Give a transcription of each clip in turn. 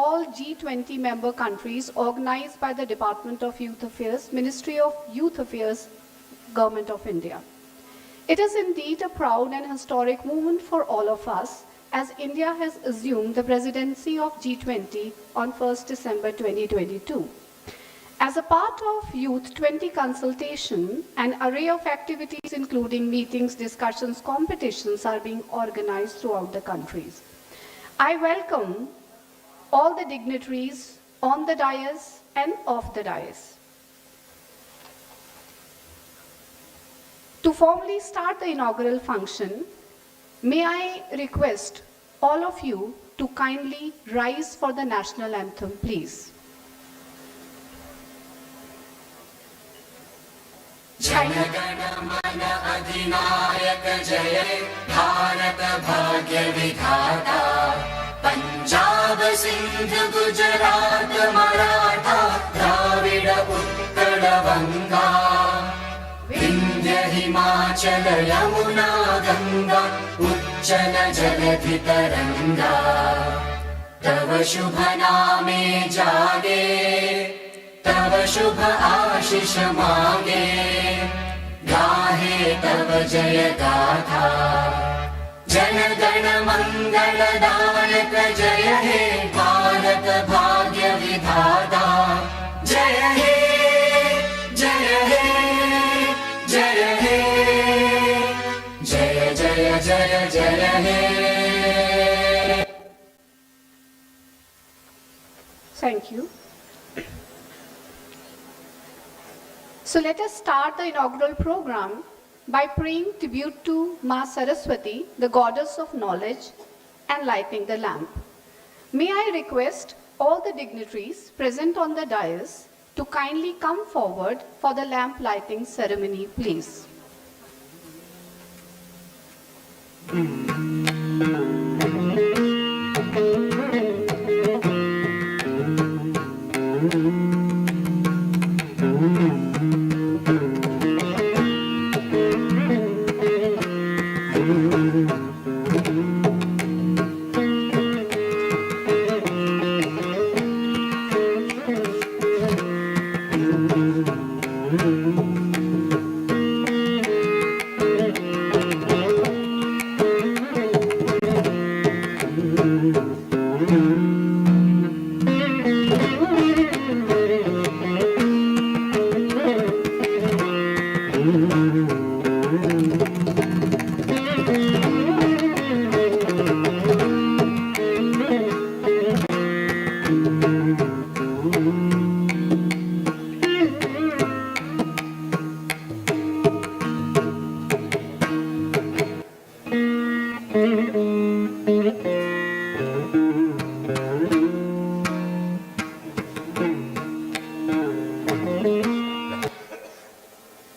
all G20 member countries organized by the Department of Youth Affairs, Ministry of Youth Affairs, Government of India. It is indeed a proud and historic moment for all of us as India has assumed the presidency of G20 on 1st December 2022. As a part of Y20 Consultation, an array of activities including meetings, discussions, competitions are being organized throughout the countries. I welcome all the dignitaries on the dais and off the dais. To formally start the inaugural function, may I request all of you to kindly rise for the national anthem, please. जनगण अधिनायक जय भारत भाग्य विधाता पंजाब सिंध गुजरात मराठा द्राविड उत्कल गंगा विंध्य हिमाचल यमुना गंगा उच्चल जलधि तरंगा तव शुभ नामे जागे तव शुभ आशीष मांगे गाहे तव जय गाथा जन गण मंगलदायक जय हे भारत भाग्य विधाता जय हे जय हे जय हे जय जय जय जय हे. Thank you. So let us start the inaugural program by paying tribute to Ma Saraswati, the goddess of knowledge, and lighting the lamp. May I request all the dignitaries present on the dais to kindly come forward for the lamp lighting ceremony, please.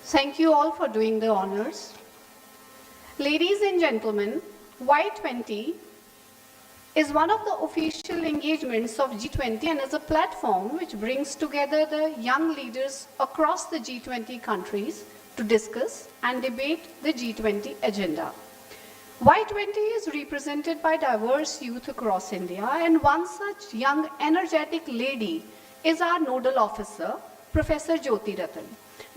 Thank you all for doing the honors. Ladies and gentlemen, Y20 is one of the official engagements of G20 and is a platform which brings together the young leaders across the G20 countries to discuss and debate the G20 agenda. Y20 is represented by diverse youth across India, and one such young, energetic lady is our nodal officer, Professor Jyoti Ratan.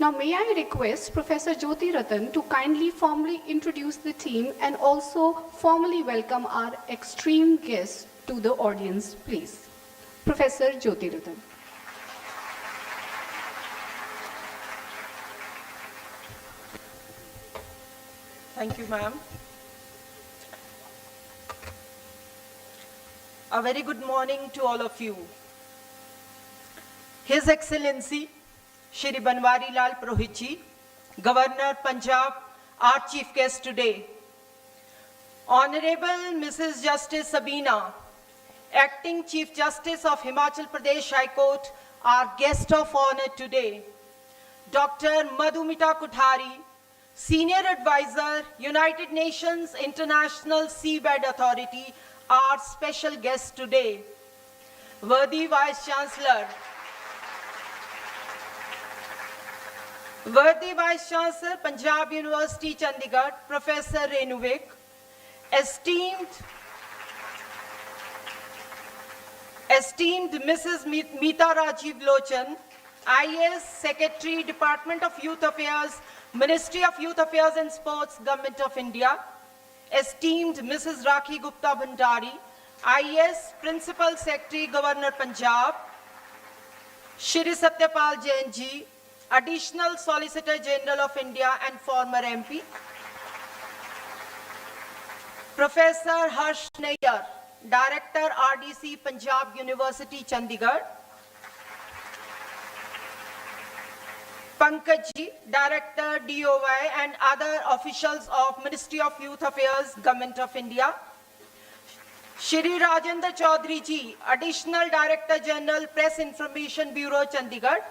Now, may I request Professor Jyoti Ratan to kindly formally introduce the team and also formally welcome our extreme guests to the audience, please. Professor Jyoti Ratan. Thank you, ma'am. A very good morning to all of you. His Excellency Shri Banwarilal Purohit ji, Governor Punjab, our chief guest today. Honorable Mrs. Justice Sabina, Acting Chief Justice of Himachal Pradesh High Court, our guest of honor today. Dr. Madhumati Kothari, Senior Advisor, United Nations International Seabed Authority, our special guest today. Worthy Vice Chancellor, Panjab University, Chandigarh, Professor esteemed Mrs. Meeta Rajiv Lochan, IAS Secretary, Department of Youth Affairs, Ministry of Youth Affairs and Sports, Government of India, esteemed Mrs. Rakhi Gupta Bhandari, IAS Principal Secretary, Governor Punjab, Shri Satyapal Jain ji, Additional Solicitor General of India and former MP, Professor Harsh Nayyar, Director RDC, Panjab University, Chandigarh, Pankaj ji, Director DOI and other officials of Ministry of Youth Affairs, Government of India, Shri Rajendra Chaudhary ji, Additional Director General, Press Information Bureau, Chandigarh,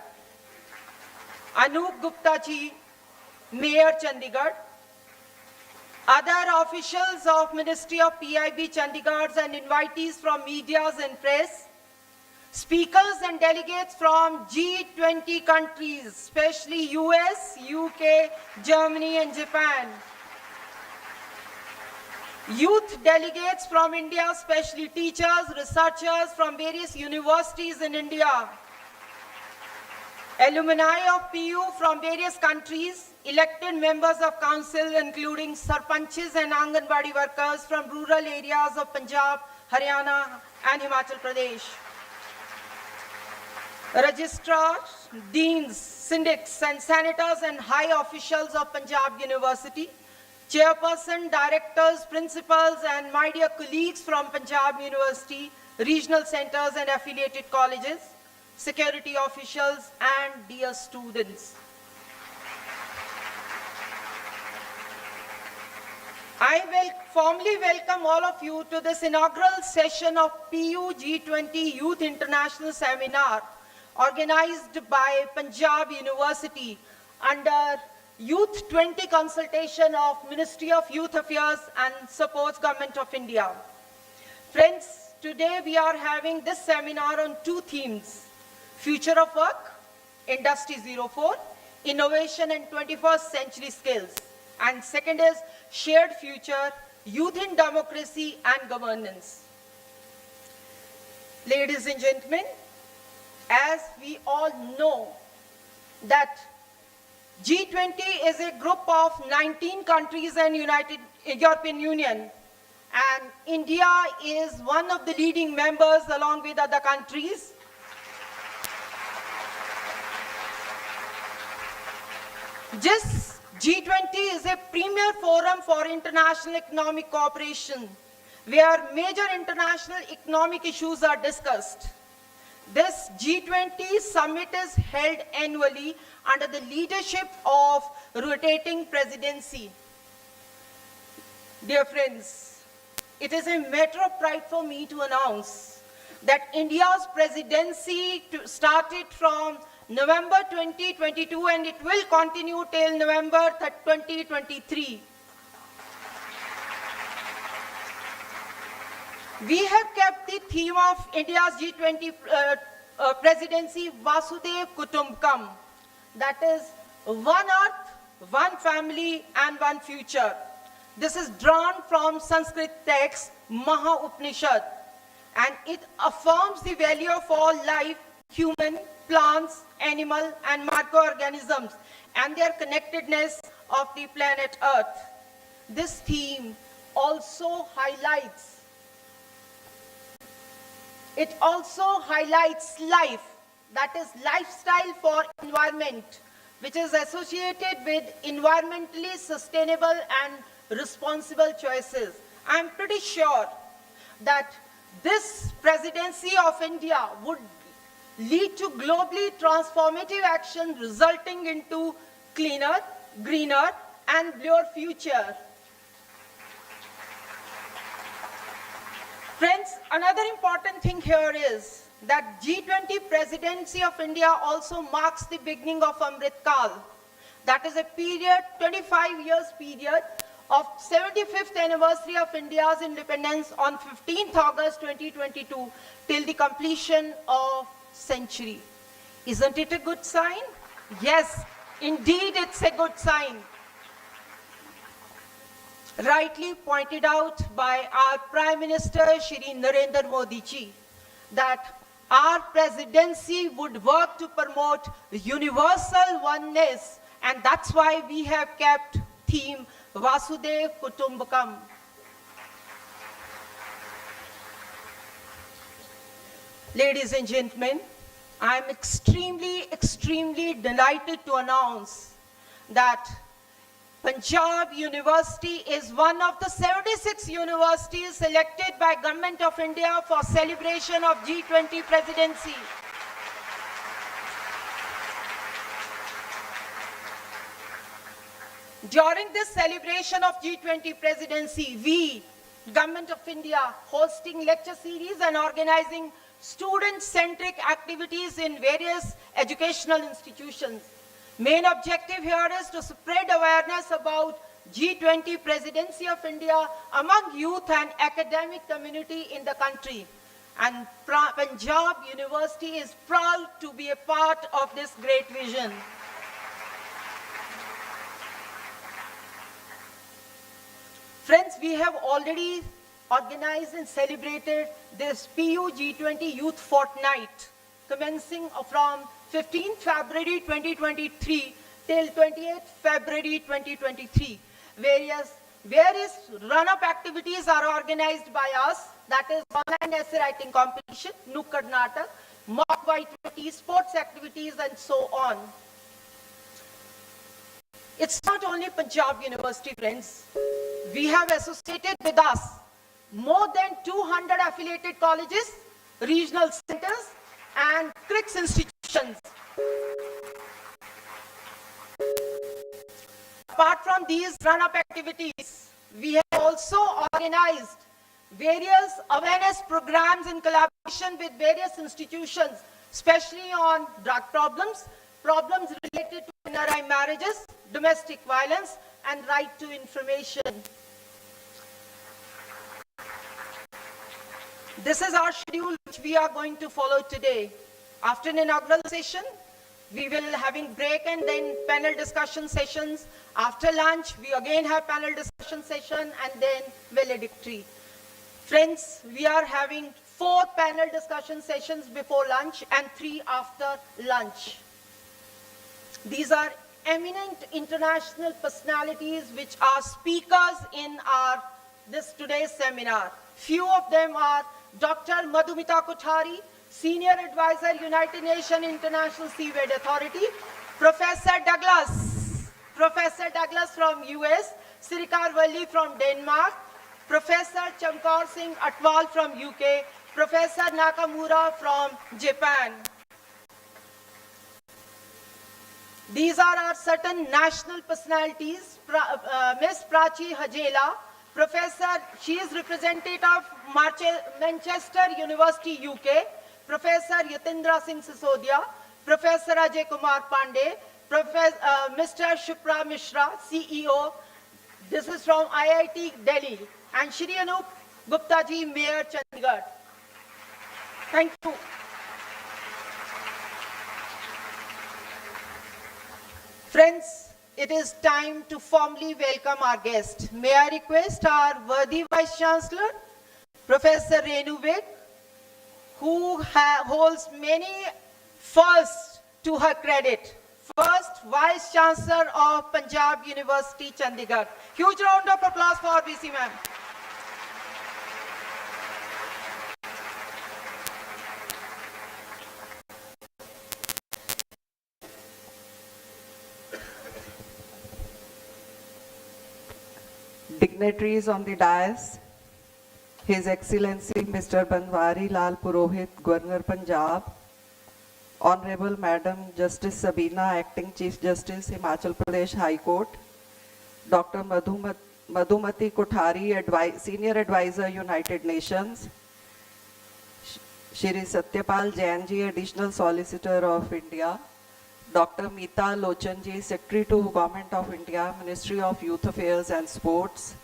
Anup Gupta ji, Mayor, Chandigarh, other officials of Ministry of PIB, Chandigarh and invitees from medias and press, speakers and delegates from G20 countries, especially US, UK, Germany and Japan, youth delegates from India, especially teachers, researchers from various universities in India, alumni of PU from various countries, elected members of council including sarpanches and Anganwadi workers from rural areas of Punjab, Haryana and Himachal Pradesh, registrars, deans, syndics and senators and high officials of Panjab University, chairperson, directors, principals and my dear colleagues from Panjab University, regional centers and affiliated colleges, security officials and dear students. I will formally welcome all of you to this inaugural session of PU G20 Youth International Seminar organized by Panjab University under Y20 Consultation of Ministry of Youth Affairs and Supports Government of India. Friends, today we are having this seminar on two themes: Future of Work, Industry 04, Innovation and 21st Century Skills. And second is Shared Future, Youth in Democracy and Governance. Ladies and gentlemen, as we all know that G20 is a group of 19 countries and United European Union, and India is one of the leading members along with other countries. This G20 is a premier forum for international economic cooperation where major international economic issues are discussed. This G20 summit is held annually under the leadership of rotating presidency. Dear friends, it is a matter of pride for me to announce that India's presidency started from November 2022 and it will continue till November 2023. We have kept the theme of India's G20 presidency, Vasudev Kutumbakam, that is one earth, one family and one future. This is drawn from Sanskrit text Maha Upanishad, and it affirms the value of all life, human, plants, animal and microorganisms and their connectedness of the planet Earth. This theme also highlights life, that is lifestyle for environment, which is associated with environmentally sustainable and responsible choices. I am pretty sure that this presidency of India would lead to globally transformative action resulting into cleaner, greener and bluer future. Friends, another important thing here is that G20 presidency of India also marks the beginning of Amrit Kal. That is a period, 25 years period of 75th anniversary of India's independence on 15th August 2022 till the completion of century. Isn't it a good sign? Yes, indeed it's a good sign. Rightly pointed out by our Prime Minister Shri Narendra Modi ji. that our presidency would work to promote universal oneness, and that's why we have kept theme Vasudev Kutumbakam. Ladies and gentlemen, I am extremely delighted to announce that Panjab University is one of the 76 universities selected by Government of India for celebration of G20 presidency. During this celebration of G20 presidency, we, Government of India, hosting lecture series and organizing student-centric activities in various educational institutions. Main objective here is to spread awareness about G20 presidency of India among youth and academic community in the country. And Panjab University is proud to be a part of this great vision. Friends, we have already organized and celebrated this PU G20 Youth Fortnight, commencing from 15th February 2023 till 28th February 2023. Various run-up activities are organized by us, that is online essay writing competition, Nukkad Natak, mock Y20, sports activities, and so on. It's not only Panjab University, friends. We have associated with us more than 200 affiliated colleges, regional centers, and CRICS institutions. Apart from these run-up activities, we have also organized various awareness programs in collaboration with various institutions, especially on drug problems, problems related to NRI marriages, domestic violence, and right to information. This is our schedule which we are going to follow today. After an inaugural session, we will having break and then panel discussion sessions. After lunch, we again have panel discussion session and then valedictory. Friends, we are having 4 panel discussion sessions before lunch and 3 after lunch. These are eminent international personalities which are speakers in today's seminar. Few of them are Dr. Madhumati Kothari, Senior Advisor, United Nations International Seabed Authority, Professor Douglas from US, Sirikar Valli from Denmark, Professor Chamkar Singh Atwal from UK, Professor Nakamura from Japan. These are our certain national personalities. Ms. Prachi Hajela, Professor, she is representative of Manchester University, UK. Professor Yatindra Singh Sisodia, Professor Ajay Kumar Pandey, Mr. Shupra Mishra, CEO. This is from IIT Delhi. And Shri Anup Gupta ji, Mayor Chandigarh. Thank you. Friends, it is time to formally welcome our guest. May I request our worthy Vice Chancellor, Professor Renu Vik, who holds many firsts to her credit. First, Vice Chancellor of Panjab University, Chandigarh. Huge round of applause for VC ma'am. Dignitaries on the dais, His Excellency Mr. Banwarilal Purohit, Governor Punjab, Honorable Madam Justice Sabina, Acting Chief Justice, Himachal Pradesh High Court, Dr. Madhumati Kothari, Senior Advisor, United Nations, Shri Satyapal Jainji, Additional Solicitor of India, Dr. Meeta Lochanji, Secretary to Government of India, Ministry of Youth Affairs and Sports,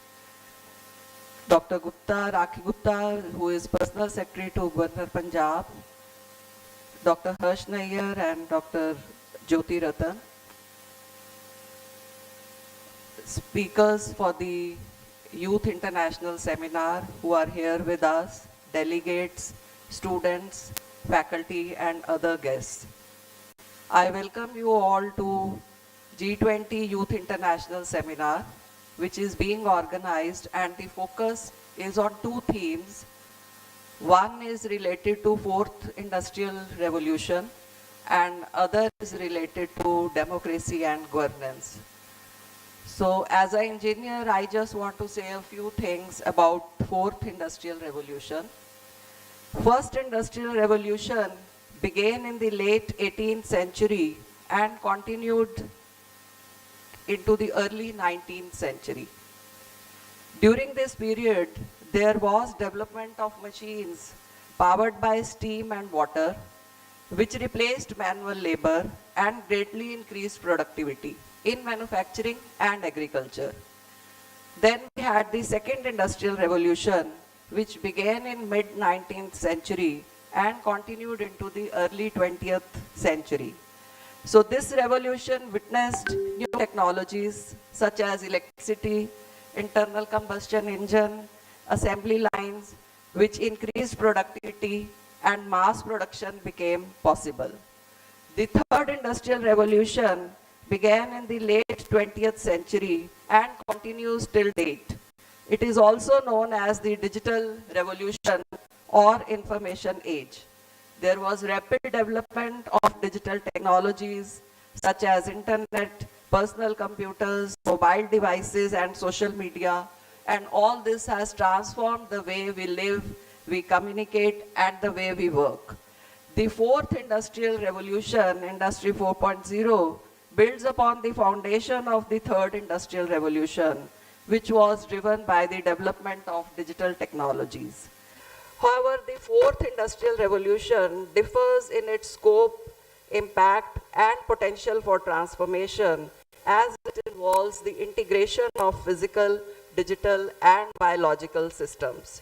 Dr. Gupta, Rakhi Gupta, who is Personal Secretary to Governor Punjab, Dr. Harsh Nayyar and Dr. Jyoti Ratan. Speakers for the Youth International Seminar who are here with us, delegates, students, faculty, and other guests. I welcome you all to G20 Youth International Seminar, which is being organized, and the focus is on two themes. One is related to fourth industrial revolution and other is related to democracy and governance. So as an engineer, I just want to say a few things about fourth industrial revolution. First industrial revolution began in the late 18th century and continued into the early 19th century. During this period, there was development of machines powered by steam and water, which replaced manual labor and greatly increased productivity in manufacturing and agriculture. Then we had the second industrial revolution, which began in mid-19th century and continued into the early 20th century. So this revolution witnessed new technologies such as electricity, internal combustion engine, assembly lines, which increased productivity and mass production became possible. The third industrial revolution began in the late 20th century and continues till date. It is also known as the digital revolution or information age. There was rapid development of digital technologies such as internet, personal computers, mobile devices, and social media, and all this has transformed the way we live, we communicate, and the way we work. The fourth industrial revolution, Industry 4.0, builds upon the foundation of the third industrial revolution, which was driven by the development of digital technologies. However, the fourth industrial revolution differs in its scope, impact, and potential for transformation as it involves the integration of physical, digital, and biological systems.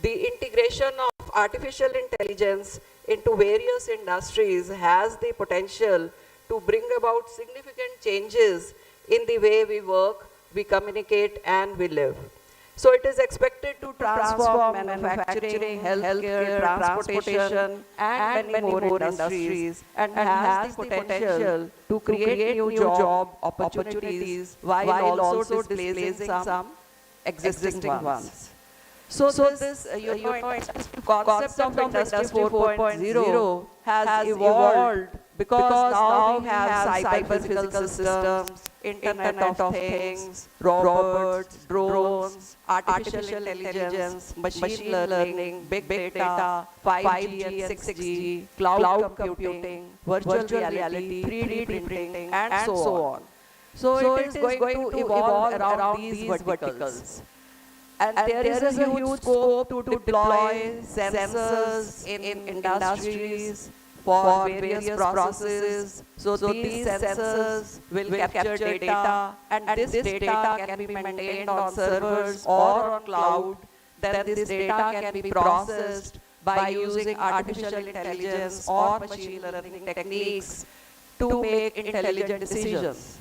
The integration of artificial intelligence into various industries has the potential to bring about significant changes in the way we work, we communicate, and we live. So it is expected to transform manufacturing, healthcare, transportation, and many more industries, and has the potential to create new job opportunities while also displacing some existing ones. So this concept of Industry 4.0 has evolved because now we have cyber-physical systems, Internet of Things, robots, drones, artificial intelligence, machine learning, big data, 5G and 6G, cloud computing, virtual reality, 3D printing, and so on. So it is going to evolve around these verticals. And there is a huge scope to deploy sensors in industries for various processes. So these sensors will capture data, and this data can be maintained on servers or on cloud. Then this data can be processed by using artificial intelligence or machine learning techniques to make intelligent decisions.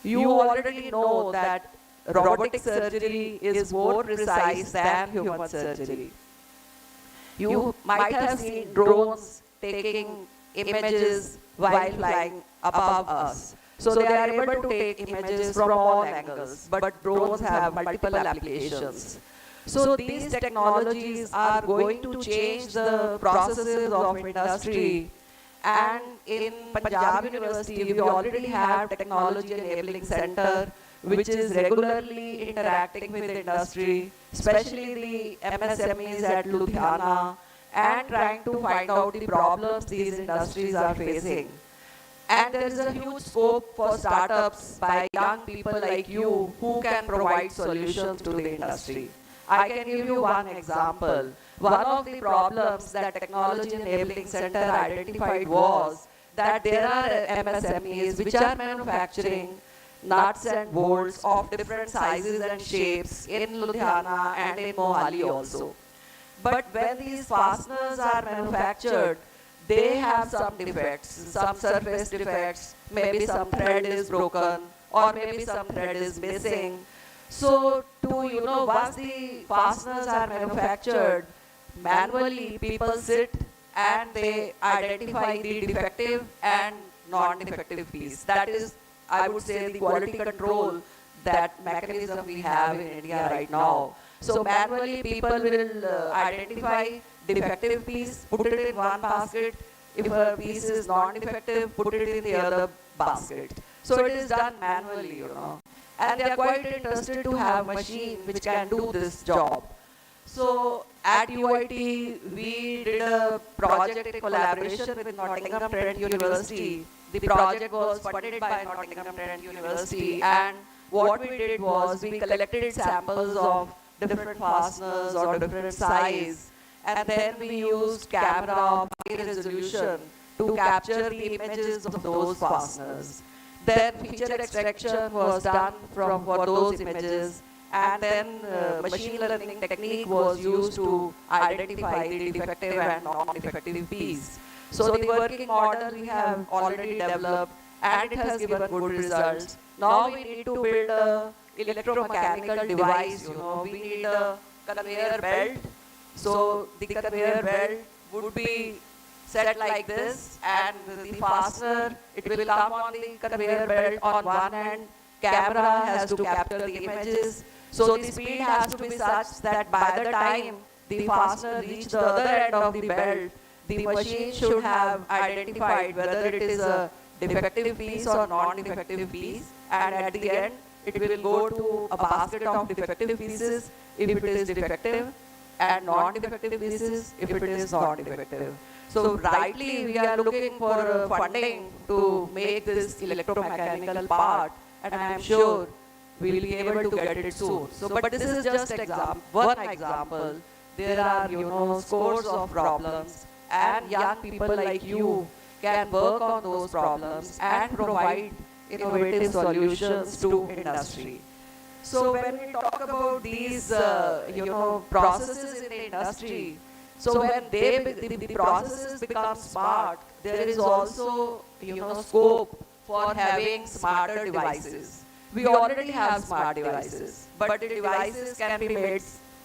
You already know that robotic surgery is more precise than human surgery. You might have seen drones taking images while flying above us. So they are able to take images from all angles, but drones have multiple applications. So these technologies are going to change the processes of industry. And in Panjab University, we already have Technology Enabling Center, which is regularly interacting with industry, especially the MSMEs at Ludhiana, and trying to find out the problems these industries are facing. And there is a huge scope for startups by young people like you who can provide solutions to the industry. I can give you one example. One of the problems that Technology Enabling Center identified was that there are MSMEs which are manufacturing nuts and bolts of different sizes and shapes in Ludhiana and in Mohali also. But when these fasteners are manufactured, they have some defects, some surface defects, maybe some thread is broken, or maybe some thread is missing. So once the fasteners are manufactured, manually people sit and they identify the defective and non-defective piece. That is, I would say, the quality control that mechanism we have in India right now. So manually people will identify defective piece, put it in one basket. If a piece is non-defective, put it in the other basket. So it is done manually, you know. And they are quite interested to have machine which can do this job. So at UIT, we did a project in collaboration with Nottingham Trent University. The project was funded by Nottingham Trent University, and what we did was we collected samples of different fasteners or different size, and then we used camera of high resolution to capture the images of those fasteners. Then feature extraction was done for those images, and then machine learning technique was used to identify the defective and non-defective piece. So the working model we have already developed, and it has given good results. Now we need to build a electromechanical device, you know. We need a conveyor belt. So the conveyor belt would be set like this, and the fastener, it will come on the conveyor belt on one end. Camera has to capture the images. So the speed has to be such that by the time the fastener reaches the other end of the belt, the machine should have identified whether it is a defective piece or non-defective piece, and at the end it will go to a basket of defective pieces if it is defective, and non-defective pieces if it is non-defective. So rightly we are looking for funding to make this electromechanical part, and I am sure we will be able to get it soon. So, but this is just one example. There are, you know, scores of problems, and young people like you can work on those problems and provide innovative solutions to industry. So when we talk about these, you know, processes in the industry, so when the processes become smart, there is also, you know, scope for having smarter devices. We already have smart devices, but the devices can be made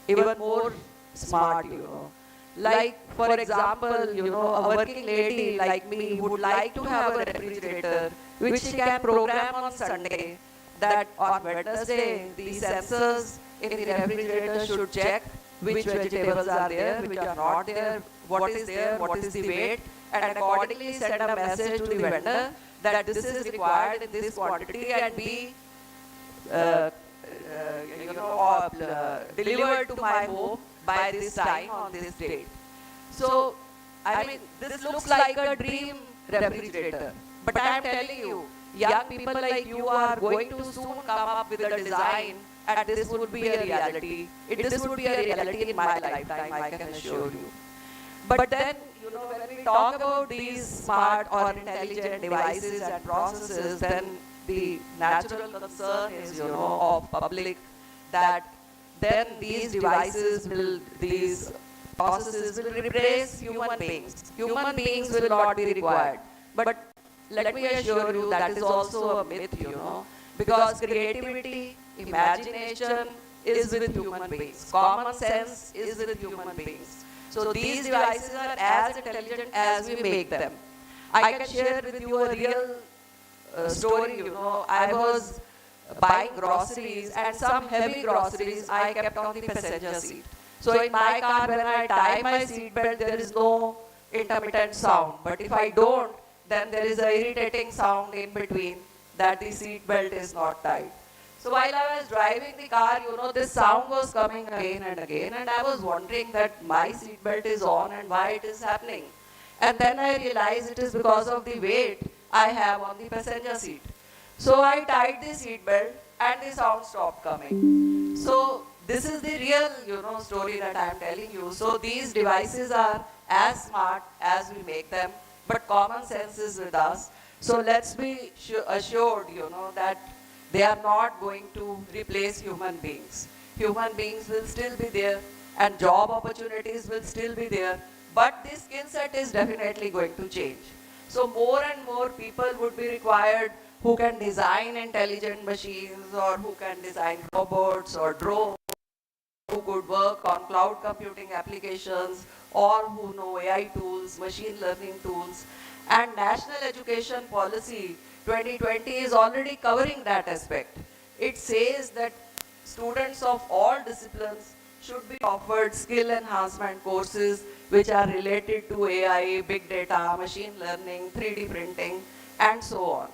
even more smart, you know. Like, for example, you know, a working lady like me would like to have a refrigerator which she can program on Sunday, that on Wednesday the sensors in the refrigerator should check which vegetables are there, which are not there, what is there, what is the weight, and accordingly send a message to the vendor that this is required in this quantity and be delivered to my home by this time on this date. So, I mean, this looks like a dream refrigerator, but I am telling you, young people like you are going to soon come up with a design, and this would be a reality. This would be a reality in my lifetime, I can assure you. But then, you know, when we talk about these smart or intelligent devices and processes, then the natural concern is, you know, of public, that then these devices will, these processes will replace human beings. Human beings will not be required. But let me assure you that is also a myth, you know, because creativity, imagination is with human beings. Common sense is with human beings. So these devices are as intelligent as we make them. I can share with you a real story, you know. I was buying groceries, and some heavy groceries I kept on the passenger seat. So in my car, when I tie my seat belt, there is no intermittent sound. But if I don't, then there is an irritating sound in between that the seat belt is not tied. So while I was driving the car, you know, this sound was coming again and again, and I was wondering that my seat belt is on and why it is happening. And then I realized it is because of the weight I have on the passenger seat. So I tied the seat belt and the sound stopped coming. So this is the real, you know, story that I am telling you. So these devices are as smart as we make them, but common sense is with us. So let's be assured, you know, that they are not going to replace human beings. Human beings will still be there, and job opportunities will still be there, but the skill set is definitely going to change. So more and more people would be required who can design intelligent machines, or who can design robots or drones. who could work on cloud computing applications or who know AI tools, machine learning tools. And National Education Policy 2020 is already covering that aspect. It says that students of all disciplines should be offered skill enhancement courses which are related to AI, big data, machine learning, 3D printing, and so on.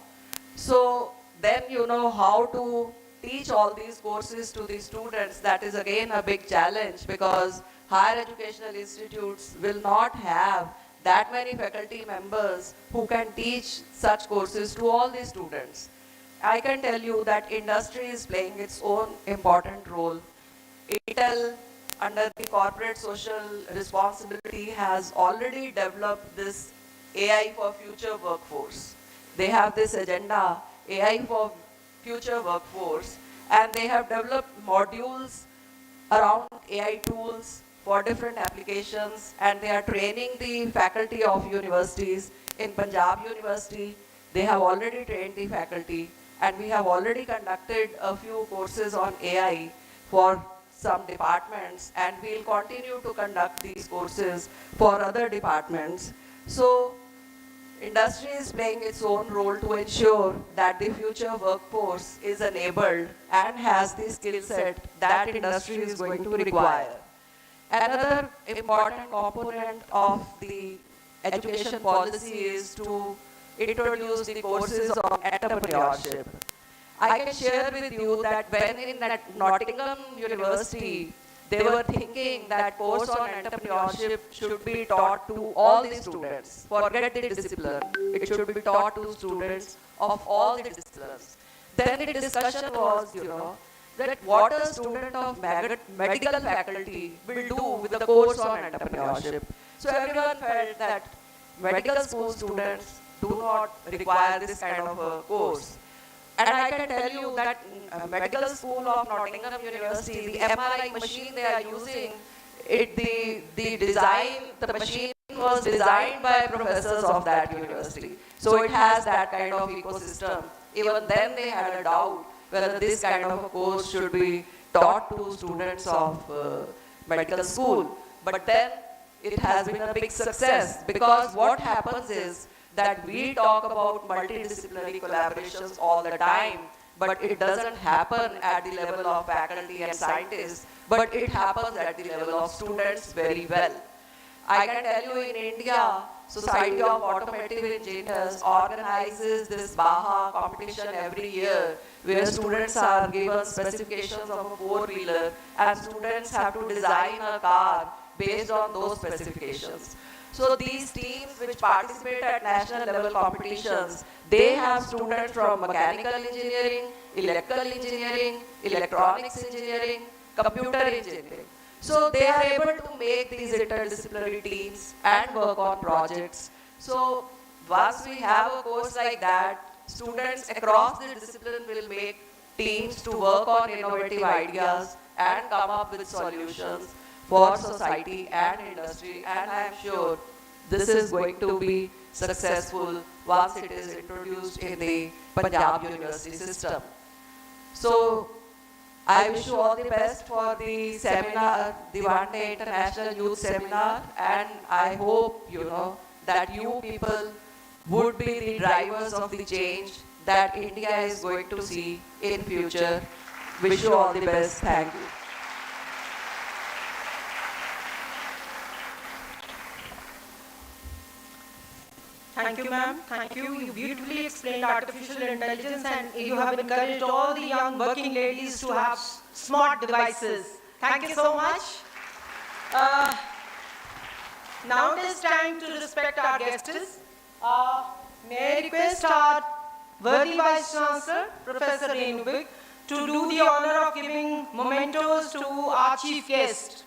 So then you know how to teach all these courses to the students. That is again a big challenge because higher educational institutes will not have that many faculty members who can teach such courses to all the students. I can tell you that industry is playing its own important role. Intel, under the corporate social responsibility, has already developed this AI for future workforce. They have this agenda, AI for future workforce, and they have developed modules around AI tools for different applications, and they are training the faculty of universities. In Panjab University, they have already trained the faculty, and we have already conducted a few courses on AI for some departments, and we'll continue to conduct these courses for other departments. So industry is playing its own role to ensure that the future workforce is enabled and has the skill set that industry is going to require. Another important component of the education policy is to introduce the courses on entrepreneurship. I can share with you that when in Nottingham University, they were thinking that course on entrepreneurship should be taught to all the students. Forget the discipline. It should be taught to students of all the disciplines. Then the discussion was, that what a student of medical faculty will do with the course on entrepreneurship. So everyone felt that medical school students do not require this kind of a course. And I can tell you that Medical School of Nottingham University, the MRI machine they are using, the machine was designed by professors of that university. So it has that kind of ecosystem. Even then they had a doubt whether this kind of a course should be taught to students of medical school. But then it has been a big success because what happens is that we talk about multidisciplinary collaborations all the time, but it doesn't happen at the level of faculty and scientists, but it happens at the level of students very well. I can tell you in India, Society of Automotive Engineers organizes this BAHA competition every year where students are given specifications of a four-wheeler and students have to design a car based on those specifications. So these teams which participate at national level competitions, they have students from mechanical engineering, electrical engineering, electronics engineering, computer engineering. So they are able to make these interdisciplinary teams and work on projects. So once we have a course like that, students across the discipline will make teams to work on innovative ideas and come up with solutions for society and industry, and I am sure this is going to be successful once it is introduced in the Panjab University system. So I wish you all the best for the seminar, the one-day International Youth Seminar, and I hope, that you people would be the drivers of the change that India is going to see in future. Wish you all the best. Thank you. Thank you, ma'am. Thank you. You beautifully explained artificial intelligence and you have encouraged all the young working ladies to have smart devices. Thank you so much. Now it is time to respect our guests. May I request our worthy Vice Chancellor, Professor Renuvik, to do the honor of giving mementos to our chief guest.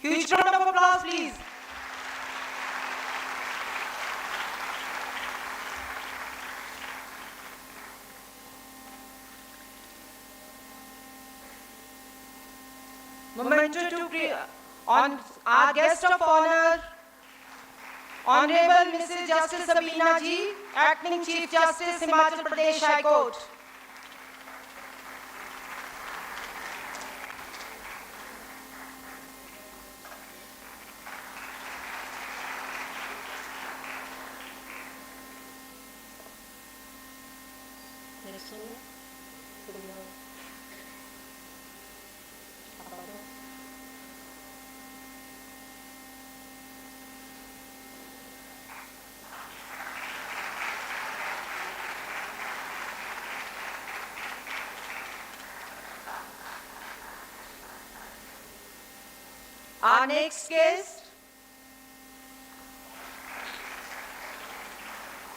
Huge round of applause, please. Memento to on our guest of honor, Honorable Mrs. Justice Sabina ji, Acting Chief Justice, Himachal Pradesh High Court. Our next guest,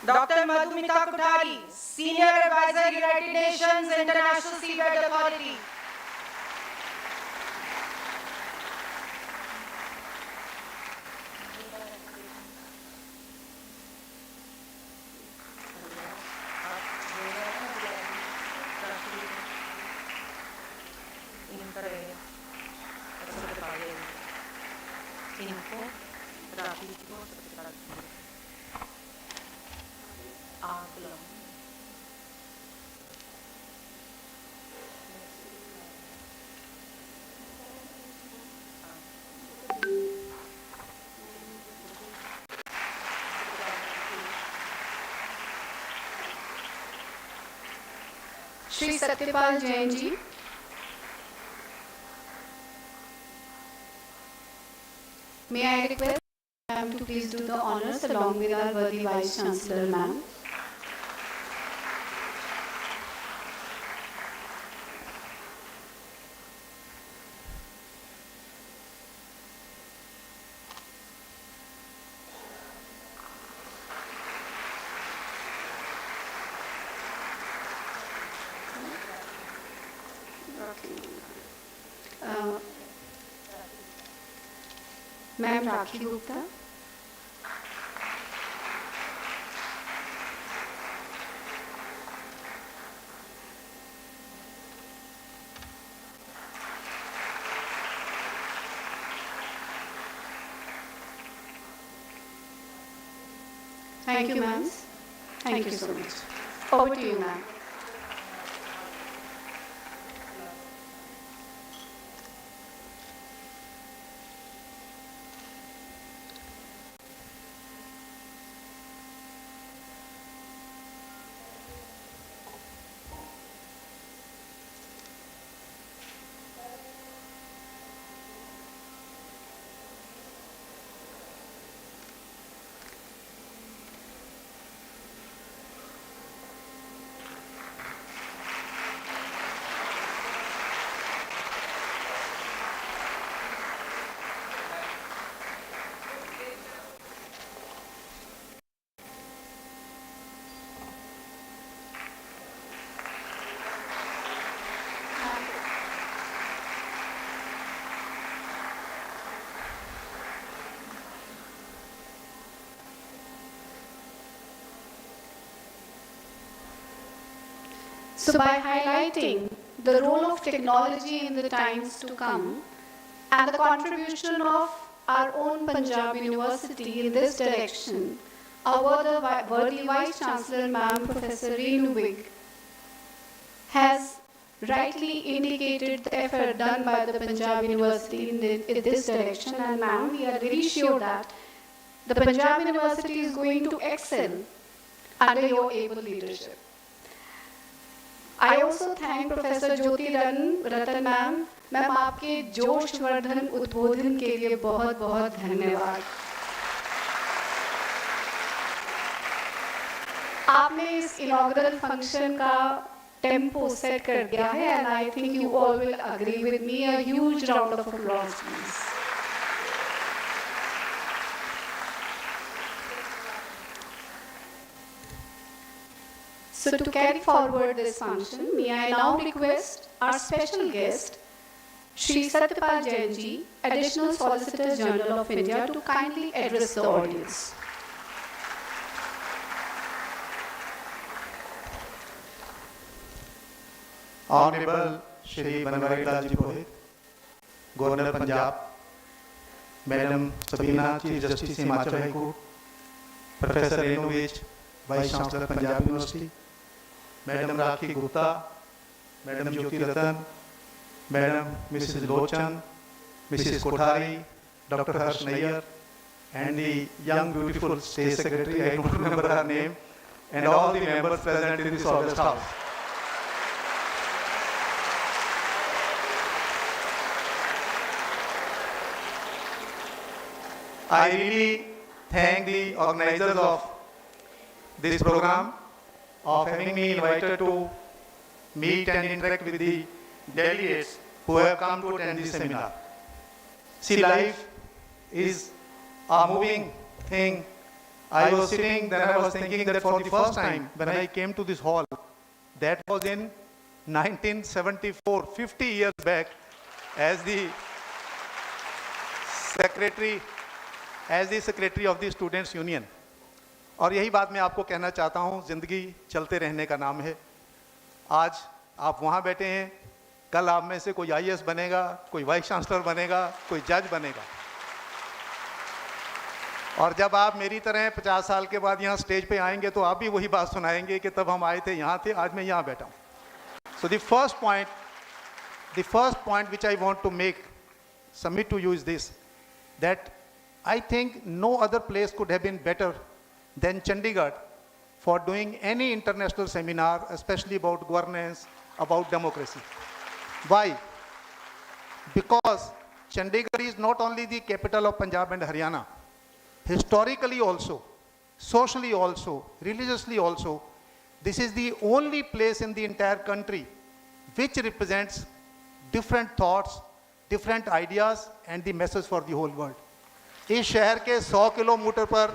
Dr. Madhumati Kothari, Senior Advisor, United Nations International Seabed Authority. Shri Satyapal Jain ji. May I request ma'am to please do the honors along with our worthy Vice Chancellor ma'am. Ma'am Rakhi Gupta. Thank you, ma'am. Thank you so much. Over to you, ma'am. So by highlighting the role of technology in the times to come and the contribution of our own Panjab University in this direction, our worthy Vice Chancellor, Ma'am Professor Renuvig, has rightly indicated the effort done by the Panjab University in this direction, and ma'am, we are very sure that the Panjab University is going to excel under your able leadership. I also thank Professor Jyoti Ratan ma'am. Ma'am आपके जोशवर्धन उद्बोधन के लिए बहुत बहुत धन्यवाद. आपने इस inaugural function का टेम्पो सेट कर दिया है, and I think you all will agree with me. A huge round of applause, please. So to carry forward this function, may I now request our special guest, Shri Satyapal Jain ji, Additional Solicitor General of India, to kindly address the audience. Hon'ble Shri Banwarilal ji Purohit, Governor Punjab, Madam Sabina, Chief Justice Himachal High Court, Professor Renuvig, Vice Chancellor Panjab University, Madam Rakhi Gupta, Madam Jyoti Ratan, Madam Mrs. Lochan, Mrs. Kothari, Dr. Harsh Nayyar, and the young beautiful State Secretary, I don't remember her name, and all the members present in this august house. I really thank the organizers of this program of having me invited to meet and interact with the delegates who have come to attend this seminar. See, life is a moving thing. I was sitting, then I was thinking that for the first time when I came to this hall, that was in 1974, 50 years back, as the secretary of the Students Union. और यही बात मैं आपको कहना चाहता हूँ, जिंदगी चलते रहने का नाम है. आज आप वहाँ बैठे हैं, कल आप में से कोई IAS बनेगा, कोई वाइस चांसलर बनेगा, कोई जज बनेगा. और जब आप मेरी तरह 50 साल के बाद यहाँ स्टेज पे आएंगे तो आप भी वही बात सुनाएंगे कि तब हम आए थे, यहाँ थे, आज मैं यहाँ बैठा हूँ. So the first point which I want to submit to you is this, that I think no other place could have been better than Chandigarh for doing any international seminar, especially about governance, about democracy. Why? Because Chandigarh is not only the capital of Punjab and Haryana, historically also, socially also, religiously also, this is the only place in the entire country which represents different thoughts, different ideas and the message for the whole world. इस शहर के 100 kilometre पर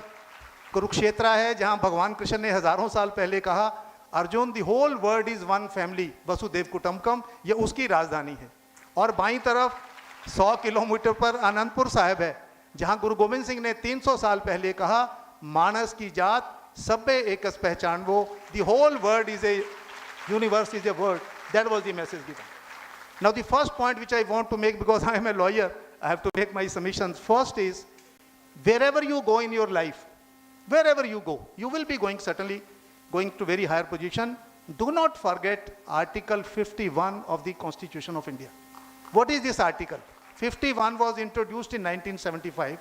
कुरुक्षेत्र है, जहां भगवान कृष्ण ने हजारों साल पहले कहा, Arjun, the whole world is one family, वसुदेव कुटुंबकम, ये उसकी राजधानी है. और बाईं तरफ 100 किलोमीटर पर आनंदपुर साहिब है, जहां गुरु गोविंद सिंह ने 300 साल पहले कहा, मानस की जात सबे एकस पहचान वो, the whole world is a universe, is a world. That was the message given. Now the first point which I want to make, because I am a lawyer, I have to make my submissions. First is, wherever you go in your life, wherever you go, you will be certainly going to very higher position. Do not forget Article 51 of the Constitution of India. What is this article? 51 was introduced in 1975,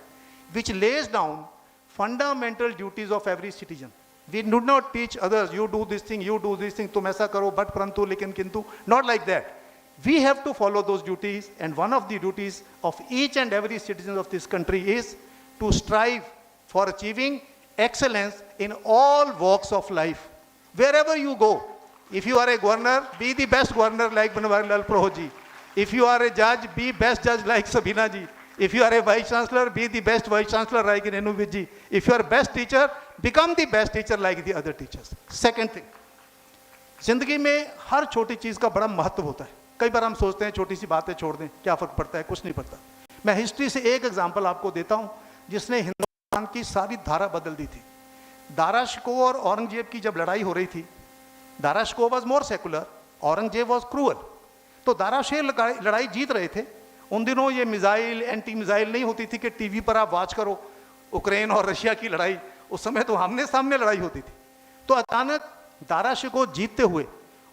which lays down fundamental duties of every citizen. We do not teach others, you do this thing, tum aisa karo, but parantu lekin kintu. Not like that. We have to follow those duties, and one of the duties of each and every citizen of this country is to strive for achieving excellence in all walks of life. Wherever you go, if you are a governor, be the best governor like Banwarilal Purohit ji. If you are a judge, be best judge like Sabina ji. If you are a vice chancellor, be the best vice chancellor like Inaugural ji. If you are best teacher, become the best teacher like the other teachers. Second thing, जिंदगी में हर छोटी चीज का बड़ा महत्व होता है. कई बार हम सोचते हैं छोटी सी बातें छोड़ दें, क्या फर्क पड़ता है, कुछ नहीं पड़ता. मैं हिस्ट्री से एक एग्जांपल आपको देता हूं जिसने हिंदुस्तान की सारी धारा बदल दी थी. दारा शिकोह और औरंगजेब की जब लड़ाई हो रही थी, Dara Shikoh was more secular, Aurangzeb was cruel. तो दारा शेर लड़ाई जीत रहे थे. उन दिनों ये मिसाइल, एंटी मिसाइल नहीं होती थी कि टीवी पर आप वॉच करो यूक्रेन और रशिया की लड़ाई. उस समय तो आमने सामने लड़ाई होती थी. तो अचानक दारा शिकोह जीतते हुए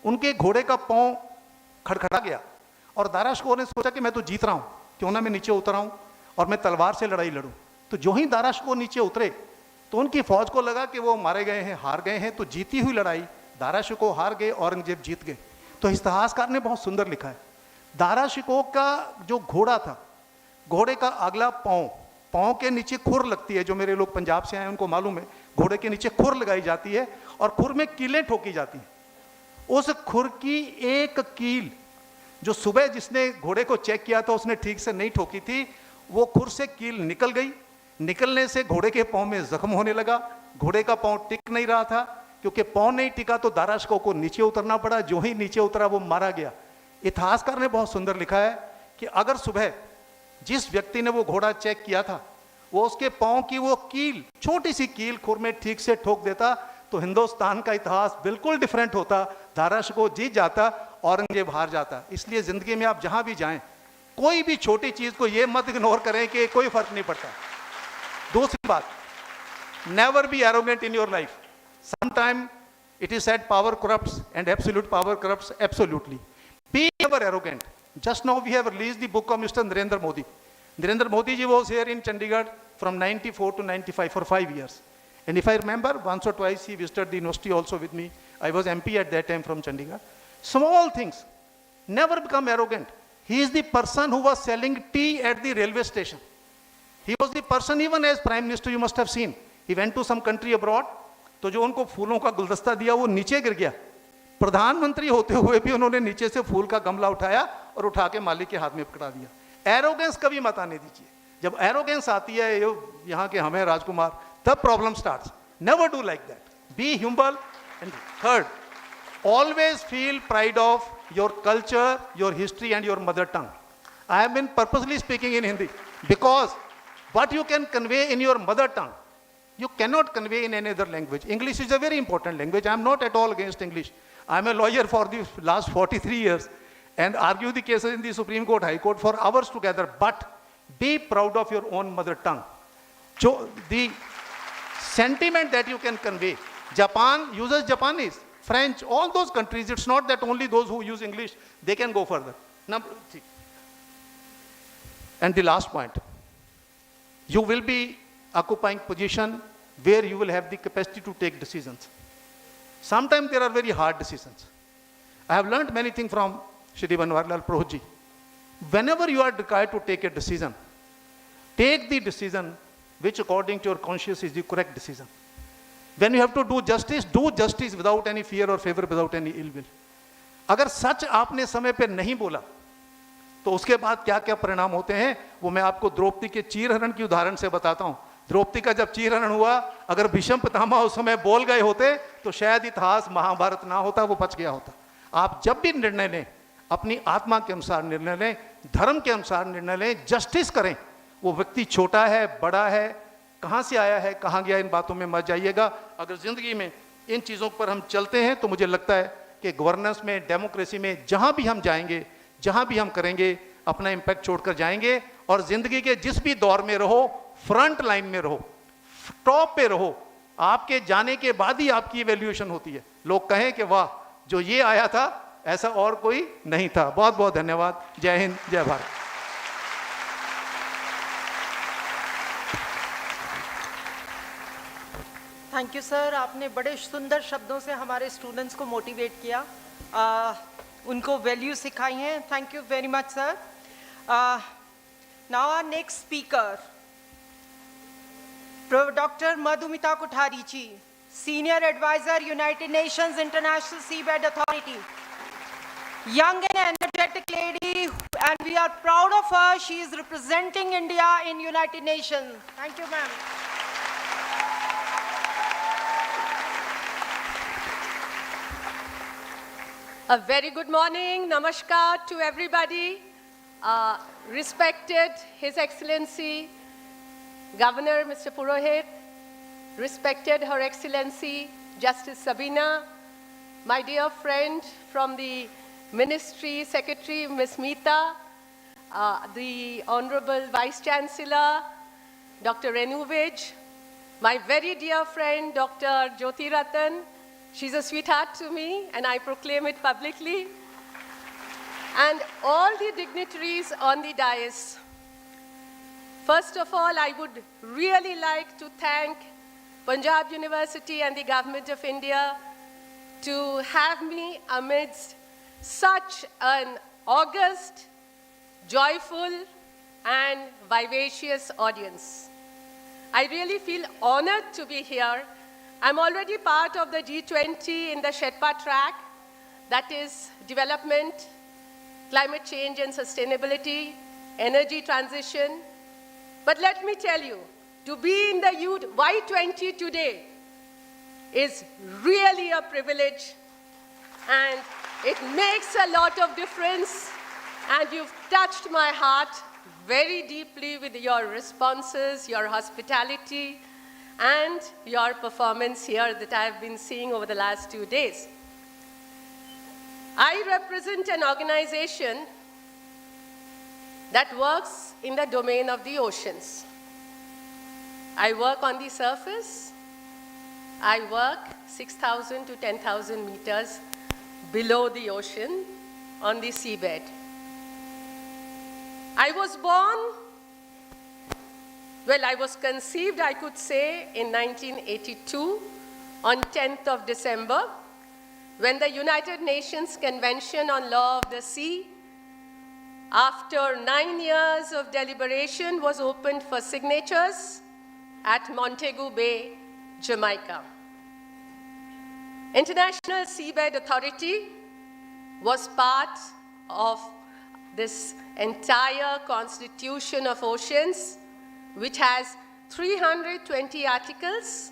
उनके घोड़े का पांव खड़खड़ा गया और दारा शिकोह ने सोचा कि मैं तो जीत रहा हूं, क्यों ना मैं नीचे उतर आऊं और मैं तलवार से लड़ाई लड़ूं. तो जो ही दारा शिकोह नीचे उतरे तो उनकी फौज को लगा कि वो मारे गए हैं, हार गए हैं. तो जीती हुई लड़ाई दारा शिकोह हार गए, औरंगजेब जीत गए. तो इतिहासकार ने बहुत सुंदर लिखा है, दारा शिकोह का जो घोड़ा था, घोड़े का अगला पांव के नीचे खुर लगती है. जो मेरे लोग पंजाब से आए उनको मालूम है, घोड़े के नीचे खुर लगाई जाती है और खुर में कीलें ठोकी जाती हैं. उस खुर की एक कील जो सुबह जिसने घोड़े को चेक किया था उसने ठीक से नहीं ठोकी थी, वो खुर से कील निकल गई. निकलने से घोड़े के पांव में जख्म होने लगा. घोड़े का पांव टिक नहीं रहा था, क्योंकि पांव नहीं टिका तो दारा शिकोह को नीचे उतरना पड़ा. जो ही नीचे उतरा वो मारा गया. इतिहासकार ने बहुत सुंदर लिखा है कि अगर सुबह जिस व्यक्ति ने वो घोड़ा चेक किया था वो उसके पांव की वो कील, छोटी सी कील खुर में ठीक से ठोक देता तो हिंदुस्तान का इतिहास बिल्कुल डिफरेंट होता. दारा शिकोह जीत जाता, औरंगजेब हार जाता. इसलिए जिंदगी में आप जहां भी जाएं, कोई भी छोटी चीज को ये मत इग्नोर करें कि कोई फर्क नहीं पड़ता. दूसरी बात, never be arrogant in your life. Sometime it is said power corrupts and absolute power corrupts absolutely. Be never arrogant. Just now we have released the book of Mr. Narendra Modi. Narendra Modi ji was here in Chandigarh from 94 to 95 for 5 years. And if I remember, once or twice he visited the university also with me. I was MP at that time from Chandigarh. Small things. Never become arrogant. He is the person who was selling tea at the railway station. He was the person, even as Prime Minister, you must have seen. He went to some country abroad, तो जो उनको फूलों का गुलदस्ता दिया वो नीचे गिर गया. प्रधानमंत्री होते हुए भी उन्होंने नीचे से फूल का गमला उठाया और उठा के मालिक के हाथ में पकड़ा दिया. एरोगेंस कभी मत आने दीजिए. जब एरोगेंस आती है यहाँ के हमें राजकुमार, तब problem starts. Never do like that. Be humble. And third, always feel pride of your culture, your history and your mother tongue. I have been purposely speaking in Hindi because what you can convey in your mother tongue, you cannot convey in any other language. English is a very important language. I am not at all against English. I am a lawyer for the last 43 years and argue the cases in the Supreme Court, High Court for hours together. But be proud of your own mother tongue. So the sentiment that you can convey. Japan uses Japanese. French, all those countries, it's not that only those who use English, they can go further. Number three. And the last point, you will be occupying position where you will have the capacity to take decisions. Sometimes there are very hard decisions. I have learned many things from Shri Banwarilal Purohit ji. Whenever you are required to take a decision, take the decision which according to your conscience is the correct decision. When you have to do justice without any fear or favor, without any ill will. अगर सच आपने समय पे नहीं बोला तो उसके बाद क्या क्या परिणाम होते हैं वो मैं आपको द्रौपदी के चीरहरण की उदाहरण से बताता हूं. द्रौपदी का जब चीरहरण हुआ, अगर भीष्म पितामह उस समय बोल गए होते तो शायद इतिहास महाभारत ना होता, वो बच गया होता. आप जब भी निर्णय लें, अपनी आत्मा के अनुसार निर्णय लें, धर्म के अनुसार निर्णय लें, जस्टिस करें. वो व्यक्ति छोटा है, बड़ा है, कहाँ से आया है, कहाँ गया, इन बातों में मत जाइएगा. अगर जिंदगी में इन चीज़ों पर हम चलते हैं तो मुझे लगता है कि गवर्नेंस में, डेमोक्रेसी में जहाँ भी हम जाएंगे, जहाँ भी हम करेंगे, अपना इम्पैक्ट छोड़कर जाएंगे. और जिंदगी के जिस भी दौर में रहो, फ्रंट लाइन में रहो, टॉप पे रहो. आपके जाने के बाद ही आपकी इवैल्यूएशन होती है. लोग कहें कि वाह, जो ये आया था ऐसा और कोई नहीं था. बहुत बहुत धन्यवाद. जय हिंद, जय भारत. Thank you sir. आपने बड़े सुंदर शब्दों से हमारे स्टूडेंट्स को मोटिवेट किया, उनको वैल्यू सिखाई हैं. Thank you very much sir. Now our next speaker, doctor Madhumita Kothari ji, senior adviser, United Nations International Seabed Authority. Young and energetic lady, and we are proud of her. She is representing India in United Nations. Thank you, ma'am. A very good morning, namaskar to everybody. Respected His Excellency Governor Mr. Purohit, respected Her Excellency Justice Sabina, my dear friend from the Ministry Secretary Ms. Meeta, the Honorable Vice Chancellor Dr. Renuvij, my very dear friend Dr. Jyoti Ratan. She's a sweetheart to me, and I proclaim it publicly. And all the dignitaries on the dais. First of all, I would really like to thank Panjab University and the Government of India to have me amidst such an august, joyful, and vivacious audience. I really feel honored to be here. I'm already part of the G20 in the Sherpa track, that is development, climate change and sustainability, energy transition. But let me tell you, to be in the Y20 today is really a privilege, and it makes a lot of difference, and you've touched my heart very deeply with your responses, your hospitality, and your performance here that I've been seeing over the last 2 days. I represent an organization that works in the domain of the oceans. I work on the surface. I work 6,000 to 10,000 meters below the ocean on the seabed. I was born, well, I was conceived, I could say, in 1982 on 10th of December, when the United Nations Convention on Law of the Sea after 9 years of deliberation, was opened for signatures at Montego Bay, Jamaica. International Seabed Authority was part of this entire constitution of oceans, which has 320 articles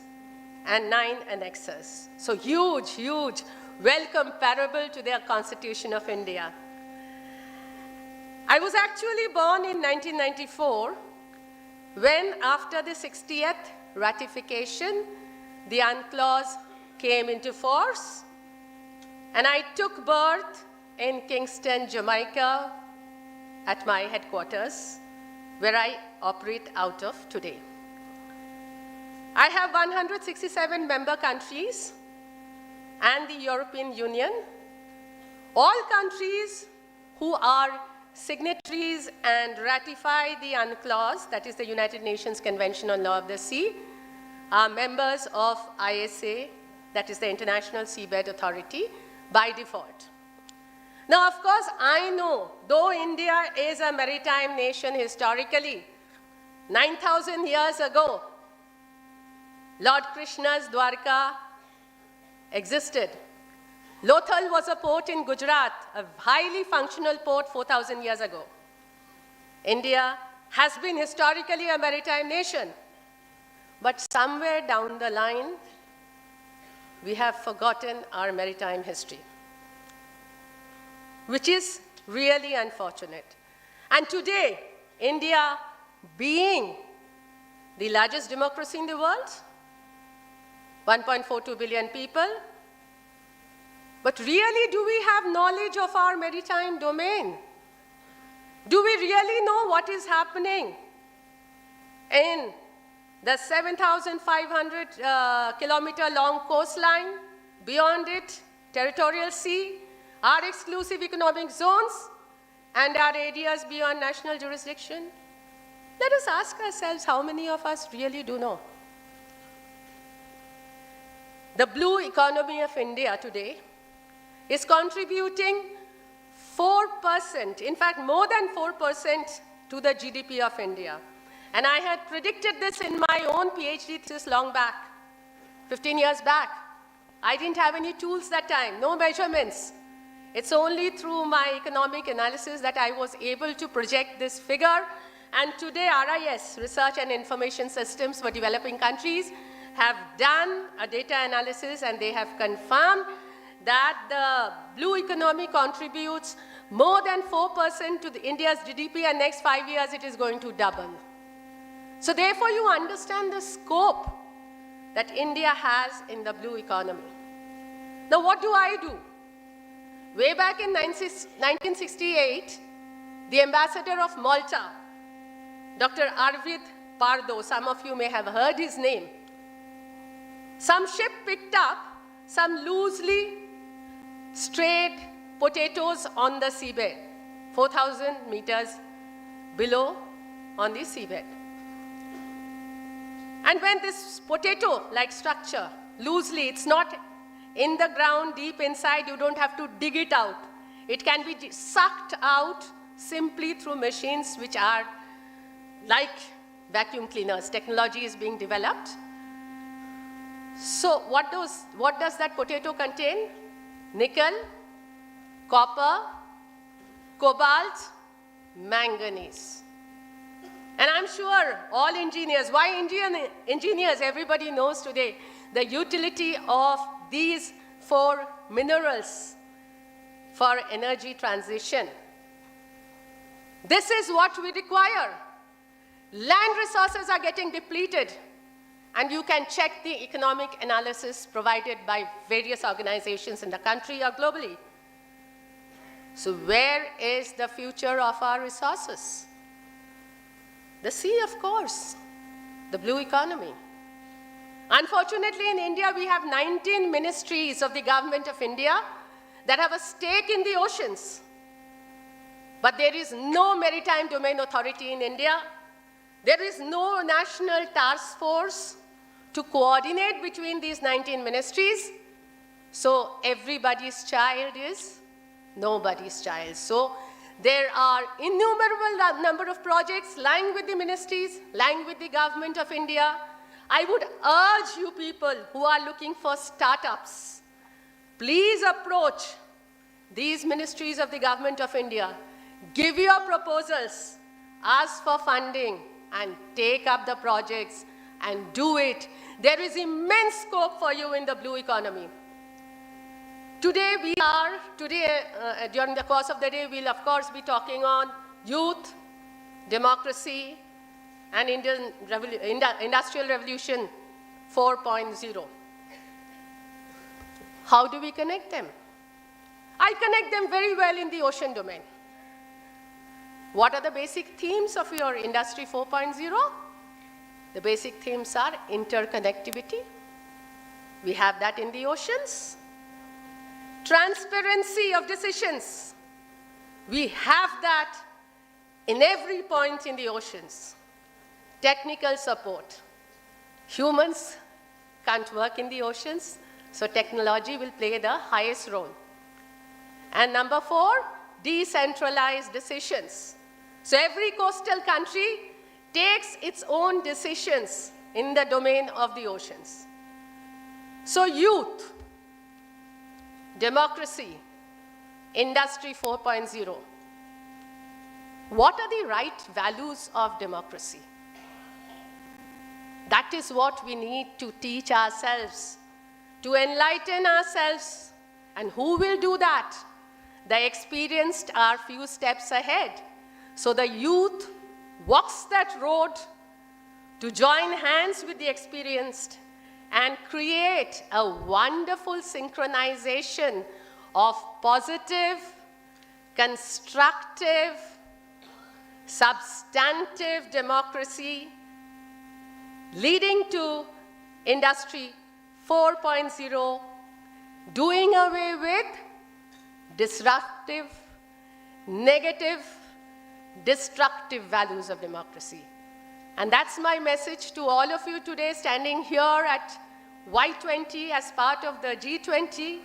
and 9 annexes. So huge, huge, well comparable to the Constitution of India. I was actually born in 1994 when, after the 60th ratification, the UNCLOS came into force, and I took birth in Kingston, Jamaica, at my headquarters, where I operate out of today. I have 167 member countries and the European Union, all countries who are signatories and ratify the UNCLOS, that is the United Nations Convention on Law of the Sea, are members of ISA, that is the International Seabed Authority, by default. Now, of course, I know, though India is a maritime nation historically, 9,000 years ago, Lord Krishna's Dwarka existed. Lothal was a port in Gujarat, a highly functional port 4,000 years ago. India has been historically a maritime nation, but somewhere down the line, we have forgotten our maritime history, which is really unfortunate. And today, India being the largest democracy in the world, 1.42 billion people, but really, do we have knowledge of our maritime domain? Do we really know what is happening in the 7,500 kilometer long coastline, beyond it, territorial sea, our exclusive economic zones, and our areas beyond national jurisdiction? Let us ask ourselves how many of us really do know. The blue economy of India today is contributing 4%, in fact more than 4% to the GDP of India. And I had predicted this in my own PhD thesis long back, 15 years back. I didn't have any tools that time, no measurements. It's only through my economic analysis that I was able to project this figure. And today RIS, Research and Information Systems for Developing Countries, have done a data analysis, and they have confirmed that the blue economy contributes more than 4% to India's GDP, and next 5 years it is going to double. So therefore you understand the scope that India has in the blue economy. Now what do I do? Way back in 1968, the ambassador of Malta, Dr. Arvid Pardo, some of you may have heard his name, some ship picked up some loosely strayed potatoes on the seabed, 4,000 meters below on the seabed. And when this potato-like structure, loosely, it's not in the ground deep inside, you don't have to dig it out. It can be sucked out simply through machines which are like vacuum cleaners. Technology is being developed. So what does that potato contain? Nickel, copper, cobalt, manganese. And I'm sure all engineers, why engineers, everybody knows today the utility of these 4 minerals for energy transition. This is what we require. Land resources are getting depleted, and you can check the economic analysis provided by various organizations in the country or globally. So where is the future of our resources? The sea, of course, the blue economy. Unfortunately, in India, we have 19 ministries of the government of India that have a stake in the oceans. But there is no maritime domain authority in India. There is no national task force to coordinate between these 19 ministries. So everybody's child is nobody's child. So There are innumerable number of projects lying with the ministries, lying with the government of India. I would urge you people who are looking for startups, please approach these ministries of the government of India. Give your proposals, ask for funding, and take up the projects and do it. There is immense scope for you in the blue economy. Today, during the course of the day, we'll of course be talking on youth, democracy, and Industrial Revolution 4.0. How do we connect them? I connect them very well in the ocean domain. What are the basic themes of your Industry 4.0? The basic themes are interconnectivity. We have that in the oceans. Transparency of decisions. We have that in every point in the oceans. Technical support. Humans can't work in the oceans, so technology will play the highest role. And number 4, decentralized decisions. So every coastal country takes its own decisions in the domain of the oceans. So youth, democracy, Industry 4.0. What are the right values of democracy? That is what we need to teach ourselves, to enlighten ourselves. And who will do that? The experienced are few steps ahead. So the youth walks that road to join hands with the experienced and create a wonderful synchronization of positive, constructive, substantive democracy leading to Industry 4.0, doing away with disruptive, negative, destructive values of democracy. And that's my message to all of you today standing here at Y20 as part of the G20,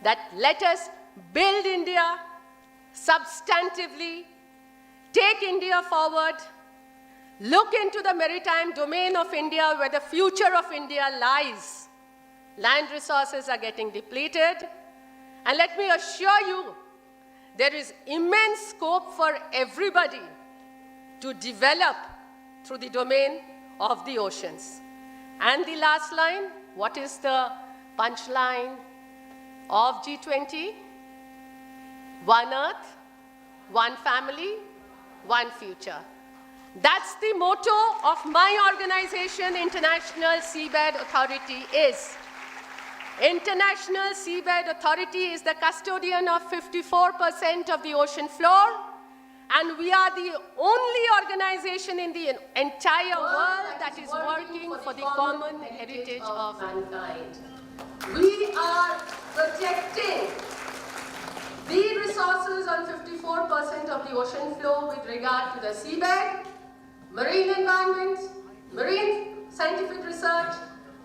that let us build India substantively, take India forward, look into the maritime domain of India where the future of India lies. Land resources are getting depleted. And let me assure you, there is immense scope for everybody to develop through the domain of the oceans. And the last line, what is the punchline of G20? One Earth, one family, one future. That's the motto of my organization, International Seabed Authority is. International Seabed Authority is the custodian of 54% of the ocean floor, and we are the only organization in the entire world that is working for the common heritage of mankind. We are protecting the resources on 54% of the ocean floor with regard to the seabed, marine environment, marine scientific research,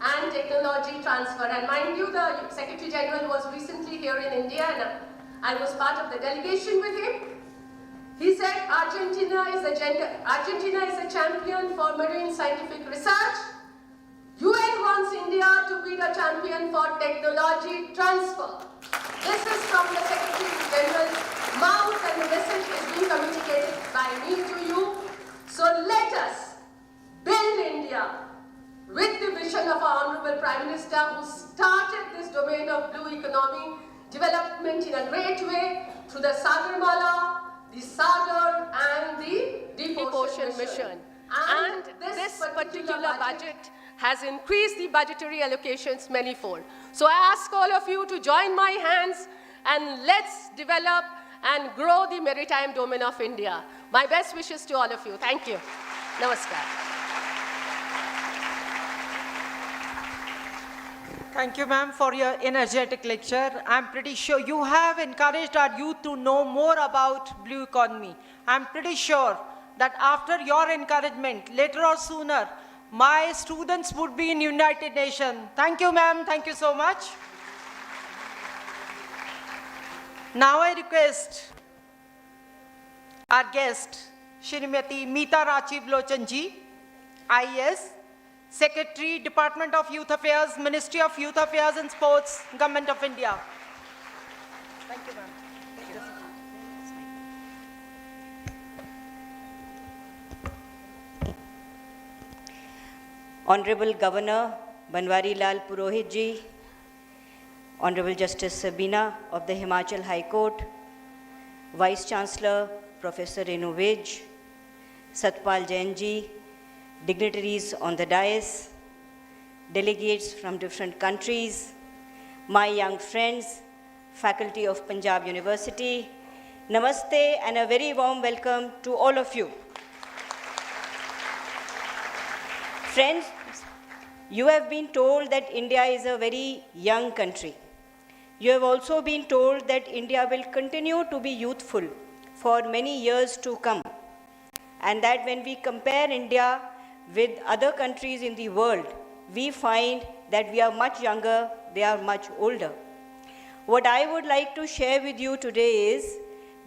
and technology transfer. And mind you, the Secretary General was recently here in India, and I was part of the delegation with him. He said Argentina is a champion for marine scientific research. UN wants India to be the champion for technology transfer. This is from the Secretary General's mouth, and the message is being communicated by me to you. So let us build India with the vision of our Honorable Prime Minister, who started this domain of blue economy development in a great way through the Sagarmala, the Sagar, and the Deep Ocean Mission. And this particular budget has increased the budgetary allocations manifold. So I ask all of you to join my hands and let's develop and grow the maritime domain of India. My best wishes to all of you. Thank you. Namaskar. Thank you, ma'am, for your energetic lecture. I'm pretty sure you have encouraged our youth to know more about blue economy. I'm pretty sure that after your encouragement, later or sooner, my students would be in United Nations. Thank you, ma'am. Thank you so much. Now I request our guest, Shrimati Meeta Rachib Lochanji, IAS, Secretary, Department of Youth Affairs, Ministry of Youth Affairs and Sports, Government of India. Thank you, ma'am. Honorable Governor Banwarilal Purohit ji, Honorable Justice Sabina of the Himachal High Court, Vice Chancellor Professor Inaugural, Satpal Jain ji, dignitaries on the dais, delegates from different countries, my young friends, faculty of Panjab University, namaste and a very warm welcome to all of you. Friends, you have been told that India is a very young country. You have also been told that India will continue to be youthful for many years to come, and that when we compare India with other countries in the world, we find that we are much younger, they are much older. What I would like to share with you today is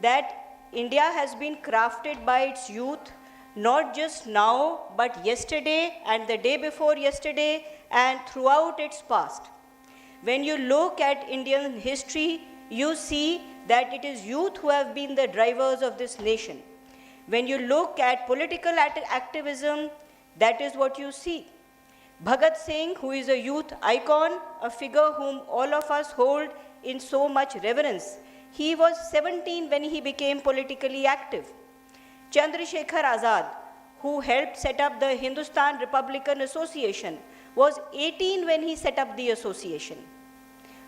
that India has been crafted by its youth, not just now, but yesterday and the day before yesterday and throughout its past. When you look at Indian history, you see that it is youth who have been the drivers of this nation. When you look at political activism, that is what you see. Bhagat Singh, who is a youth icon, a figure whom all of us hold in so much reverence, he was 17 when he became politically active. Chandrasekhar Azad, who helped set up the Hindustan Republican Association, was 18 when he set up the association.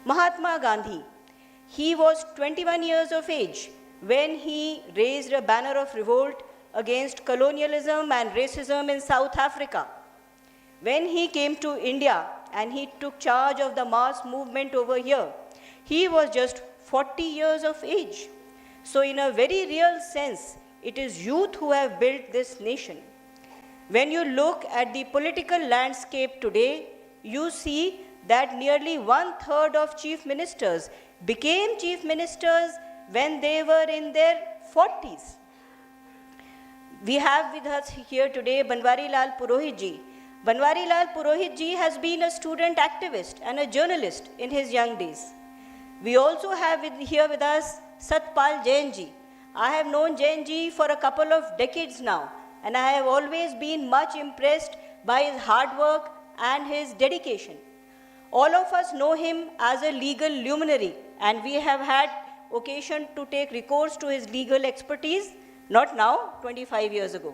Mahatma Gandhi, he was 21 years of age when he raised a banner of revolt against colonialism and racism in South Africa. When he came to India and he took charge of the mass movement over here, he was just 40 years of age. So in a very real sense, it is youth who have built this nation. When you look at the political landscape today, you see that nearly 1/3 of chief ministers became chief ministers when they were in their 40s. We have with us here today Banwarilal Purohit ji. Banwarilal Purohit ji has been a student activist and a journalist in his young days. We also have here with us Satpal Jain ji. I have known Jain ji for a couple of decades now, and I have always been much impressed by his hard work and his dedication. All of us know him as a legal luminary, and we have had occasion to take recourse to his legal expertise, not now, 25 years ago.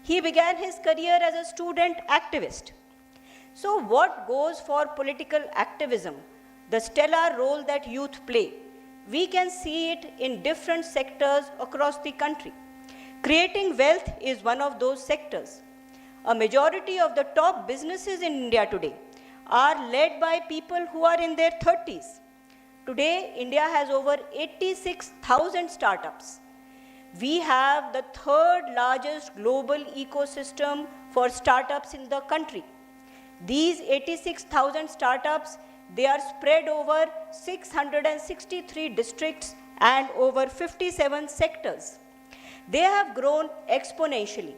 He began his career as a student activist. So what goes for political activism? The stellar role that youth play. We can see it in different sectors across the country. Creating wealth is one of those sectors. A majority of the top businesses in India today are led by people who are in their 30s. Today, India has over 86,000 startups. We have the 3rd largest global ecosystem for startups in the country. These 86,000 startups, they are spread over 663 districts and over 57 sectors. They have grown exponentially.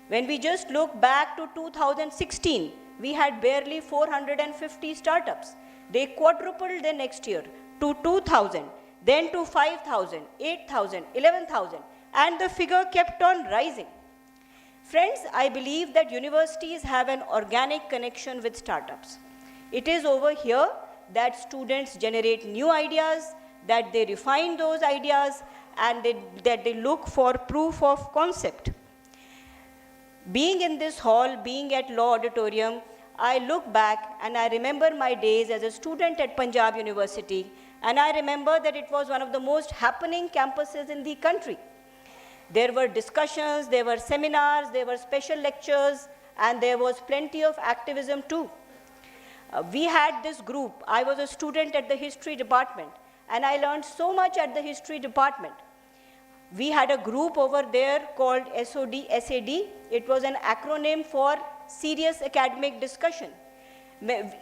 When we just look back to 2016, we had barely 450 startups. They quadrupled the next year to 2,000, then to 5,000, 8,000, 11,000, and the figure kept on rising. Friends, I believe that universities have an organic connection with startups. It is over here that students generate new ideas, that they refine those ideas, and that they look for proof of concept. Being in this hall, being at Law Auditorium, I look back and I remember my days as a student at Panjab University, and I remember that it was one of the most happening campuses in the country. There were discussions, there were seminars, there were special lectures, and there was plenty of activism too. We had this group. I was a student at the history department, and I learned so much at the history department. We had a group over there called SAD. It was an acronym for Serious Academic Discussion.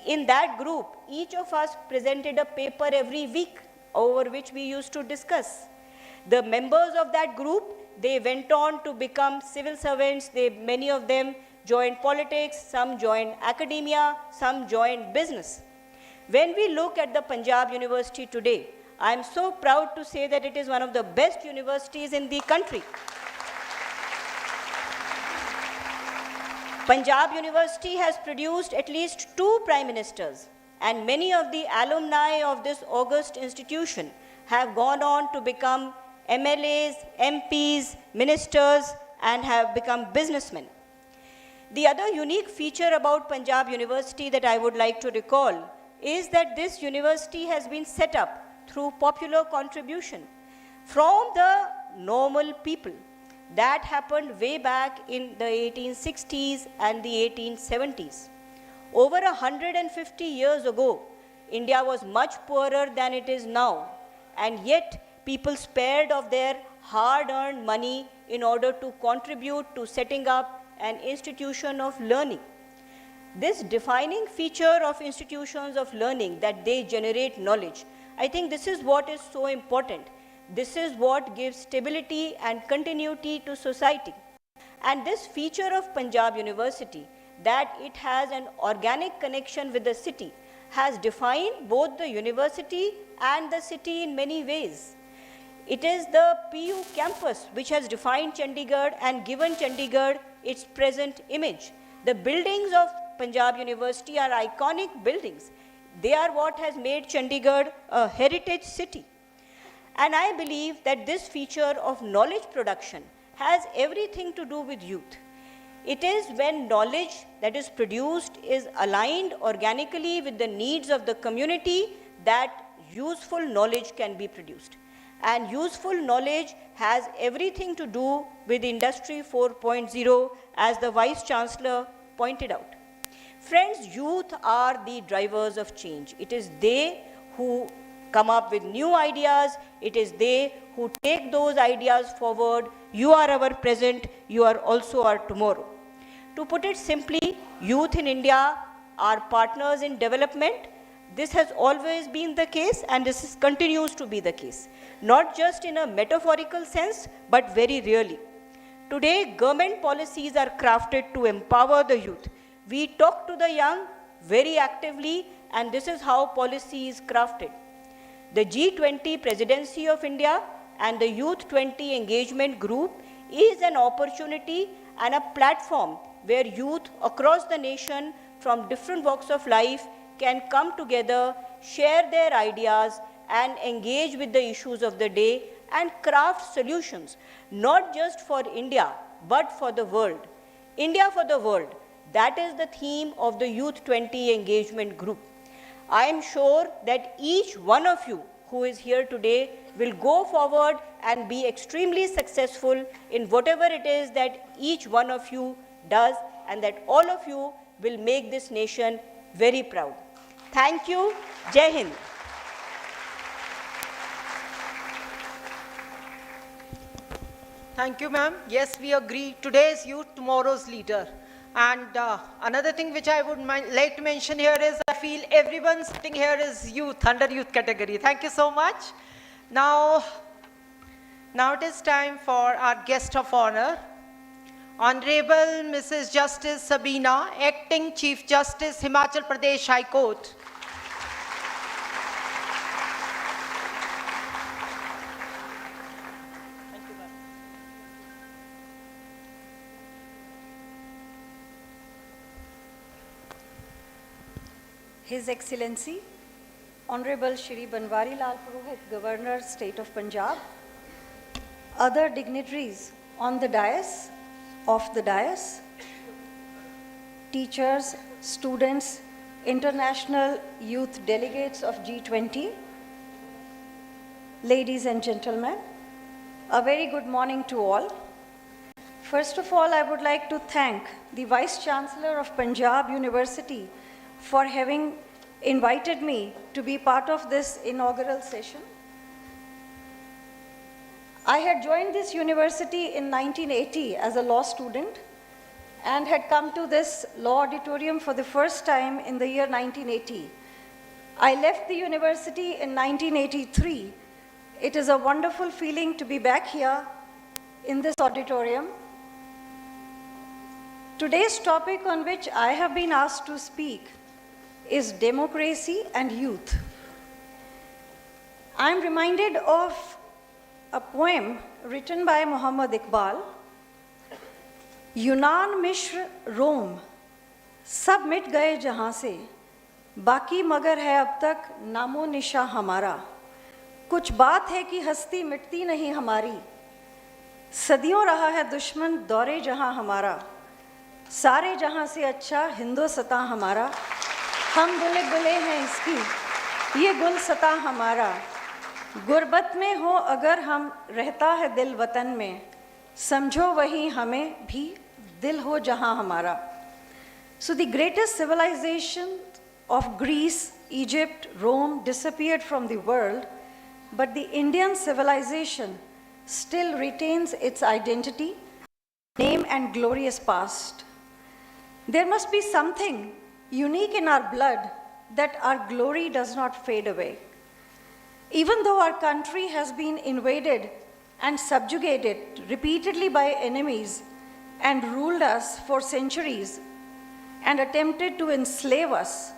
In that group, each of us presented a paper every week over which we used to discuss. The members of that group, they went on to become civil servants. Many of them joined politics, some joined academia, some joined business. When we look at the Panjab University today, I am so proud to say that it is one of the best universities in the country. Panjab University has produced at least 2 prime ministers, and many of the alumni of this august institution have gone on to become MLAs, MPs, ministers, and have become businessmen. The other unique feature about Panjab University that I would like to recall is that this university has been set up through popular contribution from the normal people. That happened way back in the 1860s and the 1870s. Over 150 years ago, India was much poorer than it is now, and yet people spared of their hard-earned money in order to contribute to setting up an institution of learning. This defining feature of institutions of learning, that they generate knowledge, I think this is what is so important. This is what gives stability and continuity to society. And this feature of Panjab University, that it has an organic connection with the city, has defined both the university and the city in many ways. It is the PU campus which has defined Chandigarh and given Chandigarh its present image. The buildings of Panjab University are iconic buildings. They are what has made Chandigarh a heritage city. And I believe that this feature of knowledge production has everything to do with youth. It is when knowledge that is produced is aligned organically with the needs of the community that useful knowledge can be produced. And useful knowledge has everything to do with Industry 4.0, as the Vice Chancellor pointed out. Friends, youth are the drivers of change. It is they who come up with new ideas. It is they who take those ideas forward. You are our present, you are also our tomorrow. To put it simply, youth in India are partners in development. This has always been the case, and this continues to be the case. Not just in a metaphorical sense, but very really. Today, government policies are crafted to empower the youth. We talk to the young very actively, and this is how policy is crafted. The G20 Presidency of India and the Youth 20 Engagement Group is an opportunity and a platform where youth across the nation from different walks of life can come together, share their ideas, and engage with the issues of the day and craft solutions, not just for India, but for the world. India for the world. That is the theme of the Youth 20 Engagement Group. I am sure that each one of you who is here today will go forward and be extremely successful in whatever it is that each one of you does, and that all of you will make this nation very proud. Thank you. Jai Hind. Thank you, ma'am. Yes, we agree. Today's youth, tomorrow's leader. And another thing which I would like to mention here is I feel everyone sitting here is youth, under youth category. Thank you so much. Now it is time for our guest of honor, Honorable Mrs. Justice Sabina, Acting Chief Justice, Himachal Pradesh High Court. His Excellency, Honorable Shri Banwarilal Purohit, Governor, State of Punjab, other dignitaries on the dais, off the dais, teachers, students, international youth delegates of G20, ladies and gentlemen, a very good morning to all. First of all, I would like to thank the Vice Chancellor of Panjab University for having invited me to be part of this inaugural session. I had joined this university in 1980 as a law student and had come to this law auditorium for the first time in the year 1980. I left the university in 1983. It is a wonderful feeling to be back here in this auditorium. Today's topic on which I have been asked to speak is democracy and youth. I am reminded of a poem written by Muhammad Iqbal. यूनान मिस्र रोम सब मिट गए जहाँ से, बाकी मगर है अब तक नामो निशा हमारा। कुछ बात है कि हस्ती मिटती नहीं हमारी, सदियों रहा है दुश्मन दौरे जहाँ हमारा। सारे जहाँ से अच्छा हिंदुस्तान हमारा, हम बुले बुले हैं इसकी ये गुलसता हमारा। गुर्बत में हो अगर हम रहता है दिल वतन में, समझो वही हमें भी दिल हो जहाँ हमारा। So the greatest civilization of Greece, Egypt, Rome disappeared from the world, but the Indian civilization still retains its identity, name and glorious past. There must be something unique in our blood that our glory does not fade away. Even though our country has been invaded and subjugated repeatedly by enemies and ruled us for centuries and attempted to enslave us,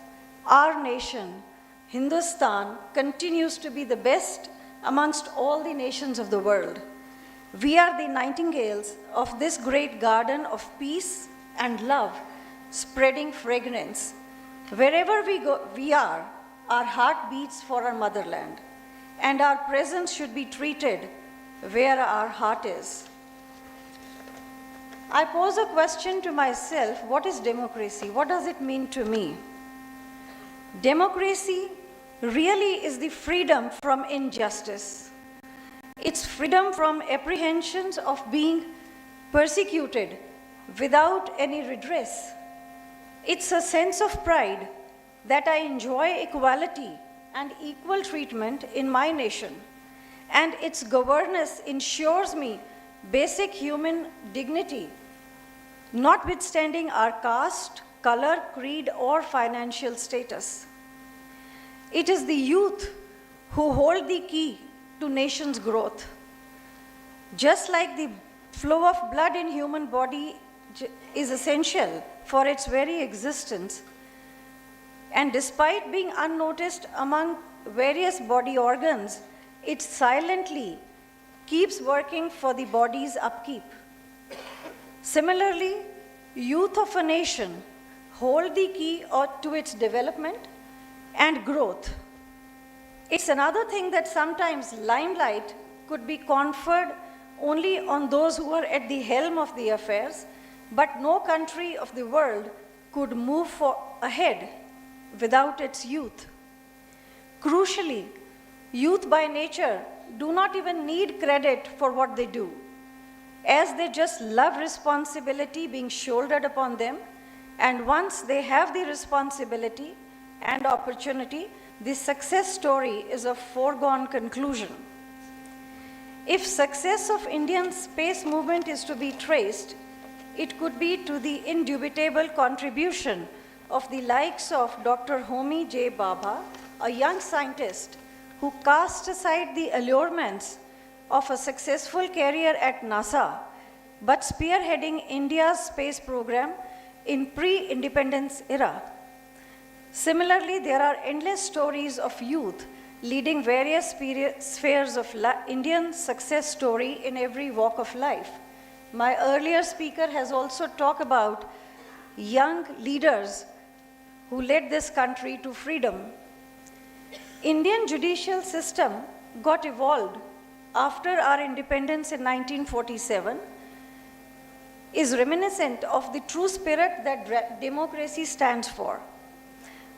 our nation, Hindustan, continues to be the best amongst all the nations of the world. We are the nightingales of this great garden of peace and love, spreading fragrance. Wherever we are, our heart beats for our motherland, and our presence should be treated where our heart is. I pose a question to myself: what is democracy? What does it mean to me? Democracy really is the freedom from injustice. It's freedom from apprehensions of being persecuted without any redress. It's a sense of pride that I enjoy equality and equal treatment in my nation, and its governance ensures me basic human dignity, notwithstanding our caste, color, creed, or financial status. It is the youth who hold the key to nation's growth. Just like the flow of blood in human body is essential for its very existence, and despite being unnoticed among various body organs, it silently keeps working for the body's upkeep. Similarly, youth of a nation hold the key to its development and growth. It's another thing that sometimes limelight could be conferred only on those who are at the helm of the affairs, but no country of the world could move ahead without its youth. Crucially, youth by nature do not even need credit for what they do, as they just love responsibility being shouldered upon them, and once they have the responsibility and opportunity, the success story is a foregone conclusion. If success of Indian space movement is to be traced, it could be to the indubitable contribution of the likes of Dr. Homi J. Bhabha, a young scientist who cast aside the allurements of a successful career at NASA, but spearheading India's space program in pre-independence era. Similarly, there are endless stories of youth leading various spheres of Indian success story in every walk of life. My earlier speaker has also talked about young leaders who led this country to freedom. Indian judicial system got evolved after our independence in 1947, is reminiscent of the true spirit that democracy stands for.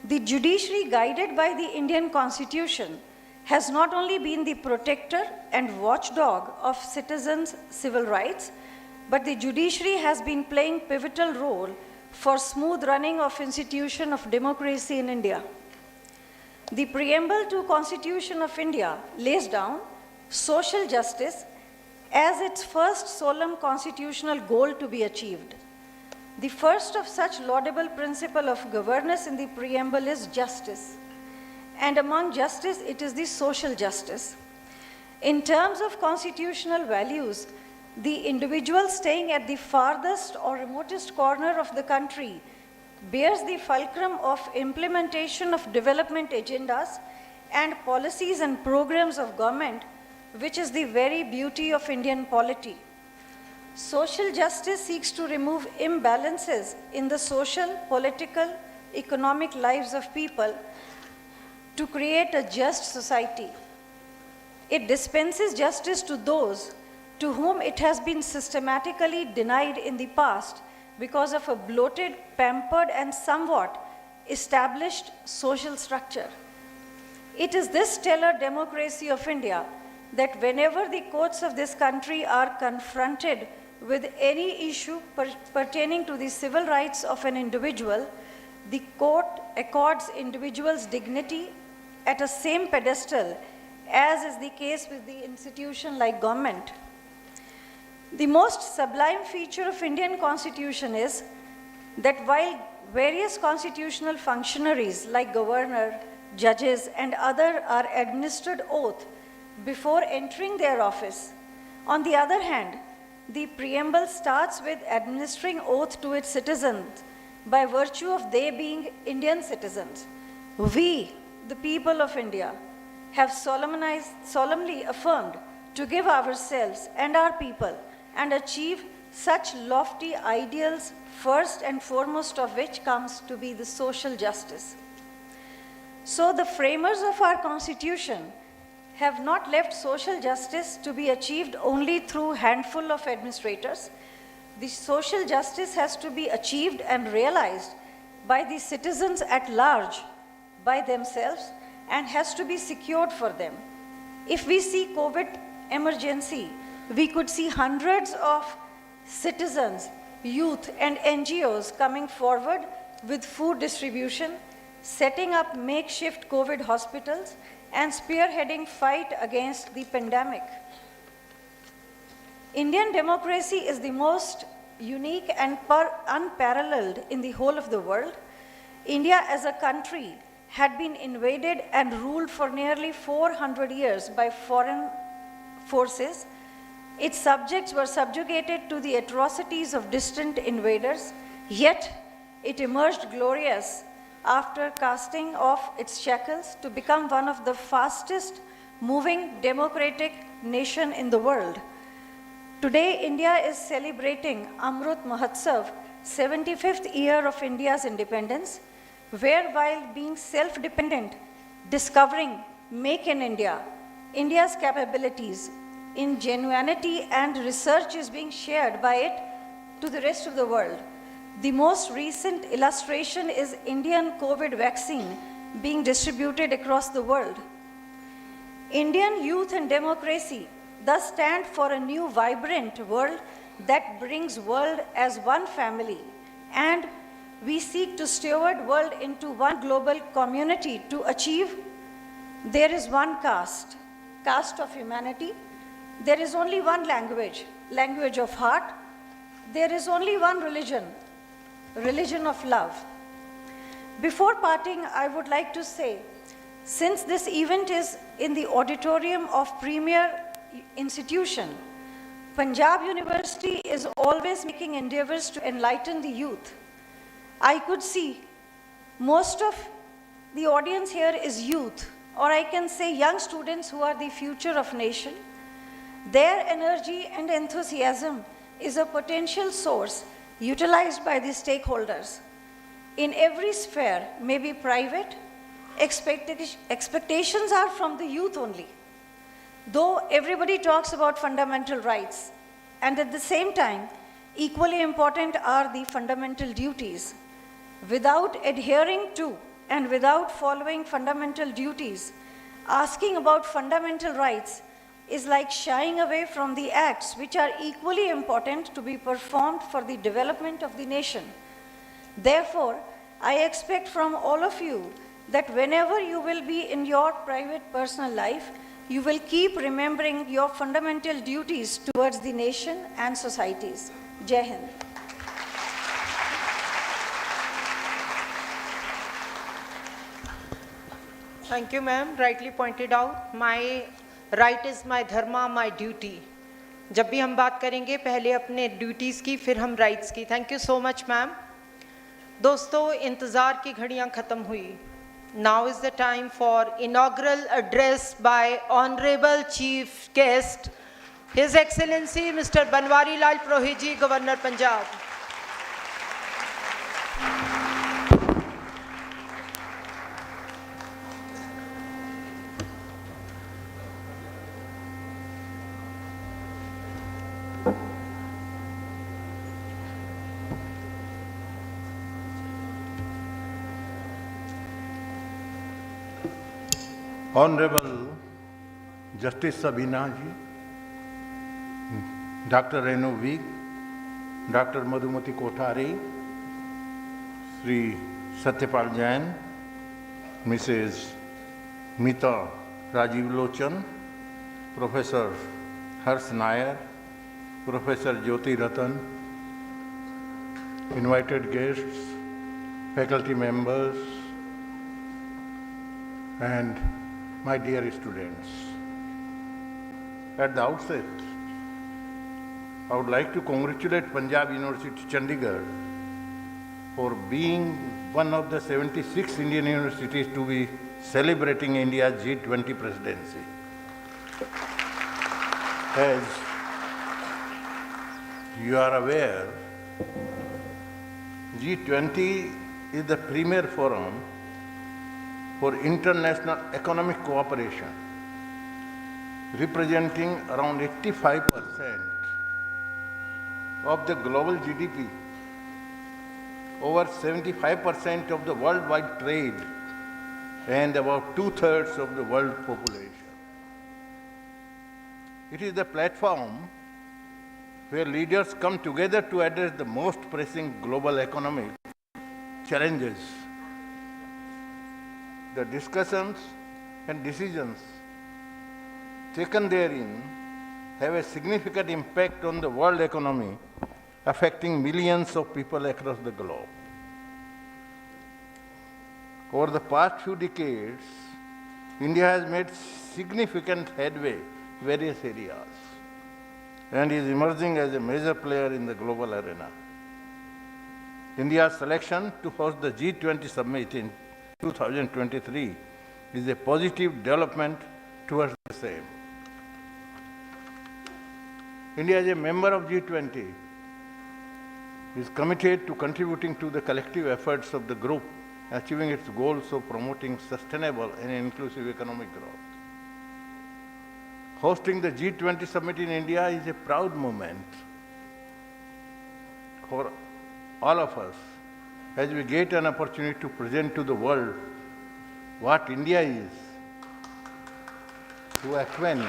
The judiciary, guided by the Indian Constitution, has not only been the protector and watchdog of citizens' civil rights, but the judiciary has been playing pivotal role for smooth running of institution of democracy in India. The preamble to Constitution of India lays down social justice as its first solemn constitutional goal to be achieved. The first of such laudable principle of governance in the preamble is justice. And among justice, it is the social justice. In terms of constitutional values, the individual staying at the farthest or remotest corner of the country bears the fulcrum of implementation of development agendas and policies and programs of government, which is the very beauty of Indian polity. Social justice seeks to remove imbalances in the social, political, economic lives of people to create a just society. It dispenses justice to those to whom it has been systematically denied in the past because of a bloated, pampered, and somewhat established social structure. It is this stellar democracy of India that whenever the courts of this country are confronted with any issue pertaining to the civil rights of an individual, the court accords individuals dignity at a same pedestal as is the case with the institution like government. The most sublime feature of Indian Constitution is that while various constitutional functionaries like governor, judges, and other are administered oath before entering their office, on the other hand, the preamble starts with administering oath to its citizens by virtue of they being Indian citizens. We, the people of India, have solemnly affirmed to give ourselves and our people and achieve such lofty ideals, first and foremost of which comes to be the social justice. So the framers of our Constitution have not left social justice to be achieved only through a handful of administrators. The social justice has to be achieved and realized by the citizens at large, by themselves, and has to be secured for them. If we see COVID emergency, we could see hundreds of citizens, youth, and NGOs coming forward with food distribution, setting up makeshift COVID hospitals, and spearheading fight against the pandemic. Indian democracy is the most unique and unparalleled in the whole of the world. India as a country had been invaded and ruled for nearly 400 years by foreign forces. Its subjects were subjugated to the atrocities of distant invaders, yet it emerged glorious after casting off its shackles to become one of the fastest moving democratic nation in the world. Today, India is celebrating Amrut Mahotsav, 75th year of India's independence, where while being self-dependent, discovering Make in India, India's capabilities, ingenuity and research is being shared by it to the rest of the world. The most recent illustration is Indian COVID vaccine being distributed across the world. Indian youth and democracy thus stand for a new vibrant world that brings world as one family, and we seek to steward world into one global community to achieve there is one caste of humanity, there is only one language of heart, there is only one religion of love. Before parting, I would like to say, since this event is in the auditorium of premier institution, Panjab University is always making endeavors to enlighten the youth. I could see most of the audience here is youth, or I can say young students who are the future of nation. Their energy and enthusiasm is a potential source utilized by the stakeholders. In every sphere, maybe private, expectations are from the youth only. Though everybody talks about fundamental rights, and at the same time, equally important are the fundamental duties. Without adhering to and without following fundamental duties, asking about fundamental rights is like shying away from the acts which are equally important to be performed for the development of the nation. Therefore, I expect from all of you that whenever you will be in your private personal life, you will keep remembering your fundamental duties towards the nation and societies. Jai Hind. Thank you, ma'am. Rightly pointed out, my right is my dharma, my duty. जब भी हम बात करेंगे पहले अपने duties की फिर हम राइट्स की। Thank you so much ma'am. दोस्तों, इंतज़ार की घड़ियां ख़त्म हुई। Now is the time for inaugural address by honourable chief guest his excellency mister Banwarilal Purohit ji, governor Punjab. Honorable Justice Sabina ji, Dr. Renu V, Dr. Madhumati Kothari, Sri Satyapal Jain, Mrs. Mita Rajiv Lochan, Professor Harsh Nair, Professor Jyoti Ratan, invited guests, faculty members, and my dear students. At the outset, I would like to congratulate Panjab University, Chandigarh for being one of the 76 Indian universities to be celebrating India's G20 presidency. As you are aware, G20 is the premier forum for international economic cooperation, representing around 85% of the global GDP, over 75% of the worldwide trade, and about 2/3 of the world population. It is the platform where leaders come together to address the most pressing global economic challenges. The discussions and decisions taken therein have a significant impact on the world economy, affecting millions of people across the globe. Over the past few decades, India has made significant headway in various areas and is emerging as a major player in the global arena. India's selection to host the G20 summit in 2023 is a positive development towards the same. India, as a member of G20, is committed to contributing to the collective efforts of the group, achieving its goals of promoting sustainable and inclusive economic growth. Hosting the G20 summit in India is a proud moment for all of us, as we get an opportunity to present to the world what India is, to acquaint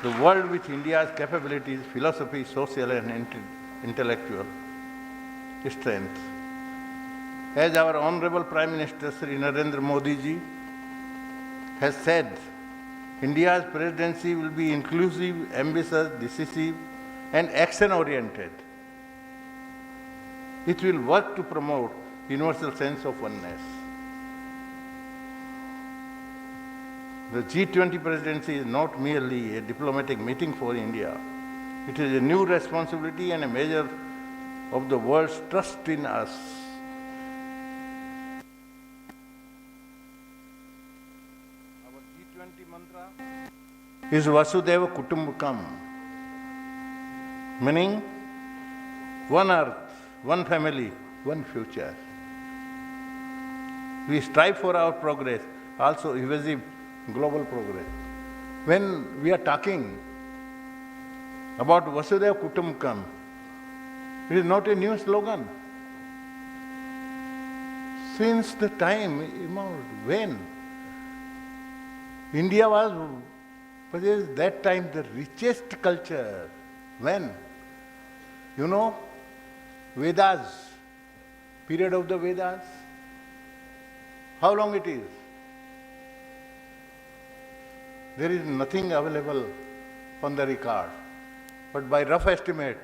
the world with India's capabilities, philosophy, social and intellectual strength. As our Honorable Prime Minister Sri Narendra Modi ji has said, India's presidency will be inclusive, ambitious, decisive and action-oriented. It will work to promote universal sense of oneness. The G20 presidency is not merely a diplomatic meeting for India. It is a new responsibility and a measure of the world's trust in us. Our G20 mantra is Vasudhaiva Kutumbakam, meaning one earth, one family, one future. We strive for our progress, also evasive global progress. When we are talking about Vasudhaiva Kutumbakam, it is not a new slogan. Since the time when India was that time the richest culture, when, Vedas, period of the Vedas, how long it is? There is nothing available on the record, but by rough estimate,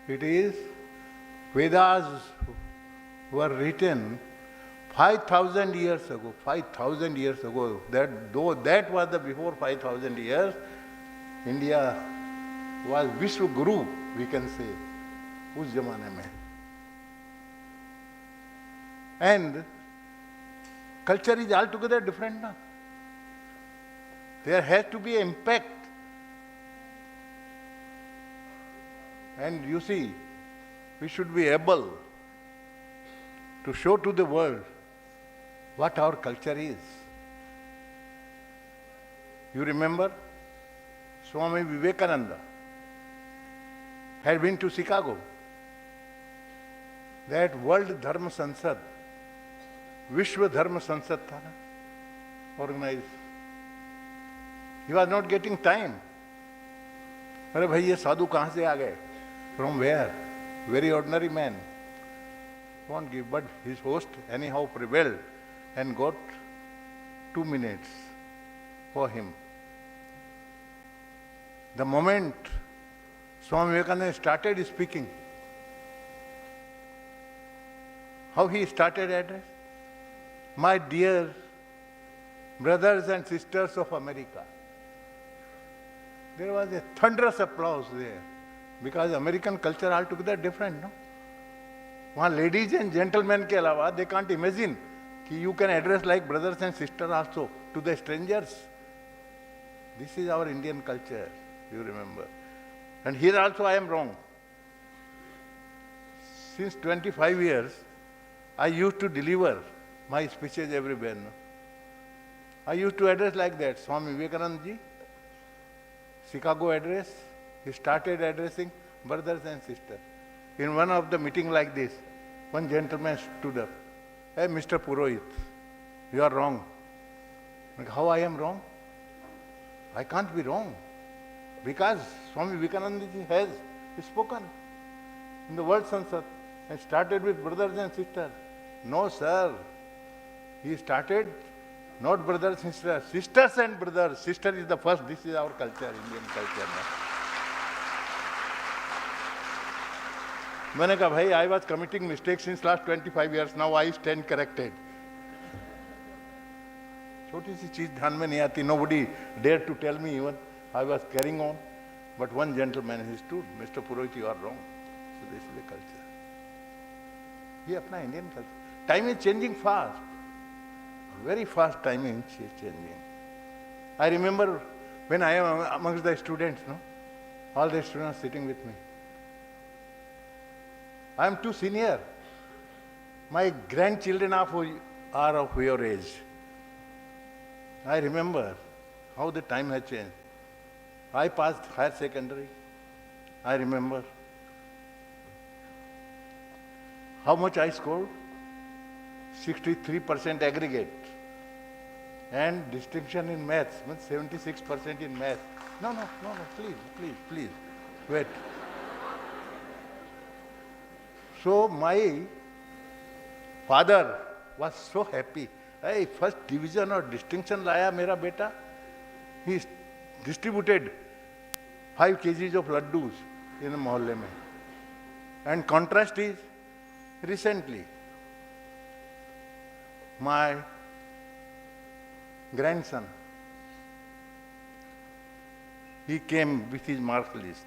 it is Vedas were written 5,000 years ago. 5,000 years ago. Though that was the before 5,000 years, India was Vishwa Guru, we can say, उस जमाने में. And culture is altogether different now. There has to be an impact. And you see, we should be able to show to the world what our culture is. You remember, Swami Vivekananda had been to Chicago. That World Dharma Sansad, Vishwa Dharma Sansad tha na, organized. He was not getting time. अरे भाई ये साधु कहाँ से आ गए? From where? Very ordinary man. Won't give, but his host anyhow prevailed and got 2 minutes for him. The moment Swami Vivekananda started speaking, how he started address? My dear brothers and sisters of America. There was a thunderous applause there because American culture altogether different, no? वहाँ ladies and gentlemen के अलावा they can't imagine कि you can address like brothers and sisters also to the strangers. This is our Indian culture, you remember. And here also I am wrong. Since 25 years, I used to deliver my speeches everywhere. No? I used to address like that. Swami Vivekananda ji, Chicago address, he started addressing brothers and sisters. In one of the meeting like this, one gentleman stood up. Hey, Mr. Purohit, you are wrong. Like, how I am wrong? I can't be wrong. Because Swami Vivekananda ji has spoken in the World Sansad and started with brothers and sisters. No, sir. He started not brothers and sisters, sisters and brothers. Sister is the first. This is our culture, Indian culture. मैंने कहा भाई I was committing mistakes since last 25 years. Now I stand corrected. छोटी सी चीज ध्यान में नहीं आती. Nobody dared to tell me even. I was carrying on. But one gentleman, he stood, Mr. Purohit, you are wrong. So this is the culture. ये अपना Indian culture. Time is changing fast. Very fast time is changing. I remember when I am amongst the students, no? All the students sitting with me. I am too senior. My grandchildren are of your age. I remember how the time has changed. I passed higher secondary. I remember how much I scored. 63% aggregate. And distinction in maths, 76% in maths. No, please, wait. So my father was so happy. Hey, first division or distinction laya mera beta. He distributed 5 kgs of laddus in the mohalle mein. And contrast is, recently, my grandson, he came with his mark list.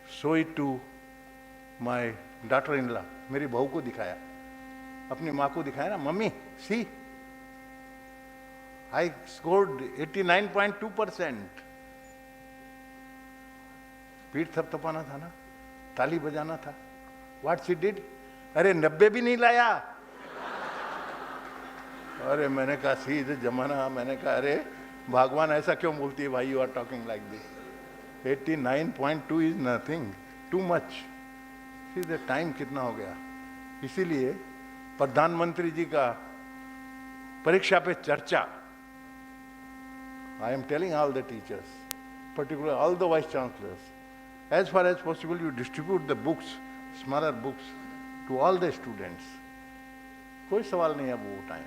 Show it to my daughter-in-law. मेरी बहू को दिखाया, अपनी माँ को दिखाया ना, mummy, see, I scored 89.2%. पीठ थपथपाना था ना, ताली बजाना था. What she did? अरे 90 भी नहीं लाया. अरे मैंने कहा सी इधर जमाना. मैंने कहा अरे भगवान ऐसा क्यों बोलती है भाई? You are talking like this. 89.2 is nothing, too much. See the time कितना हो गया. इसीलिए प्रधानमंत्री जी का परीक्षा पे चर्चा, I am telling all the teachers, particularly all the vice chancellors, as far as possible you distribute the books, smaller books, to all the students. कोई सवाल नहीं है वो time.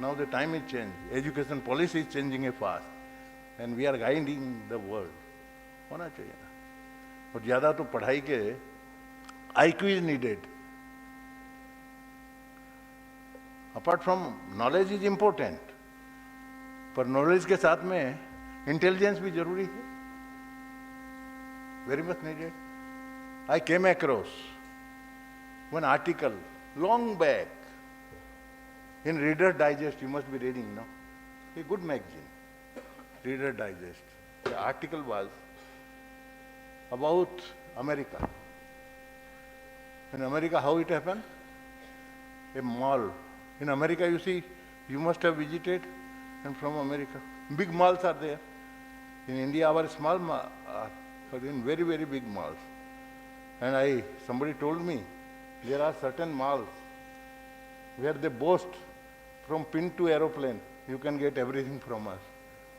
Now the time is changed. Education policy is changing fast, and we are guiding the world. होना चाहिए ना. और ज़्यादा तो पढ़ाई के IQ is needed. Apart from knowledge is important, पर knowledge के साथ में intelligence भी जरूरी है. very much needed. I came across one article long back in Reader Digest. You must be reading, no? A good magazine, Reader Digest. The article was about America. In America, how it happened? A mall. In America, you see, you must have visited, and from America. Big malls are there. In India, our small malls are in very, very big malls. And somebody told me, there are certain malls where they boast from pin to aeroplane, you can get everything from us.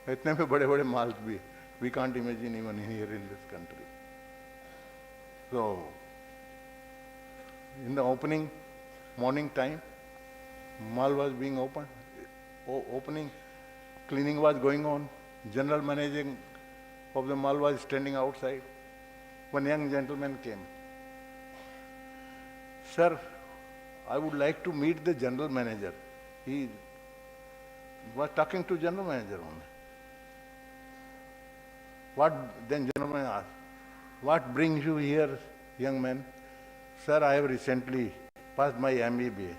इतने में बड़े-बड़े malls भी, we can't imagine even here in this country. So, in the opening, morning time, mall was being opened, opening, cleaning was going on, general managing of the mall was standing outside. One young gentleman came. Sir, I would like to meet the general manager. He was talking to general manager only. Then general manager asked, what brings you here, young man? Sir, I have recently passed my MBA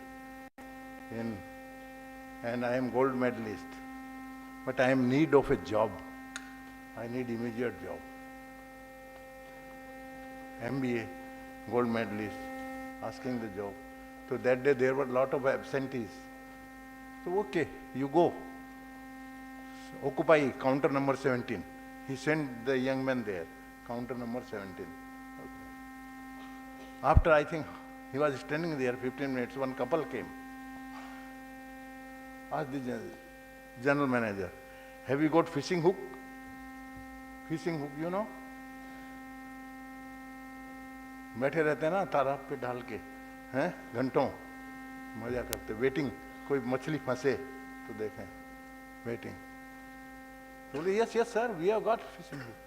and I am gold medalist. But I am in need of a job. I need immediate job. MBA, gold medalist, asking the job. So that day there were a lot of absentees. So okay, you go. Occupy counter number 17. He sent the young man there, counter number 17. Okay. After I think he was standing there 15 minutes, one couple came. Asked the general manager, have you got fishing hook? Fishing hook, you know? बैठे रहते हैं ना तालाब पे डाल के, हैं घंटों मजा करते, वेटिंग, कोई मछली फंसे तो देखें, वेटिंग. बोले yes, yes sir, we have got fishing hook.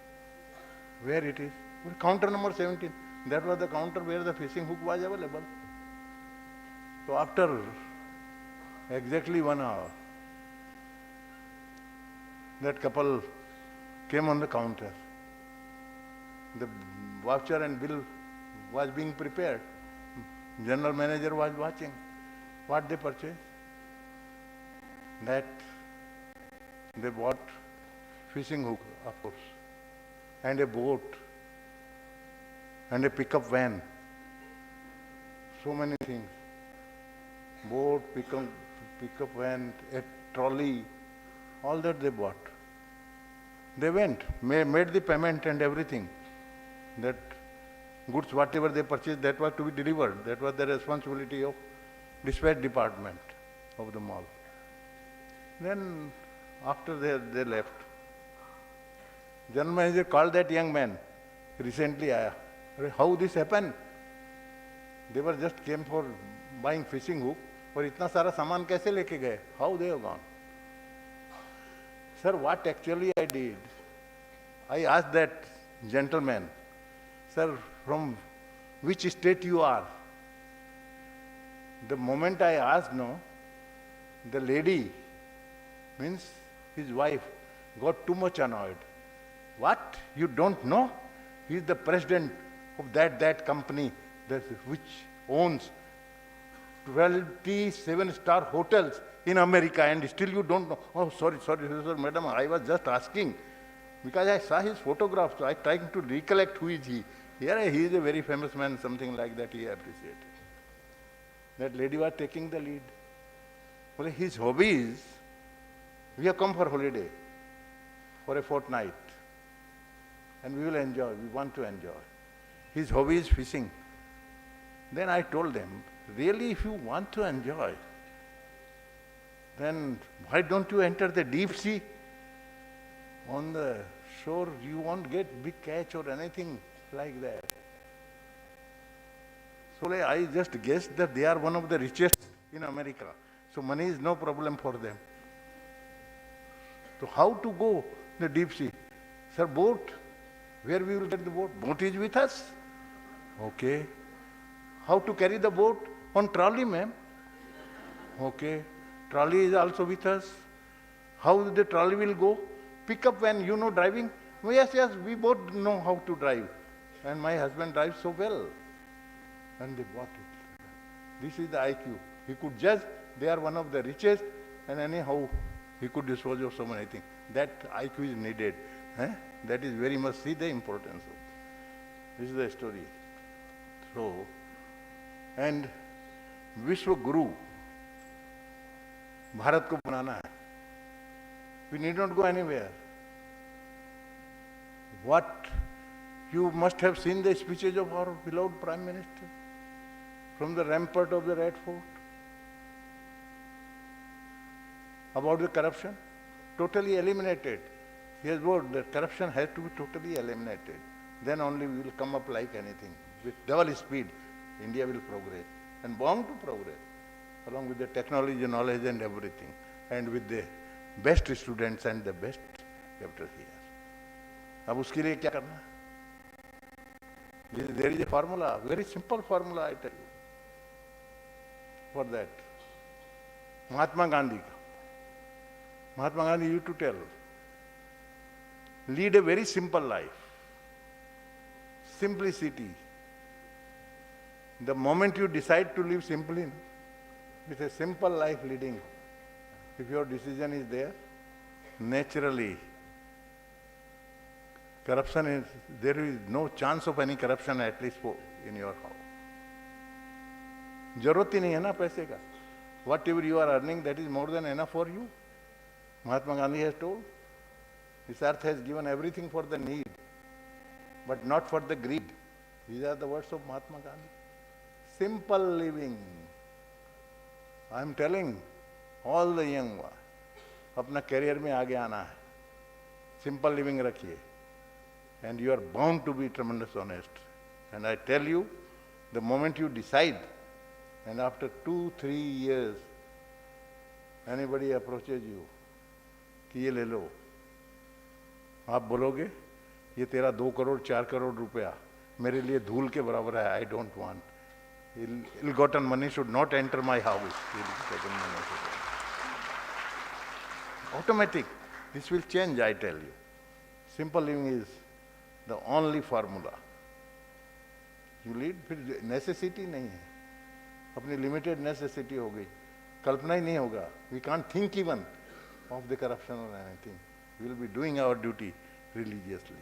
Where it is? Counter number 17. That was the counter where the fishing hook was available. So after exactly 1 hour, that couple came on the counter. The voucher and bill was being prepared. General manager was watching what they purchased. That they bought fishing hook, of course, and a boat, and a pickup van. So many things. Boat, pickup van, a trolley, all that they bought. They went, made the payment and everything. That goods, whatever they purchased, that was to be delivered. That was the responsibility of dispatch department of the mall. Then, after they left, general manager called that young man. Recently, how this happened? They were just came for buying fishing hook, और इतना सारा सामान कैसे लेके गए? How they have gone? Sir, what actually I did? I asked that gentleman, sir, from which state you are? The moment I asked, no, the lady, means his wife, got too much annoyed. What? You don't know? He is the president of that company which owns 27-star hotels in America, and still you don't know. Oh, sorry, sir, madam, I was just asking. Because I saw his photograph, so I tried to recollect who is he. Here he is a very famous man, something like that he appreciated. That lady was taking the lead. Well, his hobby is, we have come for holiday, for a fortnight, and we will enjoy, we want to enjoy. His hobby is fishing. Then I told them, really, if you want to enjoy, then why don't you enter the deep sea? On the shore, you won't get big catch or anything like that. So I just guessed that they are one of the richest in America. So money is no problem for them. So how to go the deep sea? Sir, boat. Where we will get the boat? Boat is with us. Okay. How to carry the boat? On trolley, ma'am. Okay. Trolley is also with us. How the trolley will go? Pick up van, you know driving? Oh, yes, we both know how to drive. And my husband drives so well. And they bought it. This is the IQ. He could judge, they are one of the richest, and anyhow, he could dispose of so many things. That IQ is needed. That is very much, see the importance of. This is the story. So, and Vishwa Guru, Bharat ko banana hai. We need not go anywhere. What you must have seen the speeches of our beloved Prime Minister from the rampart of the Red Fort about the corruption, totally eliminated. He has vowed that corruption has to be totally eliminated. Then only we will come up like anything. With double speed, India will progress, and bound to progress, along with the technology, knowledge and everything, and with the best students and the best capital here. अब उसके लिए क्या करना? There is a formula, very simple formula I tell you. For that, Mahatma Gandhi used to tell, lead a very simple life. Simplicity. The moment you decide to live simply, with a simple life leading, if your decision is there, naturally, corruption is, there is no chance of any corruption at least in your house. जरूरत ही नहीं है ना पैसे का. Whatever you are earning, that is more than enough for you. Mahatma Gandhi has told, this earth has given everything for the need, but not for the greed. These are the words of Mahatma Gandhi. Simple living. I am telling all the young ones, अपना career में आगे आना है. Simple living रखिए. And you are bound to be tremendous honest. And I tell you, the moment you decide, and after 2-3 years, anybody approaches you, कि ये ले लो, आप बोलोगे, ये तेरा 2 करोड़ 4 करोड़ रुपया मेरे लिए धूल के बराबर है. I don't want. Ill-gotten money should not enter my house. Ill-gotten money should. Automatic. This will change, I tell you. Simple living is the only formula. You lead, फिर necessity नहीं है. अपनी limited necessity हो गई. कल्पना ही नहीं होगा. We can't think even of the corruption or anything. We will be doing our duty religiously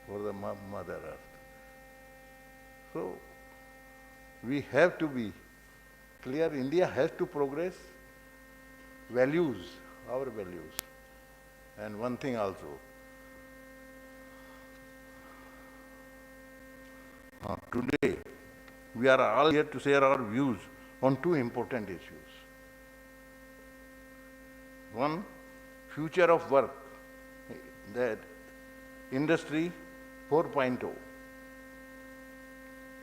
for the Mother Earth. So, we have to be clear. India has to progress. Values, our values. And one thing also, today, we are all here to share our views on 2 important issues. One, future of work, that Industry 4.0,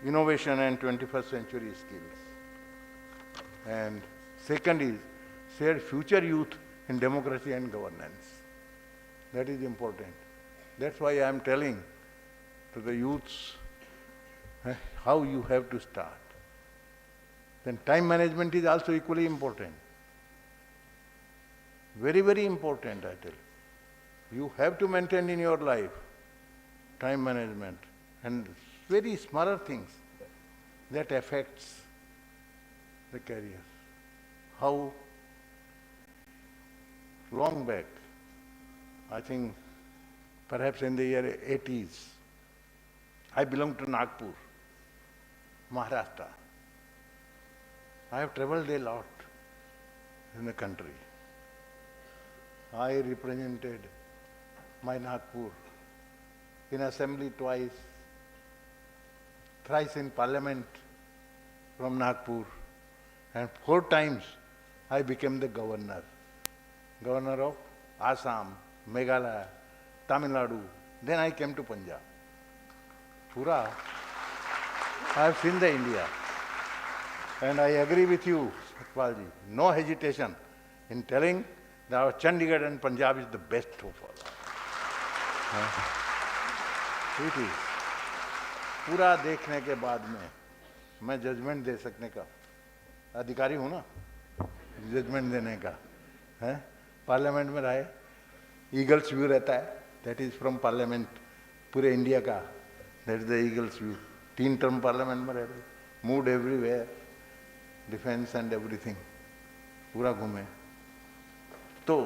innovation and 21st century skills. And second is shared future youth in democracy and governance. That is important. That's why I am telling to the youths how you have to start. Then time management is also equally important. Very, very important, I tell you. You have to maintain in your life time management and very smaller things that affects the career. How long back, I think perhaps in the year 80s, I belong to Nagpur, Maharashtra. I have traveled a lot in the country. I represented my Nagpur in assembly twice, thrice in parliament from Nagpur, and 4 times I became the governor. Governor of Assam, Meghalaya, Tamil Nadu. Then I came to Punjab. Pura, I have seen the India. And I agree with you, Satpalji. No hesitation in telling that our Chandigarh and Punjab is the best of all. It is. पूरा देखने के बाद में मैं judgement दे सकने का अधिकारी हूँ ना, जजमेंट देने का है. पार्लियामेंट में रहे, ईगल्स व्यू रहता है, दैट इज फ्रॉम पार्लियामेंट, पूरे इंडिया का That is the Eagle's view. 3 term parliament में रह रहे, moved everywhere, defense and everything, पूरा घूमे. तो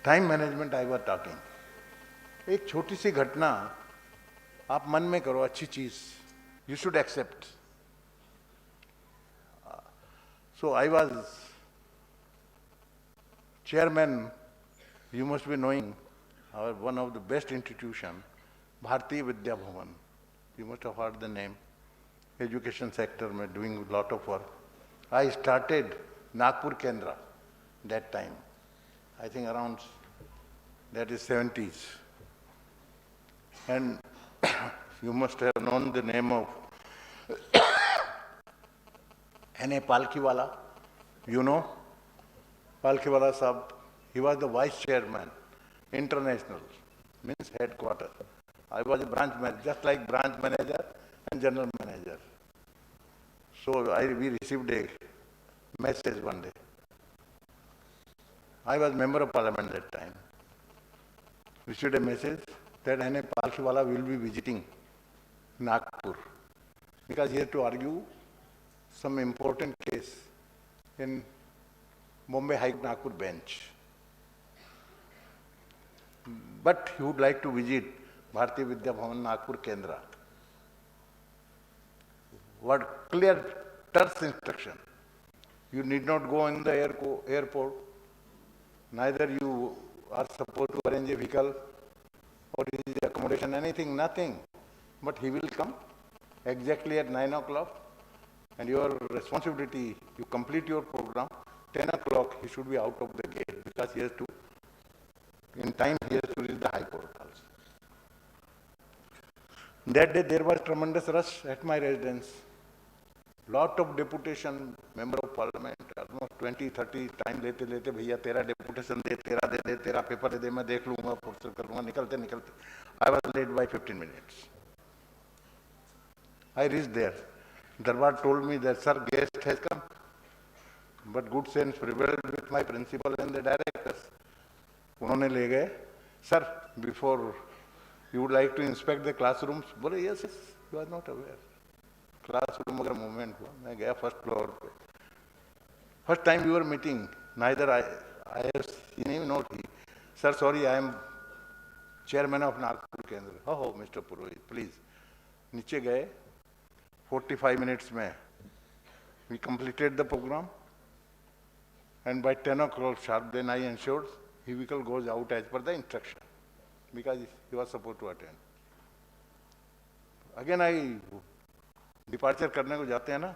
time management I was talking. एक छोटी सी घटना आप मन में करो, अच्छी चीज, you should accept. So I was chairman, you must be knowing, our one of the best institution, Bharatiya Vidya Bhavan. You must have heard the name. Education sector, doing a lot of work. I started Nagpur Kendra that time. I think around, that is 70s. And you must have known the name of N.A. Palkiwala. You know? Palkiwala Sahab, he was the vice chairman, international, means headquarter. I was a branch manager, just like branch manager and general manager. So we received a message one day. I was member of parliament that time. Received a message that N.A. Palkiwala will be visiting Nagpur because he had to argue some important case in Bombay High Nagpur bench. But he would like to visit Bharatiya Vidya Bhavan Nagpur Kendra. What clear, terse instruction. You need not go in the airport. Neither you are supposed to arrange a vehicle or his accommodation, anything, nothing. But he will come exactly at 9 o'clock, and your responsibility, you complete your program. 10 o'clock, he should be out of the gate because he has to, in time, he has to reach the High Court also. That day, there was tremendous rush at my residence. Lot of deputation, member of parliament, almost 20, 30 time लेते भैया तेरा deputation दे, तेरा paper दे, मैं देख लूँगा, poster कर लूँगा, निकलते. I was late by 15 minutes. I reached there. Darbar told me that, sir, guest has come. But good sense prevailed with my principal and the directors. उन्होंने ले गए, sir, before you would like to inspect the classrooms? बोले, yes, you are not aware. Classroom अगर movement हुआ, मैं गया first floor पे. First time we were meeting, neither I have seen him nor he. Sir, sorry, I am chairman of Nagpur Kendra. Oh, Mr. Purohit, please. नीचे गए, 45 minutes में we completed the program. And by 10 o'clock sharp, then I ensured his vehicle goes out as per the instruction, because he was supposed to attend. Again, I departure करने को जाते हैं ना,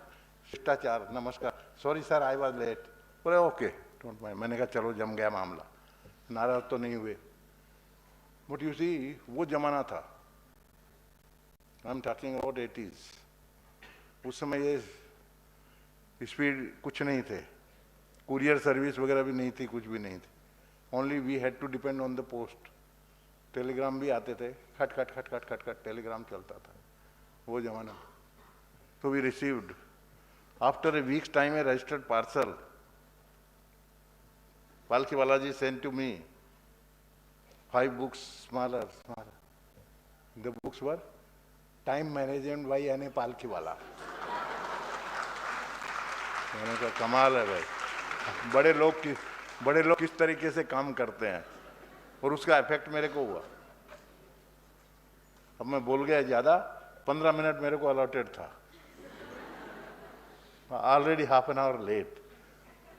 शिष्टाचार, नमस्कार, sorry sir, I was late. बोले okay, don't mind. मैंने कहा चलो जम गया मामला, नाराज तो नहीं हुए. But you see, वो जमाना था. I'm talking about 80s. उस समय ये स्पीड कुछ नहीं थे. कुरियर सर्विस वगैरह भी नहीं थी, कुछ भी नहीं थी. Only we had to depend on the post. Telegram भी आते थे, खट खट टेलीग्राम चलता था वो जमाना. तो we received after a week's time a registered parcel. Palkiwala ji sent to me 5 books, smaller. The books were Time Management by N.A. Palkiwala. मैंने कहा कमाल है भाई, बड़े लोग किस तरीके से काम करते हैं, और उसका इफेक्ट मेरे को हुआ. अब मैं बोल गया ज्यादा, 15 मिनट मेरे को अलॉटेड था, already half an hour late.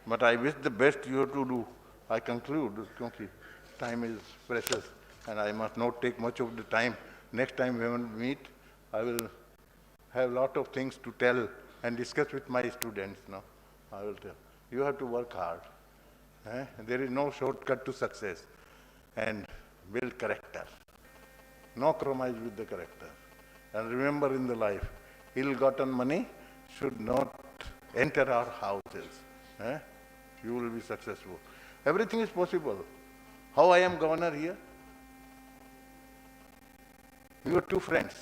But I wish the best you to do. I conclude, क्योंकि time is precious and I must not take much of the time. Next time we will meet, I will have lot of things to tell and discuss with my students now. I will tell. You have to work hard. There is no shortcut to success. And build character. No compromise with the character. And remember in the life, ill-gotten money should not enter our houses. You will be successful. Everything is possible. How I am governor here? We were 2 friends.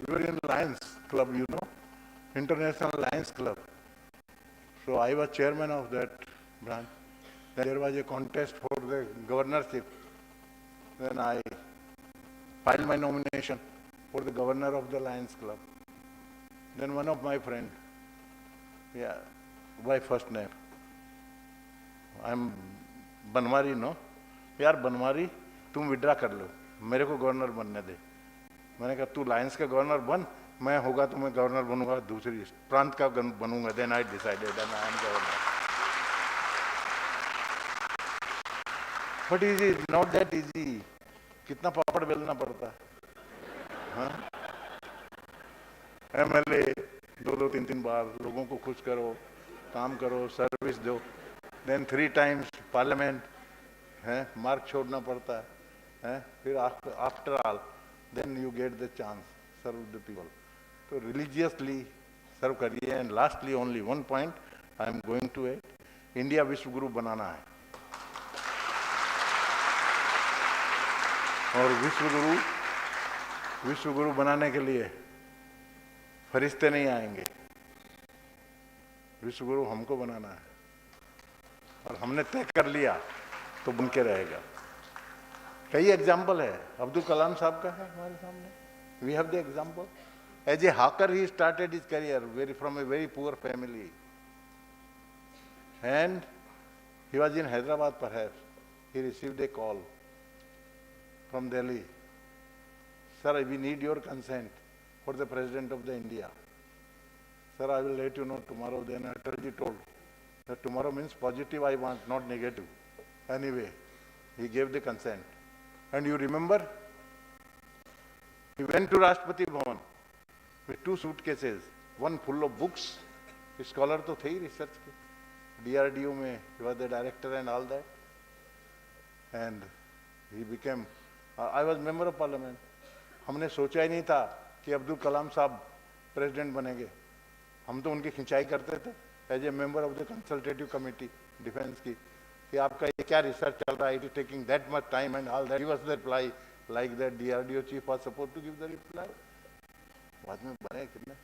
We were in Lions Club, you know, International Lions Club. So I was chairman of that branch. There was a contest for the governorship. Then I filed my nomination for the governor of the Lions Club. Then one of my friend, by first name, I'm Banwari no, यार बनवारी तुम withdraw कर लो, मेरे को governor बनने दे। मैंने कहा तू Lions का गवर्नर बन, मैं होगा तो मैं गवर्नर बनूंगा, दूसरी प्रांत का बनूंगा। Then I decided and I am governor. But is is not that easy, कितना पापड़ बेलना पड़ता है। हाँ, एमएलए 2-3 बार, लोगों को खुश करो, काम करो, सर्विस दो। देन 3 times पार्लियामेंट है, मार्क छोड़ना पड़ता है, फिर after all then you get the chance serve the people. तो रिलीजियसली सर्व करिए। And lastly only 1 point I am going to it, India विश्व गुरु बनाना है। और विश्व गुरु बनाने के लिए फरिश्ते नहीं आएंगे, विश्व गुरु हमको बनाना है। और हमने तय कर लिया तो बन के रहेगा। कई एग्जाम्पल है, अब्दुल कलाम साहब का है हमारे सामने। We have the example. As a hawker he started his career from a very poor family, and he was in Hyderabad perhaps. He received a call from Delhi, sir, we need your consent for the President of the India. Sir, I will let you know tomorrow. Then Atalji told that tomorrow means positive I want, not negative. Anyway, he gave the consent. And you remember, he went to Rashtrapati Bhavan with 2 suitcases, one full of books. Scholar to the research ke. DRDO mein, he was the director and all that. And he became, I was member of parliament. हमने सोचा ही नहीं था कि अब्दुल कलाम साहब president बनेंगे। हम तो उनकी खिंचाई करते थे as a member of the consultative committee defence की, कि आपका ये क्या रिसर्च चल रहा है, it is taking that much time and all that. Give us the reply like that. DRDO chief was supposed to give the reply. बाद में बने कितने,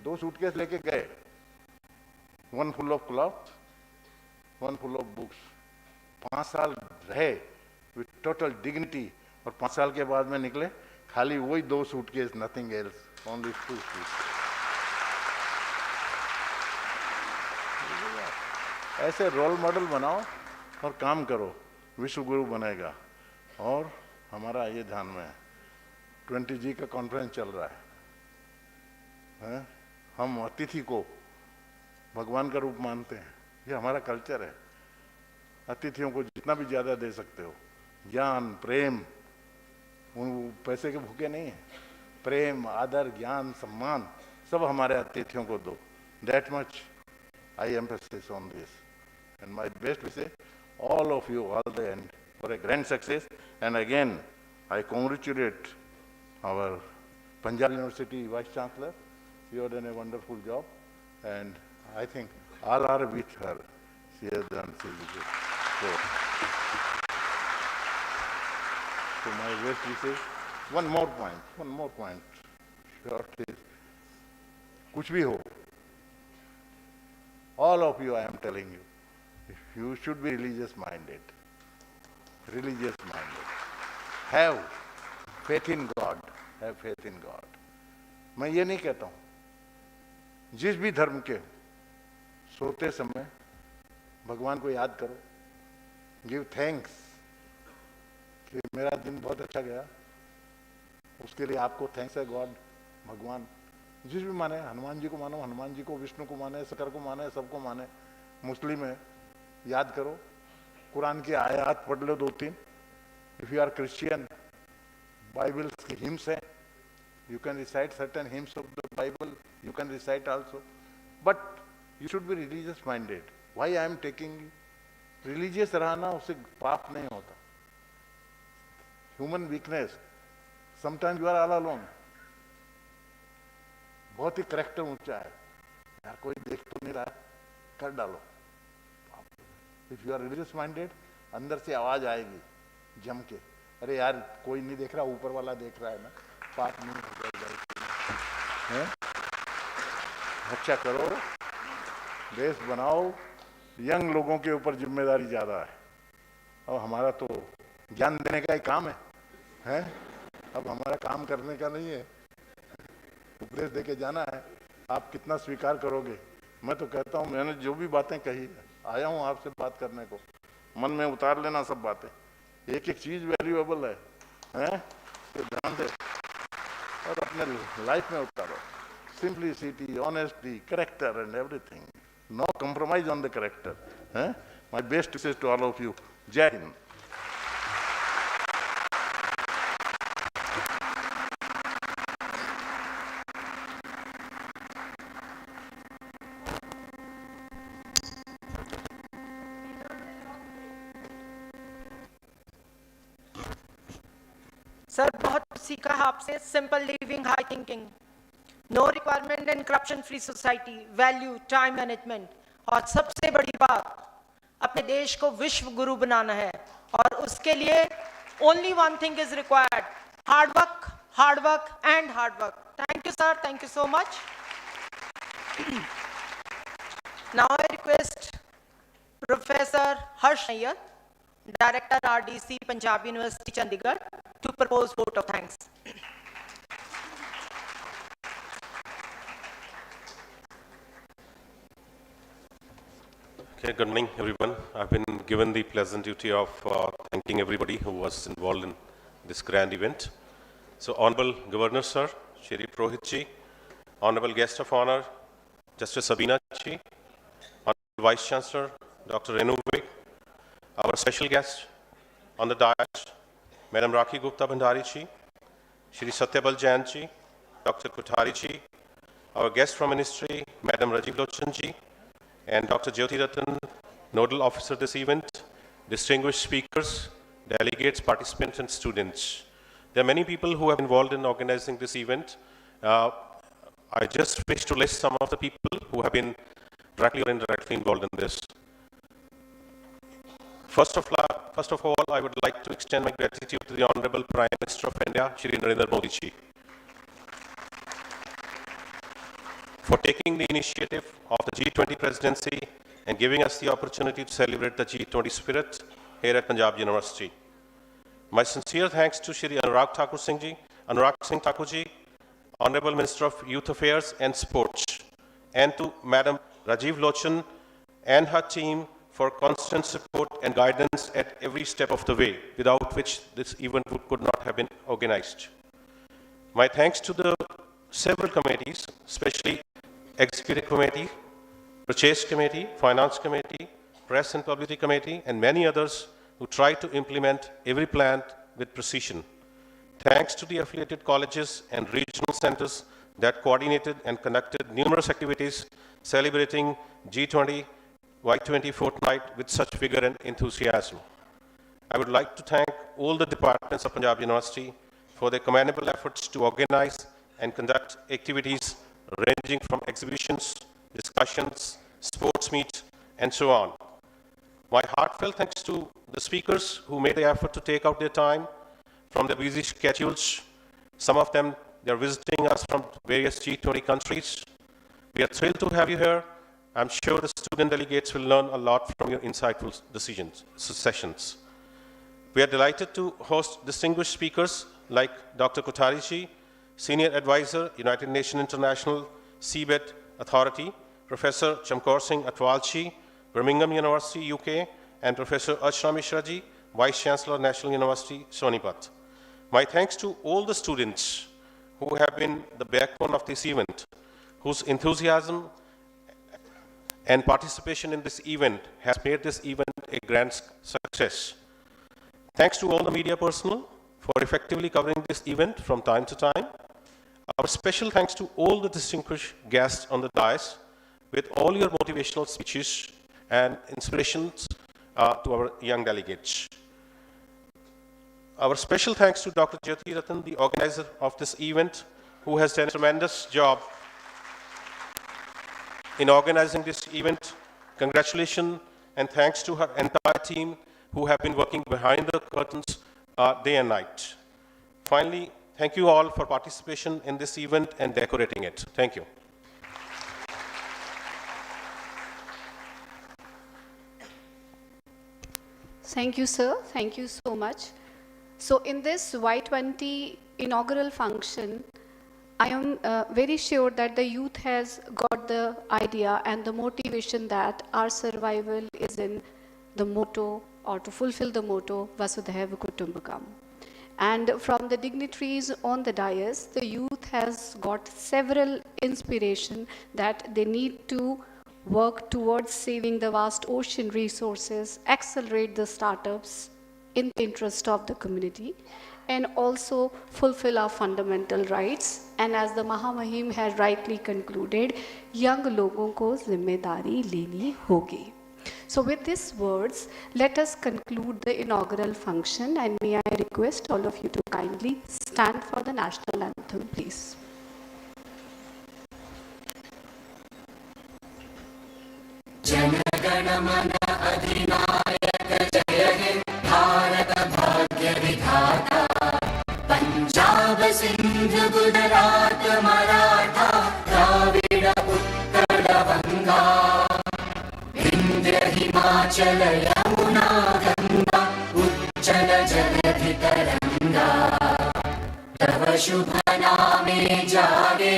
2 सूटकेस लेके गए, 1 full of cloth, 1 full of books। 5 साल रहे विथ टोटल डिग्निटी, और 5 साल के बाद में निकले खाली वही 2 suitcase, nothing else, only 2 suitcase. ऐसे रोल मॉडल बनाओ और काम करो, विश्व गुरु बनेगा। और हमारा ये ध्यान में है, 20G का कॉन्फ्रेंस चल रहा है, हम अतिथि को भगवान का रूप मानते हैं, ये हमारा कल्चर है। अतिथियों को जितना भी ज्यादा दे सकते हो, ज्ञान, प्रेम, उन पैसे के भूखे नहीं है, प्रेम, आदर, ज्ञान, सम्मान सब हमारे अतिथियों को दो। That much I emphasis on this and my best wishes all of you all the end for a grand success. And again I congratulate our Panjab University Vice Chancellor. She has done a wonderful job, and I think all are with her. She has done so. So my best wishes. One more point. Short is, कुछ भी हो, all of you I am telling you, you should be religious minded. Have faith in God. मैं ये नहीं कहता हूं, जिस भी धर्म के हो, सोते समय भगवान को याद करो, गिव थैंक्स कि मेरा दिन बहुत अच्छा गया, उसके लिए आपको थैंक्स है गॉड, भगवान। जिस भी माने, हनुमान जी को मानो, हनुमान जी को, विष्णु को माने, शंकर को माने, सबको माने। मुस्लिम है, याद करो, कुरान की आयत पढ़ लो 2-3। If you are Christian, Bible की हिम्स है, you can recite certain hymns of the Bible, you can recite also, but you should be religious minded. Why I am taking religious रहना, उससे पाप नहीं होता। Human weakness, sometimes you are all alone, बहुत ही character ऊंचा है, यार कोई देख तो नहीं रहा, कर डालो। If you are religious minded, अंदर से आवाज आएगी जम के, अरे यार कोई नहीं देख रहा, ऊपर वाला देख रहा है ना, पाप नहीं हो जाएगा। अच्छा करो, देश बनाओ, यंग लोगों के ऊपर जिम्मेदारी ज़्यादा है और हमारा तो ज्ञान देने का ही काम है? अब हमारा काम करने का नहीं है, उपदेश दे के जाना है। आप कितना स्वीकार करोगे? मैं तो कहता हूँ मैंने जो भी बातें कही आया हूँ आपसे बात करने को, मन में उतार लेना सब बातें, एक एक चीज़ वैल्यूएबल है? तो ध्यान दे और अपने लाइफ में उतारो। Simplicity, honesty, character and everything. No compromise on the character. My best wishes to all of you. Jai Hind. Sir बहुत कुछ सीखा है आपसे। Simple living, high thinking, no requirement and corruption free society, value, time management, और सबसे बड़ी बात अपने देश को विश्व गुरु बनाना है, और उसके लिए only one thing is required, hard work and hard work. Thank you sir, thank you so much. Now I request professor Harsh Iyer, Director RDC, Panjab University, Chandigarh, to propose vote of thanks. Okay, good morning, everyone. I've been given the pleasant duty of thanking everybody who was involved in this grand event. So, Honorable Governor Sir, Shri Purohit Ji, Honorable Guest of Honor, Justice Sabina Ji, Honorable Vice Chancellor, Dr. Inaugural, our special guest on the dais, Madam Rakhi Gupta Bhandari Ji, Shri Satyabal Jain Ji, Dr. Kothari Ji, our guest from Ministry, Madam Rajiv Lochan Ji, and Dr. Jyoti Ratan, Nodal Officer this event, distinguished speakers, delegates, participants, and students. There are many people who have been involved in organizing this event. I just wish to list some of the people who have been directly or indirectly involved in this. First of all, I would like to extend my gratitude to the Honorable Prime Minister of India, Shri Narendra Modi Ji, for taking the initiative of the G20 presidency and giving us the opportunity to celebrate the G20 spirit here at Panjab University. My sincere thanks to Shri Anurag Singh Thakur Ji, Honorable Minister of Youth Affairs and Sports, and to Madam Rajiv Lochan and her team for constant support and guidance at every step of the way, without which this event could not have been organized. My thanks to the several committees, especially Executive Committee, Purchase Committee, Finance Committee, Press and Publicity Committee, and many others who tried to implement every plan with precision. Thanks to the affiliated colleges and regional centers that coordinated and conducted numerous activities celebrating G20 Y20 fortnight with such vigor and enthusiasm. I would like to thank all the departments of Panjab University for their commendable efforts to organize and conduct activities ranging from exhibitions, discussions, sports meets, and so on. My heartfelt thanks to the speakers who made the effort to take out their time from their busy schedules. Some of them, they're visiting us from various G20 countries. We are thrilled to have you here. I'm sure the student delegates will learn a lot from your insightful sessions. We are delighted to host distinguished speakers like Dr. Kothari Ji, Senior Advisor, United Nations International Seabed Authority, Professor Chamkaur Singh Atwal Ji, Birmingham University, UK, and Professor Archana Mishra Ji, Vice Chancellor, National University, Sonipat. My thanks to all the students who have been the backbone of this event, whose enthusiasm and participation in this event has made this event a grand success. Thanks to all the media personnel for effectively covering this event from time to time. Our special thanks to all the distinguished guests on the dais with all your motivational speeches and inspirations to our young delegates. Our special thanks to Dr. Jyoti Ratan, the organizer of this event, who has done a tremendous job in organizing this event. Congratulations and thanks to her entire team who have been working behind the curtains day and night. Finally, thank you all for participation in this event and decorating it. Thank you. Thank you, sir. Thank you so much. So in this Y20 inaugural function, I am very sure that the youth has got the idea and the motivation that our survival is in the motto, or to fulfill the motto, Vasudhaiva Kutumbakam. And from the dignitaries on the dais, the youth has got several inspiration that they need to work towards saving the vast ocean resources, accelerate the startups in the interest of the community, and also fulfill our fundamental rights. And as the Mahamahim has rightly concluded, young logon ko zimmedari leni hogi. So with these words, let us conclude the inaugural function, and may I request all of you to kindly stand for the national anthem, please. जनगण मन अधिनायक जय हे भारत भाग्य विधाता पंजाब सिंध गुजरात मराठा द्राविड उत्कल बंगा विंध्य हिमाचल यमुना गंगा उच्चल जलधि तरंगा तव शुभ नामे जागे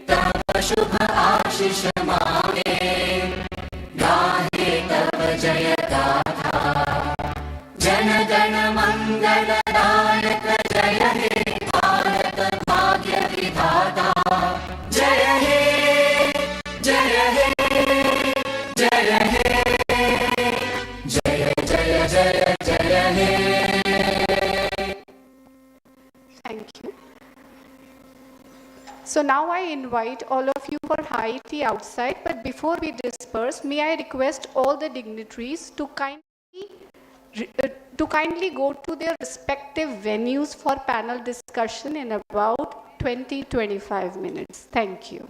तव शुभ आशीष मांगे गाहे तव जय गाथा जन गण मंगलदायक जय हे भारत भाग्य विधाता जय हे जय हे जय हे जय जय जय जय हे Thank you. So now I invite all of you for high tea outside, but before we disperse, may I request all the dignitaries to kindly go to their respective venues for panel discussion in about 20-25 minutes. Thank you.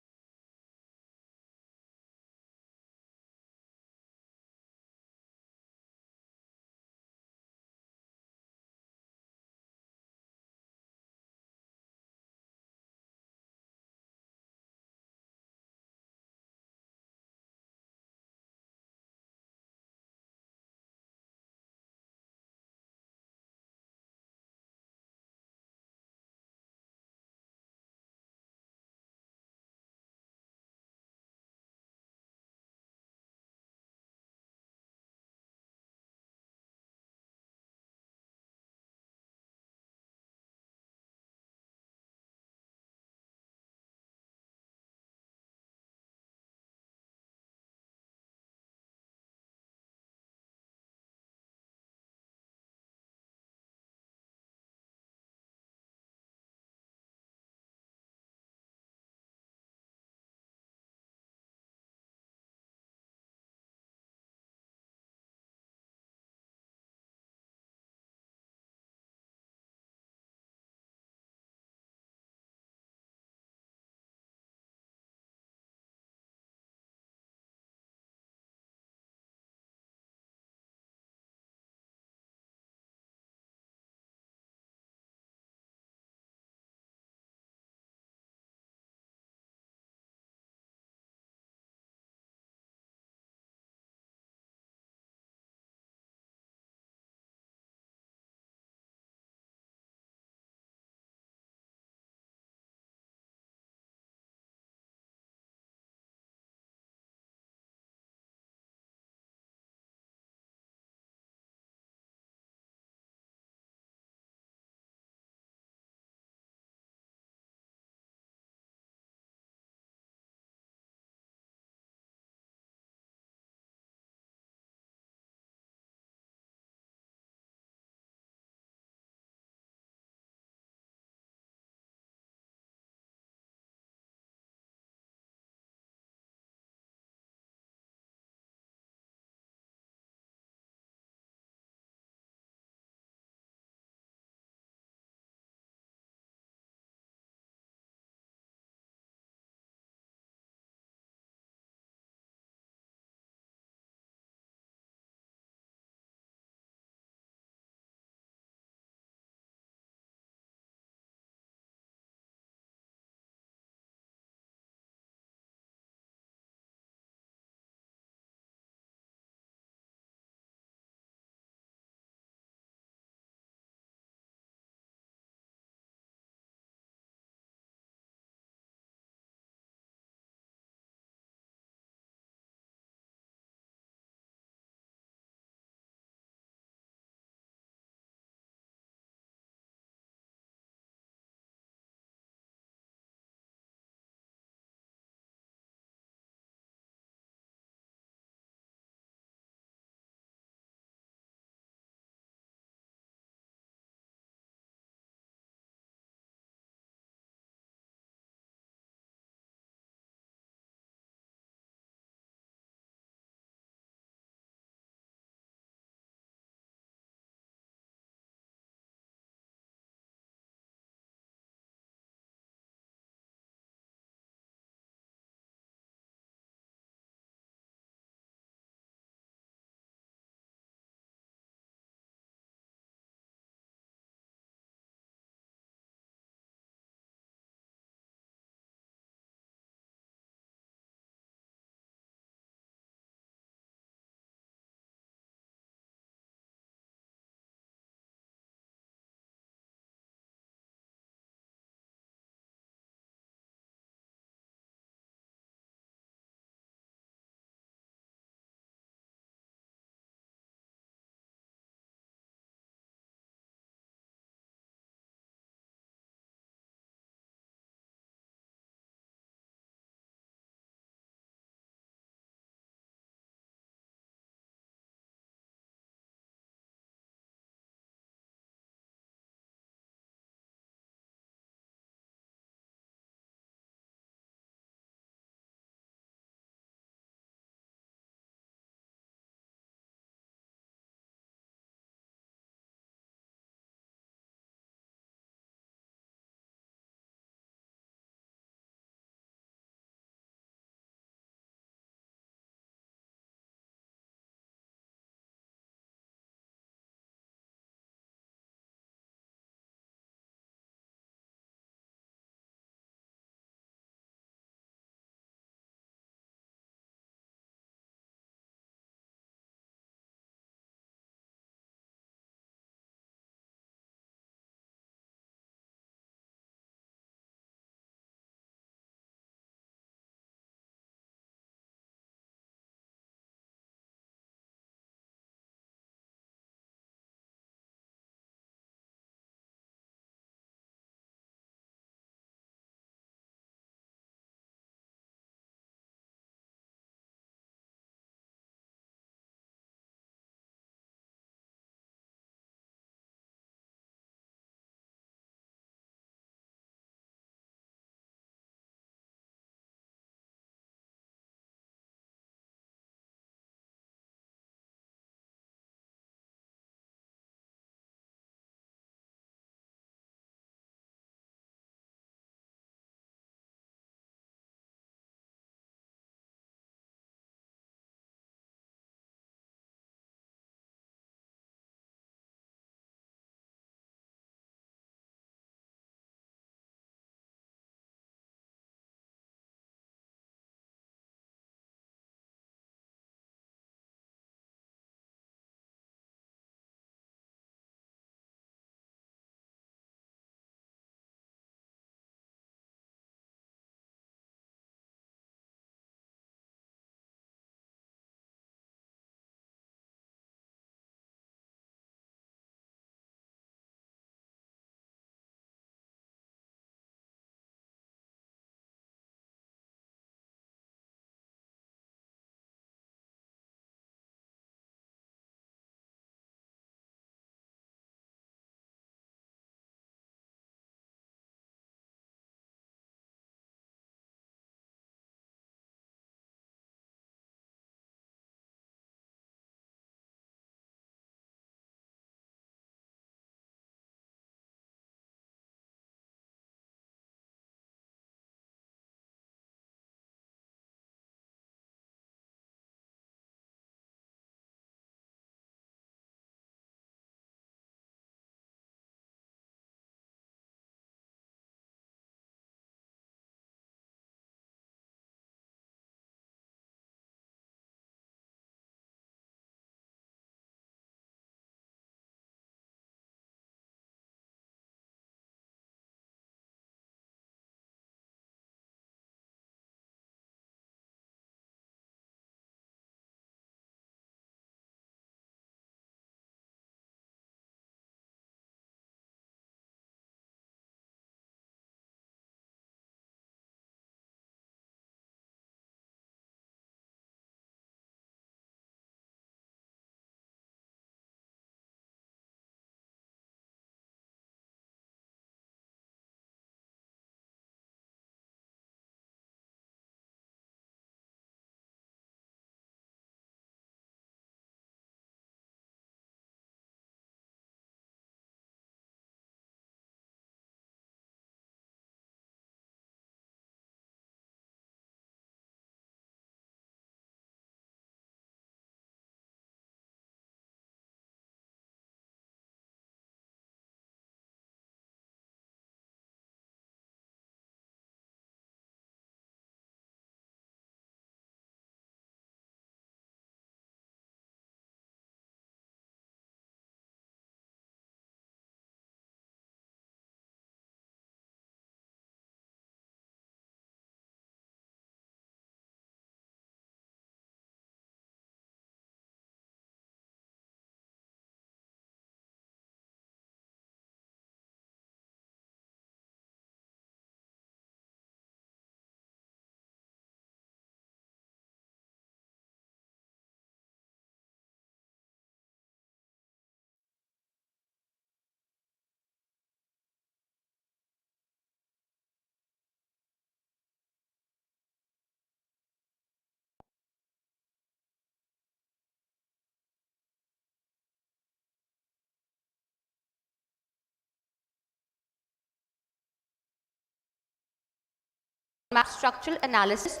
map structural analysis,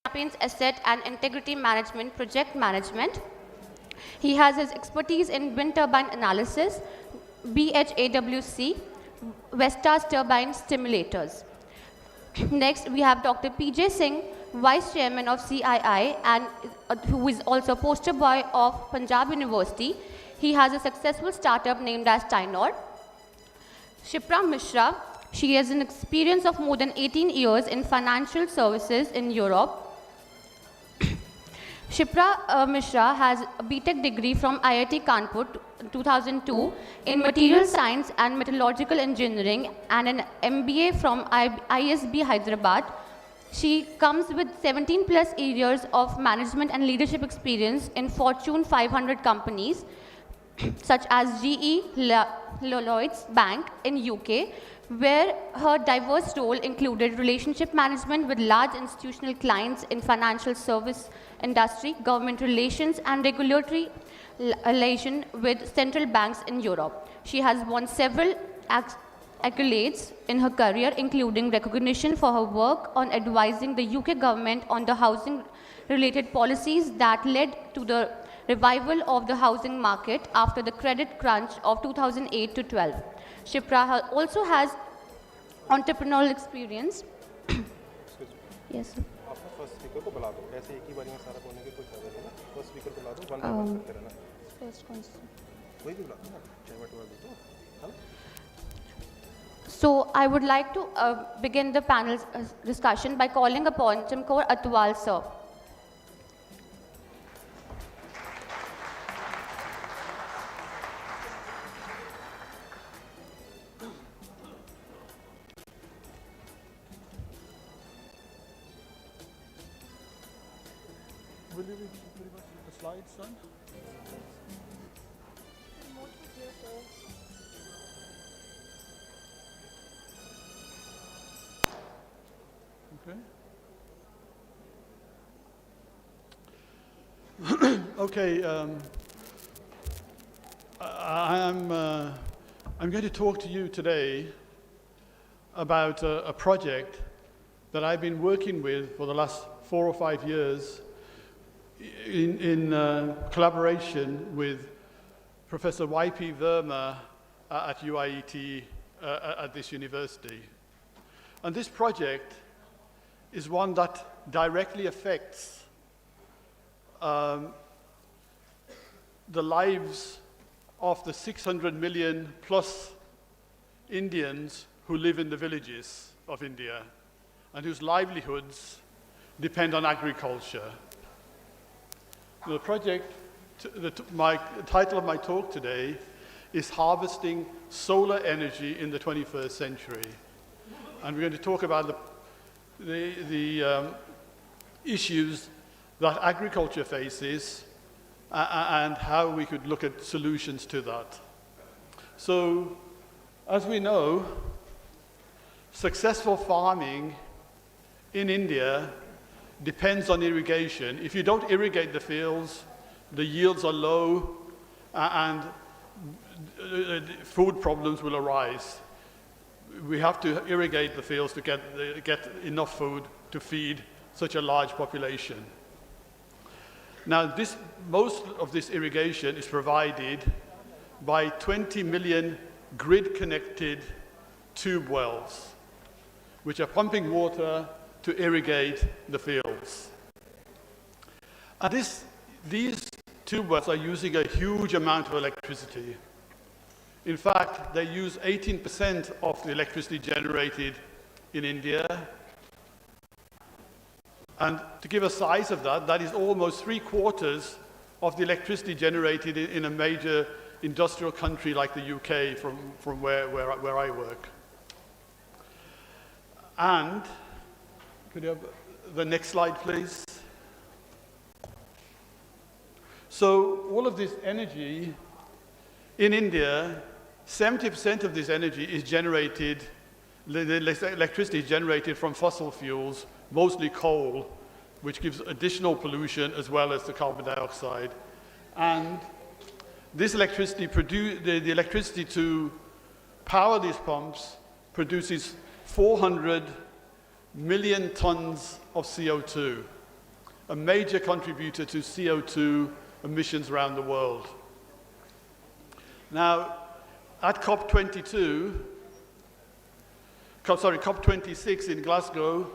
campaigns, asset and integrity management, project management. He has his expertise in wind turbine analysis, BHAWC, Vestas turbine stimulators. Next, we have Dr. PJ Singh, Vice Chairman of CII and who is also poster boy of Panjab University. He has a successful startup named as Tynor. Shipra Mishra, she has an experience of more than 18 years in financial services in Europe. Shipra Mishra has a BTech degree from IIT Kanpur 2002 in material science and metallurgical engineering and an MBA from ISB Hyderabad. She comes with 17 plus years of management and leadership experience in Fortune 500 companies such as GE, Lloyds Bank in UK, where her diverse role included relationship management with large institutional clients in financial service industry, government relations and regulatory relation with central banks in Europe. She has won several accolades in her career, including recognition for her work on advising the UK government on the housing-related policies that led to the revival of the housing market after the credit crunch of 2008 to 12. Shipra also has entrepreneurial experience. Yes, sir. First speaker को बुला दो, ऐसे एक ही बारी में सारा बोलने की कोई फायदा नहीं ना। फर्स्ट स्पीकर को बुला दो, वन बाय वन करते रहना। First कौन सा? वही भी बुला दो ना, चाहे बटवा दो तो, है ना? So I would like to begin the panel discussion by calling upon Timkor Atwal sir. Will you read the slides, son? Okay. Okay. I'm going to talk to you today about a project that I've been working with for the last 4 or 5 years in collaboration with Professor Y.P. Verma at UIET at this university. And this project is one that directly affects the lives of the 600 million plus Indians who live in the villages of India and whose livelihoods depend on agriculture. The project, the title of my talk today is Harvesting Solar Energy in the 21st Century. And we're going to talk about the issues that agriculture faces and how we could look at solutions to that. So, as we know, successful farming in India depends on irrigation. If you don't irrigate the fields, the yields are low and food problems will arise. We have to irrigate the fields to get enough food to feed such a large population. Now, most of this irrigation is provided by 20 million grid-connected tube wells, which are pumping water to irrigate the fields. And these tube wells are using a huge amount of electricity. In fact, they use 18% of the electricity generated in India. And to give a size of that, that is almost 3/4 of the electricity generated in a major industrial country like the UK from where I work. And, could you have the next slide, please? So all of this energy in India, 70% of this energy is generated, the electricity is generated from fossil fuels, mostly coal, which gives additional pollution as well as the carbon dioxide. And this electricity, the electricity to power these pumps produces 400 million tons of CO2, a major contributor to CO2 emissions around the world. Now, at COP26 in Glasgow,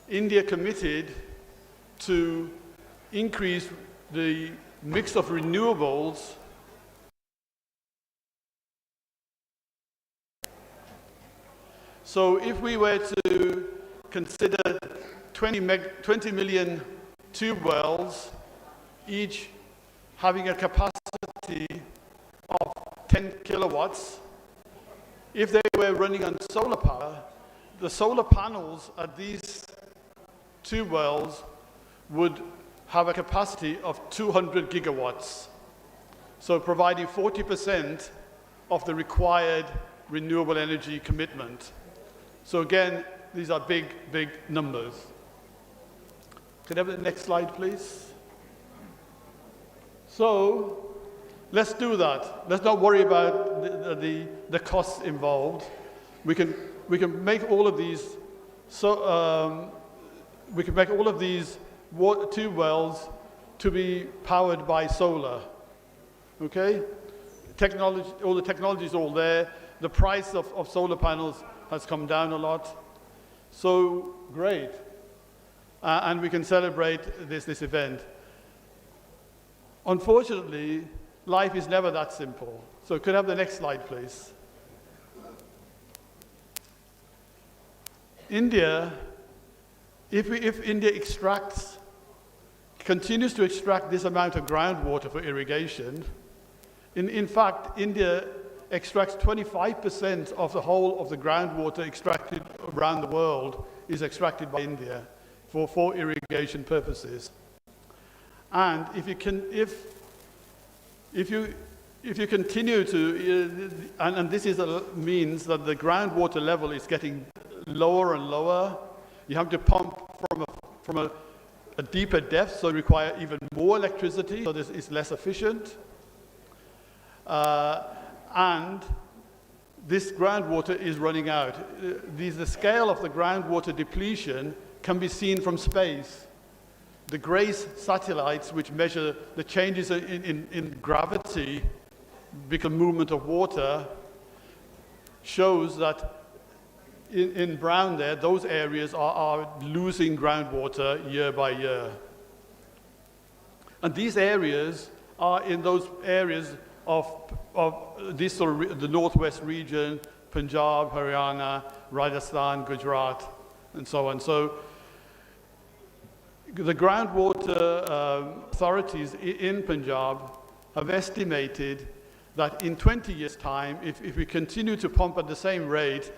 India committed to increase the mix of renewables So if we were to consider 20 million tube wells, each having a capacity of 10 kilowatts, if they were running on solar power, the solar panels at these tube wells would have a capacity of 200 gigawatts. So providing 40% of the required renewable energy commitment. So again, these are big, big numbers. Could I have the next slide, please? So let's do that. Let's not worry about the costs involved. We can make all of these. We can make all of these tube wells to be powered by solar. Okay? Technology, all the technology is all there. The price of solar panels has come down a lot. So great. And we can celebrate this event. Unfortunately, life is never that simple. So could I have the next slide, please? India, if India continues to extract this amount of groundwater for irrigation, in fact, India extracts 25% of the whole of the groundwater extracted around the world is extracted by India for irrigation purposes. And if you continue to, and this means that the groundwater level is getting lower and lower, you have to pump from a deeper depth, so you require even more electricity, so this is less efficient. And this groundwater is running out. The scale of the groundwater depletion can be seen from space. The GRACE satellites, which measure the changes in gravity because of movement of water, shows that in brown there, those areas are losing groundwater year by year. And these areas are in those areas of this sort of the northwest region, Punjab, Haryana, Rajasthan, Gujarat, and so on. So the groundwater authorities in Punjab have estimated that in 20 years' time, if we continue to pump at the same rate,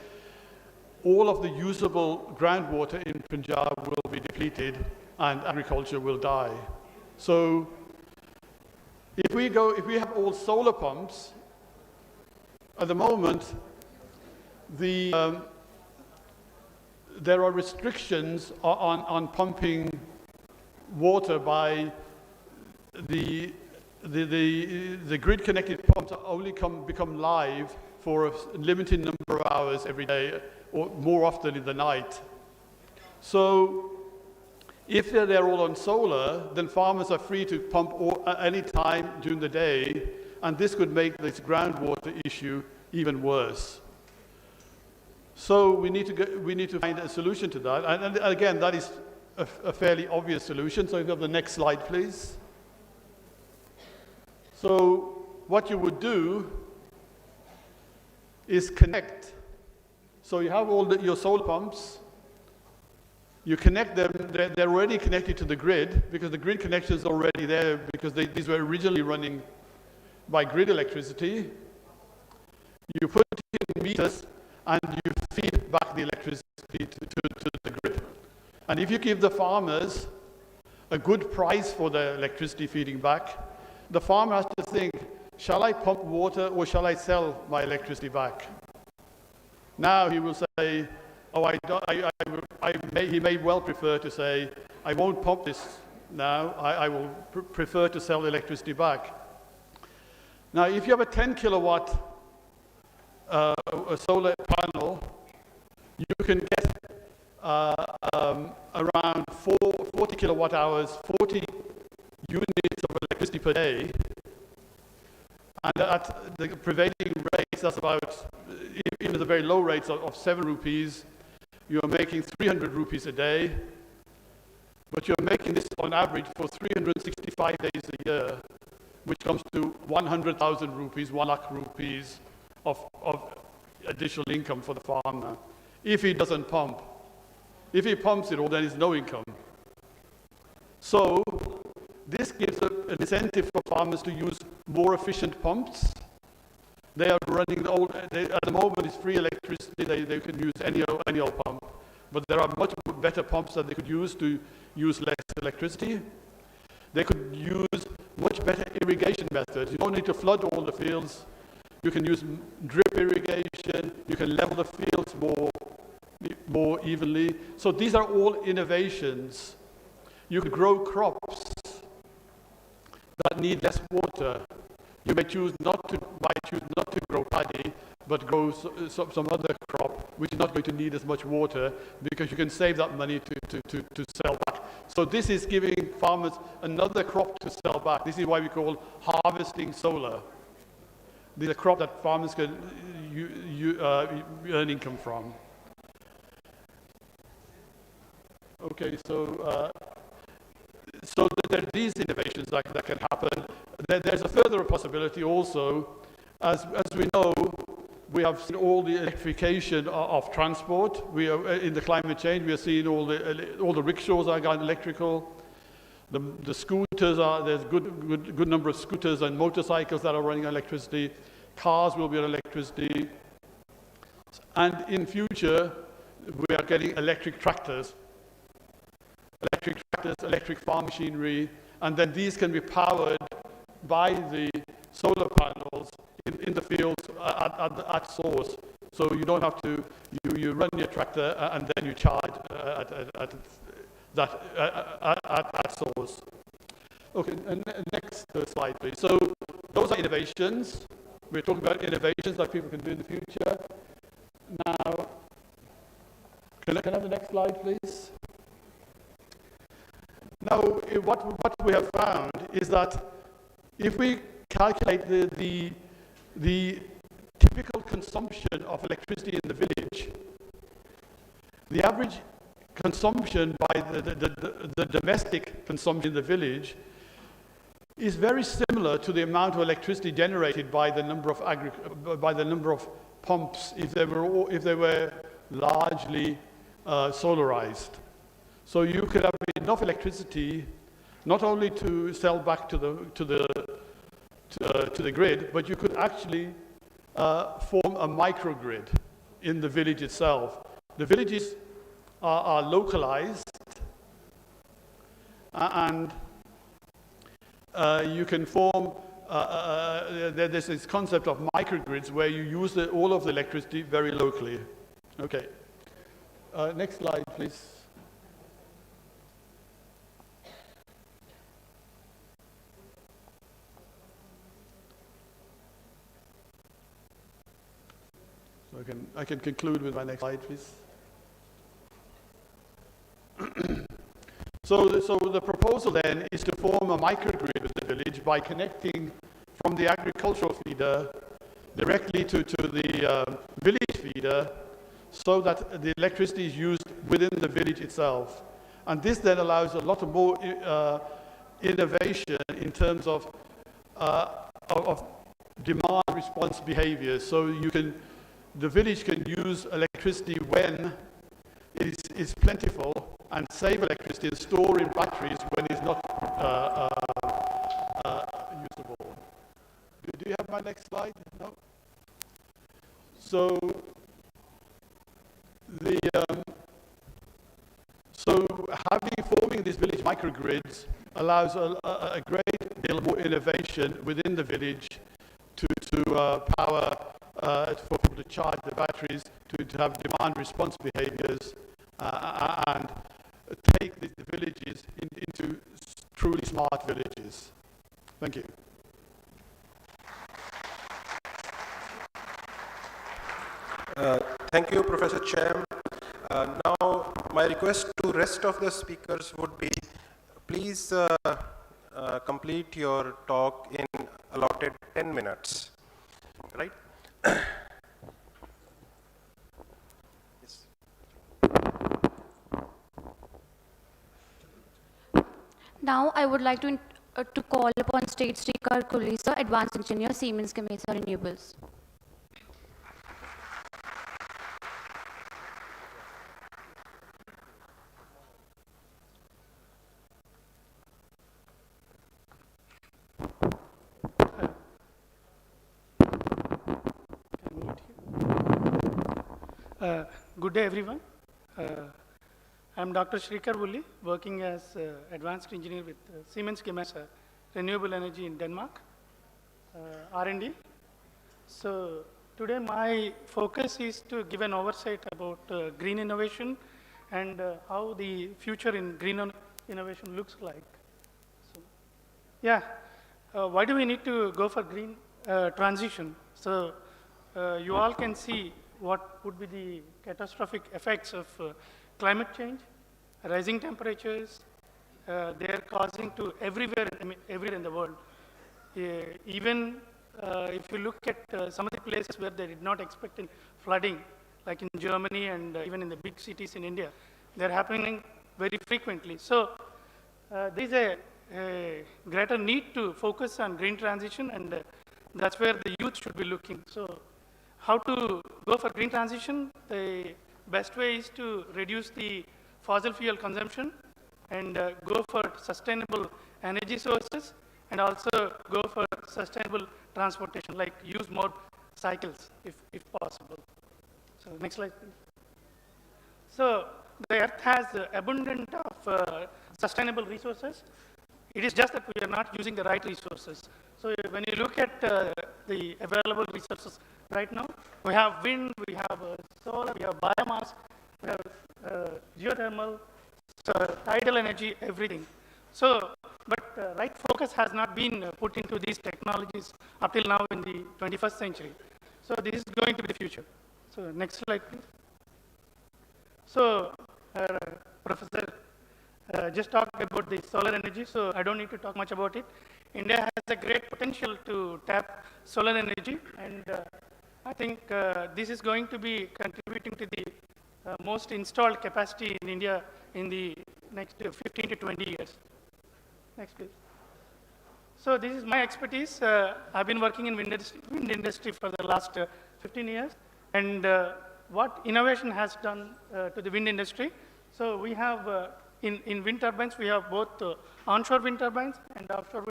all of the usable groundwater in Punjab will be depleted and agriculture will die. So if we have all solar pumps, at the moment, there are restrictions on pumping water by the grid-connected pumps only become live for a limited number of hours every day, or more often in the night. So if they're all on solar, then farmers are free to pump at any time during the day, and this could make this groundwater issue even worse. So we need to find a solution to that, and again, that is a fairly obvious solution. So you have the next slide, please. So what you would do is connect. So you have all your solar pumps. You connect them, they're already connected to the grid because the grid connection is already there because these were originally running by grid electricity. You put in meters and you feed back the electricity to the grid. And if you give the farmers a good price for the electricity feeding back, the farmer has to think, shall I pump water or shall I sell my electricity back? Now he will say, oh, he may well prefer to say, I won't pump this now, I will prefer to sell the electricity back. Now, if you have a 10 kilowatt a solar panel, you can get around 40 kilowatt hours, 40 units of electricity per day. And at the prevailing rates, that's about, even the very low rates of 7 rupees, you're making 300 rupees a day. But you're making this on average for 365 days a year, which comes to 100,000 rupees, 1 lakh rupees of additional income for the farmer, if he doesn't pump. If he pumps it all, then there's no income. So this gives an incentive for farmers to use more efficient pumps. They are running at the moment it's free electricity, they can use any old pump. But there are much better pumps that they could use to use less electricity. They could use much better irrigation methods. You don't need to flood all the fields. You can use drip irrigation. You can level the fields more evenly. So these are all innovations. You could grow crops that need less water. You may choose not to grow paddy, but grow some other crop which is not going to need as much water, because you can save that money to sell back. So this is giving farmers another crop to sell back. This is why we call harvesting solar. This is a crop that farmers can earn income from. Okay, so there are these innovations that can happen. There's a further possibility also, as we know, we have seen all the electrification of transport. We are in the climate change. We are seeing all the rickshaws are going electrical. The scooters there's good number of scooters and motorcycles that are running on electricity. Cars will be on electricity. And in future, we are getting electric tractors, electric farm machinery, and then these can be powered by the solar panels in the fields at source. So you don't have to, you run your tractor and then you charge at source. Okay, and next slide, please. So those are innovations. We're talking about innovations that people can do in the future. Now, can I have the next slide, please? Now, what we have found is that if we calculate the typical consumption of electricity in the village, the average consumption by the domestic consumption in the village is very similar to the amount of electricity generated by the number of pumps if they were largely solarized. So you could have enough electricity not only to sell back to the grid, but you could actually form a microgrid in the village itself. The villages are localized, and you can form, there's this concept of microgrids where you use all of the electricity very locally. Okay, next slide, please. So I can conclude with my next slide, please. So the proposal then is to form a microgrid with the village by connecting from the agricultural feeder directly to the village feeder, so that the electricity is used within the village itself. And this then allows a lot of more innovation in terms of demand response behaviors. So the village can use electricity when it is plentiful, and save electricity and store in batteries when it's not usable. Do you have my next slide? No? So forming these village microgrids allows a great deal more innovation within the village to power for people to charge their batteries, to have demand response behaviors, and take the villages into truly smart villages. Thank you. Thank you, Professor Cham. Now my request to rest of the speakers would be, please complete your talk in allotted 10 minutes, right? Now I would like to call upon State Srikar Kohli, sir, Advanced Engineer, Siemens Gamesa Renewables. Good day, everyone. I'm Dr. Srikar Kohli, working as advanced engineer with Siemens Gamesa Renewable Energy in Denmark, R&D. So today my focus is to give an oversight about green innovation and how the future in green innovation looks like. So, yeah, why do we need to go for green transition? So you all can see what would be the catastrophic effects of climate change, rising temperatures. They are causing to everywhere in the world. Even if you look at some of the places where they did not expect flooding, like in Germany and even in the big cities in India, they're happening very frequently. So there's a greater need to focus on green transition, and that's where the youth should be looking. So how to go for green transition? The best way is to reduce the fossil fuel consumption and go for sustainable energy sources, and also go for sustainable transportation, like use more cycles if possible. So next slide, please. So the earth has abundant of sustainable resources. It is just that we are not using the right resources. So when you look at the available resources right now, we have wind, we have solar, we have biomass, we have geothermal, tidal energy, everything. So, but right focus has not been put into these technologies up till now in the 21st century. So this is going to be the future. So next slide, please. So Professor just talked about the solar energy, so I don't need to talk much about it. India has a great potential to tap solar energy, and I think this is going to be contributing to the most installed capacity in India in the next 15 to 20 years. Next, please. So this is my expertise. I've been working in wind industry for the last 15 years, and what innovation has done to the wind industry. So we have in wind turbines, we have both onshore wind turbines and offshore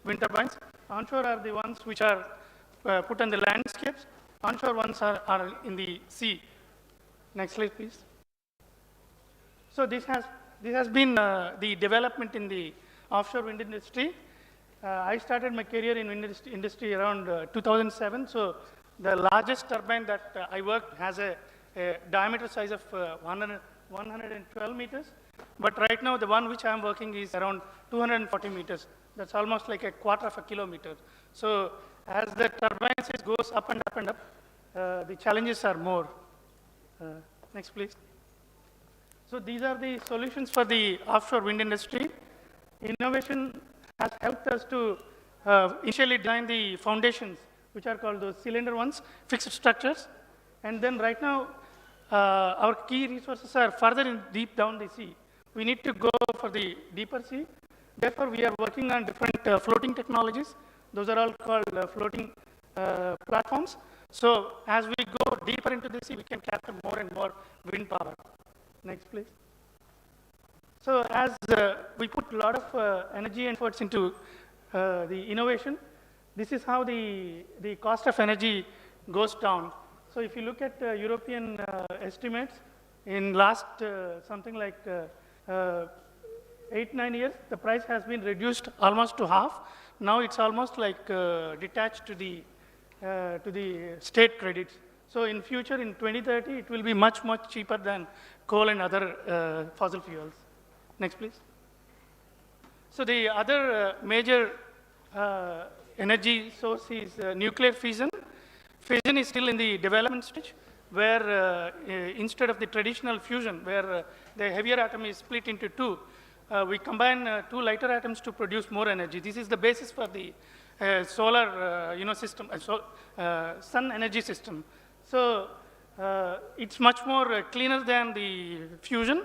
wind turbines. Onshore are the ones which are put on the landscapes. Onshore ones are in the sea. Next slide, please. So this has been the development in the offshore wind industry. I started my career in wind industry around 2007. So the largest turbine that I worked has a diameter size of 112 meters. But right now, the one which I am working is around 240 meters. That's almost like a quarter of a kilometer. So as the turbine size goes up and up and up, the challenges are more. Next, please. So these are the solutions for the offshore wind industry. Innovation has helped us to initially design the foundations, which are called those cylinder ones, fixed structures. And then right now, our key resources are further deep down the sea. We need to go for the deeper sea. Therefore, we are working on different floating technologies. Those are all called floating platforms. So as we go deeper into the sea, we can capture more and more wind power. Next, please. So as we put a lot of energy efforts into the innovation, this is how the cost of energy goes down. So if you look at European estimates, in last something like 8-9 years, the price has been reduced almost to half. Now it's almost like detached to the state credits. So in future, in 2030, it will be much cheaper than coal and other fossil fuels. Next, please. So the other major energy source is nuclear fission. Fission is still in the development stage, where instead of the traditional fusion, where the heavier atom is split into two, we combine two lighter atoms to produce more energy. This is the basis for the solar system, sun energy system. So it's much more cleaner than the fission,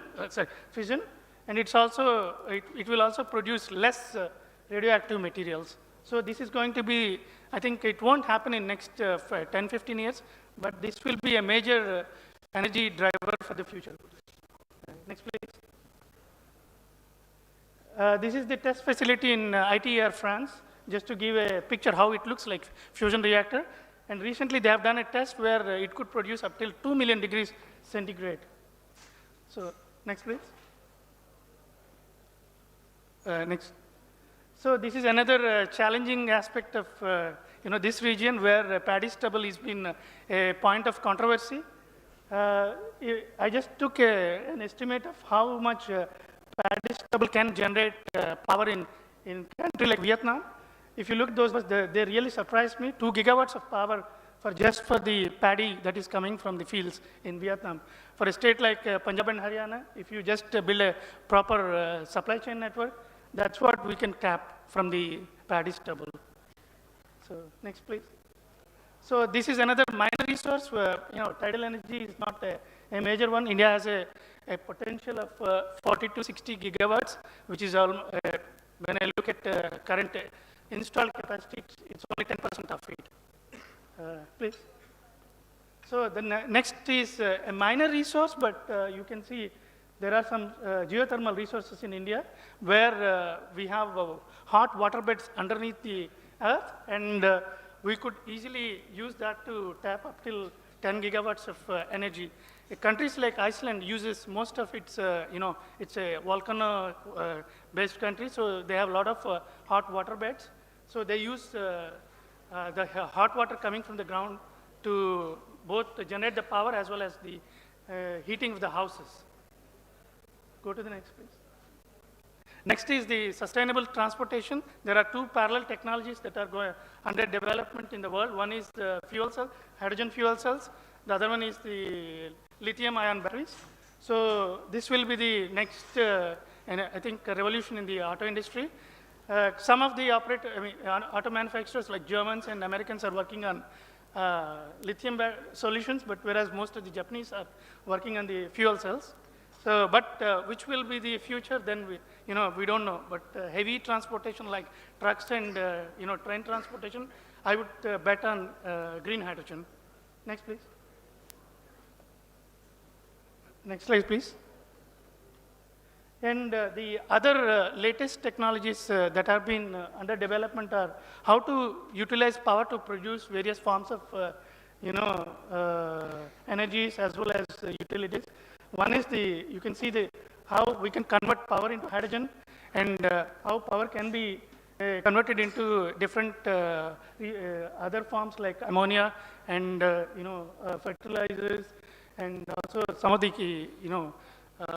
and it's also, it will also produce less radioactive materials. So this is going to be, I think it won't happen in next 10, 15 years, but this will be a major energy driver for the future. Next, please. This is the test facility in ITER, France, just to give a picture how it looks like fusion reactor. And recently they have done a test where it could produce up till 2 million degrees centigrade. So next, please. Next. So this is another challenging aspect of this region where paddy stubble has been a point of controversy. I just took an estimate of how much paddy stubble can generate power in country like Vietnam. If you look at those, they really surprised me. 2 gigawatts of power just for the paddy that is coming from the fields in Vietnam. For a state like Punjab and Haryana, if you just build a proper supply chain network, that's what we can tap from the paddy stubble. So next, please. So this is another minor resource where tidal energy is not a major one. India has a potential of 40 to 60 gigawatts, which is when I look at current installed capacity, it's only 10% of it. Please. So the next is a minor resource, but you can see there are some geothermal resources in India where we have hot water beds underneath the earth, and we could easily use that to tap up till 10 gigawatts of energy. Countries like Iceland uses most of its, it's a volcano-based country, so they have a lot of hot water beds. So they use the hot water coming from the ground to both generate the power as well as the heating of the houses. Go to the next, please. Next is the sustainable transportation. There are two parallel technologies that are under development in the world. One is the fuel cell, hydrogen fuel cells. The other one is the lithium-ion batteries. So this will be the next, and I think, a revolution in the auto industry. Some of the auto manufacturers like Germans and Americans are working on lithium solutions, but whereas most of the Japanese are working on the fuel cells. So, but which will be the future? Then we don't know. But heavy transportation like trucks and train transportation, I would bet on green hydrogen. Next, please. Next slide, please. And the other latest technologies that have been under development are how to utilize power to produce various forms of energies as well as utilities. One is you can see how we can convert power into hydrogen, and how power can be converted into different other forms like ammonia and fertilizers, and also some of the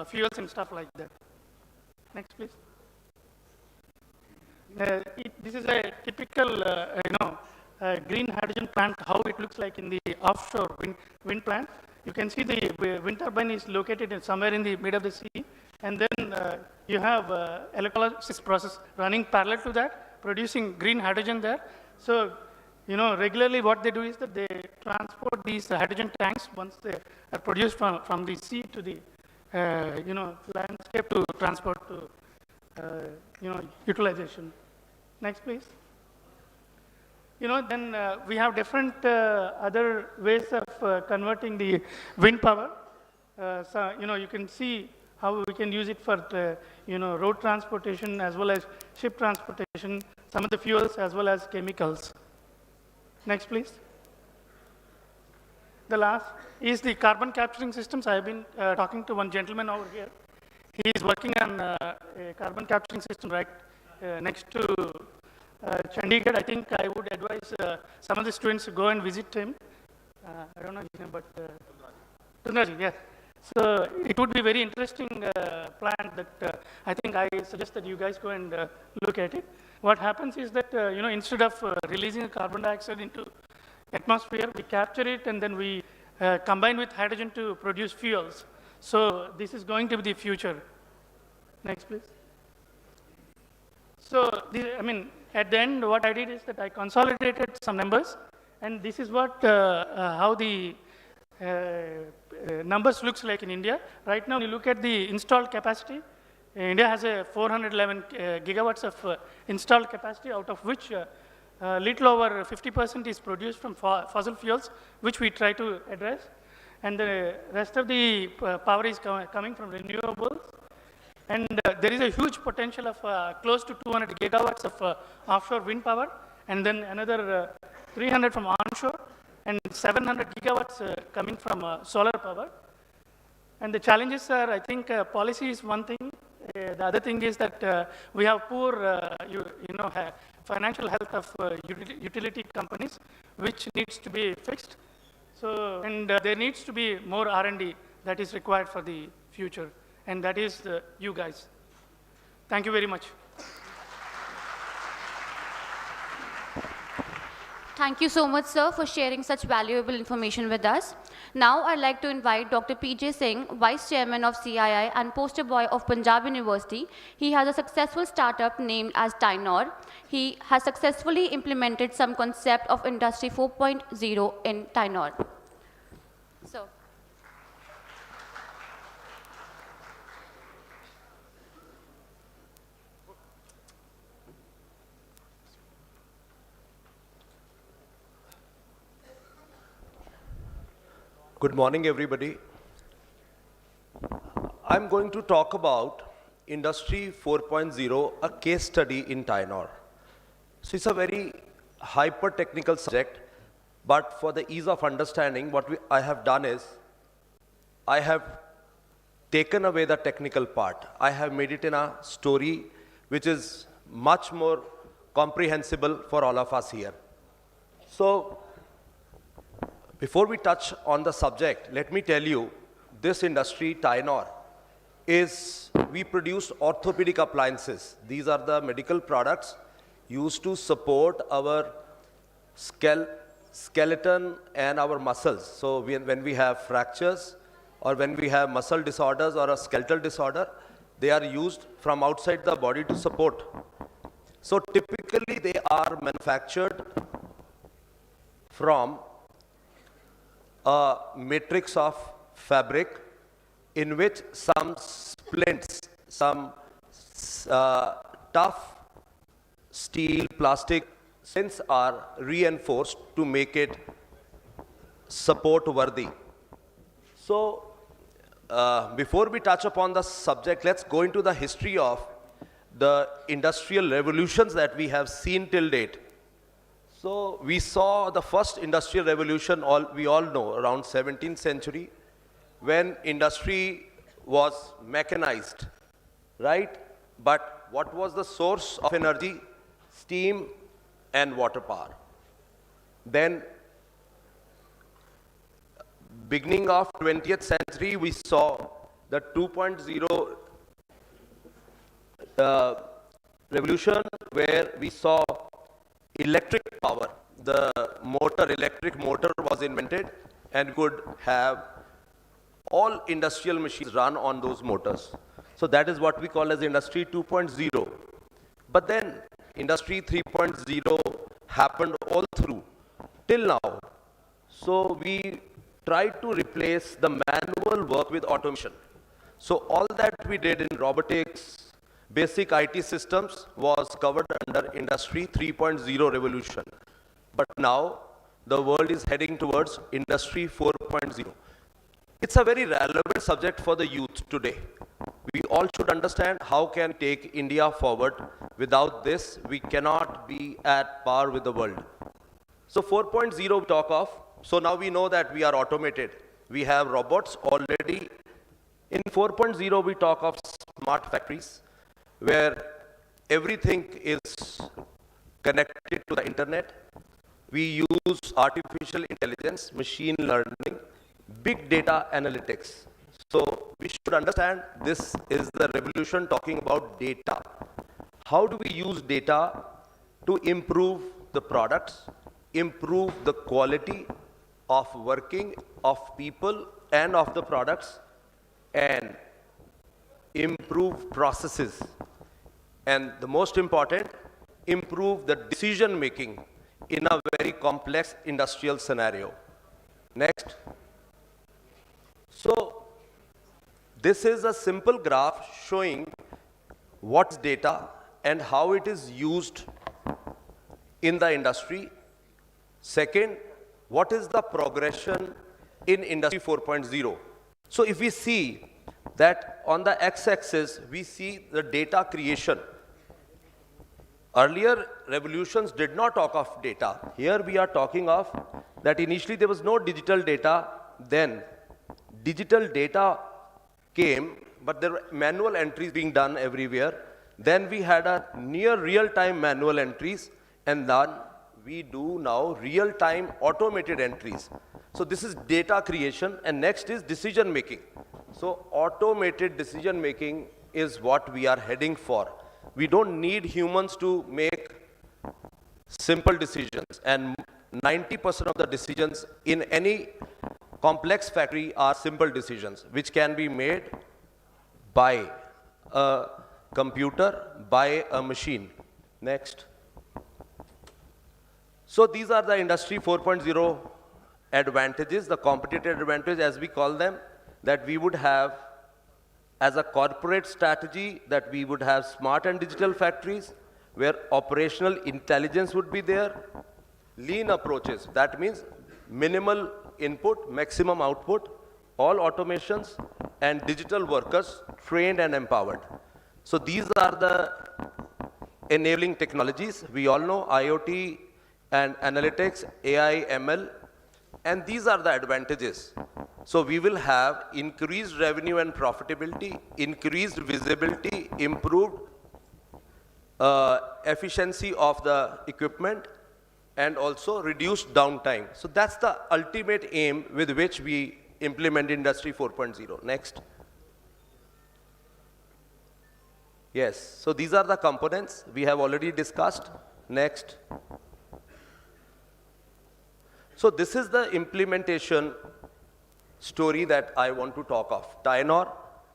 fuels and stuff like that. Next, please. This is a typical green hydrogen plant, how it looks like in the offshore wind plant. You can see the wind turbine is located somewhere in the mid of the sea, and then you have electrolysis process running parallel to that, producing green hydrogen there. So, regularly what they do is that they transport these hydrogen tanks once they are produced from the sea to the landscape to transport to utilization. Next, please. Then we have different other ways of converting the wind power. So, you can see how we can use it for road transportation as well as ship transportation, some of the fuels as well as chemicals. Next, please. The last is the carbon capturing systems. I have been talking to one gentleman over here. He is working on a carbon capturing system right next to Chandigarh. I think I would advise some of the students to go and visit him. I don't know his name, but Tunraji, yes. So it would be very interesting plant that I think I suggest that you guys go and look at it. What happens is that instead of releasing carbon dioxide into atmosphere, we capture it and then we combine with hydrogen to produce fuels. So this is going to be the future. Next, please. So, at the end, what I did is that I consolidated some numbers, and this is what, how the numbers looks like in India. Right now, you look at the installed capacity. India has a 411 gigawatts of installed capacity, out of which little over 50% is produced from fossil fuels, which we try to address. And the rest of the power is coming from renewables. And there is a huge potential of close to 200 gigawatts of offshore wind power, and then another 300 from onshore, and 700 gigawatts coming from solar power. And the challenges are, I think, policy is one thing. The other thing is that we have poor, financial health of utility companies, which needs to be fixed. So, and there needs to be more R&D that is required for the future, and that is you guys. Thank you very much. Thank you so much, sir, for sharing such valuable information with us. Now, I'd like to invite Dr. P.J. Singh, Vice Chairman of CII and poster boy of Panjab University. He has a successful startup named as Tynor. He has successfully implemented some concept of Industry 4.0 in Tynor. So. Good morning, everybody. I'm going to talk about Industry 4.0, a case study in Tynor. So it's a very hyper-technical subject, but for the ease of understanding, what I have done is, I have taken away the technical part. I have made it in a story which is much more comprehensible for all of us here. So, before we touch on the subject, let me tell you, this industry, Tynor, we produce orthopedic appliances. These are the medical products used to support our skeleton and our muscles. So when we have fractures, or when we have muscle disorders or a skeletal disorder, they are used from outside the body to support. So typically they are manufactured from a matrix of fabric in which some splints, some tough steel, plastic splints are reinforced to make it support worthy. So before we touch upon the subject, let's go into the history of the industrial revolutions that we have seen till date. So we saw the first industrial revolution, we all know, around 17th century, when industry was mechanized, right? But what was the source of energy? Steam and water power. Then, beginning of 20th century, we saw the 2.0 revolution, where we saw electric power. The electric motor was invented and could have all industrial machines run on those motors. So that is what we call as Industry 2.0. But then Industry 3.0 happened all through till now. So we tried to replace the manual work with automation. So all that we did in robotics, basic IT systems was covered under Industry 3.0 revolution. But now the world is heading towards Industry 4.0. It's a very relevant subject for the youth today. We all should understand how can take India forward. Without this, we cannot be at par with the world. So 4.0 we talk of. So now we know that we are automated. We have robots already. In 4.0 we talk of smart factories, where everything is connected to the internet. We use artificial intelligence, machine learning, big data analytics. So we should understand this is the revolution talking about data. How do we use data to improve the products, improve the quality of working of people and of the products and improve processes. And the most important, improve the decision making in a very complex industrial scenario. Next. So this is a simple graph showing what's data and how it is used in the industry. Second, what is the progression in Industry 4.0? So if we see that on the x-axis, we see the data creation. Earlier revolutions did not talk of data. Here we are talking of that initially there was no digital data, then digital data came, but there were manual entries being done everywhere. Then we had a near real-time manual entries, and then we do now real-time automated entries. So this is data creation, and next is decision making. So automated decision making is what we are heading for. We don't need humans to make simple decisions, and 90% of the decisions in any complex factory are simple decisions, which can be made by a computer, by a machine. Next. So these are the Industry 4.0 advantages, the competitive advantage as we call them, that we would have as a corporate strategy, that we would have smart and digital factories where operational intelligence would be there, lean approaches, that means minimal input, maximum output, all automations, and digital workers trained and empowered. So these are the enabling technologies. We all know IoT and analytics, AI, ML, and these are the advantages. So we will have increased revenue and profitability, increased visibility, improved efficiency of the equipment, and also reduced downtime. So that's the ultimate aim with which we implement Industry 4.0. Next. Yes, so these are the components we have already discussed. Next. So this is the implementation story that I want to talk of. Tenure.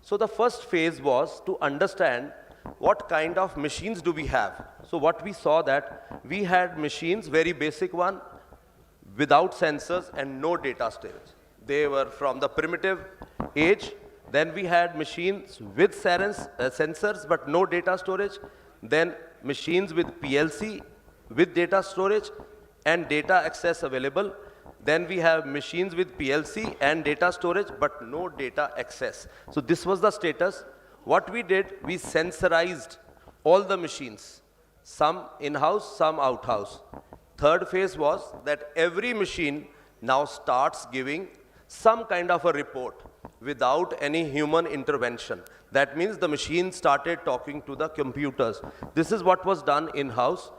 So the first phase was to understand what kind of machines do we have. So what we saw that we had machines, very basic one, without sensors and no data storage. They were from the primitive age. Then we had machines with sensors but no data storage. Then machines with PLC, with data storage and data access available. Then we have machines with PLC and data storage but no data access. So this was the status. What we did, we sensorized all the machines, some in-house, some out-house. Third phase was that every machine now starts giving some kind of a report without any human intervention. That means the machine started talking to the computers. This is what was done in-house.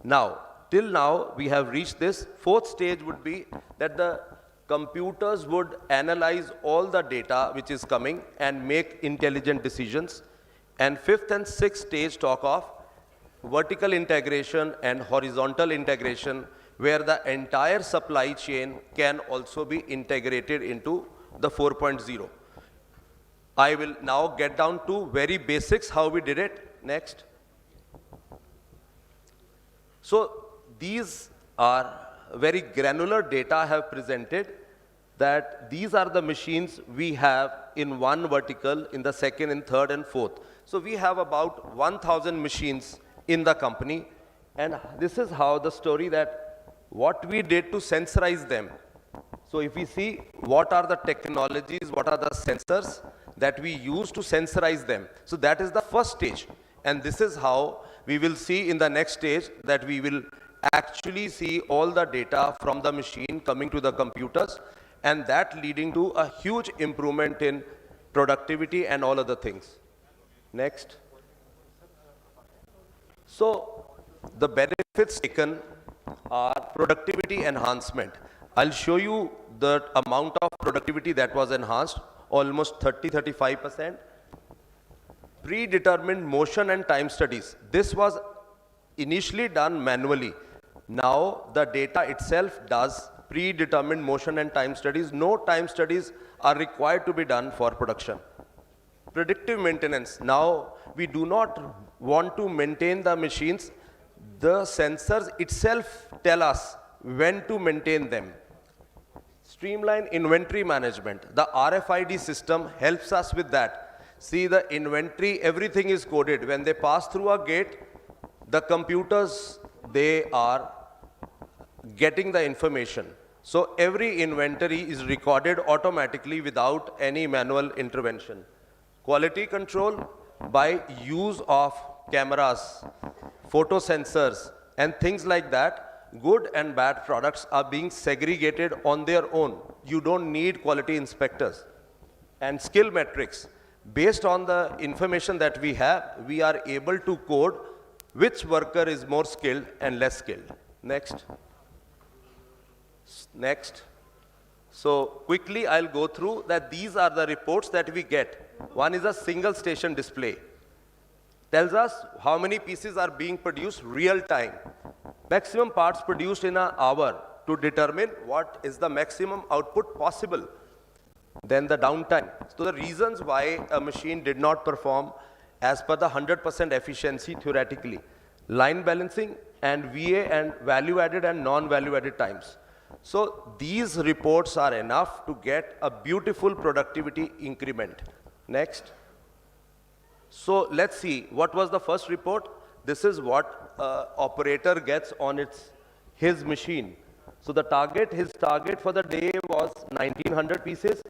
Now, till now, we have reached this. Fourth stage would be that the computers would analyze all the data which is coming and make intelligent decisions. And fifth and sixth stage talk of vertical integration and horizontal integration, where the entire supply chain can also be integrated into the 4.0. I will now get down to very basics, how we did it. Next. So these are very granular data I have presented, that these are the machines we have in one vertical, in the second, in third and fourth. So we have about 1,000 machines in the company, and this is how the story that what we did to sensorize them. So if we see what are the technologies, what are the sensors that we use to sensorize them. So that is the first stage, and this is how we will see in the next stage that we will actually see all the data from the machine coming to the computers, and that leading to a huge improvement in productivity and all other things. Next. So the benefits taken are productivity enhancement. I'll show you the amount of productivity that was enhanced, almost 30-35%. Predetermined motion and time studies. This was initially done manually. Now the data itself does predetermined motion and time studies. No time studies are required to be done for production. Predictive maintenance. Now, we do not want to maintain the machines. The sensors itself tell us when to maintain them. Streamline inventory management. The RFID system helps us with that. See the inventory, everything is coded. When they pass through a gate, the computers, they are getting the information. So every inventory is recorded automatically without any manual intervention. Quality control by use of cameras, photo sensors, and things like that. Good and bad products are being segregated on their own. You don't need quality inspectors. And skill metrics. Based on the information that we have, we are able to code which worker is more skilled and less skilled. Next. Next. So quickly I'll go through that these are the reports that we get. One is a single station display. Tells us how many pieces are being produced real time. Maximum parts produced in an hour to determine what is the maximum output possible. Then the downtime. So the reasons why a machine did not perform as per the 100% efficiency theoretically. Line balancing and VA and value added and non-value added times. So these reports are enough to get a beautiful productivity increment. Next. So let's see, what was the first report? This is what operator gets on his machine. So the target, his target for the day was 1900 pieces.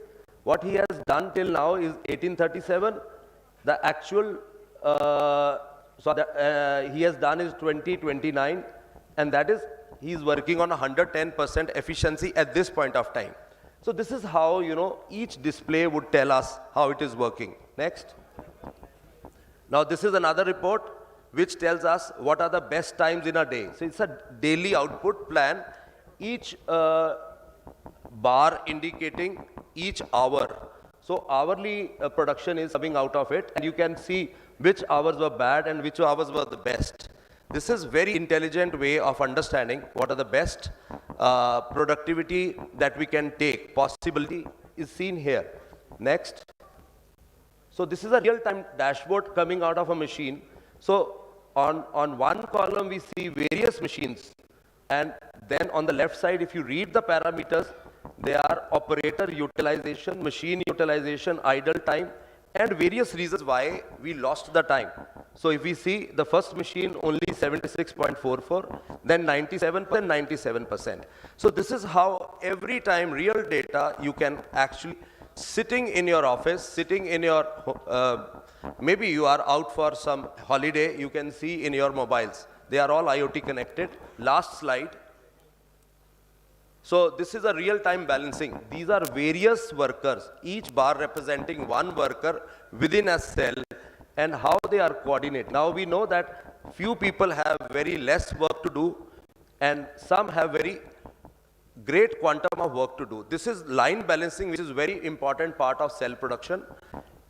What he has done till now is 1837. The actual, he has done is 2029, and that is, he is working on 110% efficiency at this point of time. So this is how, each display would tell us how it is working. Next. Now this is another report which tells us what are the best times in a day. So it's a daily output plan, each bar indicating each hour. So hourly production is coming out of it, and you can see which hours were bad and which hours were the best. This is very intelligent way of understanding what are the best productivity that we can take. Possibility is seen here. Next. So this is a real-time dashboard coming out of a machine. So on one column we see various machines, and then on the left side if you read the parameters, they are operator utilization, machine utilization, idle time, and various reasons why we lost the time. So if we see the first machine only 76.44, then 97%. So this is how every time real data you can actually, sitting in your office, sitting in your, maybe you are out for some holiday, you can see in your mobiles. They are all IoT connected. Last slide. So this is a real-time balancing. These are various workers, each bar representing one worker within a cell, and how they are coordinated. Now we know that few people have very less work to do, and some have very great quantum of work to do. This is line balancing, which is very important part of cell production.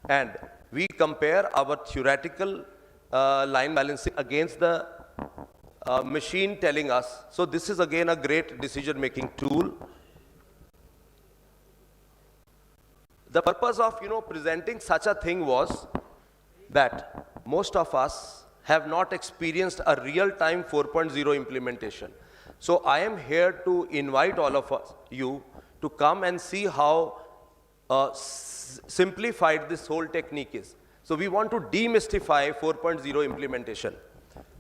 And we compare our theoretical line balancing against the machine telling us. So this is again a great decision-making tool. The purpose of presenting such a thing was that most of us have not experienced a real-time 4.0 implementation. So I am here to invite all of you to come and see how simplified this whole technique is. So we want to demystify 4.0 implementation.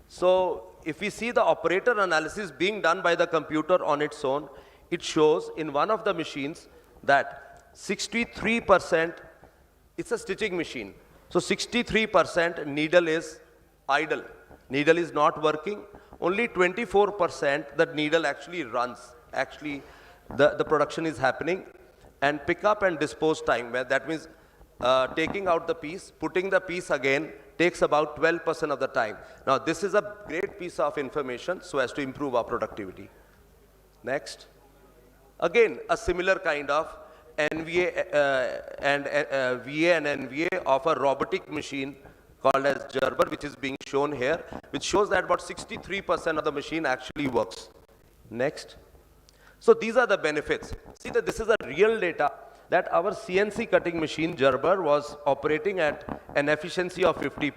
So if we see the operator analysis being done by the computer on its own, it shows in one of the machines that 63%, it's a stitching machine. So 63% needle is idle. Needle is not working. Only 24% the needle actually runs. Actually, the production is happening. And pick up and dispose time, where that means taking out the piece, putting the piece again, takes about 12% of the time. Now, this is a great piece of information so as to improve our productivity. Next. Again, a similar kind of NVA VA and NVA of a robotic machine called as Gerber, which is being shown here, which shows that about 63% of the machine actually works. Next. So these are the benefits. See that this is a real data that our CNC cutting machine Gerber was operating at an efficiency of 50%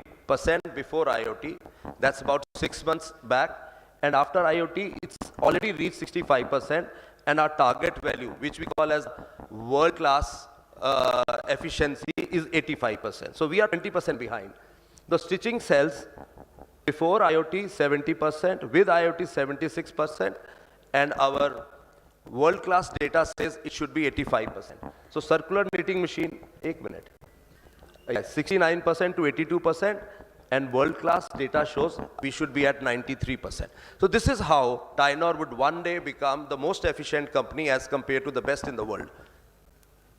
before IoT. That's about 6 months back. And after IoT, it's already reached 65%. And our target value, which we call as world-class efficiency, is 85%. So we are 20% behind. The stitching cells, before IoT, 70%, with IoT, 76%, and our world-class data says it should be 85%. So circular knitting machine, 1 minute, 69% to 82%, and world-class data shows we should be at 93%. So this is how Tynor would one day become the most efficient company as compared to the best in the world.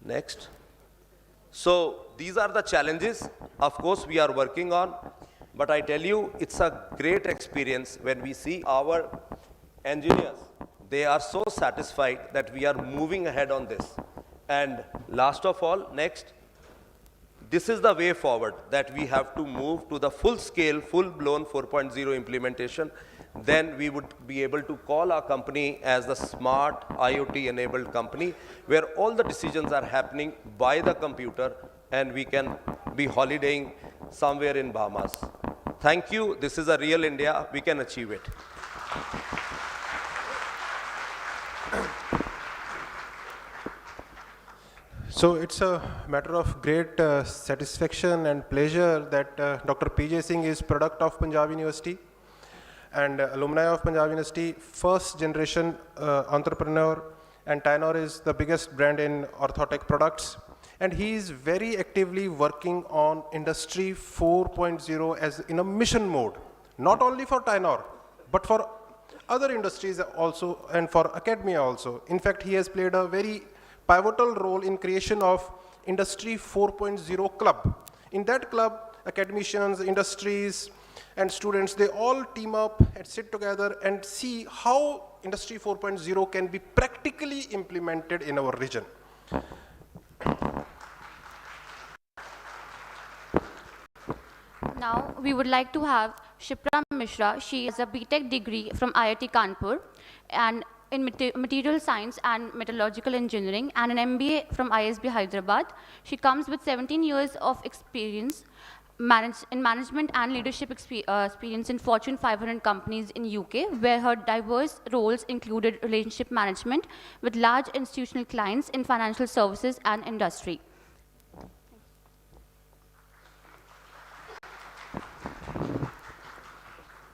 Next. So these are the challenges, of course, we are working on, but I tell you, it's a great experience when we see our engineers. They are so satisfied that we are moving ahead on this. And last of all, next, this is the way forward, that we have to move to the full-scale, full-blown 4.0 implementation. Then we would be able to call our company as the smart IoT-enabled company, where all the decisions are happening by the computer, and we can be holidaying somewhere in Bahamas. Thank you. This is a real India. We can achieve it. So it's a matter of great satisfaction and pleasure that Dr. P.J. Singh is product of Panjab University and alumni of Panjab University, first generation entrepreneur, and Tynor is the biggest brand in orthotech products. And he is very actively working on Industry 4.0 as in a mission mode, not only for Tynor, but for other industries also and for academia also. In fact, he has played a very pivotal role in creation of Industry 4.0 club. In that club, academicians, industries, and students, they all team up and sit together and see how Industry 4.0 can be practically implemented in our region. Now, we would like to have Shipra Mishra. She has a BTech degree from IIT Kanpur and in material science and metallurgical engineering and an MBA from ISB Hyderabad. She comes with 17 years of experience in management and leadership experience in Fortune 500 companies in UK, where her diverse roles included relationship management with large institutional clients in financial services and industry.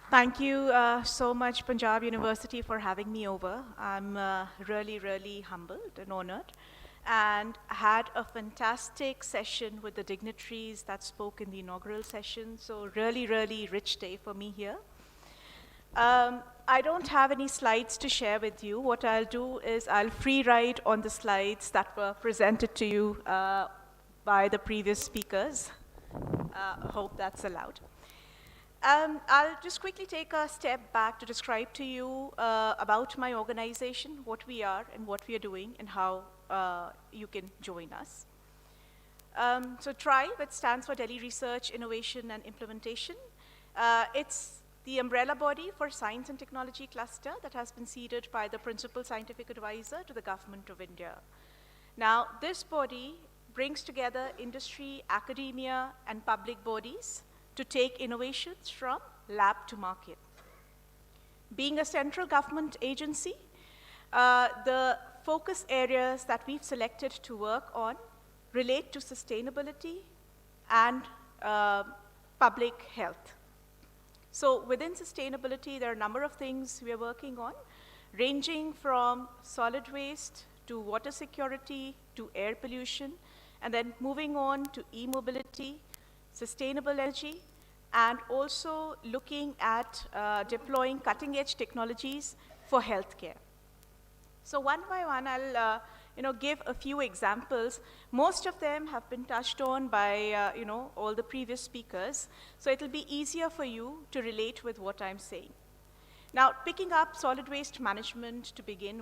Thank you so much, Panjab University, for having me over. I'm really, really humbled and honored, and had a fantastic session with the dignitaries that spoke in the inaugural session. So really, really rich day for me here. I don't have any slides to share with you. What I'll do is I'll free ride on the slides that were presented to you by the previous speakers. Hope that's allowed. I'll just quickly take a step back to describe to you about my organization, what we are and what we are doing, and how you can join us. So TRI, which stands for Delhi Research, Innovation and Implementation. It's the umbrella body for Science and Technology Cluster that has been seeded by the Principal Scientific Advisor to the Government of India. Now, this body brings together industry, academia, and public bodies to take innovations from lab to market. Being a central government agency, the focus areas that we've selected to work on relate to sustainability and public health. So within sustainability, there are a number of things we are working on, ranging from solid waste to water security to air pollution, and then moving on to e-mobility, sustainable energy, and also looking at deploying cutting-edge technologies for healthcare. So one by one, I'll give a few examples. Most of them have been touched on by all the previous speakers, so it'll be easier for you to relate with what I'm saying. Now, picking up solid waste management to begin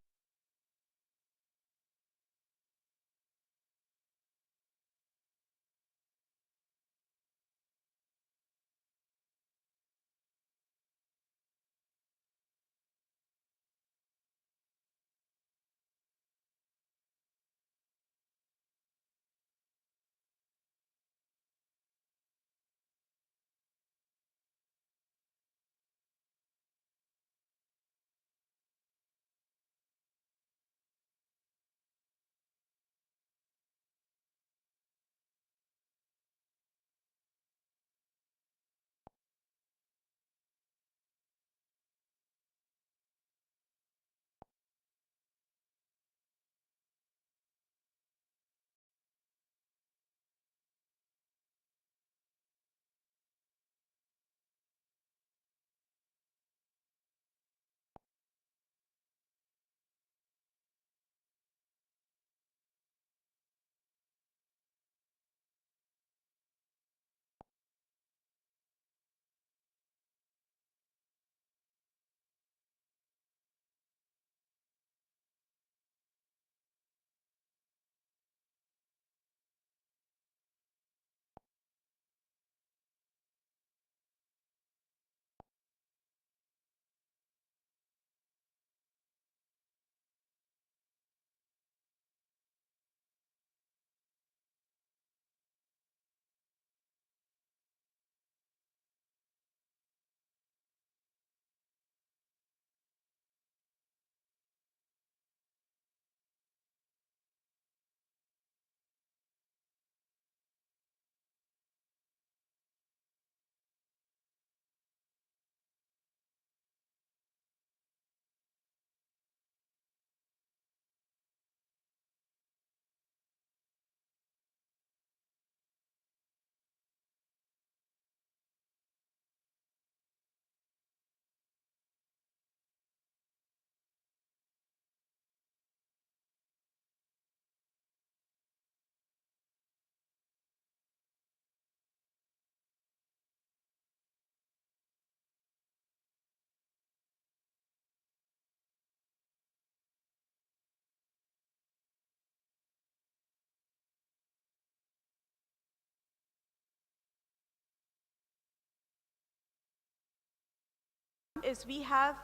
is we have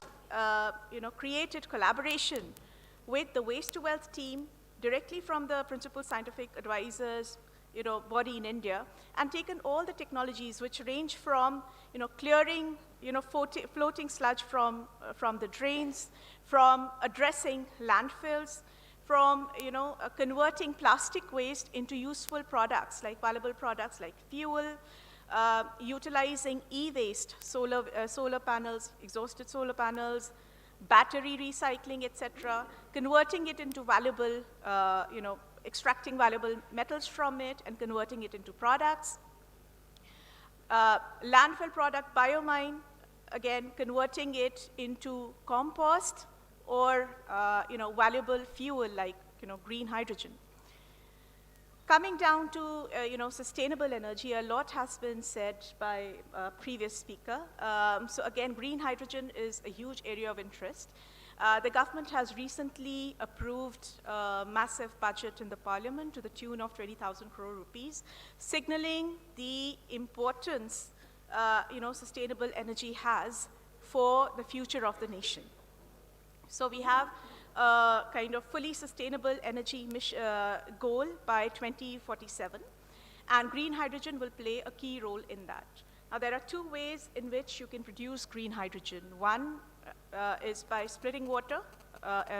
created collaboration with the Waste to Wealth team directly from the principal scientific advisors body in India, and taken all the technologies which range from clearing floating sludge from the drains, from addressing landfills, from converting plastic waste into useful products like valuable products like fuel, utilizing e-waste, solar panels, exhausted solar panels, battery recycling, etc., converting it into valuable, extracting valuable metals from it and converting it into products. Landfill product biomine, again, converting it into compost or valuable fuel like green hydrogen. Coming down to sustainable energy, a lot has been said by a previous speaker. So again, green hydrogen is a huge area of interest. The government has recently approved a massive budget in the parliament to the tune of 20,000 crore rupees, signaling the importance sustainable energy has for the future of the nation. So we have a kind of fully sustainable energy goal by 2047, and green hydrogen will play a key role in that. Now, there are two ways in which you can produce green hydrogen. One is by splitting water,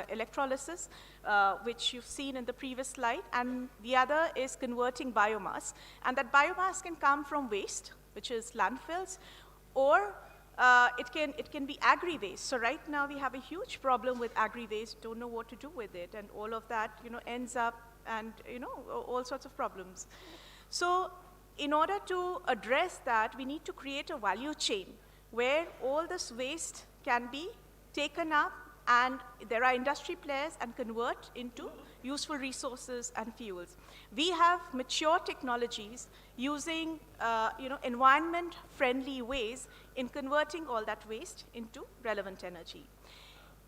electrolysis, which you've seen in the previous slide, and the other is converting biomass. And that biomass can come from waste, which is landfills, or it can be agri-waste. So right now we have a huge problem with agri-waste, don't know what to do with it, and all of that ends up and all sorts of problems. So in order to address that, we need to create a value chain where all this waste can be taken up and there are industry players and convert into useful resources and fuels. We have mature technologies using environment-friendly ways in converting all that waste into relevant energy.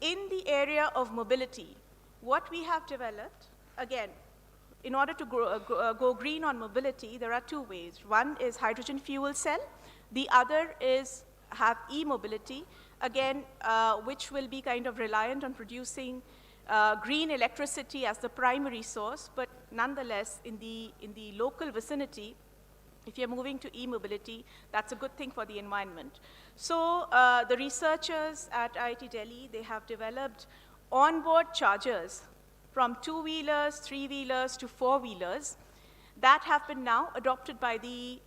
In the area of mobility, what we have developed, again, in order to go green on mobility, there are two ways. One is hydrogen fuel cell. The other is have e-mobility, again, which will be kind of reliant on producing green electricity as the primary source, but nonetheless, in the local vicinity, if you're moving to e-mobility, that's a good thing for the environment. So the researchers at IIT Delhi, they have developed onboard chargers from two-wheelers, three-wheelers to four-wheelers that have been now adopted by the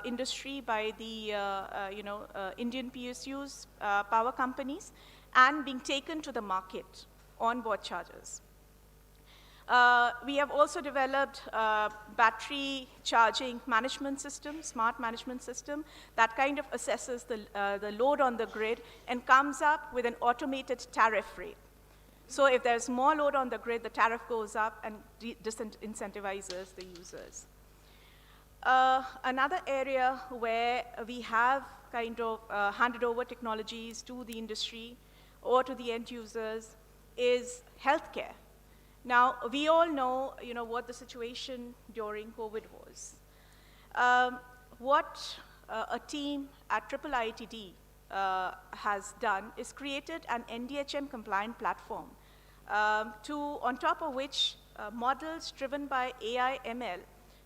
industry, by the Indian PSUs, power companies, and being taken to the market, onboard chargers. We have also developed battery charging management system, smart management system, that kind of assesses the load on the grid and comes up with an automated tariff rate. So if there's more load on the grid, the tariff goes up and disincentivizes the users. Another area where we have kind of handed over technologies to the industry or to the end users is healthcare. Now, we all know, what the situation during COVID was. What a team at IIITD has done is created an NDHM compliant platform on top of which models driven by AI ML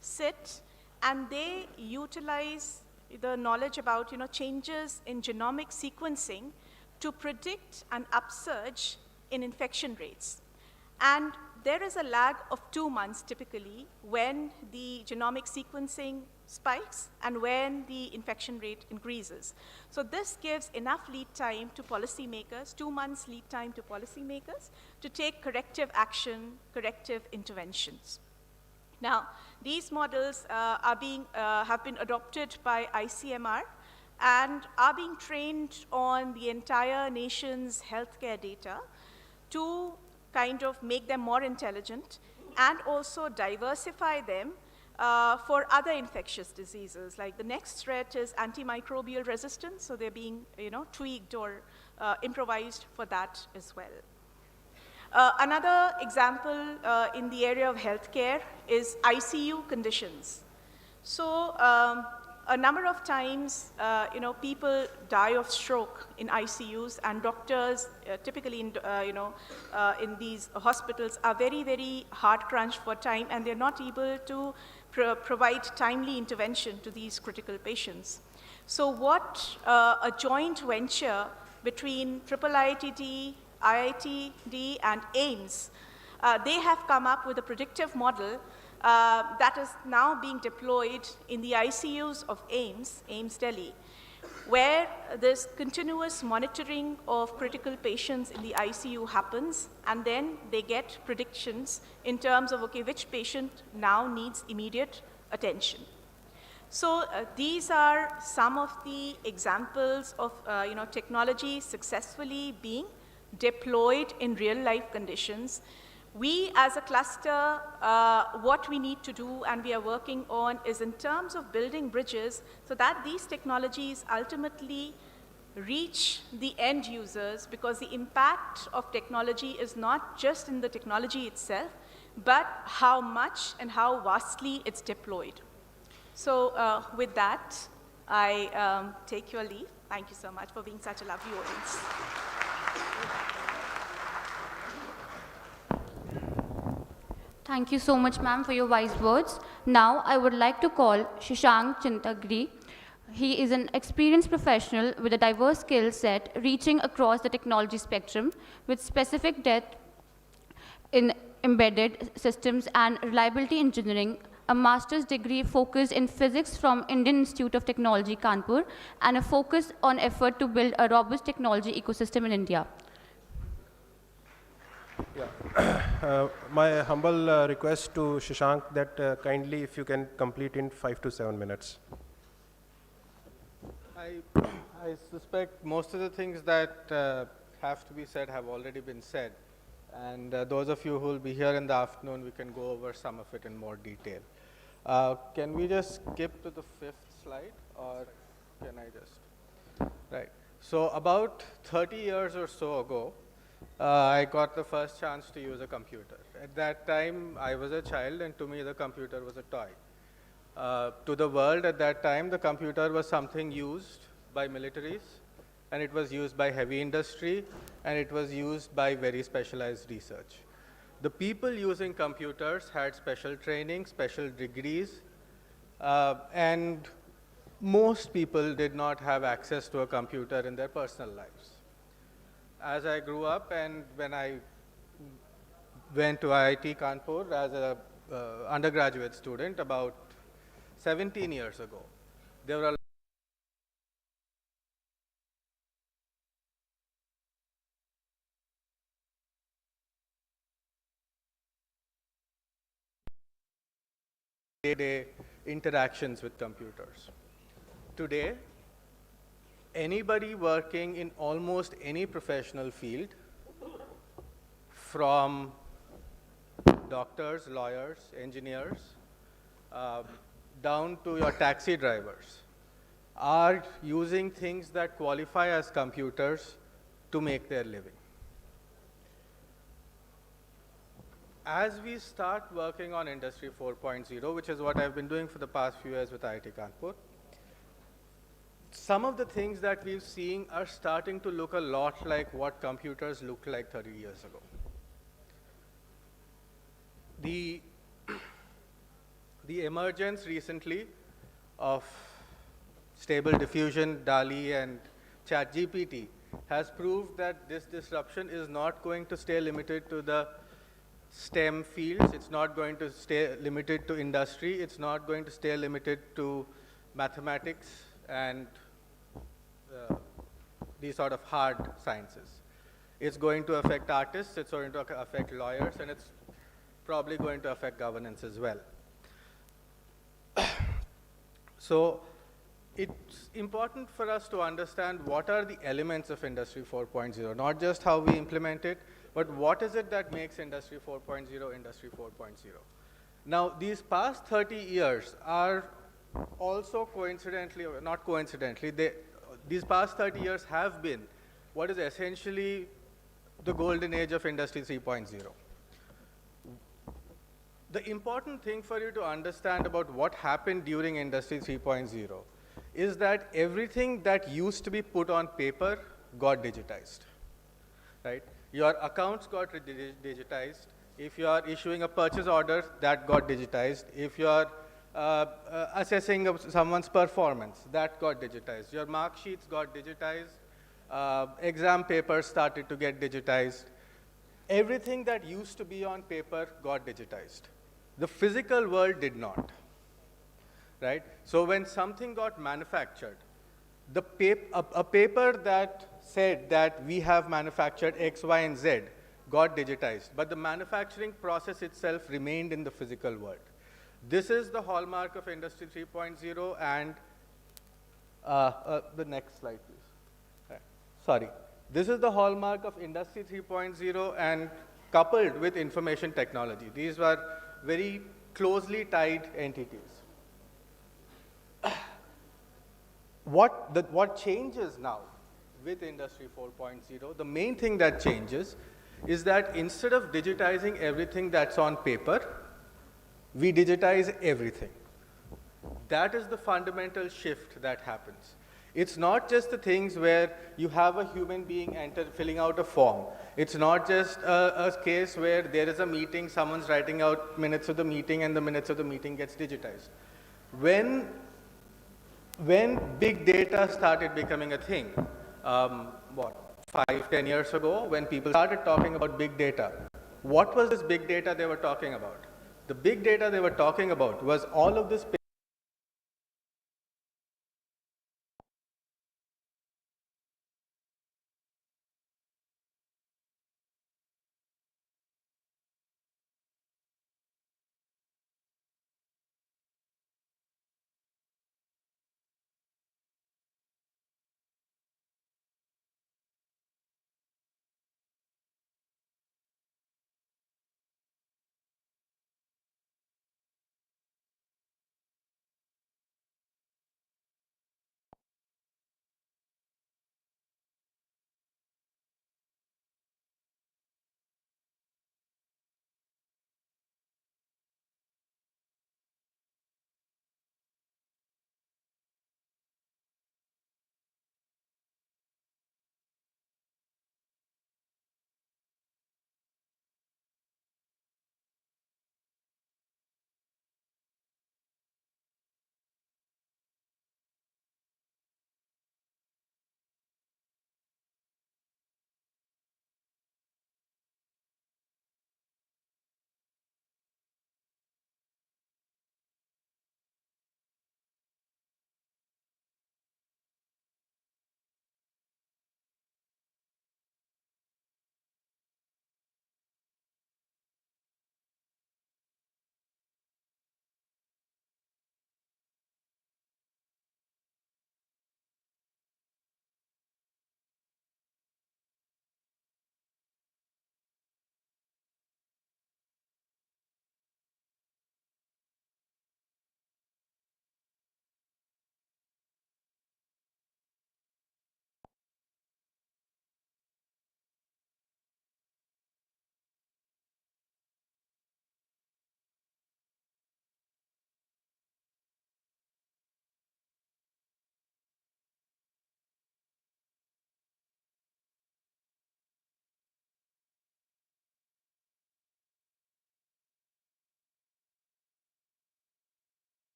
sit, and they utilize the knowledge about changes in genomic sequencing to predict an upsurge in infection rates. And there is a lag of 2 months typically when the genomic sequencing spikes and when the infection rate increases. So this gives enough lead time to policymakers, 2 months lead time to policymakers to take corrective action, corrective interventions. Now, these models have been adopted by ICMR and are being trained on the entire nation's healthcare data to kind of make them more intelligent and also diversify them for other infectious diseases. Like the next threat is antimicrobial resistance, so they're being tweaked or improvised for that as well. Another example in the area of healthcare is ICU conditions. So a number of times, people die of stroke in ICUs, and doctors typically in these hospitals are very, very hard crunched for time, and they're not able to provide timely intervention to these critical patients. So what a joint venture between IIIT, IITD, and AIIMS, they have come up with a predictive model that is now being deployed in the ICUs of AIIMS Delhi, where this continuous monitoring of critical patients in the ICU happens, and then they get predictions in terms of, okay, which patient now needs immediate attention. So these are some of the examples of technology successfully being deployed in real life conditions. We as a cluster, what we need to do and we are working on is in terms of building bridges so that these technologies ultimately reach the end users, because the impact of technology is not just in the technology itself, but how much and how vastly it's deployed. So with that, I take your leave. Thank you so much for being such a lovely audience. Thank you so much, ma'am, for your wise words. Now, I would like to call Shashank Chintagri. He is an experienced professional with a diverse skill set reaching across the technology spectrum with specific depth in embedded systems and reliability engineering, a master's degree focused in physics from Indian Institute of Technology, Kanpur, and a focus on effort to build a robust technology ecosystem in India. Yeah. My humble request to Shashank that kindly if you can complete in 5 to 7 minutes. I suspect most of the things that have to be said have already been said. And those of you who will be here in the afternoon, we can go over some of it in more detail. Can we just skip to the 5th slide, or can I just? Right. So about 30 years or so ago, I got the first chance to use a computer. At that time, I was a child, and to me, the computer was a toy. To the world at that time, the computer was something used by militaries, and it was used by heavy industry, and it was used by very specialized research. The people using computers had special training, special degrees, and most people did not have access to a computer in their personal lives. As I grew up and when I went to IIT Kanpur as an undergraduate student about 17 years ago, there were day-to-day interactions with computers. Today, anybody working in almost any professional field, from doctors, lawyers, engineers, down to your taxi drivers, are using things that qualify as computers to make their living. As we start working on Industry 4.0, which is what I've been doing for the past few years with IIT Kanpur, some of the things that we've seen are starting to look a lot like what computers looked like 30 years ago. The emergence recently of Stable Diffusion, DALI, and ChatGPT has proved that this disruption is not going to stay limited to the STEM fields. It's not going to stay limited to industry. It's not going to stay limited to mathematics and these sort of hard sciences. It's going to affect artists, it's going to affect lawyers, and it's probably going to affect governance as well. So it's important for us to understand what are the elements of Industry 4.0, not just how we implement it, but what is it that makes Industry 4.0 Industry 4.0. Now, these past 30 years are also coincidentally, or not coincidentally, these past 30 years have been what is essentially the golden age of Industry 3.0. The important thing for you to understand about what happened during Industry 3.0 is that everything that used to be put on paper got digitized, right? Your accounts got digitized. If you are issuing a purchase order, that got digitized. If you are assessing someone's performance, that got digitized. Your mark sheets got digitized. Exam papers started to get digitized. Everything that used to be on paper got digitized. The physical world did not, right? So when something got manufactured, a paper that said that we have manufactured X, Y, and Z got digitized, but the manufacturing process itself remained in the physical world. This is the hallmark of Industry 3.0, and the next slide, please. Sorry. This is the hallmark of Industry 3.0 and coupled with information technology. These were very closely tied entities. What changes now with Industry 4.0, the main thing that changes is that instead of digitizing everything that's on paper, we digitize everything. That is the fundamental shift that happens. It's not just the things where you have a human being filling out a form. It's not just a case where there is a meeting, someone's writing out minutes of the meeting, and the minutes of the meeting gets digitized. When big data started becoming a thing, 5-10 years ago, when people started talking about big data, what was this big data they were talking about? The big data they were talking about was all of this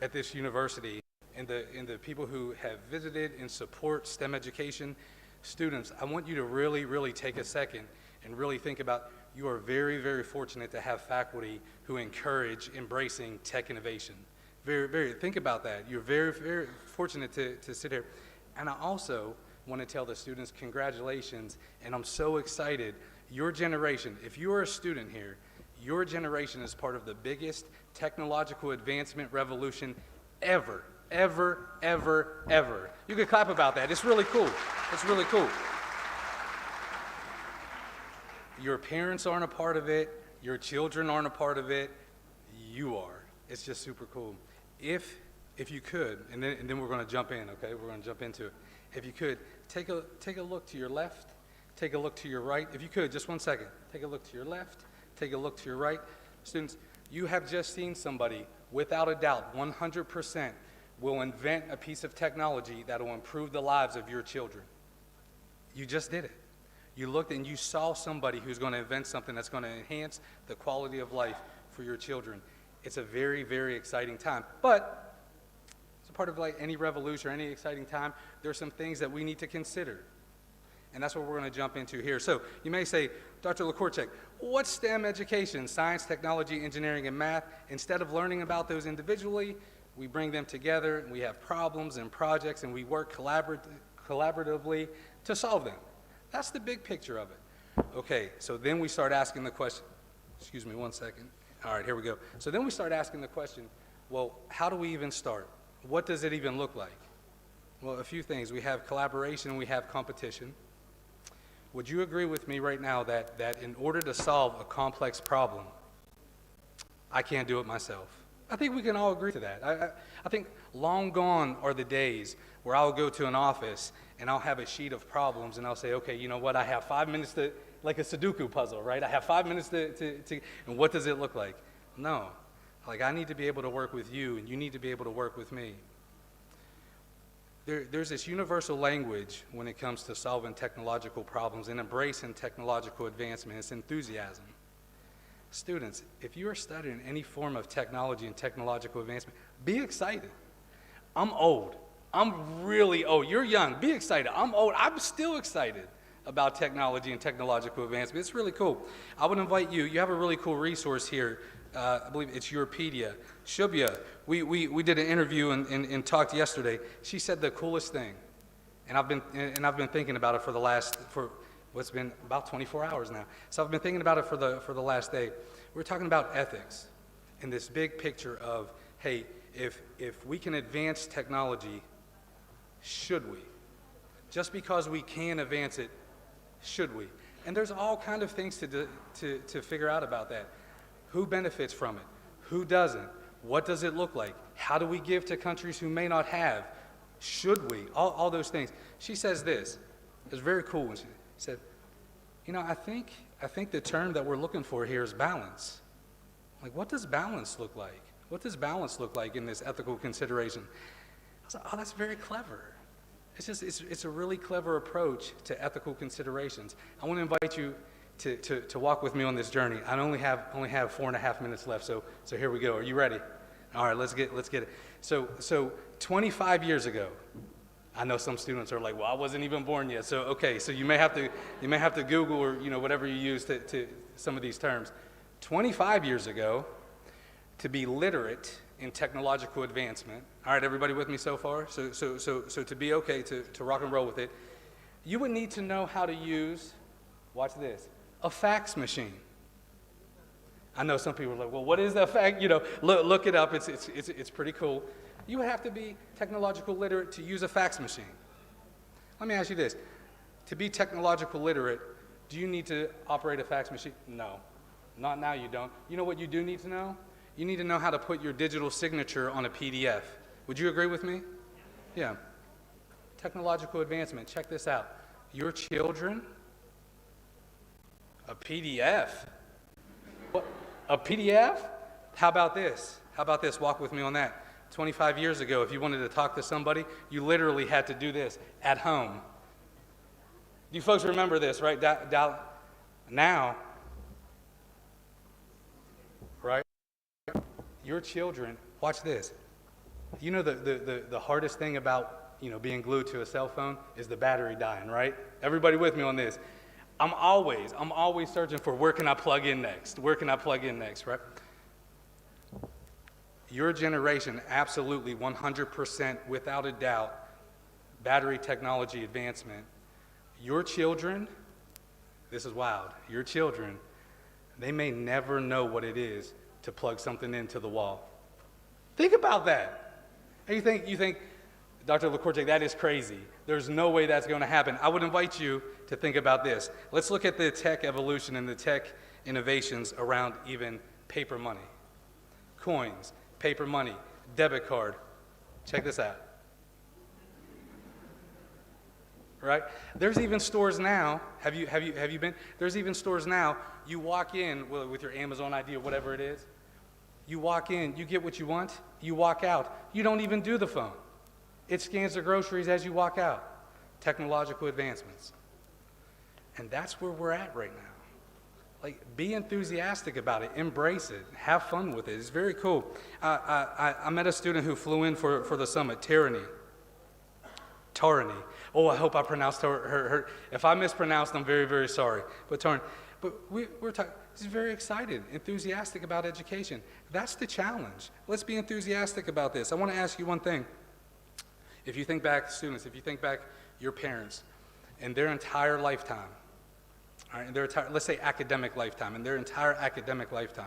at this university and the people who have visited and support STEM education. Students, I want you to really, really take a second and really think about, you are very, very fortunate to have faculty who encourage embracing tech innovation. Think about that. You're very, very fortunate to sit here. And I also want to tell the students, congratulations, and I'm so excited. Your generation, if you are a student here, your generation is part of the biggest technological advancement revolution ever, ever, ever, ever. You can clap about that. It's really cool. It's really cool. Your parents aren't a part of it. Your children aren't a part of it. You are. It's just super cool. If you could, and then we're going to jump in, okay? We're going to jump into it. If you could, take a look to your left, take a look to your right. If you could, just 1 second. Take a look to your left, take a look to your right. Students, you have just seen somebody, without a doubt, 100% will invent a piece of technology that will improve the lives of your children. You just did it. You looked and you saw somebody who's going to invent something that's going to enhance the quality of life for your children. It's a very, very exciting time. But it's a part of like any revolution or any exciting time, there's some things that we need to consider. And that's what we're going to jump into here. So you may say, Dr. LaCourcheck, what's STEM education? Science, technology, engineering, and math. Instead of learning about those individually, we bring them together, and we have problems and projects, and we work collaboratively to solve them. That's the big picture of it. Okay, so then we start asking the question, excuse me 1 second. All right, here we go. So then we start asking the question, well, how do we even start? What does it even look like? Well, a few things. We have collaboration and we have competition. Would you agree with me right now that in order to solve a complex problem, I can't do it myself? I think we can all agree to that. I think long gone are the days where I'll go to an office and I'll have a sheet of problems and I'll say, okay, you know what, I have 5 minutes to, like a Sudoku puzzle, right? I have 5 minutes to and what does it look like? No, like I need to be able to work with you and you need to be able to work with me. There's this universal language when it comes to solving technological problems and embracing technological advancement. It's enthusiasm. Students, if you are studying any form of technology and technological advancement, be excited. I'm old. I'm really old. You're young. Be excited. I'm old. I'm still excited about technology and technological advancement. It's really cool. I would invite you. You have a really cool resource here. I believe it's Europedia. Shubhya, we did an interview and talked yesterday. She said the coolest thing, and I've been thinking about it for what's been about 24 hours now. So I've been thinking about it for the last day. We're talking about ethics and this big picture of, hey, if we can advance technology, should we? Just because we can advance it, should we? And there's all kind of things to figure out about that. Who benefits from it? Who doesn't? What does it look like? How do we give to countries who may not have? Should we? All those things. She says this. It's very cool when she said, you know, I think the term that we're looking for here is balance. Like, what does balance look like? What does balance look like in this ethical consideration? I was like, oh, that's very clever. It's a really clever approach to ethical considerations. I want to invite you to walk with me on this journey. I only have 4.5 minutes left, so here we go. Are you ready? All right, let's get it. So 25 years ago, I know some students are like, well, I wasn't even born yet. So okay, so you may have to Google or whatever you use to some of these terms. 25 years ago, to be literate in technological advancement. All right, everybody with me so far? So to be okay to rock and roll with it, you would need to know how to use, watch this, a fax machine. I know some people are like, well, what is that fax? Look it up. It's pretty cool. You would have to be technological literate to use a fax machine. Let me ask you this. To be technological literate, do you need to operate a fax machine? No. Not now, you don't. You know what you do need to know? You need to know how to put your digital signature on a PDF. Would you agree with me? Yeah. Technological advancement. Check this out. Your children, a PDF. What? A PDF? How about this? Walk with me on that. 25 years ago, if you wanted to talk to somebody, you literally had to do this at home. You folks remember this, right? Now, right? Your children, watch this. You know, the hardest thing about, you know, being glued to a cell phone is the battery dying, right? Everybody with me on this? I'm always searching for where can I plug in next? Where can I plug in next, right? Your generation, absolutely 100% without a doubt, battery technology advancement. Your children, this is wild, your children, they may never know what it is to plug something into the wall. Think about that. And you think, Dr. LaCourte, that is crazy. There's no way that's going to happen. I would invite you to think about this. Let's look at the tech evolution and the tech innovations around even paper money. Coins, paper money, debit card. Check this out. Right? There's even stores now, have you been? There's even stores now, you walk in with your Amazon ID or whatever it is, you walk in, you get what you want, you walk out. You don't even do the phone. It scans the groceries as you walk out. Technological advancements. And that's where we're at right now. Like, be enthusiastic about it, embrace it, have fun with it. It's very cool. I met a student who flew in for the summit, Tarani. Oh, I hope I pronounced her. If I mispronounced, I'm very, very sorry. But Tarani. But we're talking, he's very excited, enthusiastic about education. That's the challenge. Let's be enthusiastic about this. I want to ask you one thing. If you think back, students, if you think back your parents in their entire lifetime, all right, in their entire, let's say academic lifetime, in their entire academic lifetime,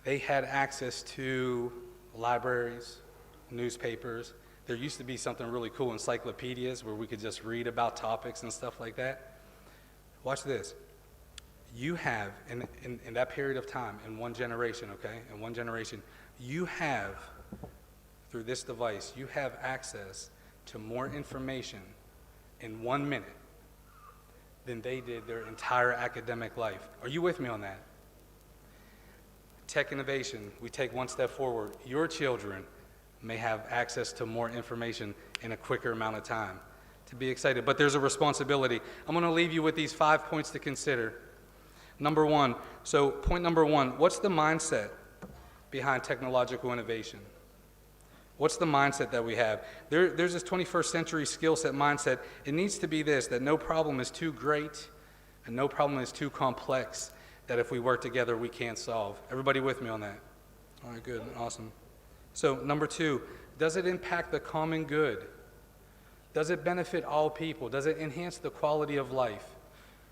they had access to libraries, newspapers. There used to be something really cool, encyclopedias, where we could just read about topics and stuff like that. Watch this. You have, in that period of time, in one generation, okay, in one generation, you have, through this device, you have access to more information in 1 minute than they did their entire academic life. Are you with me on that? Tech innovation, we take one step forward. Your children may have access to more information in a quicker amount of time. To be excited, but there's a responsibility. I'm going to leave you with these 5 points to consider. Number one, so point number one, what's the mindset behind technological innovation? What's the mindset that we have? There's this 21st century skill set mindset. It needs to be this, that no problem is too great and no problem is too complex that if we work together we can't solve. Everybody with me on that? All right, good, awesome. So number two, does it impact the common good? Does it benefit all people? Does it enhance the quality of life?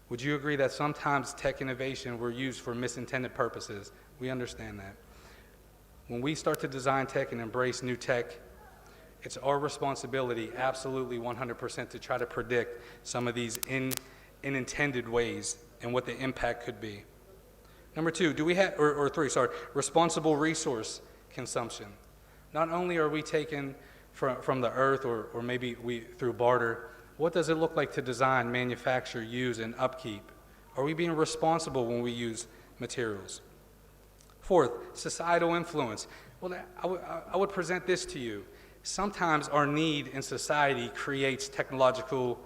Would you agree that sometimes tech innovation were used for misintended purposes? We understand that. When we start to design tech and embrace new tech, it's our responsibility, absolutely 100%, to try to predict some of these unintended ways and what the impact could be. Number two, do we have, or three, sorry, responsible resource consumption. Not only are we taking from the earth, or maybe we through barter, what does it look like to design, manufacture, use, and upkeep? Are we being responsible when we use materials? Fourth, societal influence. Well, I would present this to you. Sometimes our need in society creates technological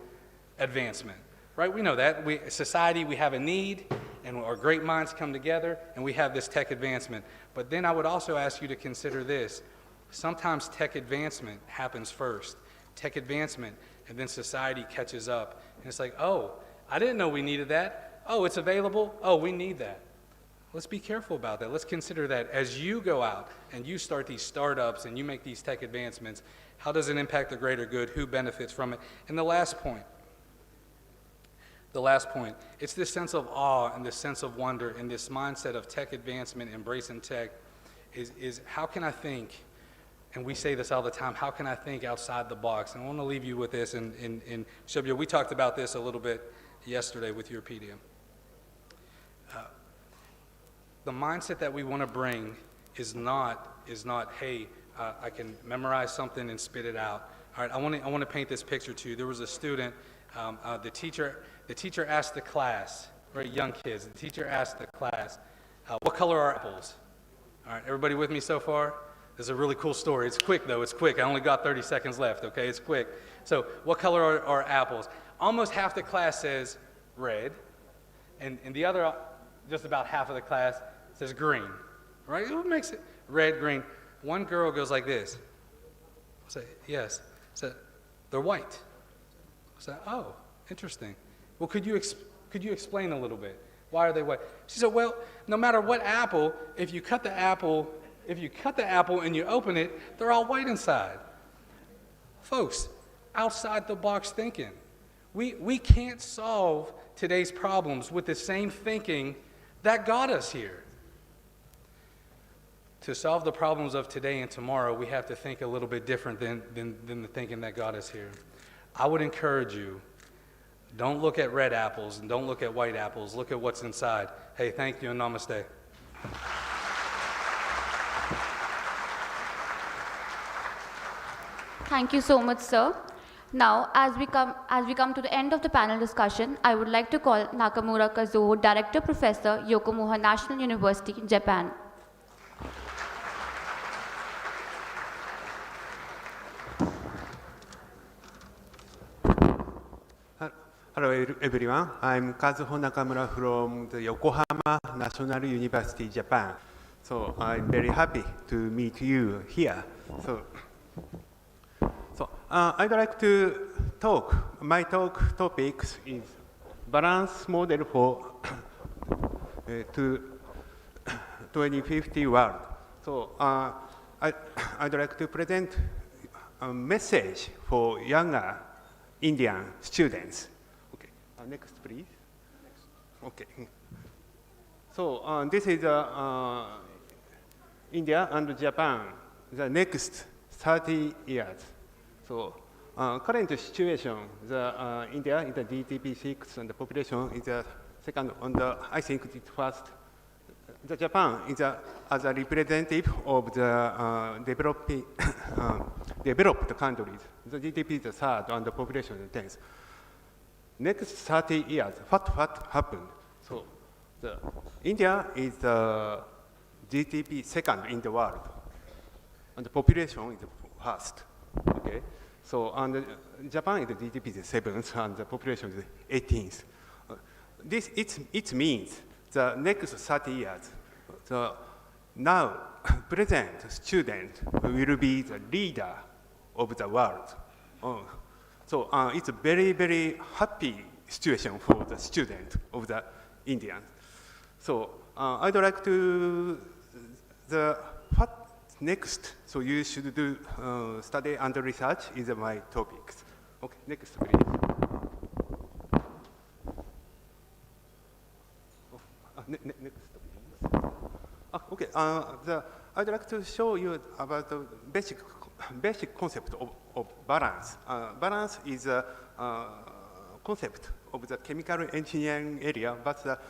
advancement, right? We know that. Society, we have a need, and our great minds come together, and we have this tech advancement. But then I would also ask you to consider this. Sometimes tech advancement happens first. Tech advancement, and then society catches up. And it's like, oh, I didn't know we needed that. Oh, it's available. Oh, we need that. Let's be careful about that. Let's consider that as you go out and you start these startups and you make these tech advancements, how does it impact the greater good? Who benefits from it? And the last point, it's this sense of awe and this sense of wonder and this mindset of tech advancement, embracing tech, is how can I think, and we say this all the time, how can I think outside the box? And I want to leave you with this, and Shubhya, we talked about this a little bit yesterday with your PDM. The mindset that we want to bring is not hey, I can memorize something and spit it out. All right, I want to paint this picture to you. There was a student, the teacher asked the class, right, young kids, the teacher asked the class, what color are apples? All right, everybody with me so far? This is a really cool story. It's quick though, it's quick. I only got 30 seconds left, okay, it's quick. So what color are apples? Almost half the class says red, and the other, just about half of the class says green, right? What makes it red, green? one girl goes like this. I say, yes. I said, they're white. I said, oh, interesting. Well, could you explain a little bit? Why are they white? She said, well, no matter what apple, if you cut the apple and you open it, they're all white inside. Folks, outside the box thinking. We can't solve today's problems with the same thinking that got us here. To solve the problems of today and tomorrow, we have to think a little bit different than the thinking that got us here. I would encourage you, don't look at red apples and don't look at white apples. Look at what's inside. Hey, thank you and namaste. Thank you so much, sir. Now, as we come to the end of the panel discussion, I would like to call Nakamura Kazuo, Director Professor, Yokohama National University, Japan. Hello everyone, I'm Kazuho Nakamura from the Yokohama National University, Japan. So I'm very happy to meet you here. I'd like to talk. My talk topic is balance model for 2050 world. So I'd like to present a message for younger Indian students. Okay, next please. Okay. So this is India and Japan, the next 30 years. So current situation, India is the GDP 6 and the population is the second on the, I think it's first. The Japan is as a representative of the developed countries. The GDP is the third and the population is the 10th. Next 30 years, what happened? So India is the GDP second in the world, and the population is the first. Okay, so Japan is the GDP is the 7th and the population is the 18th. It means the next 30 years, the now present student will be the leader of the world. So it's a very, very happy situation for the student of the Indians. So I'd like to, what next, so you should do study and research is my topics. Okay, next please. Next please. Okay, I'd like to show you about the basic concept of balance. Balance is a concept of the chemical engineering area, but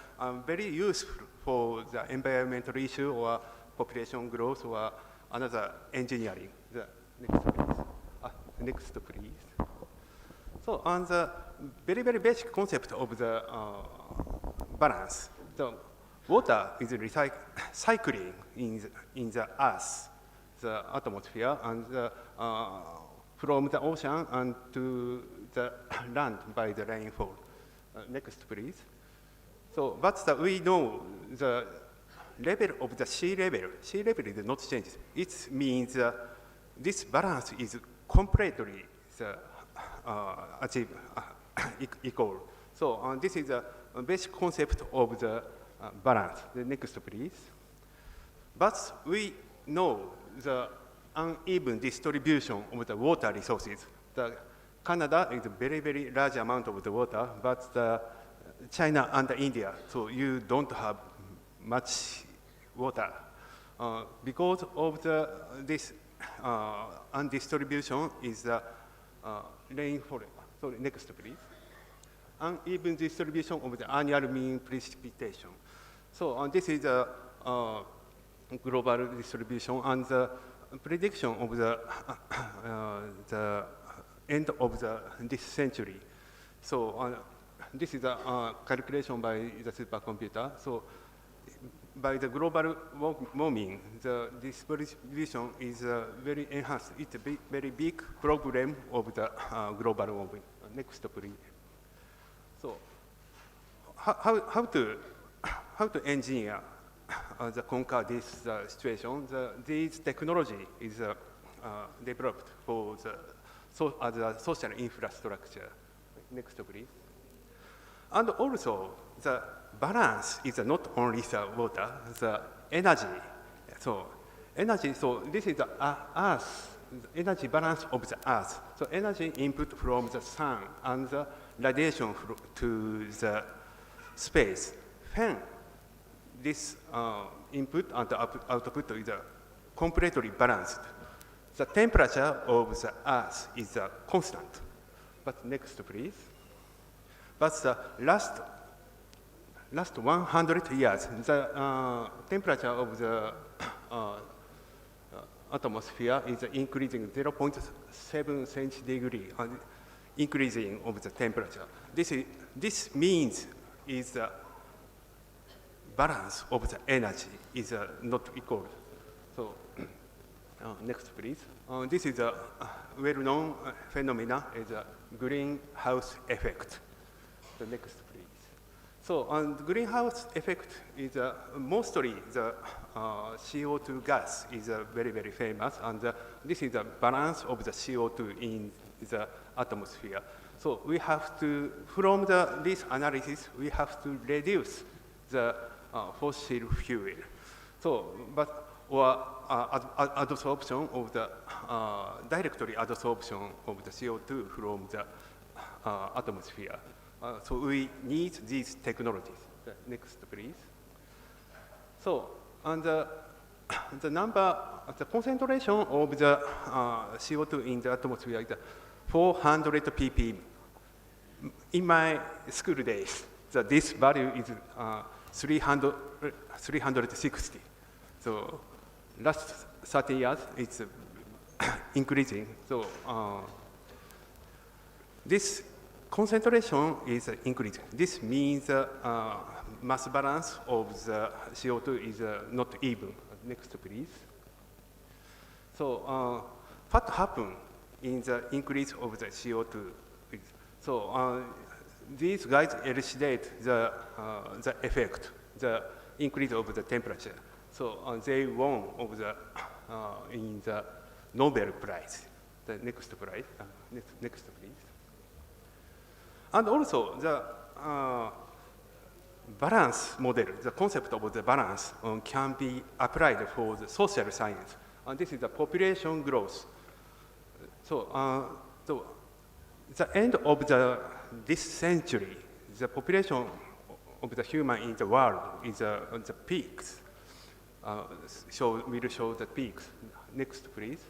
very useful for the environmental issue or population growth or another engineering. Next please. So on the very, very basic concept of the balance, the water is cycling in the earth, the atmosphere, and from the ocean and to the land by the rainfall. Next please. So but we know the level of the sea level is not changed. It means this balance is completely achieved equal. So this is a basic concept of the balance. The next please. But we know the uneven distribution of the water resources. Canada is a very, very large amount of the water, but China and India, so you don't have much water. Because of this undistribution is the rainfall. So next please. Uneven distribution of the annual mean precipitation. So this is a global distribution and the prediction of the end of this century. So this is a calculation by the supercomputer. So by the global warming, the distribution is very enhanced. It's a very big problem of the global warming. Next please. So how to engineer conquer this situation, this technology is developed for as a social infrastructure. Next, please. And also, the balance is not only the water, the energy. So, energy, so this is the Earth, the energy balance of the Earth. So, energy input from the sun and the radiation to the space. When this input and output is completely balanced, the temperature of the Earth is constant. But next, please. But the last 100 years, the temperature of the atmosphere is increasing 0.7 centigrade, increasing of the temperature. This means is the balance of the energy is not equal. So next, please. This is a well-known phenomena, is a greenhouse effect. The next, please. So the greenhouse effect is mostly the CO2 gas is very, very famous, and this is the balance of the CO2 in the atmosphere. So we have to, from this analysis, we have to reduce the fossil fuel. So, but or adsorption of the directly adsorption of the CO2 from the atmosphere. So we need these technologies. Next, please. So, and the number, the concentration of the CO2 in the atmosphere is 400 ppm. In my school days, this value is 360. So last 30 years, it's increasing. So this concentration is increasing. This means mass balance of the CO2 is not even. Next, please. So what happened in the increase of the CO2? So these guys elucidate the effect, the increase of the temperature. So they won of the in the Nobel Prize. The next prize. Next, please. And also the balance model, the concept of the balance can be applied for the social science. And this is the population growth. So, the end of this century, the population of the human in the world is the peaks. We'll show the peaks. Next, please.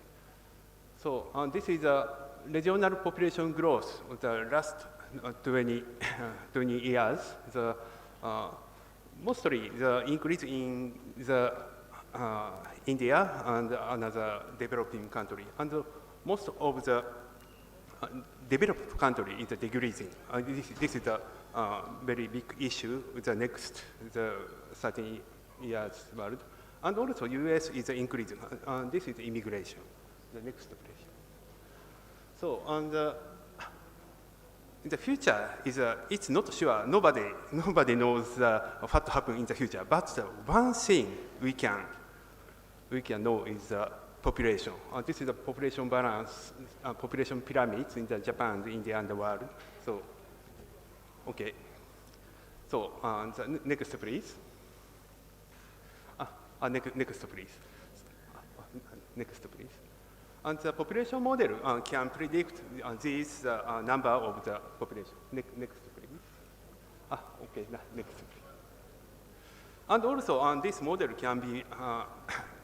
So this is the regional population growth of the last 20 years. The mostly the increase in the India and another developing country, and most of the developed country is decreasing. This is a very big issue with the next 30 years world. And also US is increasing. This is immigration. The next please. So in the future it's not sure. Nobody knows what happen in the future. But the one thing we can know is the population. This is the population balance, population pyramids in the Japan, India, and the world. So, okay. So the next, please. Next, please. Next, please. And the population model can predict this number of the population. Next, please. Okay, next, please. And also, this model can be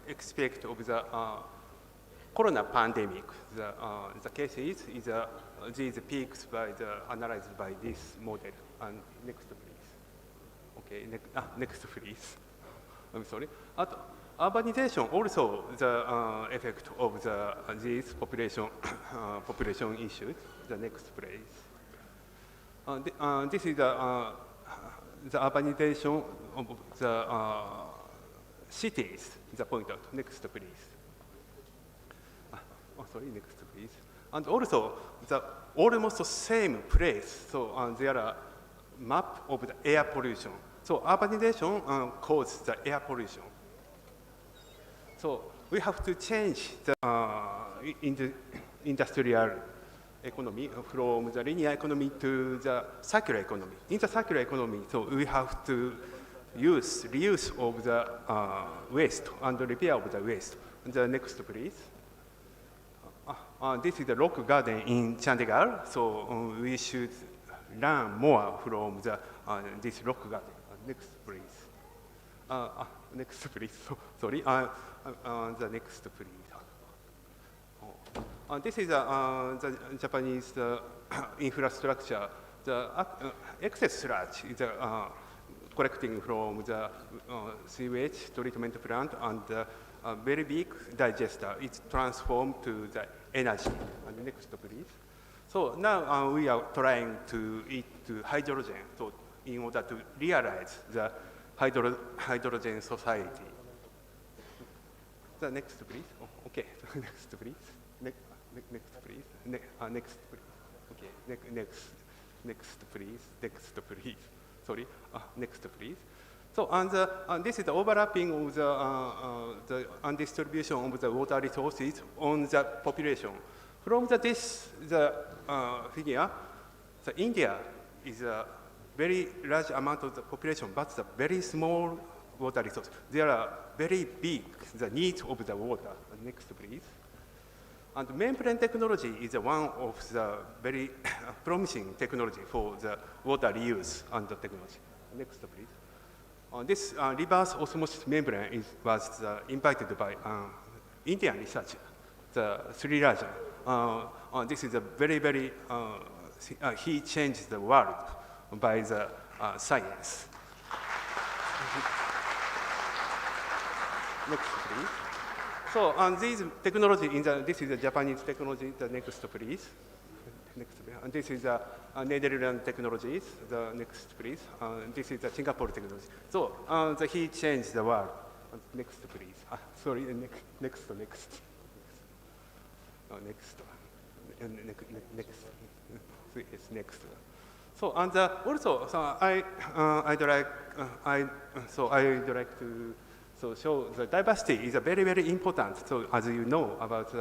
expect of the corona pandemic. The cases is these peaks analyzed by this model. And next, please. Okay, next, please. I'm sorry. Urbanization also the effect of these population issues. The next, please. This is the urbanization of the cities. The point out. Next, please. Sorry. Next, please. And also the almost same place. So there are map of the air pollution. So urbanization causes the air pollution. So we have to change the industrial economy from the linear economy to the circular economy. In the circular economy, so we have to reuse of the waste and repair of the waste. The next, please. This is the rock garden in Chandigarh, so we should learn more from this rock garden. Next, please. Next, please. Sorry. The next, please. This is the Japanese infrastructure. The excess sludge is collecting from the sewage treatment plant, and a very big digester. It's transformed to the energy. And next, please. So now we are trying to eat hydrogen, so in order to realize the hydrogen society. The next, please. Oh, okay. Next, please. Next, please. Next, please. Okay. Next, please. Next, please. Sorry. Next, please. So, this is the overlapping of the distribution of the water resources on the population. From the figure, India is a very large amount of the population, but the very small water resource. There are very big the needs of the water. Next, please. And membrane technology is one of the very promising technology for the water reuse and the technology. Next, please. This reverse osmosis membrane was invented by Indian researcher, the Sri Rajan. This is a very, very, he changed the world by the science. Next, please. So this technology, this is a Japanese technology, the next, please. Next, and this is Netherlands technologies, the next, please. This is the Singapore technology. So he changed the world. Next, please. Sorry, next. Next. Yes, next. So and also, so I'd like to show the diversity is a very, very important. So as you know about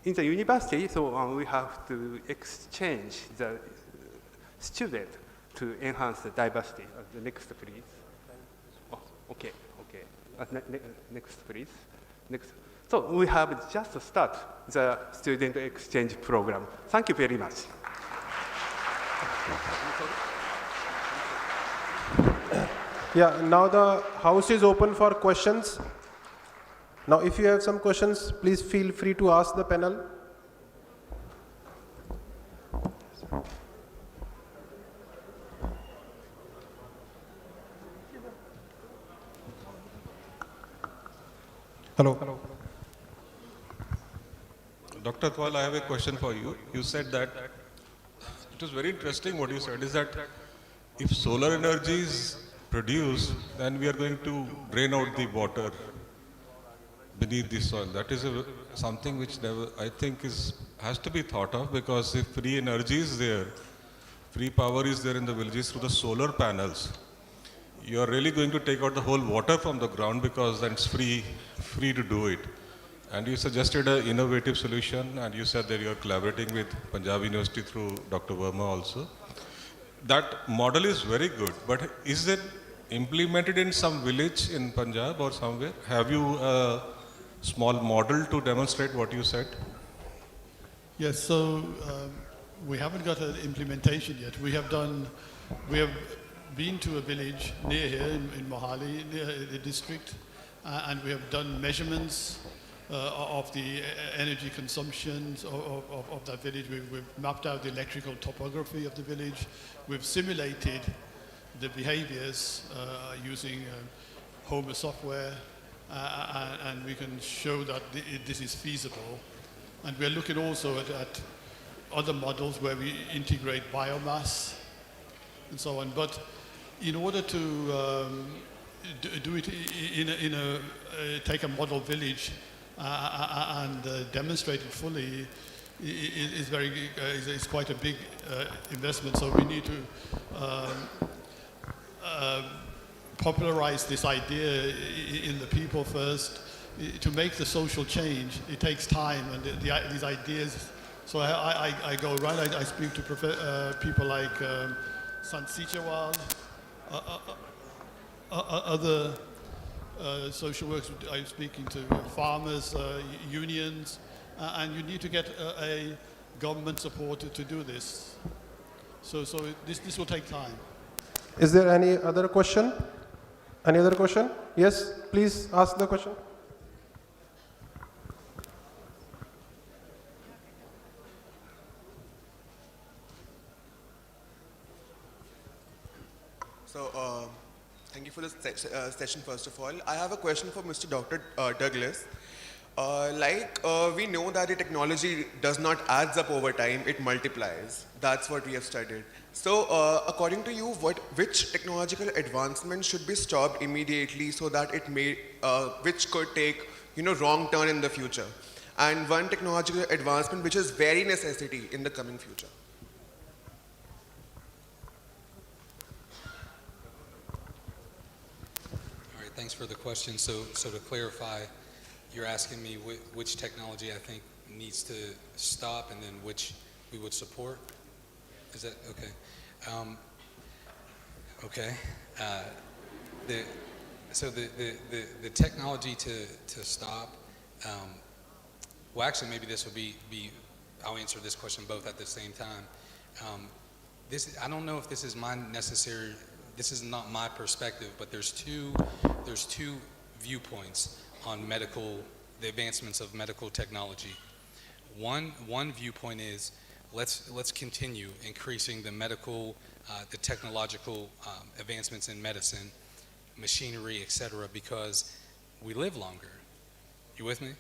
in the university, so we have to exchange the student to enhance the diversity. The next, please. Oh, okay. Next, please. Next. So we have just start the student exchange program. Thank you very much. Yeah, now the house is open for questions. Now, if you have some questions, please feel free to ask the panel. Hello. Dr. Kwal, I have a question for you. You said that, it was very interesting what you said, is that if solar energy is produced, then we are going to drain out the water beneath the soil. That is something which I think has to be thought of, because if free energy is there, free power is there in the villages through the solar panels, you are really going to take out the whole water from the ground, because then it's free to do it. And you suggested an innovative solution, and you said that you are collaborating with Panjab University through Dr. Verma also. That model is very good, but is it implemented in some village in Punjab or somewhere? Have you a small model to demonstrate what you said? Yes, so we haven't got an implementation yet. We have been to a village near here in Mohali, near the district, and we have done measurements of the energy consumptions of that village. We've mapped out the electrical topography of the village. We've simulated the behaviors using Hon'ble software, and we can show that this is feasible. And we're looking also at other models where we integrate biomass and so on. But in order to do it take a model village and demonstrate it fully, is quite a big investment. So we need to popularize this idea in the people first. To make the social change, it takes time, and these ideas. So I go around. I speak to people like Sant Sichawal, other social workers. I'm speaking to farmers, unions, and you need to get a government support to do this. So this will take time. Is there any other question? Any other question? Yes, please ask the question. So, thank you for this session, first of all. I have a question for Mr. Dr. Douglas. We know that the technology does not adds up over time, it multiplies. That's what we have studied. So, according to you, which technological advancement should be stopped immediately so that it may, which could take, wrong turn in the future? And one technological advancement which is very necessity in the coming future. Thanks for the question. So to clarify, you're asking me which technology I think needs to stop and then which we would support? Is that okay? Okay. The technology to stop. Well, actually, maybe this will be. I'll answer this question both at the same time. I don't know if this is my necessary. This is not my perspective, but there's two viewpoints on the advancements of medical technology. One viewpoint is let's continue increasing the technological advancements in medicine, machinery, etc., because we live longer. You with me?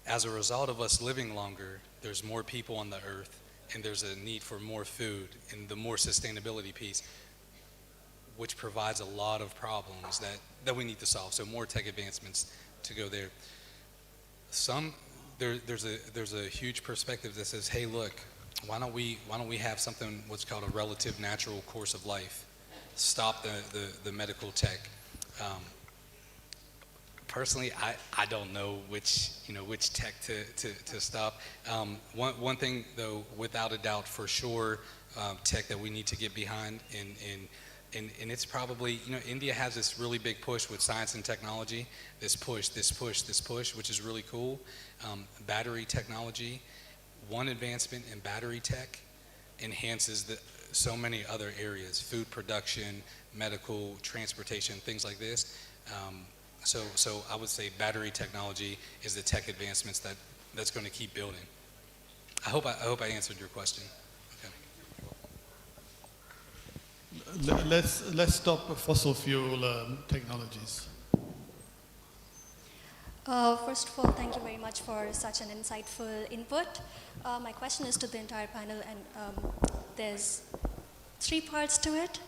As a result of us living longer, there's more people on the earth, and there's a need for more food and the more sustainability piece, which provides a lot of problems that we need to solve. So more tech advancements to go there. There's a huge perspective that says, hey, look, why don't we have something what's called a relative natural course of life? Stop the medical tech. Personally, I don't know which tech to stop. One thing though, without a doubt, for sure, tech that we need to get behind and it's probably, India has this really big push with science and technology, this push, which is really cool. Battery technology, one advancement in battery tech enhances so many other areas, food production, medical, transportation, things like this. So I would say battery technology is the tech advancements that's going to keep building. I hope I answered your question. Let's stop fossil fuel technologies. First of all, thank you very much for such an insightful input. My question is to the entire panel, and there's 3 parts to it.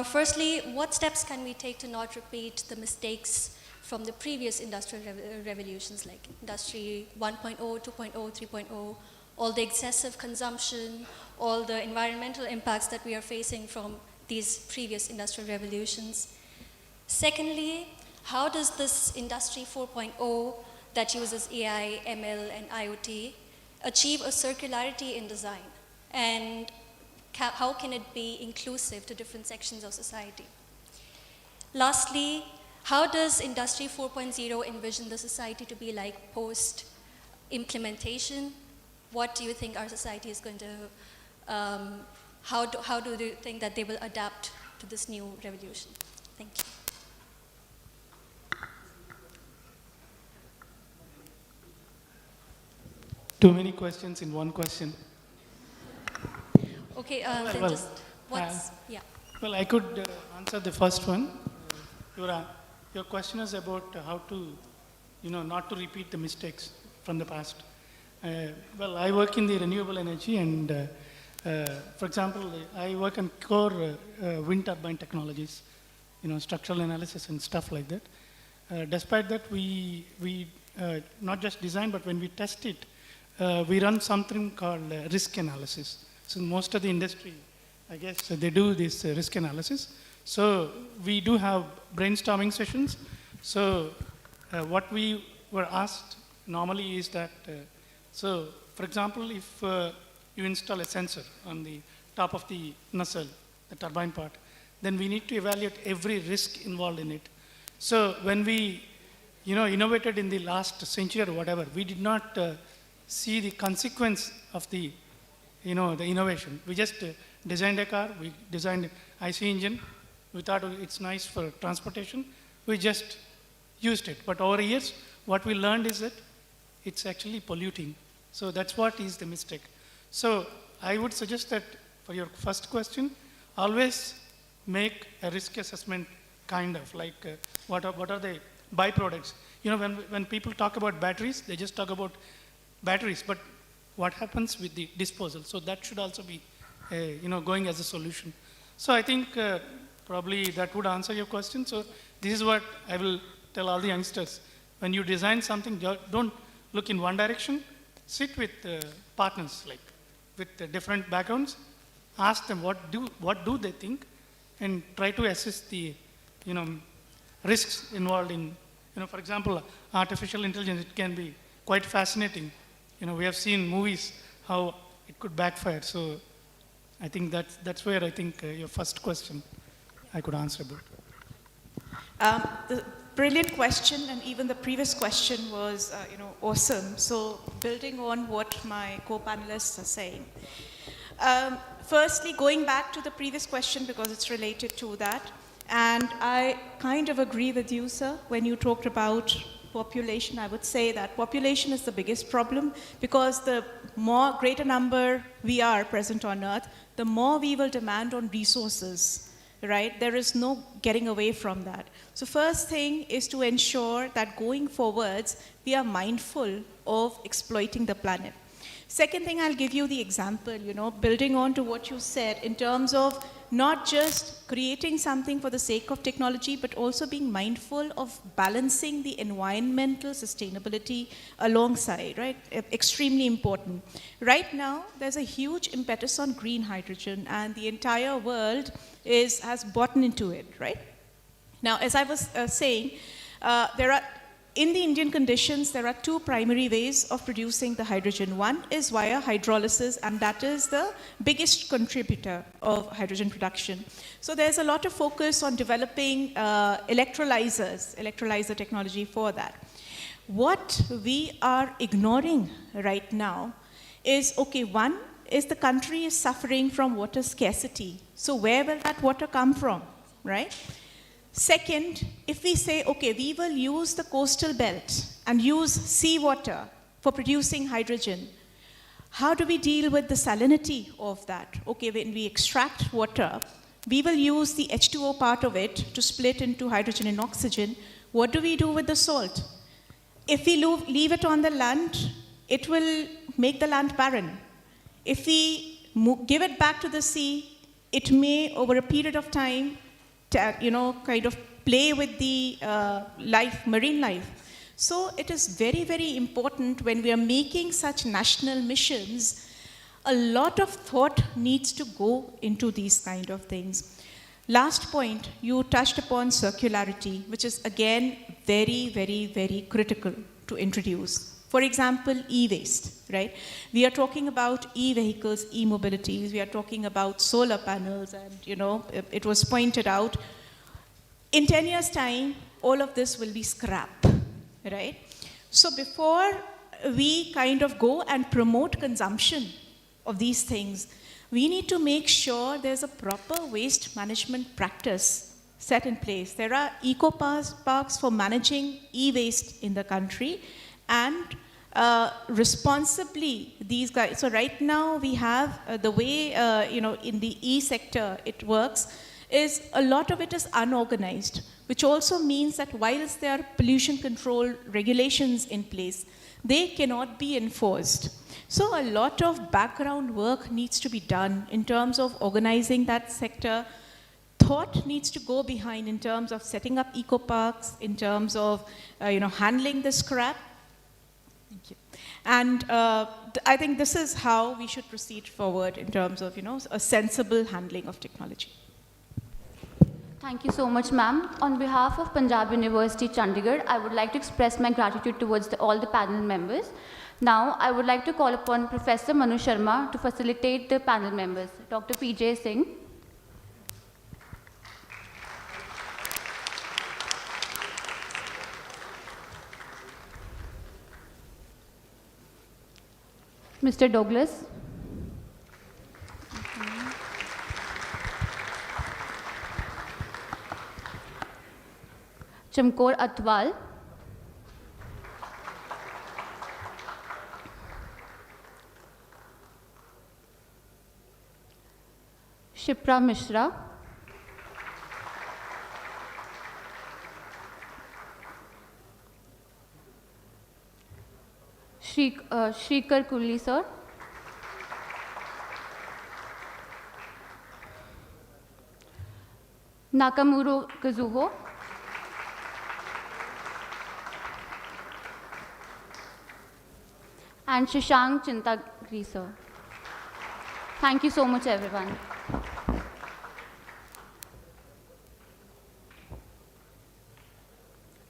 Firstly, what steps can we take to not repeat the mistakes from the previous industrial revolutions, like Industry 1.0, 2.0, 3.0, all the excessive consumption, all the environmental impacts that we are facing from these previous industrial revolutions? Secondly, how does this Industry 4.0 that uses AI, ML, and IoT achieve a circularity in design? And how can it be inclusive to different sections of society? Lastly, how does Industry 4.0 envision the society to be like post-implementation? What do you think our society is going to, how do you think that they will adapt to this new revolution? Thank you. Too many questions in one question. Okay, yeah. Well, I could answer the first one. Your question is about how to, not to repeat the mistakes from the past. Well, I work in the renewable energy, and for example, I work on core wind turbine technologies, structural analysis and stuff like that. Despite that, we not just design, but when we test it, we run something called risk analysis. So most of the industry, I guess, they do this risk analysis. So we do have brainstorming sessions. So what we were asked normally is that, so for example, if you install a sensor on the top of the nacelle, the turbine part, then we need to evaluate every risk involved in it. So when we innovated in the last century or whatever, we did not see the consequence of the innovation. We just designed a car, we designed IC engine, we thought it's nice for transportation, we just used it. But over years, what we learned is that it's actually polluting. So that's what is the mistake. So I would suggest that for your first question, always make a risk assessment kind of like what are the byproducts. When people talk about batteries, they just talk about batteries, but what happens with the disposal? So that should also be going as a solution. So I think probably that would answer your question. So this is what I will tell all the youngsters. When you design something, don't look in one direction. Sit with partners, like with different backgrounds. Ask them what do they think, and try to assess the risks involved in, for example, artificial intelligence. It can be quite fascinating. We have seen movies how it could backfire. So I think that's where I think your first question I could answer about. The brilliant question, and even the previous question was awesome. So building on what my co-panelists are saying. Firstly, going back to the previous question because it's related to that, and I kind of agree with you, sir, when you talked about population. I would say that population is the biggest problem, because the greater number we are present on Earth, the more we will demand on resources, right? There is no getting away from that. So first thing is to ensure that going forwards, we are mindful of exploiting the planet. Second thing, I'll give you the example, building on to what you said in terms of not just creating something for the sake of technology, but also being mindful of balancing the environmental sustainability alongside, right? Extremely important. Right now, there's a huge impetus on green hydrogen, and the entire world has bought into it, right? Now, as I was saying, in the Indian conditions, there are two primary ways of producing the hydrogen. One is via hydrolysis, and that is the biggest contributor of hydrogen production. So there's a lot of focus on developing electrolyzer technology for that. What we are ignoring right now is, okay, one is the country is suffering from water scarcity. So where will that water come from, right? Second, if we say, okay, we will use the coastal belt and use seawater for producing hydrogen, how do we deal with the salinity of that? Okay, when we extract water, we will use the H2O part of it to split into hydrogen and oxygen. What do we do with the salt? If we leave it on the land, it will make the land barren. If we give it back to the sea, it may, over a period of time, kind of play with the marine life. So it is very, very important when we are making such national missions, a lot of thought needs to go into these kind of things. Last point, you touched upon circularity, which is again very, very, very critical to introduce. For example, e-waste, right? We are talking about e-vehicles, e-mobilities, we are talking about solar panels, and it was pointed out, in 10 years' time, all of this will be scrap, right? So before we kind of go and promote consumption of these things, we need to make sure there's a proper waste management practice set in place. There are eco-parks for managing e-waste in the country, and responsibly these guys. So right now we have the way in the e-sector it works is a lot of it is unorganized, which also means that whilst there are pollution control regulations in place, they cannot be enforced. So a lot of background work needs to be done in terms of organizing that sector. Thought needs to go behind in terms of setting up eco-parks, in terms of handling the scrap. Thank you. And I think this is how we should proceed forward in terms of, a sensible handling of technology. Thank you so much, ma'am. On behalf of Panjab University, Chandigarh, I would like to express my gratitude towards all the panel members. Now, I would like to call upon Professor Manu Sharma to facilitate the panel members. Dr. P.J. Singh. Mr. Douglas. Chamkor Atwal. Shipra Mishra. Shrikar Kulli, sir. Nakamuro Kazuho. And Shashank Chintagri, sir. Thank you so much, everyone.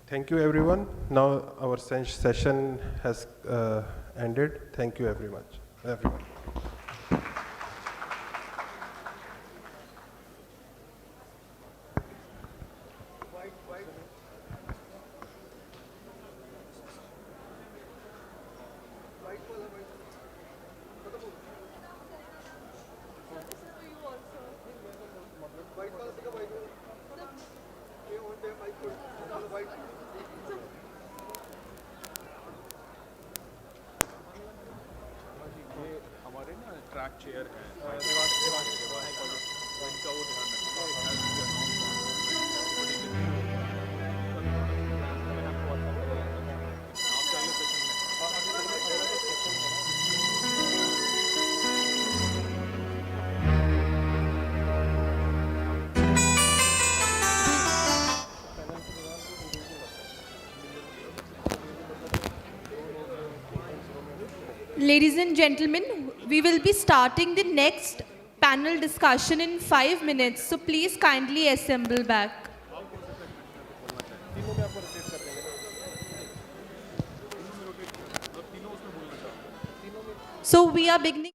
Thank you, everyone. Now our session has ended. Thank you very much, everyone. Ladies and gentlemen, we will be starting the next panel discussion in 5 minutes, so please kindly assemble back. So we are beginning.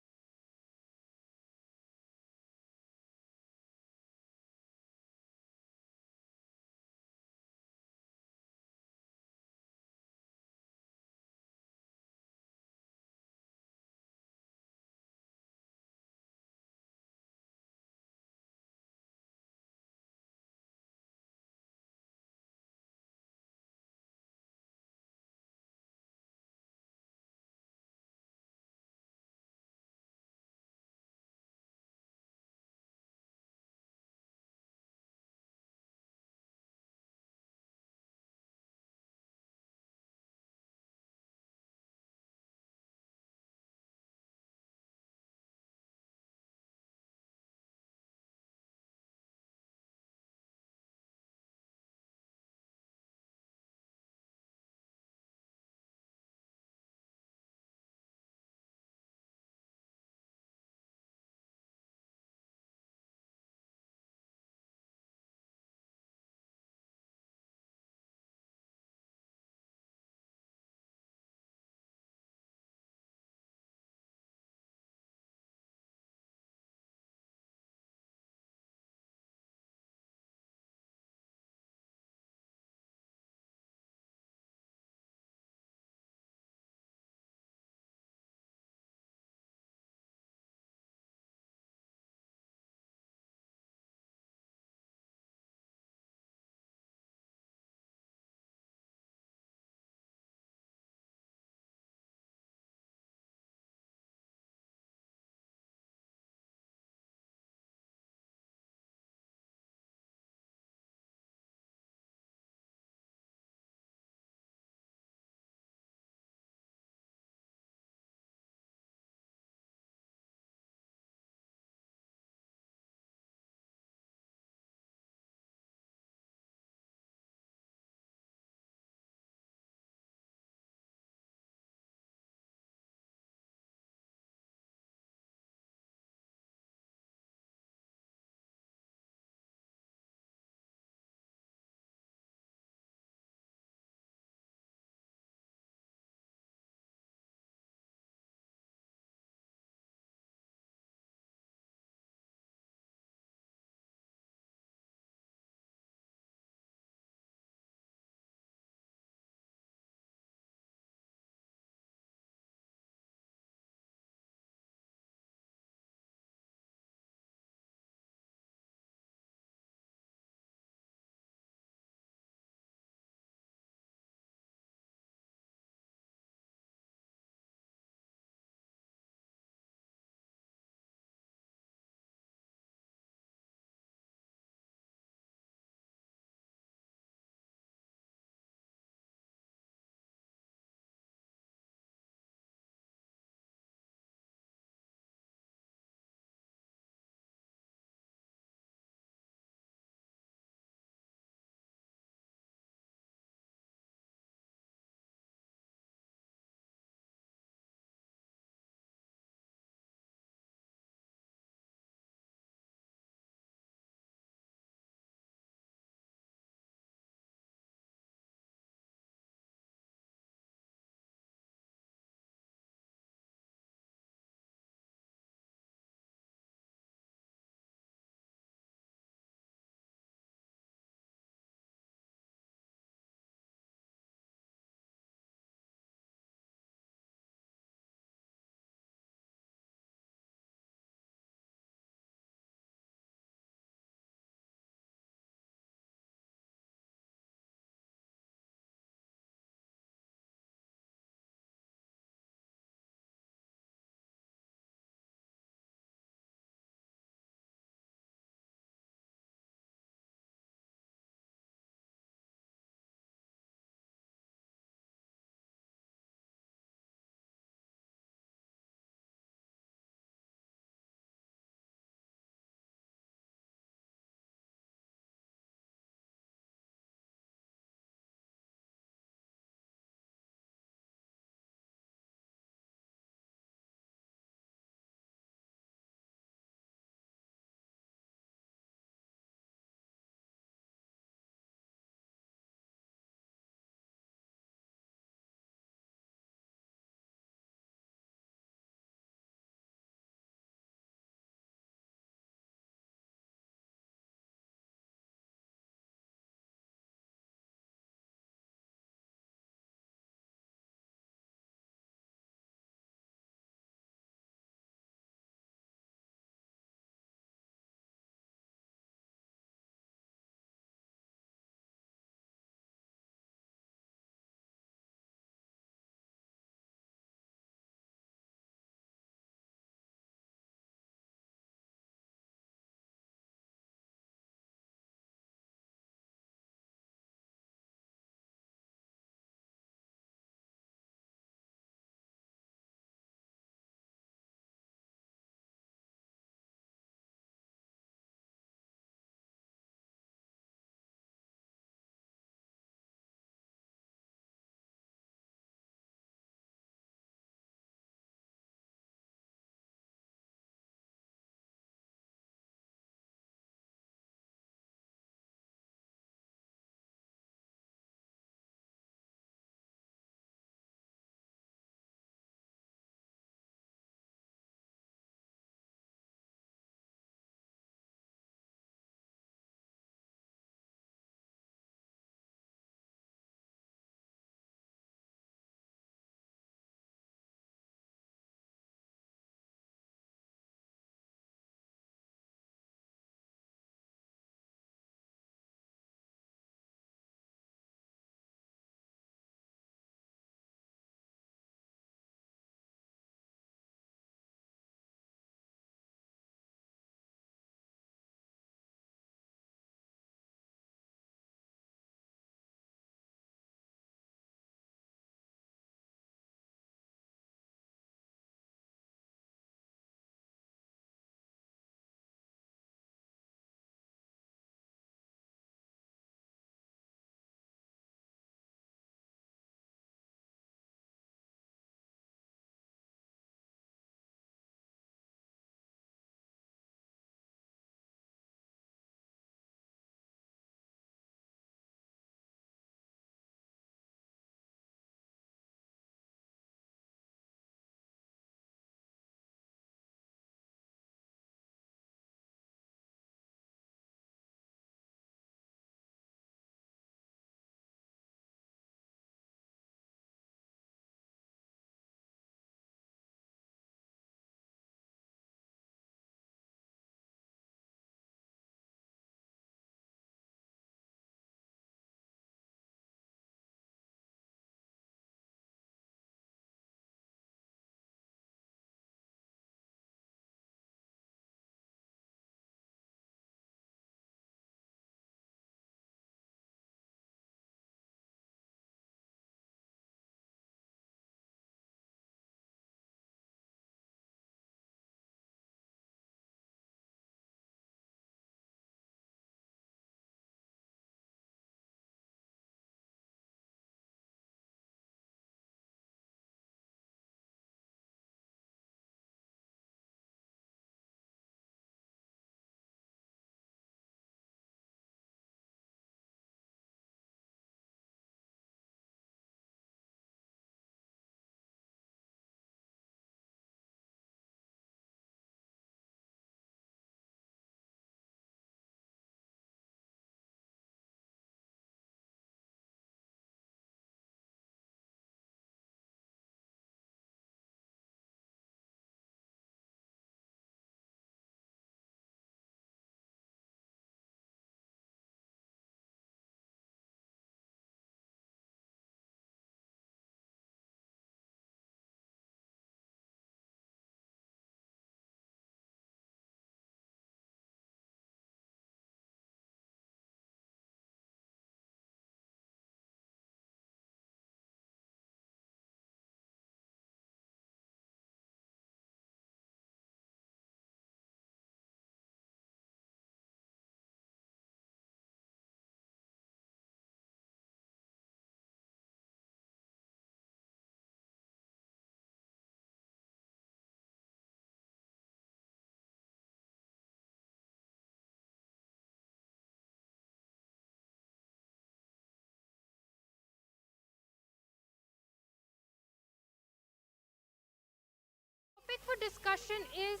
topic for discussion is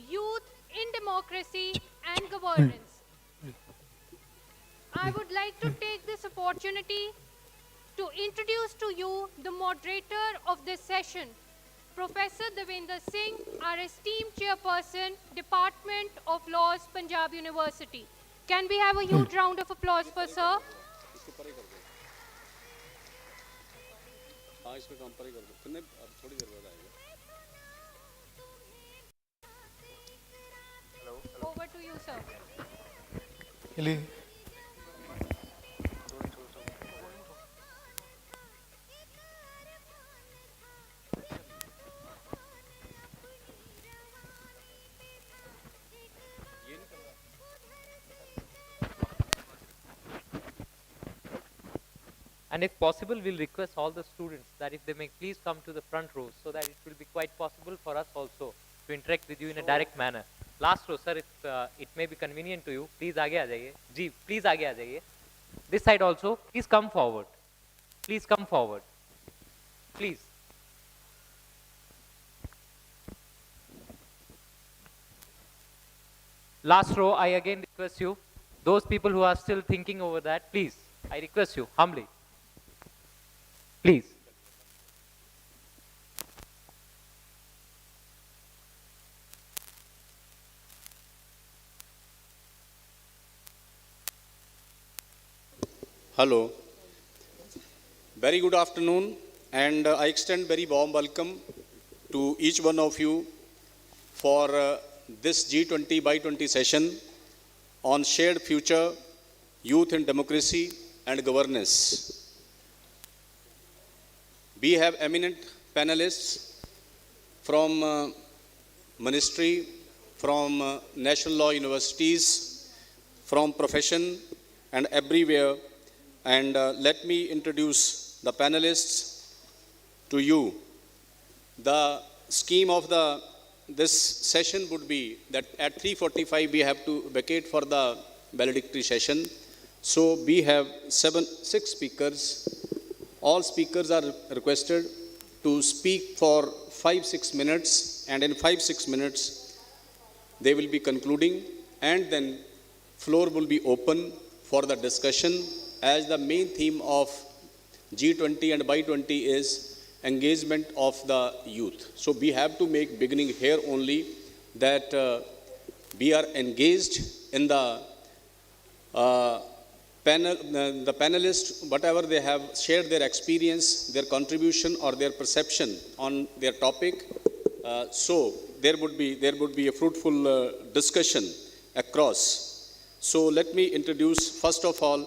youth in democracy and governance. I would like to take this opportunity to introduce to you the moderator of this session, Professor Devendra Singh, our esteemed chairperson, Department of Laws, Panjab University. Can we have a huge round of applause for sir? Over to you, sir. And if possible, we'll request all the students that if they may please come to the front row so that it will be quite possible for us also to interact with you in a direct manner. Last row, sir, if it may be convenient to you, please आगे आ जाइए. जी, please आगे आ जाइए. This side also, please come forward. Please come forward. Please. Last row, I again request you, those people who are still thinking over that, please, I request you humbly. Please. Hello. Very good afternoon, and I extend very warm welcome to each one of you for this G20 by 20 session on shared future, youth in democracy and governance. We have eminent panelists from ministry, from national law universities, from profession and everywhere. And let me introduce the panelists to you. The scheme of this session would be that at 3:45 we have to vacate for the valedictory session. So we have 6 speakers. All speakers are requested to speak for 5-6 minutes, and in 5-6 minutes they will be concluding, and then floor will be open for the discussion, as the main theme of G20 and by 20 is engagement of the youth. So we have to make beginning here only that we are engaged in the panel, the panelists, whatever they have shared their experience, their contribution or their perception on their topic. So there would be a fruitful discussion across. So let me introduce first of all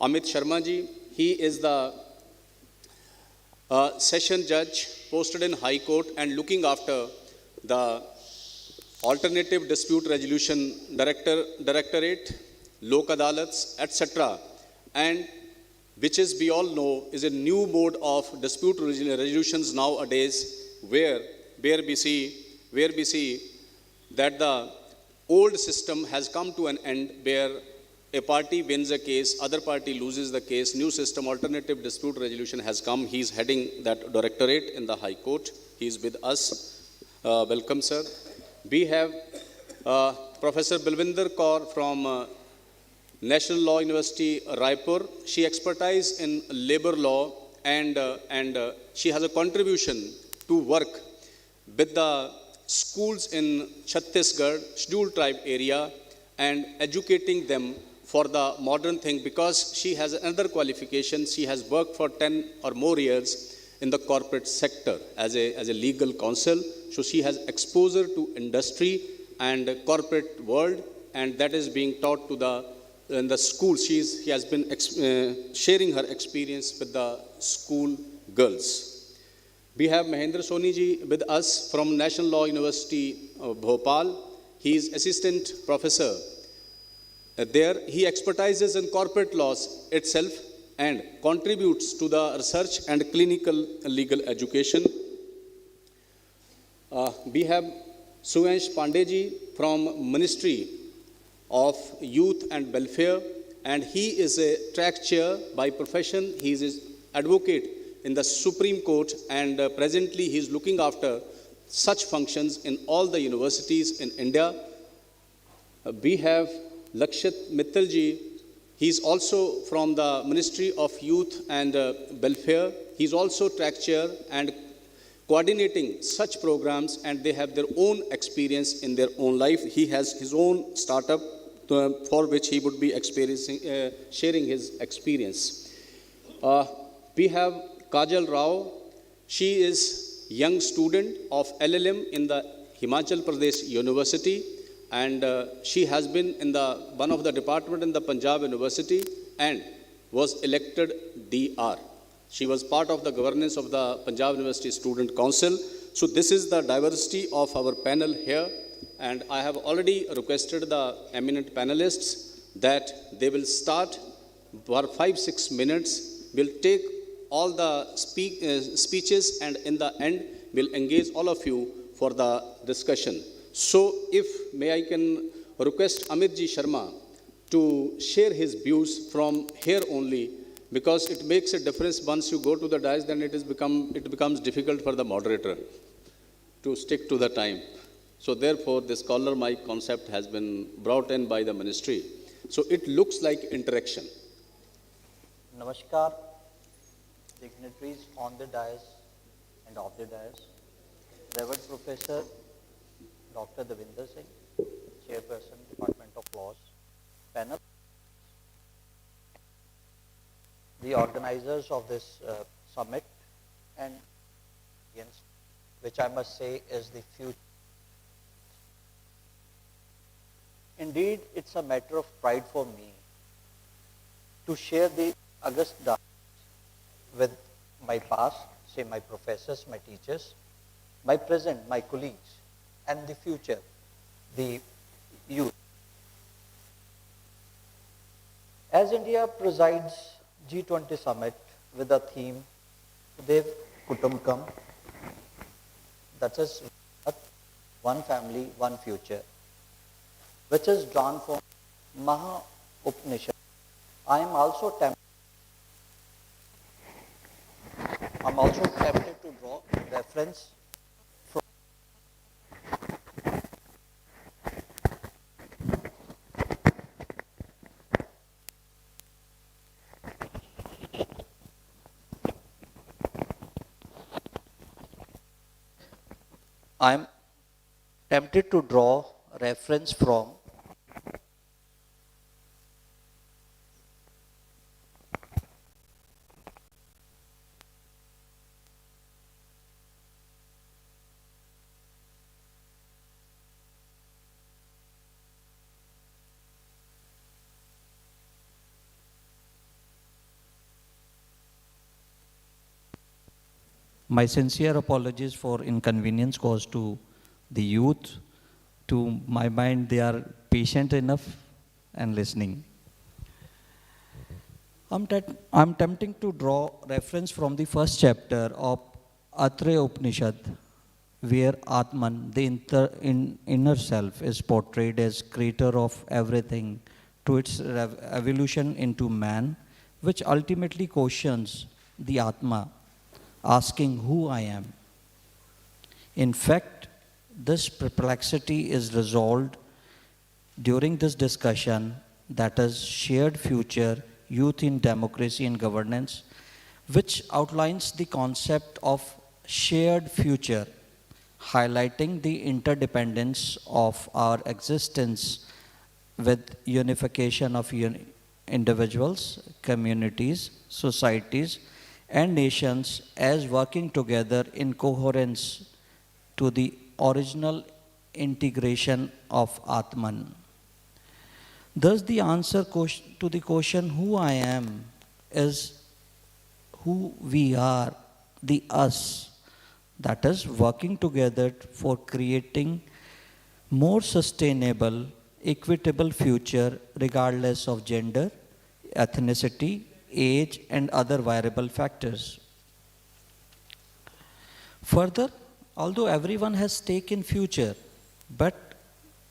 Amit Sharma ji. He is the session judge posted in High Court and looking after the Alternative Dispute Resolution Directorate, Lok Adalats, etc. And which is, we all know, is a new mode of dispute resolutions nowadays, where we see that the old system has come to an end, where a party wins a case, other party loses the case. New system, alternative dispute resolution, has come. He is heading that directorate in the High Court. He is with us. Welcome, sir. We have Professor Balwinder Kaur from National Law University, Raipur. She expertise in labor law, and she has a contribution to work with the schools in Chhattisgarh, scheduled tribe area, and educating them for the modern thing, because she has another qualification. She has worked for 10 or more years in the corporate sector as a legal counsel. So she has exposure to industry and corporate world, and that is being taught to in the school. She has been sharing her experience with the school girls. We have Mahendra Soni ji with us from National Law University, Bhopal. He is assistant professor. There he expertises in corporate laws itself and contributes to the research and clinical legal education. We have Suyansh Pandey from Ministry of Youth and Welfare, and he is a track chair by profession. He is an advocate in the Supreme Court, and presently he is looking after such functions in all the universities in India. We have Lakshit Mittalji. He's also from the Ministry of Youth and Welfare. He's also track chair and coordinating such programs, and they have their own experience in their own life. He has his own startup for which he would be sharing his experience. We have Kajal Rao. She is young student of LLM in the Himachal Pradesh University, and she has been in one of the department in the Panjab University and was elected DR. She was part of the governance of the Panjab University Student Council. So this is the diversity of our panel here, and I have already requested the eminent panelists that they will start for 5-6 minutes. We'll take all the speeches, and in the end, we'll engage all of you for the discussion. So if I can request Amitji Sharma to share his views from here only, because it makes a difference once you go to the dais, then it becomes difficult for the moderator to stick to the time. So therefore, this collar mic concept has been brought in by the ministry. So it looks like interaction. Namaskar, dignitaries on the dais and off the dais. Reverend Professor Dr. Davinder Singh, Chairperson, Department of Laws, panel, the organizers of this summit, and which I must say is the future. Indeed, it's a matter of pride for me to share the August dance with my past, say my professors, my teachers, my present, my colleagues, and the future, the youth. As India presides G20 summit with the theme Dev Kutumbakam, that is one family, one future, which is drawn from Maha Upanishad. I am also tempted to draw reference from My sincere apologies for inconvenience caused to the youth. To my mind, they are patient enough and listening. I'm tempting to draw reference from the first chapter of Dattatreya Upanishad, where Atman, the inner self, is portrayed as creator of everything to its evolution into man, which ultimately questions the Atma, asking who I am. In fact, this perplexity is resolved during this discussion, that is shared future, youth in democracy and governance, which outlines the concept of shared future, highlighting the interdependence of our existence with unification of individuals, communities, societies, and nations as working together in coherence to the original integration of Atman. Thus, the answer to the question, who I am, is who we are, the us, that is working together for creating more sustainable, equitable future regardless of gender, ethnicity, age, and other variable factors. Further, although everyone has stake in future, but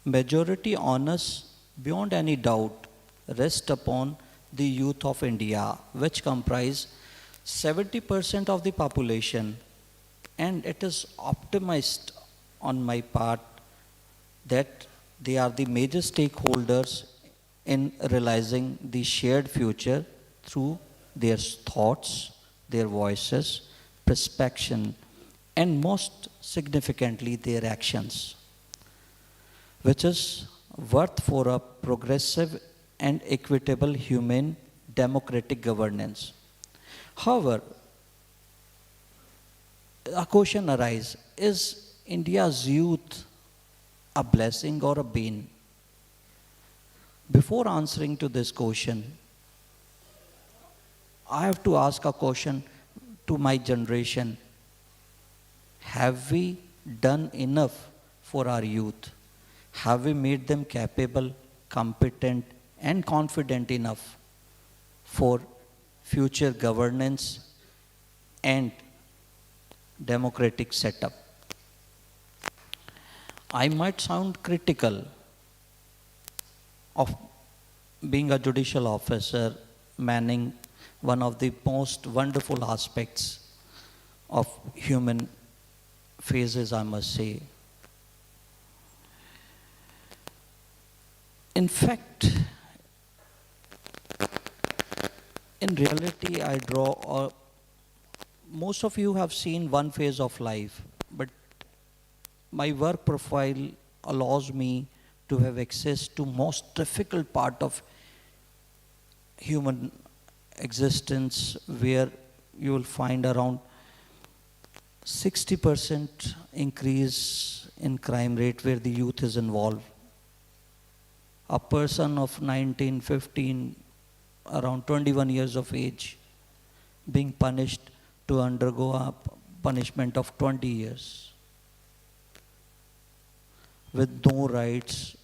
majority onus beyond any doubt rest upon the youth of India, which comprise 70% of the population, and it is optimized on my part that they are the major stakeholders in realizing the shared future through their thoughts, their voices, perspection, and most significantly their actions, which is worth for a progressive and equitable human democratic governance. However, a question arises, is India's youth a blessing or a bane? Before answering to this question, I have to ask a question to my generation. Have we done enough for our youth? Have we made them capable, competent, and confident enough for future governance and democratic setup? I might sound critical of being a judicial officer, manning one of the most wonderful aspects of human phases, I must say. In fact, in reality, I draw, most of you have seen one phase of life, but my work profile allows me to have access to most difficult part of human existence, where you will find around 60% increase in crime rate where the youth is involved. A person of 19, 15, around 21 years of age being punished to undergo a punishment of 20 years with no rights,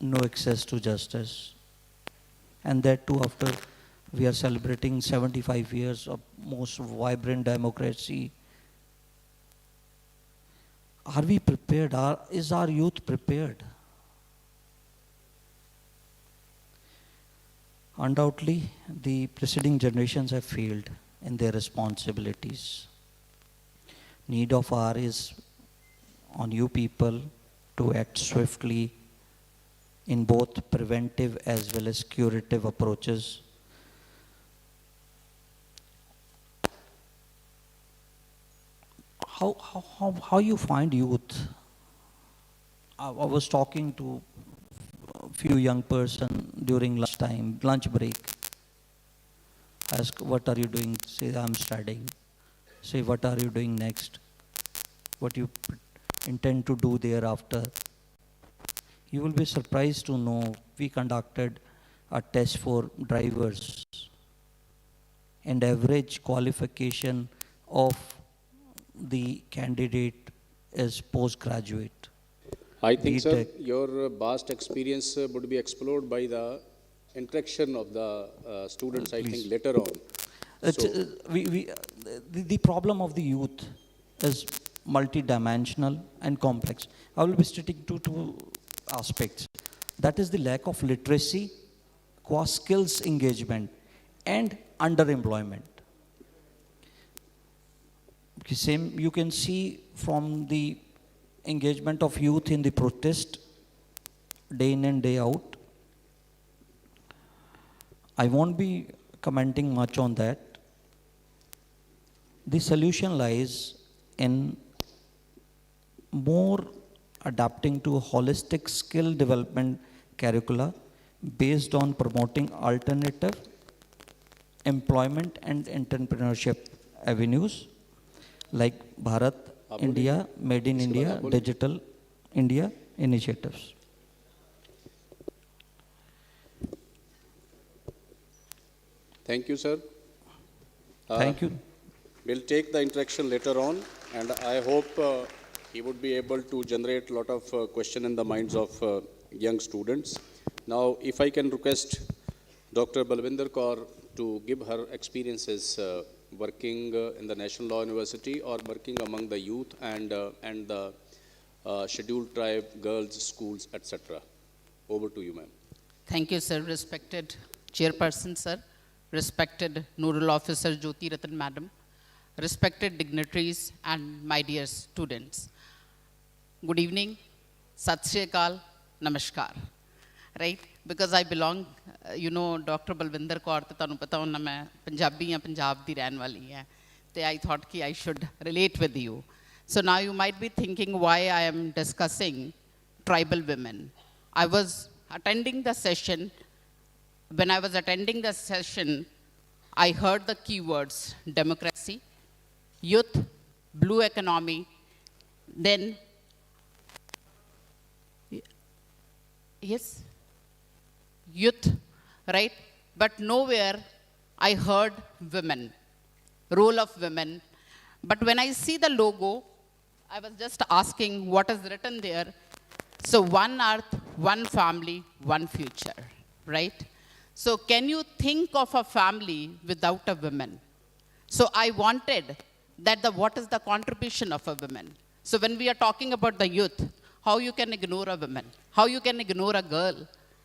no access to justice. And that too after we are celebrating 75 years of most vibrant democracy. Are we prepared? Is our youth prepared? Undoubtedly, the preceding generations have failed in their responsibilities. Need of ours is on you people to act swiftly in both preventive as well as curative approaches. How you find youth? I was talking to a few young person during lunch break. Ask, what are you doing? Say, I'm studying. Say, what are you doing next? What you intend to do thereafter? You will be surprised to know we conducted a test for drivers, and average qualification of the candidate is postgraduate. I think, sir, B.Tech. your vast experience would be explored by the interaction of the students, I think, later on. The problem of the youth is multidimensional and complex. I will be sticking to two aspects. That is the lack of literacy, skills engagement, and underemployment. Same you can see from the engagement of youth in the protest day in and day out. I won't be commenting much on that. The solution lies in more adapting to a holistic skill development curricula based on promoting alternative employment and entrepreneurship avenues like Bharat, India, Made in India, Digital India initiatives. Thank you, sir. Thank you. We'll take the interaction later on, and I hope he would be able to generate a lot of question in the minds of young students. Now, if I can request Dr. Balwinder Kaur to give her experiences working in the National Law University or working among the youth and the scheduled tribe, girls' schools, etc. Over to you, ma'am. Thank you, sir. Respected Chairperson, sir. Respected Nodal Officer Jyoti Ratan, Madam. Respected dignitaries and my dear students. good evening, Sat Shri Akal, Namaskar. Right? Because I belong, Dr. Balwinder Kaur, te tanu pata honna main Punjabi haan, Punjab di rehn wali hai. Te I thought ki I should relate with you. So now you might be thinking why I am discussing tribal women. I was attending the session. When I was attending the session, I heard the keywords democracy, youth, blue economy, then, yes, youth, right? But nowhere I heard women, role of women. But when I see the logo, I was just asking what is written there. So one earth, one family, one future, right? So can you think of a family without a woman? So I wanted that what is the contribution of a woman? So when we are talking about the youth, how you can ignore a woman? How you can ignore a girl,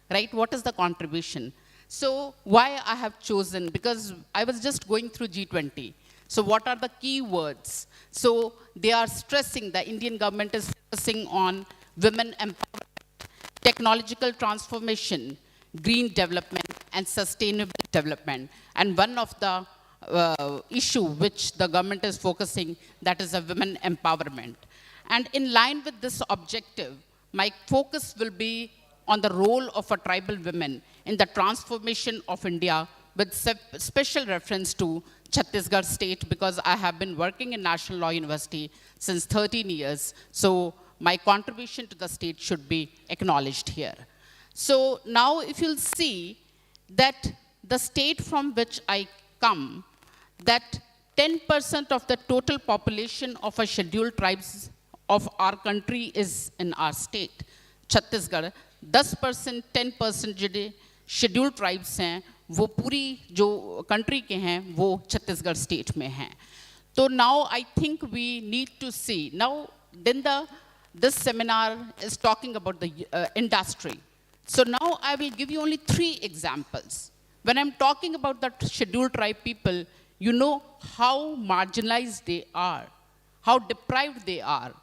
right? What is the contribution? So why I have chosen, because I was just going through G20. So what are the key words? So they are stressing, the Indian government is stressing on women empowerment, technological transformation, green development, and sustainable development. And one of the issue which the government is focusing, that is a women empowerment. And in line with this objective, my focus will be on the role of a tribal women in the transformation of India, with special reference to Chhattisgarh state, because I have been working in National Law University since 13 years. So my contribution to the state should be acknowledged here. So now if you'll see that the state from which I come, that 10% of the total population of a scheduled tribes of our country is in our state, Chhattisgarh. 10%, 10% जो scheduled tribes हैं, वो पूरी जो country के हैं, वो Chhattisgarh state में हैं. So now I think we need to see. Now then this seminar is talking about the industry. So now I will give you only 3 examples. When I'm talking about the scheduled tribe people, you know how marginalized they are, how deprived they are,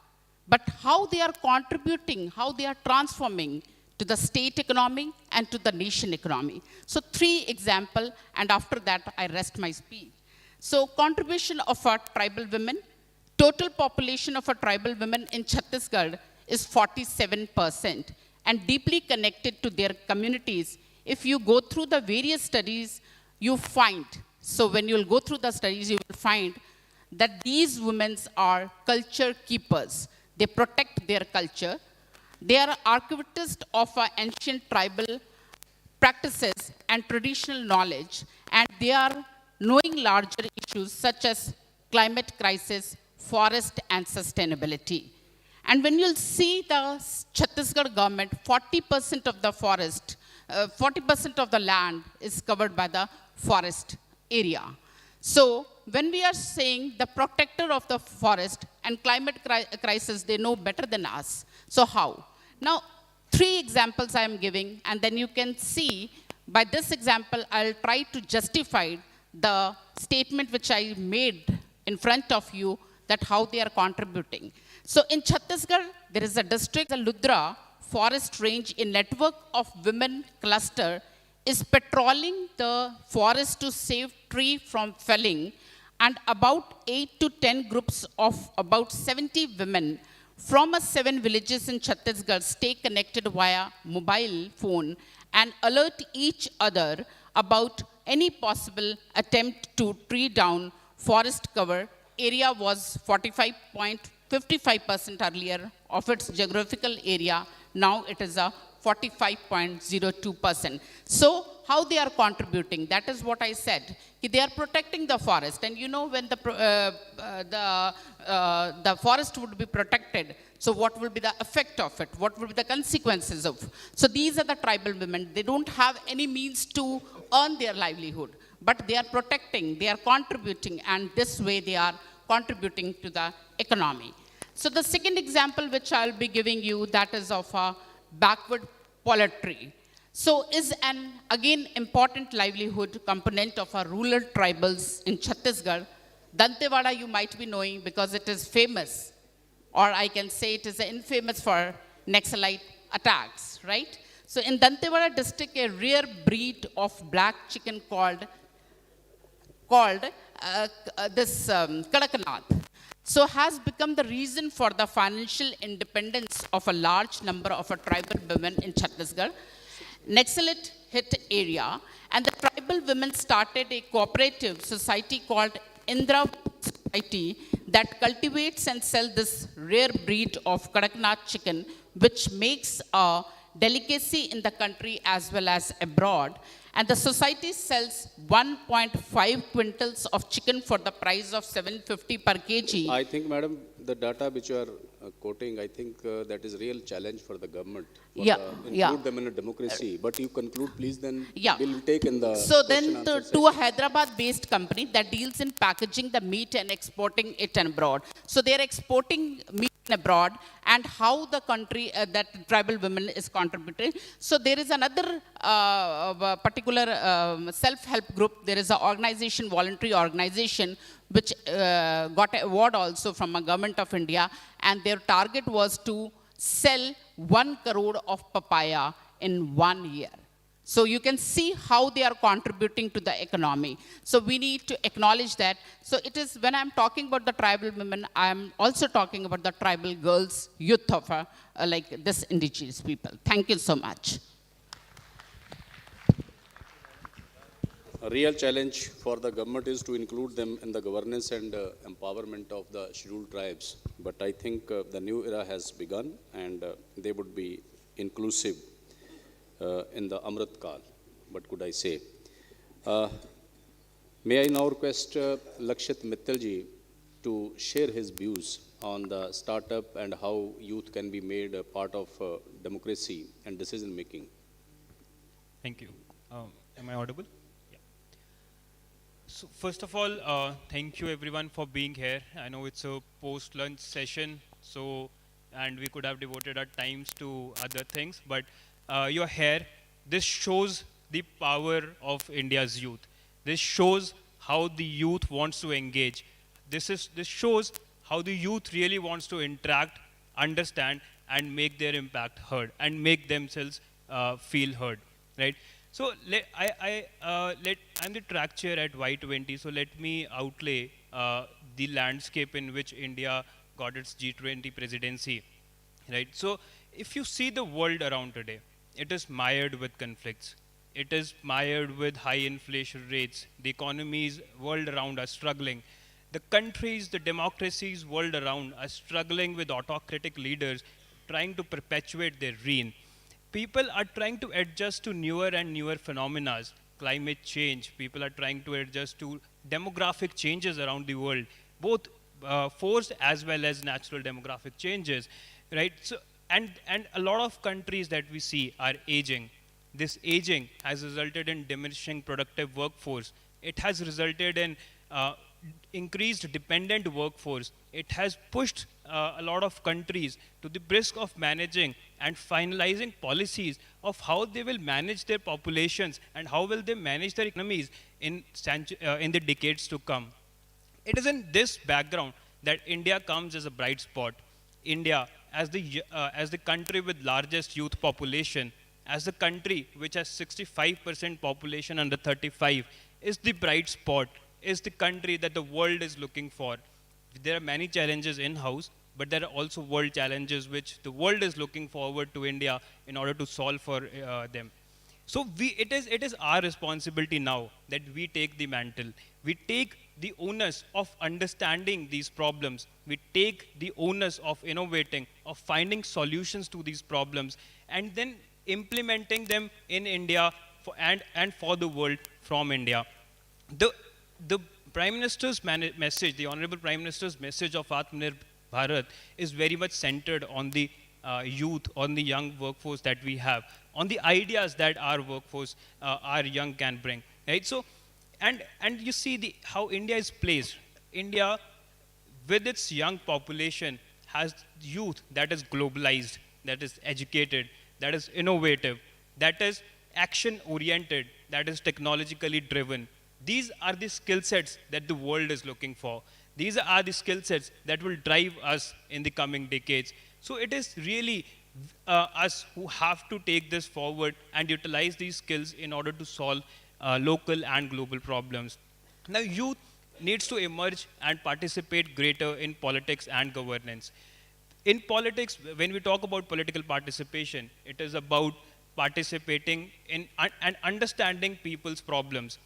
but how they are contributing, how they are transforming to the state economy and to the nation economy. So 3 examples, and after that I rest my speech. So contribution of our tribal women, total population of our tribal women in Chhattisgarh is 47%, and deeply connected to their communities. If you go through the various studies, you find, so when you'll go through the studies, you will find that these women are culture keepers. They protect their culture. They are archivists of ancient tribal practices and traditional knowledge, and they are knowing larger issues such as climate crisis, forest, and sustainability. And when you'll see the Chhattisgarh government, 40% of the forest, 40% of the land is covered by the forest area. So when we are saying the protector of the forest and climate crisis, they know better than us. So how? Now, 3 examples I am giving, and then you can see by this example, I'll try to justify the statement which I made in front of you, that how they are contributing. So in Chhattisgarh, there is a district, the Ludra forest range, in network of women cluster is patrolling the forest to save tree from felling, and about 8 to 10 groups of about 70 women from 7 villages in Chhattisgarh stay connected via mobile phone and alert each other about any possible attempt to tree down forest cover. Area was 45.55% earlier of its geographical area. Now it is a 45.02%. So how they are contributing, that is what I said. They are protecting the forest, and you know when the forest would be protected, so what will be the effect of it? What will be the consequences of? So these are the tribal women. They don't have any means to earn their livelihood, but they are protecting, they are contributing, and this way they are contributing to the economy. So the second example which I'll be giving you, that is of a backward poultry. So is an, again, important livelihood component of our rural tribals in Chhattisgarh. Dantewada you might be knowing because it is famous or I can say it is infamous for Naxalite attacks, right? So in Dantewada district, a rare breed of black chicken called Kadaknath, so has become the reason for the financial independence of a large number of tribal women in Chhattisgarh. Naxalite hit area, and the tribal women started a cooperative society called Indra Society that cultivates and sells this rare breed of Kadaknath chicken, which makes a delicacy in the country as well as abroad. And the society sells 1.5 quintals of chicken for the price of 750 per kg. I think, madam, the data which you are quoting, I think that is a real challenge for the government. Include them in a democracy. But you conclude, please, then we'll take in the So then to a Hyderabad-based company that deals in packaging the meat and exporting it abroad. So they're exporting meat abroad, and how the country, that tribal women is contributing. So there is another particular self-help group. There is an organization, voluntary organization, which got an award also from a government of India, and their target was to sell 1 crore of papaya in 1 year. So you can see how they are contributing to the economy. So we need to acknowledge that. So it is, when I'm talking about the tribal women, I'm also talking about the tribal girls, youth of like this indigenous people. Thank you so much. A real challenge for the government is to include them in the governance and empowerment of the scheduled tribes. But I think the new era has begun, and they would be inclusive in the Amrit Kal. What could I say? May I now request Lakshit Mittalji to share his views on the startup and how youth can be made a part of democracy and decision making. Thank you. Am I audible? Yeah. So first of all, thank you everyone for being here. I know it's a post-lunch session, and we could have devoted our times to other things, but you're here. This shows the power of India's youth. This shows how the youth wants to engage. This shows how the youth really wants to interact, understand, and make their impact heard, and make themselves feel heard, right? So I'm the track chair at Y20, so let me outlay the landscape in which India got its G20 presidency, right? So if you see the world around today, it is mired with conflicts. It is mired with high inflation rates. The economies world around are struggling. The countries, the democracies world around are struggling with autocratic leaders trying to perpetuate their reign. People are trying to adjust to newer and newer phenomena. Climate change, people are trying to adjust to demographic changes around the world, both forced as well as natural demographic changes, right? So, and a lot of countries that we see are aging. This aging has resulted in diminishing productive workforce. It has resulted in increased dependent workforce. It has pushed a lot of countries to the brisk of managing and finalizing policies of how they will manage their populations and how will they manage their economies in the decades to come. It is in this background that India comes as a bright spot. India, as the country with largest youth population, as the country which has 65% population under 35, is the bright spot, is the country that the world is looking for. There are many challenges in-house, but there are also world challenges which the world is looking forward to India in order to solve for them. So it is our responsibility now that we take the mantle. We take the onus of understanding these problems. We take the onus of innovating, of finding solutions to these problems, and then implementing them in India and for the world from India. The Prime Minister's message, the Honorable Prime Minister's message of Atmanirbhar Bharat is very much centered on the youth, on the young workforce that we have, on the ideas that our workforce, our young can bring, right? So, and you see how India is placed. India, with its young population, has youth that is globalized, that is educated, that is innovative, that is action-oriented, that is technologically driven. These are the skill sets that the world is looking for. These are the skill sets that will drive us in the coming decades. So it is really us who have to take this forward and utilize these skills in order to solve local and global problems. Now, youth needs to emerge and participate greater in politics and governance. In politics, when we talk about political participation, it is about participating in and understanding people's problems,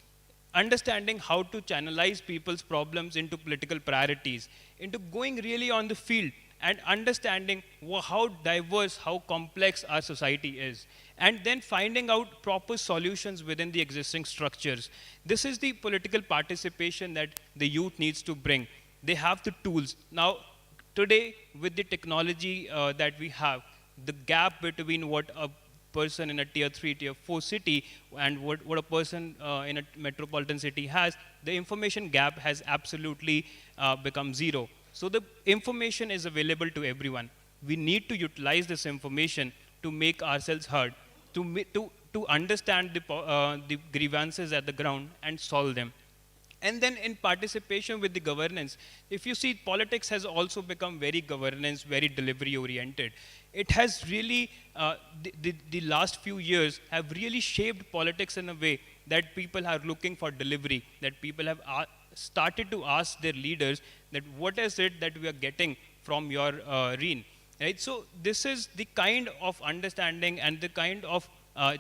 understanding how to channelize people's problems into political priorities, into going really on the field and understanding how diverse, how complex our society is, and then finding out proper solutions within the existing structures. This is the political participation that the youth needs to bring. They have the tools. Now, today, with the technology that we have, the gap between what a person in a tier 3, tier 4 city and what a person in a metropolitan city has, the information gap has absolutely become zero. So the information is available to everyone. We need to utilize this information to make ourselves heard, to understand the grievances at the ground and solve them. And then in participation with the governance, if you see, politics has also become very governance, very delivery oriented. It has really, the last few years have really shaped politics in a way that people are looking for delivery, that people have started to ask their leaders that what is it that we are getting from your reign, right? So this is the kind of understanding and the kind of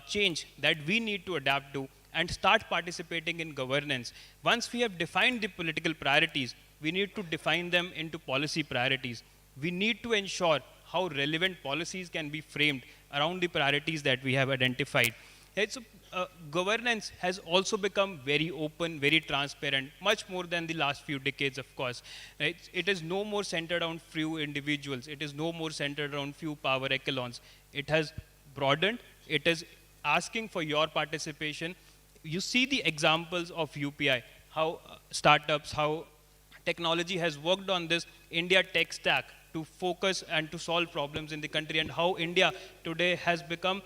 change that we need to adapt to and start participating in governance. Once we have defined the political priorities, we need to define them into policy priorities. We need to ensure how relevant policies can be framed around the priorities that we have identified. Right? So governance has also become very open, very transparent, much more than the last few decades, of course. Right? It is no more centered on few individuals. It is no more centered on few power echelons. It has broadened. It is asking for your participation. You see the examples of UPI, how startups, how technology has worked on this India tech stack to focus and to solve problems in the country, and how India today has become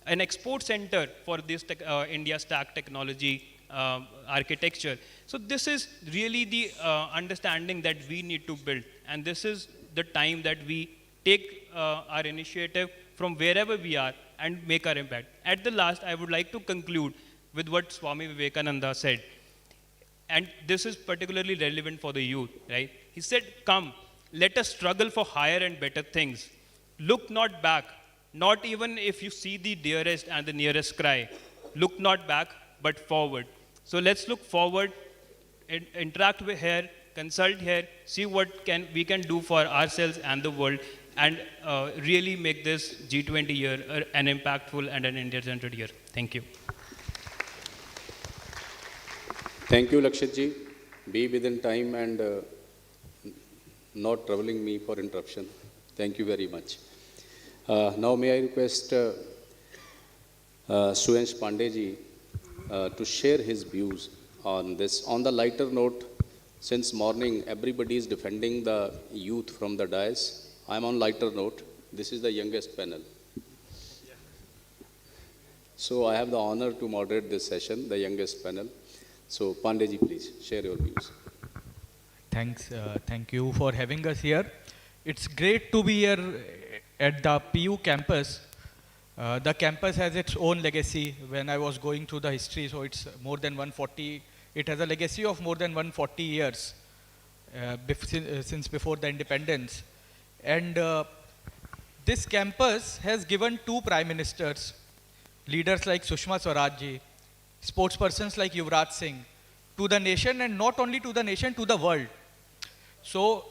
an export center for this India stack technology architecture. So this is really the understanding that we need to build, and this is the time that we take our initiative from wherever we are and make our impact. At the last, I would like to conclude with what Swami Vivekananda said. And this is particularly relevant for the youth, right? He said, "Come, let us struggle for higher and better things. Look not back, not even if you see the dearest and the nearest cry. Look not back, but forward." So let's look forward, interact with here, consult here, see what we can do for ourselves and the world, and really make this G20 year an impactful and an India-centered year. Thank you. Thank you, Lakshit ji. Be within time and not troubling me for interruption. Thank you very much. Now may I request Suyansh Pandey ji to share his views on this. On the lighter note, since morning everybody is defending the youth from the dais. I am on lighter note. This is the youngest panel. So I have the honor to moderate this session, the youngest panel. So Pandey ji, please share your views. Thanks. Thank you for having us here. It's great to be here at the PU campus. The campus has its own legacy. When I was going through the history, so it's more than 140. It has a legacy of more than 140 years since before the independence. And this campus has given two prime ministers, leaders like Sushma Swaraj ji, sportspersons like Yuvraj Singh, to the nation, and not only to the nation, to the world. So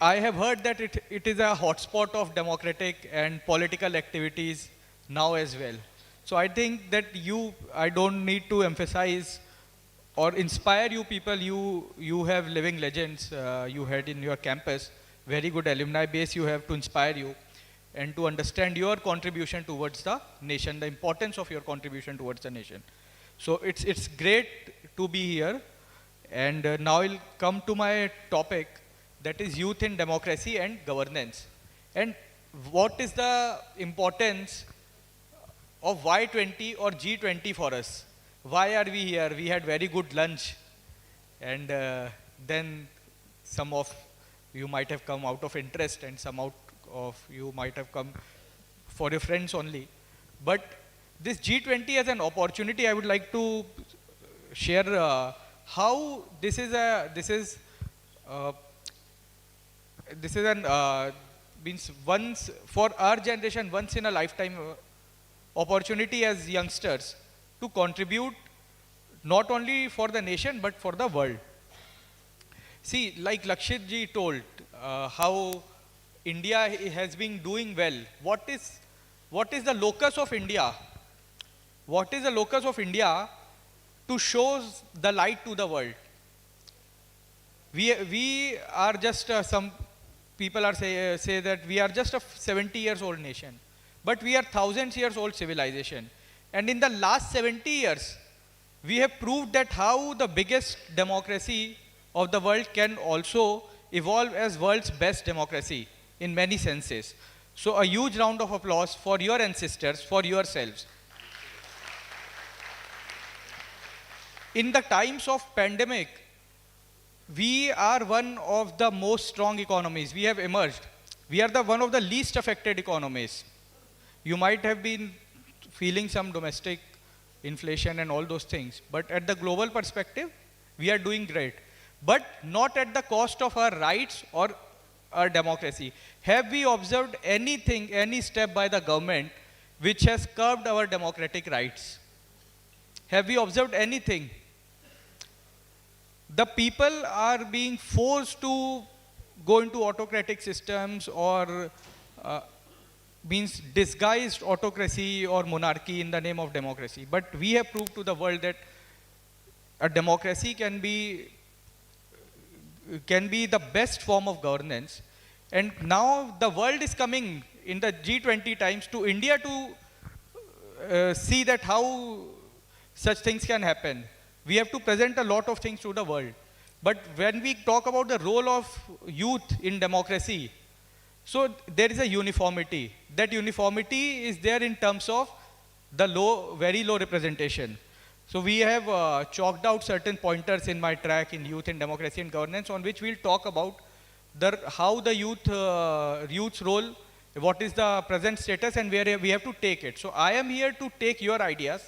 I have heard that it is a hotspot of democratic and political activities now as well. So I think that I don't need to emphasize or inspire you people. You have living legends you had in your campus, very good alumni base you have to inspire you and to understand your contribution towards the nation, the importance of your contribution towards the nation. So it's great to be here. And now I'll come to my topic, that is youth in democracy and governance. And what is the importance of Y20 or G20 for us? Why are we here? We had very good lunch, and then some of you might have come out of interest and some out of you might have come for your friends only. But this G20 as an opportunity, I would like to share how this is an means once for our generation, once in a lifetime opportunity as youngsters to contribute not only for the nation but for the world. See, like Lakshit ji told, how India has been doing well. What is the locus of India? What is the locus of India to show the light to the world? We are just some people are say that we are just a 70 years old nation, but we are thousands years old civilization. And in the last 70 years, we have proved that how the biggest democracy of the world can also evolve as world's best democracy in many senses. So a huge round of applause for your ancestors, for yourselves. In the times of pandemic, we are one of the most strong economies. We have emerged. We are one of the least affected economies. You might have been feeling some domestic inflation and all those things, but at the global perspective, we are doing great. But not at the cost of our rights or our democracy. Have we observed anything, any step by the government which has curbed our democratic rights? Have we observed anything? The people are being forced to go into autocratic systems or means disguised autocracy or monarchy in the name of democracy. But we have proved to the world that a democracy can be the best form of governance. And now the world is coming in the G20 times to India to see that how such things can happen. We have to present a lot of things to the world. But when we talk about the role of youth in democracy, so there is a uniformity. That uniformity is there in terms of the very low representation. So we have chalked out certain pointers in my track in youth in democracy and governance on which we'll talk about how the youth's role, what is the present status and where we have to take it. So I am here to take your ideas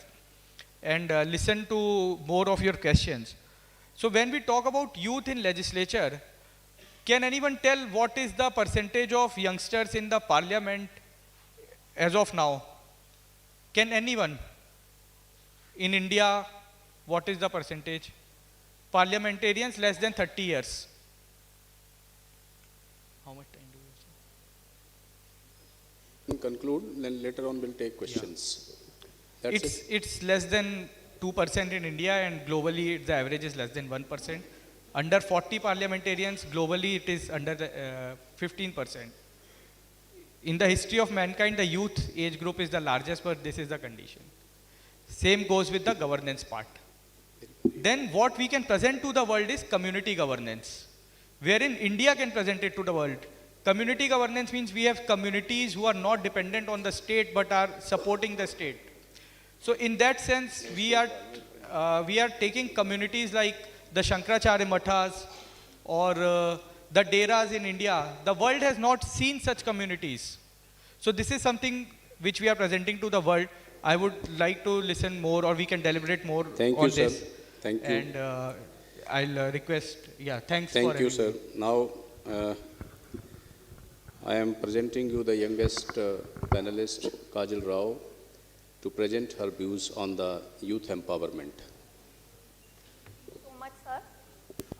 and listen to more of your questions. So when we talk about youth in legislature, can anyone tell what is the percentage of youngsters in the parliament as of now? Can anyone? In India, what is the percentage? Parliamentarians less than 30 years. How much time do you have? Conclude, then later on we'll take questions. Yeah. It's less than 2% in India, and globally the average is less than 1%. Under 40 parliamentarians, globally it is under 15%. In the history of mankind, the youth age group is the largest, but this is the condition. Same goes with the governance part. Then what we can present to the world is community governance, wherein India can present it to the world. Community governance means we have communities who are not dependent on the state but are supporting the state. So in that sense, we are taking communities like the Shankaracharya Mathas or the Deras in India. The world has not seen such communities. So this is something which we are presenting to the world. I would like to listen more, or we can deliberate more on this. Thank you. And I'll request, thanks for Thank you, sir. Now, I am presenting you the youngest panelist, Kajal Rao, to present her views on the youth empowerment. Thank you so much, sir.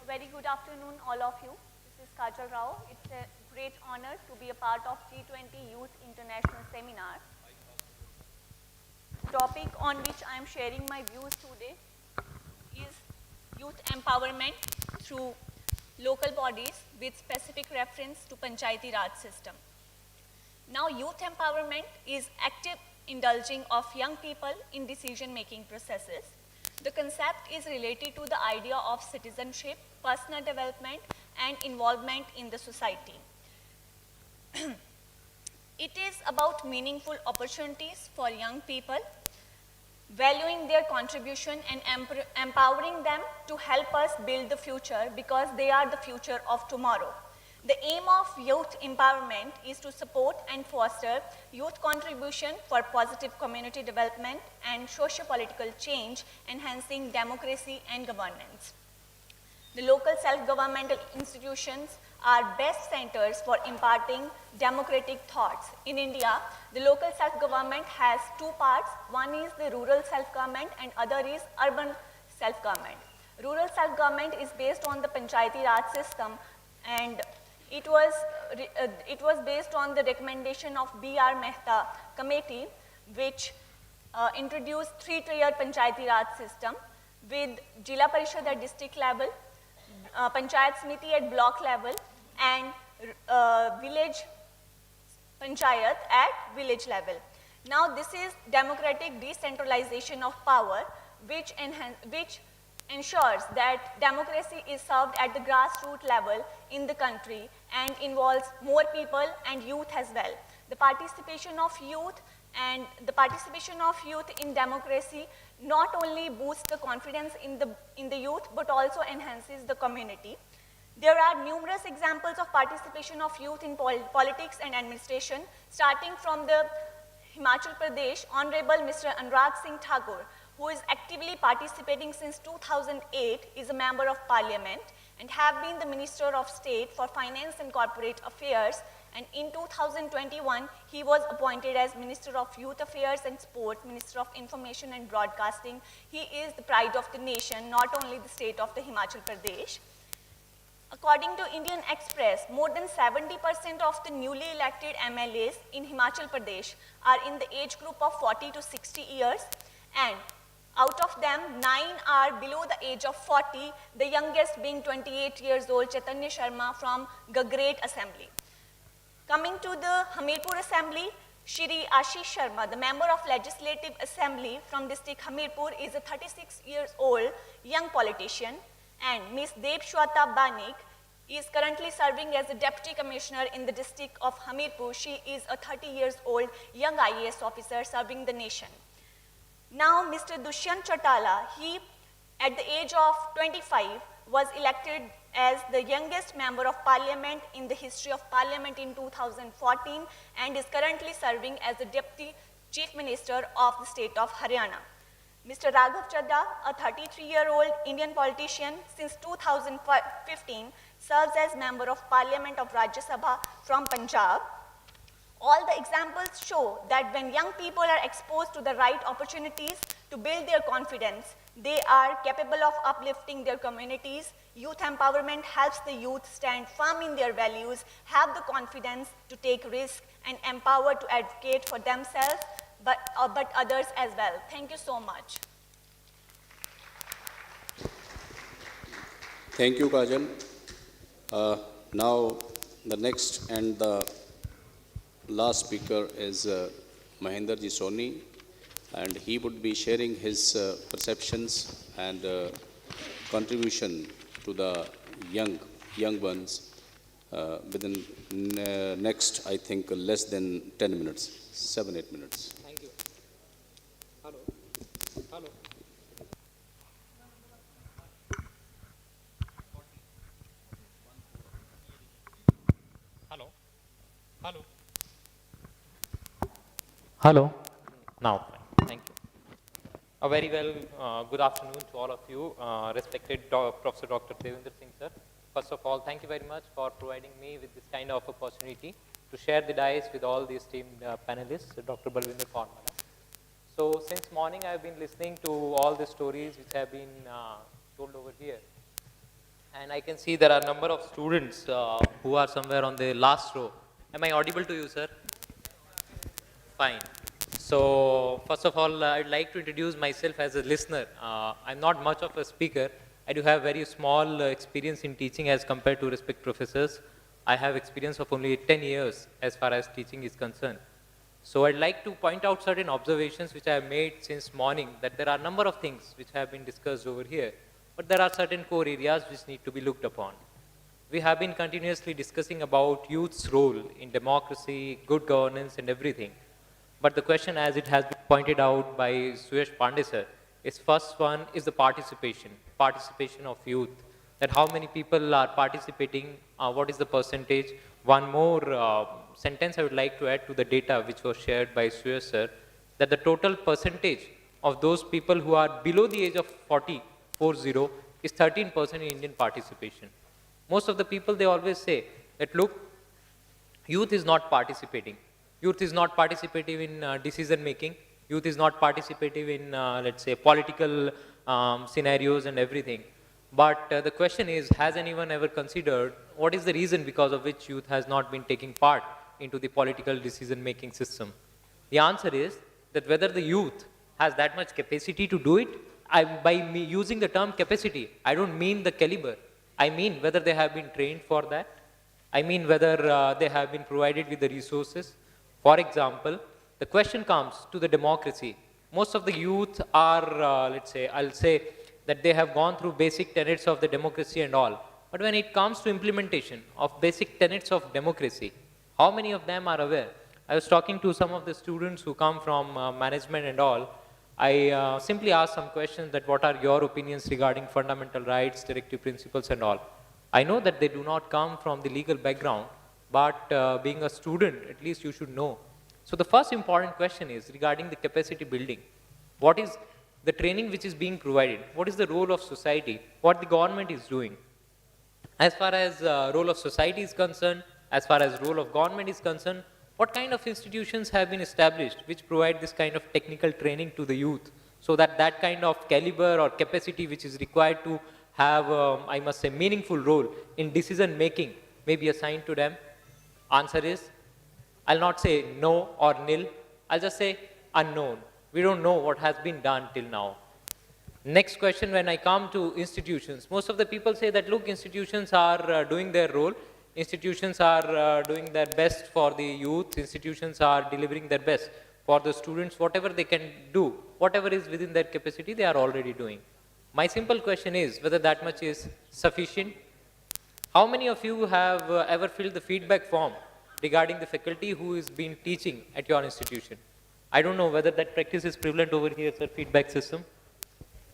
A very good afternoon, all of you. This is Kajal Rao. It's a great honor to be a part of G20 Youth International Seminar. The topic on which I am sharing my views today is youth empowerment through local bodies with specific reference to Panchayati Raj system. Now, youth empowerment is active indulging of young people in decision-making processes. The concept is related to the idea of citizenship, personal development, and involvement in the society. It is about meaningful opportunities for young people valuing their contribution and empowering them to help us build the future because they are the future of tomorrow. The aim of youth empowerment is to support and foster youth contribution for positive community development and socio-political change, enhancing democracy and governance. The local self-governmental institutions are best centers for imparting democratic thoughts. In India, the local self-government has two parts. One is the rural self-government and other is urban self-government. Rural self-government is based on the Panchayati Raj system, and it was based on the recommendation of B.R. Mehta committee, which introduced 3-tier Panchayati Raj system with Jila Parishad at district level, Panchayat Smiti at block level, and village Panchayat at village level. Now this is democratic decentralization of power, which ensures that democracy is served at the grassroots level in the country and involves more people and youth as well. The participation of youth in democracy not only boosts the confidence in the youth but also enhances the community. There are numerous examples of participation of youth in politics and administration, starting from the Himachal Pradesh, Honorable Mr. Anurag Singh Thakur, who is actively participating since 2008, is a member of parliament and have been the Minister of State for Finance and Corporate Affairs, and in 2021 he was appointed as Minister of Youth Affairs and Sport, Minister of Information and Broadcasting. He is the pride of the nation, not only the state of the Himachal Pradesh. According to Indian Express, more than 70% of the newly elected MLAs in Himachal Pradesh are in the age group of 40 to 60 years, and out of them, 9 are below the age of 40, the youngest being 28 years old, Chaitanya Sharma from Gagret Assembly. Coming to the Hamirpur Assembly, Shri Ashish Sharma, the Member of Legislative Assembly from district Hamirpur, is a 36 years old young politician, and Ms. Deb Shweta Banik is currently serving as a Deputy Commissioner in the district of Hamirpur. She is a 30 years old young IAS officer serving the nation. Now, Mr. Dushyant Chautala, he at the age of 25 was elected as the youngest member of parliament in the history of parliament in 2014 and is currently serving as the Deputy Chief Minister of the state of Haryana. Mr. Raghav Chadha, a 33-year-old Indian politician since 2015, serves as member of parliament of Rajya Sabha from Punjab. All the examples show that when young people are exposed to the right opportunities to build their confidence, they are capable of uplifting their communities. Youth empowerment helps the youth stand firm in their values, have the confidence to take risks, and empower to advocate for themselves, but others as well. Thank you so much. Thank you, Kajal. Now, the next and the last speaker is Mahenderji Soni, and he would be sharing his perceptions and contribution to the young ones within next, I think, less than 10 minutes, 7-8 minutes. Thank you. Hello. Hello. Hello. Hello. Hello. Now, thank you. A very well good afternoon to all of you, respected Professor Dr. Devendra Singh sir. First of all, thank you very much for providing me with this kind of opportunity to share the dais with all the esteemed panelists, Dr. Balwinder Kaur. So since morning I have been listening to all the stories which have been told over here, and I can see there are a number of students who are somewhere on the last row. Am I audible to you, sir? Fine. So first of all, I'd like to introduce myself as a listener. I'm not much of a speaker. I do have very small experience in teaching as compared to respected professors. I have experience of only 10 years as far as teaching is concerned. So I'd like to point out certain observations which I have made since morning, that there are a number of things which have been discussed over here, but there are certain core areas which need to be looked upon. We have been continuously discussing about youth's role in democracy, good governance and everything. But the question, as it has been pointed out by Suyash Pandey sir, is first one is the participation of youth. That how many people are participating, what is the percentage. One more sentence I would like to add to the data which was shared by Suyash sir, that the total percentage of those people who are below the age of 40 is 13% in Indian participation. Most of the people, they always say that look, youth is not participating. Youth is not participative in decision making. Youth is not participative in, let's say, political scenarios and everything. But the question is, has anyone ever considered what is the reason because of which youth has not been taking part into the political decision making system? The answer is that whether the youth has that much capacity to do it, by me using the term capacity, I don't mean the caliber. I mean whether they have been trained for that. I mean whether they have been provided with the resources. For example, the question comes to the democracy. Most of the youth are, let's say, I'll say that they have gone through basic tenets of the democracy and all. But when it comes to implementation of basic tenets of democracy, how many of them are aware? I was talking to some of the students who come from management and all. I simply asked some questions that what are your opinions regarding fundamental rights, directive principles and all. I know that they do not come from the legal background, but being a student, at least you should know. So the first important question is regarding the capacity building. What is the training which is being provided? What is the role of society? What the government is doing? As far as role of society is concerned, as far as role of government is concerned, what kind of institutions have been established which provide this kind of technical training to the youth, so that that kind of caliber or capacity which is required to have, I must say, meaningful role in decision making may be assigned to them? Answer is, I'll not say no or nil, I'll just say unknown. We don't know what has been done till now. Next question, when I come to institutions, most of the people say that, look, institutions are doing their role, institutions are doing their best for the youth, institutions are delivering their best for the students, whatever they can do, whatever is within their capacity, they are already doing. My simple question is whether that much is sufficient. How many of you have ever filled the feedback form regarding the faculty who is been teaching at your institution? I don't know whether that practice is prevalent over here, sir, feedback system.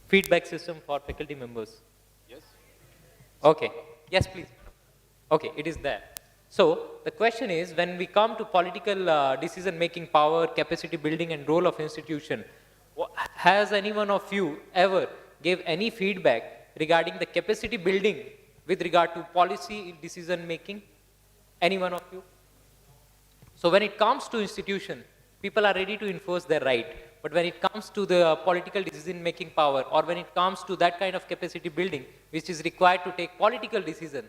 Feedback system for faculty members. Yes. Okay. Yes, please. Okay, it is there. So the question is, when we come to political decision-making power, capacity building and role of institution, has any one of you ever gave any feedback regarding the capacity building with regard to policy decision-making? Any one of you? So when it comes to institution, people are ready to enforce their right. But when it comes to the political decision-making power, or when it comes to that kind of capacity building, which is required to take political decision,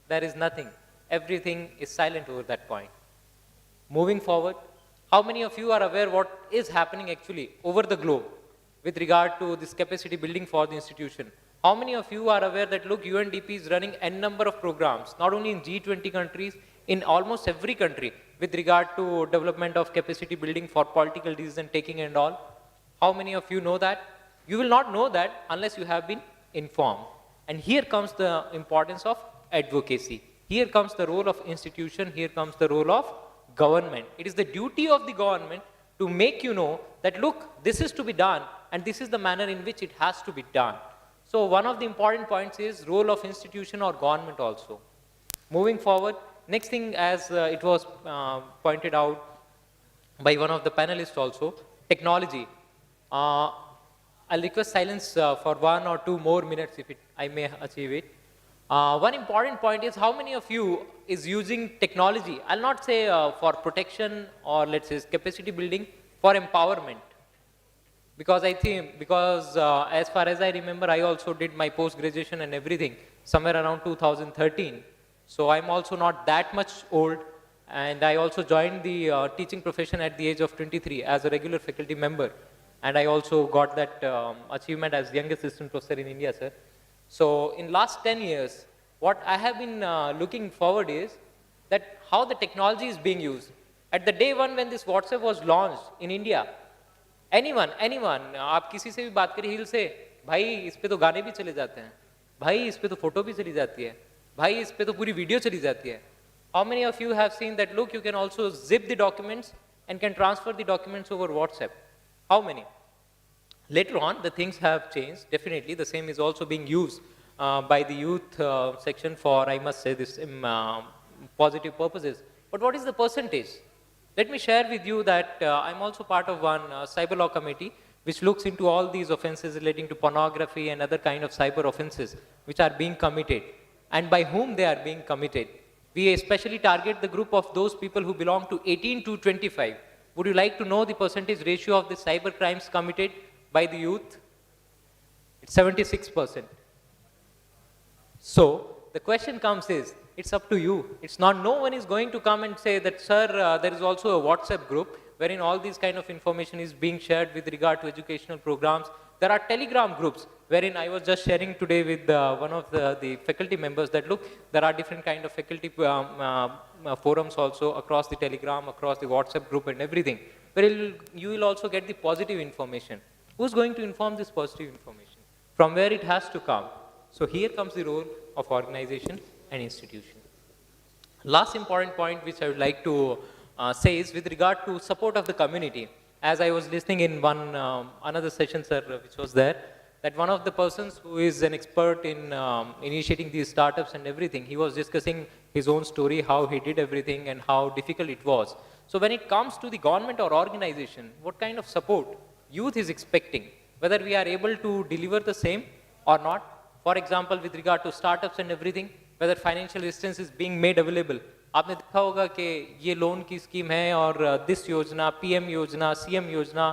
there is nothing. Everything is silent over that point. Moving forward, how many of you are aware what is happening actually over the globe with regard to this capacity building for the institution? How many of you are aware that, look, UNDP is running n number of programs, not only in G20 countries, in almost every country, with regard to development of capacity building for political decision taking and all? How many of you know that? You will not know that unless you have been informed. And here comes the importance of advocacy. Here comes the role of institution, here comes the role of government. It is the duty of the government to make you know that, look, this is to be done and this is the manner in which it has to be done. So one of the important points is role of institution or government also. Moving forward, next thing, as it was pointed out by one of the panelists also, technology. I'll request silence for 1 or 2 more minutes if I may achieve it. One important point is, how many of you is using technology? I'll not say for protection or let's say capacity building, for empowerment. Because I think, as far as I remember, I also did my post-graduation and everything somewhere around 2013. So I'm also not that much old, and I also joined the teaching profession at the age of 23 as a regular faculty member. And I also got that achievement as youngest assistant professor in India, sir. So in last 10 years, what I have been looking forward is that how the technology is being used. At the day one when this WhatsApp was launched in India, anyone, आप किसी से भी बात करिए, he'll say, भाई इस पे तो गाने भी चले जाते हैं, भाई इस पे तो फोटो भी चली जाती है, भाई इस पे तो पूरी वीडियो चली जाती है. How many of you have seen that, look, you can also zip the documents and can transfer the documents over WhatsApp. How many? Later on, the things have changed. Definitely, the same is also being used by the youth section for, I must say this, positive purposes. But what is the percentage? Let me share with you that I'm also part of one cyber law committee which looks into all these offenses relating to pornography and other kind of cyber offenses which are being committed and by whom they are being committed. We especially target the group of those people who belong to 18 to 25. Would you like to know the percentage ratio of the cyber crimes committed by the youth? It's 76%. So the question comes is, it's up to you. It's not, no one is going to come and say that, sir, there is also a WhatsApp group wherein all these kind of information is being shared with regard to educational programs. There are Telegram groups wherein I was just sharing today with one of the faculty members that look, there are different kind of faculty forums also across the Telegram, across the WhatsApp group and everything, where you will also get the positive information. Who's going to inform this positive information? From where it has to come? So here comes the role of organization and institution. Last important point which I would like to say is with regard to support of the community. As I was listening in one another session, sir, which was there, that one of the persons who is an expert in initiating these startups and everything, he was discussing his own story, how he did everything and how difficult it was. So when it comes to the government or organization, what kind of support youth is expecting, whether we are able to deliver the same or not. For example, with regard to startups and everything, whether financial assistance is being made available. आपने देखा होगा कि ये loan की scheme है और this योजना, PM योजना, सीएम योजना,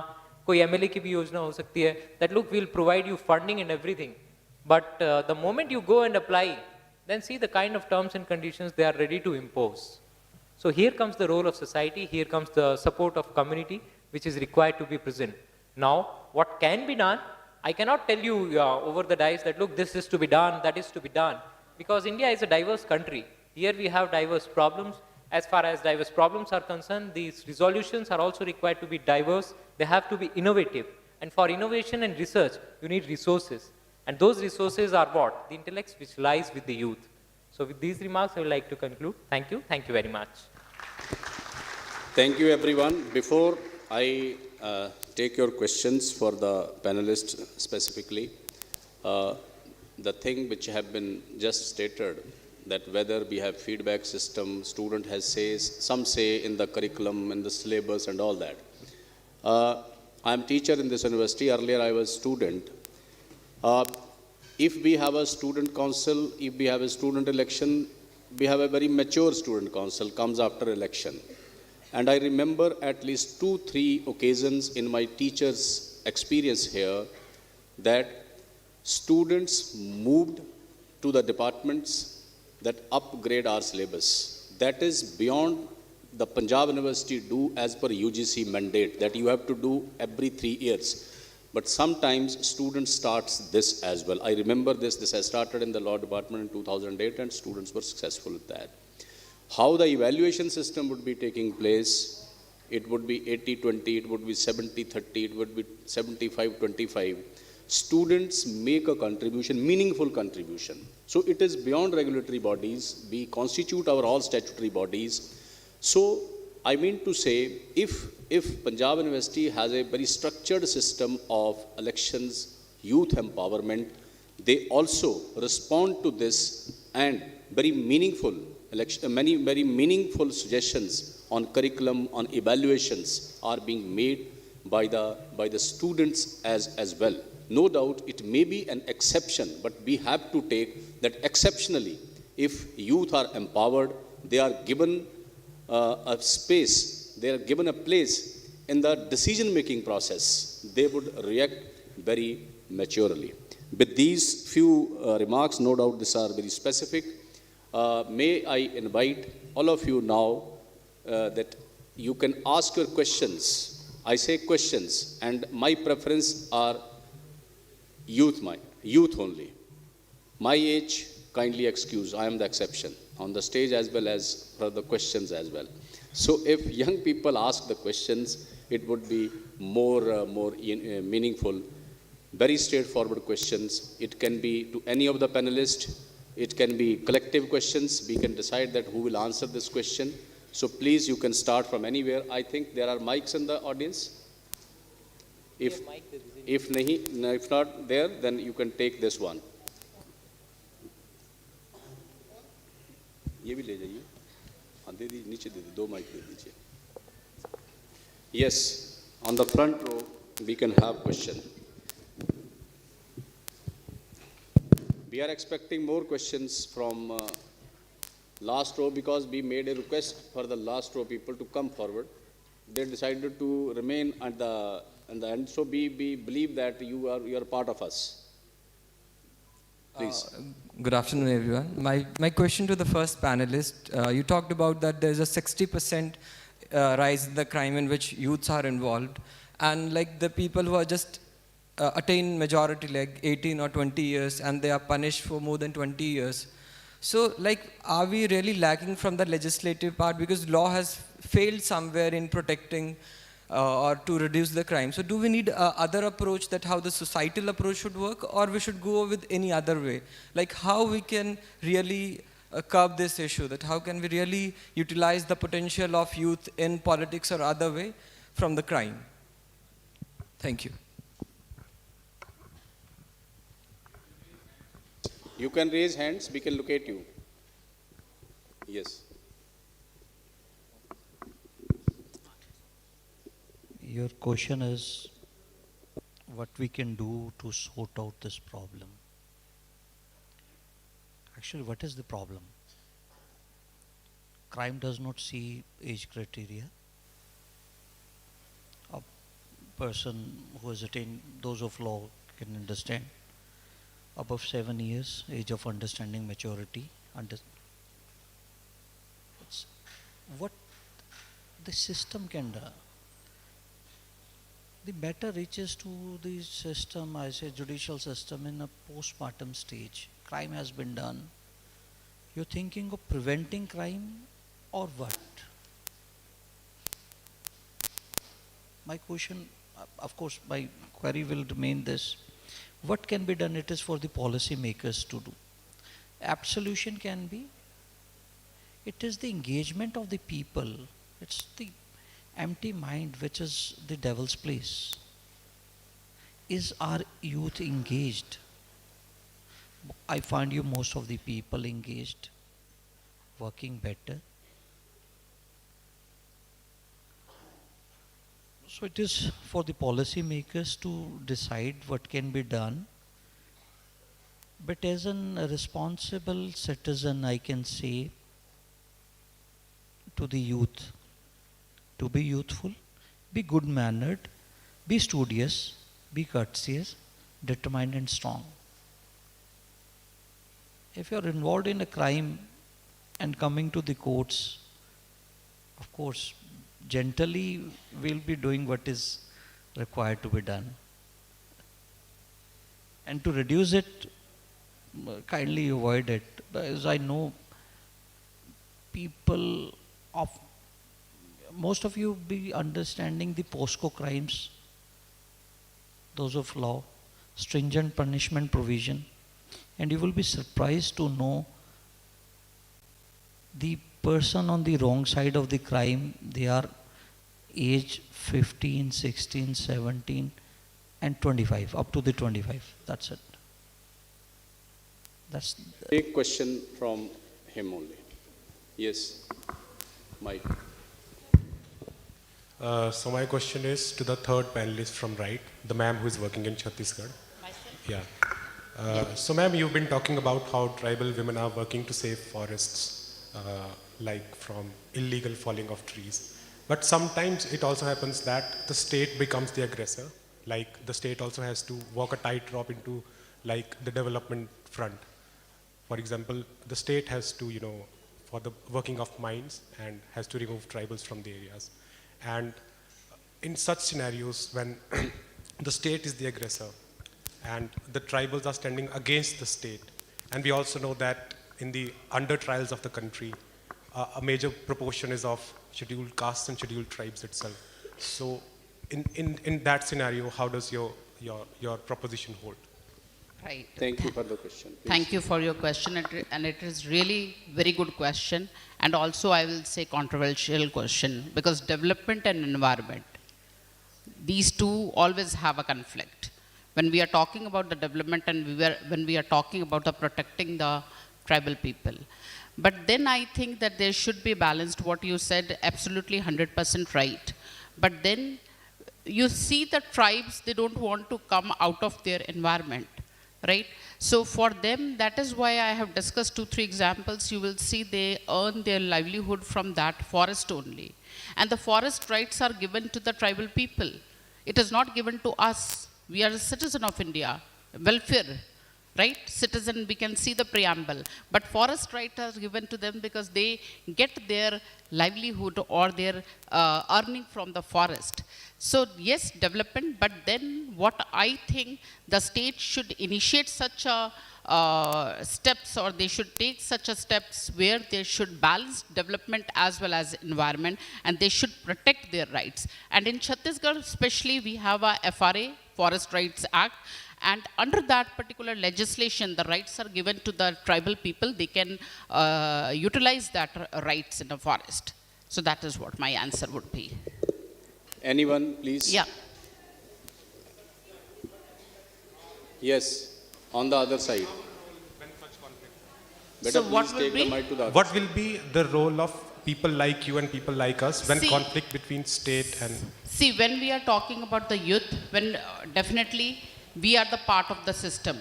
कोई एमएलए की भी योजना हो सकती है. That look, we'll provide you funding and everything. But the moment you go and apply, then see the kind of terms and conditions they are ready to impose. So here comes the role of society, here comes the support of community which is required to be present. Now, what can be done? I cannot tell you over the dice that look, this is to be done, that is to be done. Because India is a diverse country. Here we have diverse problems. As far as diverse problems are concerned, these resolutions are also required to be diverse. They have to be innovative. And for innovation and research, you need resources. And those resources are what? The intellects which lies with the youth. So with these remarks, I would like to conclude. Thank you. Thank you very much. Thank you, everyone. Before I take your questions for the panelists specifically, the thing which have been just stated, that whether we have feedback system, student has some say in the curriculum, in the syllabus and all that. I am teacher in this university. Earlier I was student. If we have a student council, if we have a student election, we have a very mature student council, comes after election. And I remember at least 2-3 occasions in my teacher's experience here that students moved to the departments that upgrade our syllabus. That is beyond the Panjab University do as per UGC mandate, that you have to do every 3 years. But sometimes students starts this as well. I remember this has started in the law department in 2008 and students were successful with that. How the evaluation system would be taking place, it would be 80-20, it would be 70-30, it would be 75-25. Students make a contribution, meaningful contribution. So it is beyond regulatory bodies. We constitute our all statutory bodies. So I mean to say, if Panjab University has a very structured system of elections, youth empowerment, they also respond to this and very meaningful very meaningful suggestions on curriculum, on evaluations are being made by the students as well. No doubt it may be an exception, but we have to take that exceptionally. If youth are empowered, they are given a space, they are given a place in the decision-making process, they would react very maturely. With these few remarks, no doubt these are very specific. May I invite all of you now that you can ask your questions. I say questions, and my preference are youth only. My age, kindly excuse, I am the exception on the stage as well as for the questions as well. So if young people ask the questions, it would be more meaningful. Very straightforward questions. It can be to any of the panelists. It can be collective questions. We can decide that who will answer this question. So please, you can start from anywhere. I think there are mics in the audience. If not there, then you can take this one. ये भी ले जाइए. हाँ दे दीजिए, नीचे दे दीजिए, 2 mic दे दीजिए. Yes, on the front row we can have question. We are expecting more questions from last row because we made a request for the last row people to come forward. They decided to remain at the end. So we believe that you are part of us. Please. Good afternoon, everyone. My question to the first panelist, you talked about that there's a 60% rise in the crime in which youths are involved. And like the people who are just attain majority, like 18 or 20 years, and they are punished for more than 20 years. So like, are we really lacking from the legislative part? Because law has failed somewhere in protecting or to reduce the crime. So do we need other approach, that how the societal approach should work, or we should go with any other way? Like how we can really curb this issue, that how can we really utilize the potential of youth in politics or other way from the crime? Thank you. You can raise hands, we can look at you. Yes. Your question is what we can do to sort out this problem. Actually, what is the problem? Crime does not see age criteria. A person who has attained those of law can understand. Above 7 years, age of understanding maturity. It's what the system can do. The matter reaches to the system, I say judicial system, in a postmortem stage. Crime has been done. You're thinking of preventing crime or what? My question, of course, my query will remain this. What can be done? It is for the policy makers to do. Absolution can be. It is the engagement of the people. It's the empty mind which is the devil's place. Is our youth engaged? I find you most of the people engaged, working better. So it is for the policy makers to decide what can be done. But as a responsible citizen, I can say to the youth, to be youthful, be good-mannered, be studious, be courteous, determined and strong. If you are involved in a crime and coming to the courts, of course, gently we'll be doing what is required to be done. And to reduce it, kindly avoid it. As I know, people of most of you be understanding the POSCO crimes, those of law, stringent punishment provision, and you will be surprised to know the person on the wrong side of the crime, they are age 15, 16, 17 and 25, up to the 25. That's it. That's Take question from him only. Yes, Mike. So my question is to the third panelist from right, the ma'am who is working in Chhattisgarh. Myself? Yeah. So ma'am, you've been talking about how tribal women are working to save forests, like from illegal falling of trees. But sometimes it also happens that the state becomes the aggressor. Like the state also has to walk a tightrope into like the development front. For example, the state has to, for the working of mines and has to remove tribals from the areas. And in such scenarios when the state is the aggressor and the tribals are standing against the state, and we also know that in the under trials of the country, a major proportion is of scheduled castes and scheduled tribes itself. So in that scenario, how does your proposition hold? Right. Thank you for the question. Please. Thank you for your question, and it is really very good question, and also I will say controversial question, because development and environment, these two always have a conflict. When we are talking about the development and when we are talking about the protecting the tribal people. But then I think that there should be balanced, what you said, absolutely 100% right. But then you see the tribes, they don't want to come out of their environment, right? So for them, that is why I have discussed 2-3 examples. You will see they earn their livelihood from that forest only. And the forest rights are given to the tribal people. It is not given to us. We are a citizen of India, welfare, right? Citizen, we can see the preamble. But forest rights are given to them because they get their livelihood or their earning from the forest. So yes, development, but then what I think the state should initiate such a steps, or they should take such a steps where they should balance development as well as environment, and they should protect their rights. And in Chhattisgarh especially, we have a FRA, Forest Rights Act, and under that particular legislation, the rights are given to the tribal people. They can utilize that rights in the forest. So that is what my answer would be. Anyone, please? Yeah. Yes, on the other side. Better So please what will take the be? mic to the other What side. will be the role of people like you and people like us when See- conflict between state and... See, when we are talking about the youth, when definitely we are the part of the system.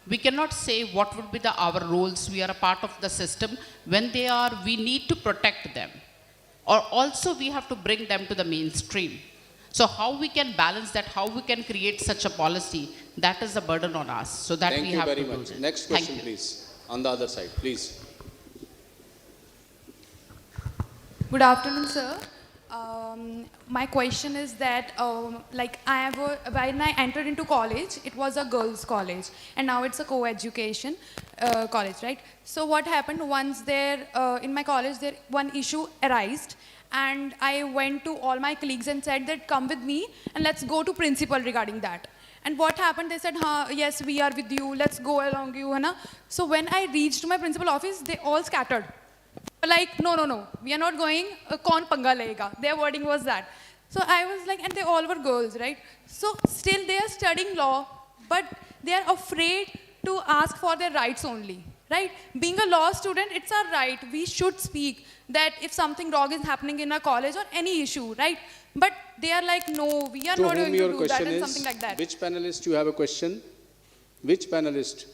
We cannot say what would be our roles. We are a part of the system. When they are, we need to protect them. Or also we have to bring them to the mainstream. So how we can balance that, how we can create such a policy, that is a burden on us. So that Thank we you have very to much. do that. Next Thank question, you. please. On the other side, please. Good afternoon, sir. My question is that, when I entered into college, it was a girls' college, and now it's a co-education college, right? So what happened once in my college, one issue arose, and I went to all my colleagues and said that come with me and let's go to principal regarding that. And what happened? They said, yes, we are with you. Let's go along you, है ना? So when I reached my principal office, they all scattered. Like, no, we are not going, kaun panga lega. Their wording was that. So I was like, and they all were girls, right? So still they are studying law, but they are afraid to ask for their rights only, right? Being a law student, it's our right. We should speak that if something wrong is happening in a college or any issue, right? But they are like, no, we are To not whom going your to do that question and is? something like that. Which panelist you have a question? Which panelist?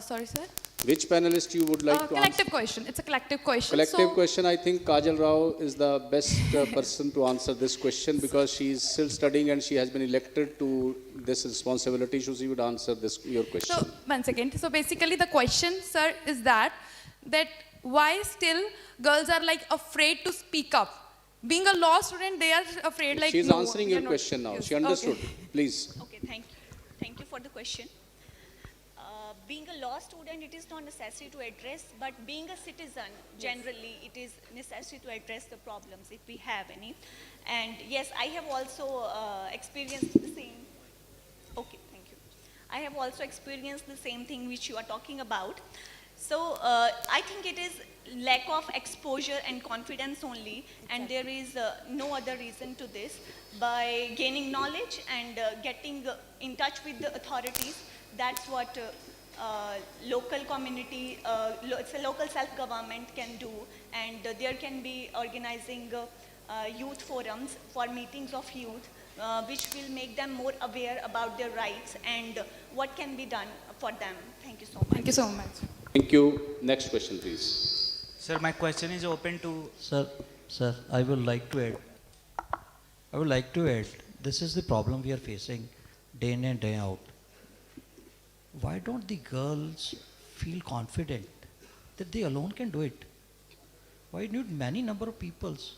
Sorry, sir? Which panelist you would like to answer? Collective question. It's a collective question. Collective so question, I think Kajal Rao is the best person to answer this question because she is still studying and she has been elected to this responsibility, so she would answer your question. So, 1 second. So basically the question, sir, is that why still girls are like afraid to speak up? Being a law student, they are afraid like, She is no, answering we are your not- question now. Yes, She understood. okay. Please. Okay, thank you. Thank you for the question. Being a law student, it is not necessary to address, but being a citizen, generally, it is necessary to address the problems if we have any. And yes, I have also experienced the same. Okay, thank you. I have also experienced the same thing which you are talking about. So I think it is lack of exposure and confidence only, and there is no other reason to this. By gaining knowledge and getting in touch with the authorities, that's what local community, it's a local self-government can do, and there can be organizing youth forums for meetings of youth, which will make them more aware about their rights and what can be done for them. Thank you so much. Thank you so much. Thank you. Next question, please. Sir, my question is open to... Sir, I would like to add, this is the problem we are facing day in and day out. Why don't the girls feel confident that they alone can do it? Why need many number of peoples?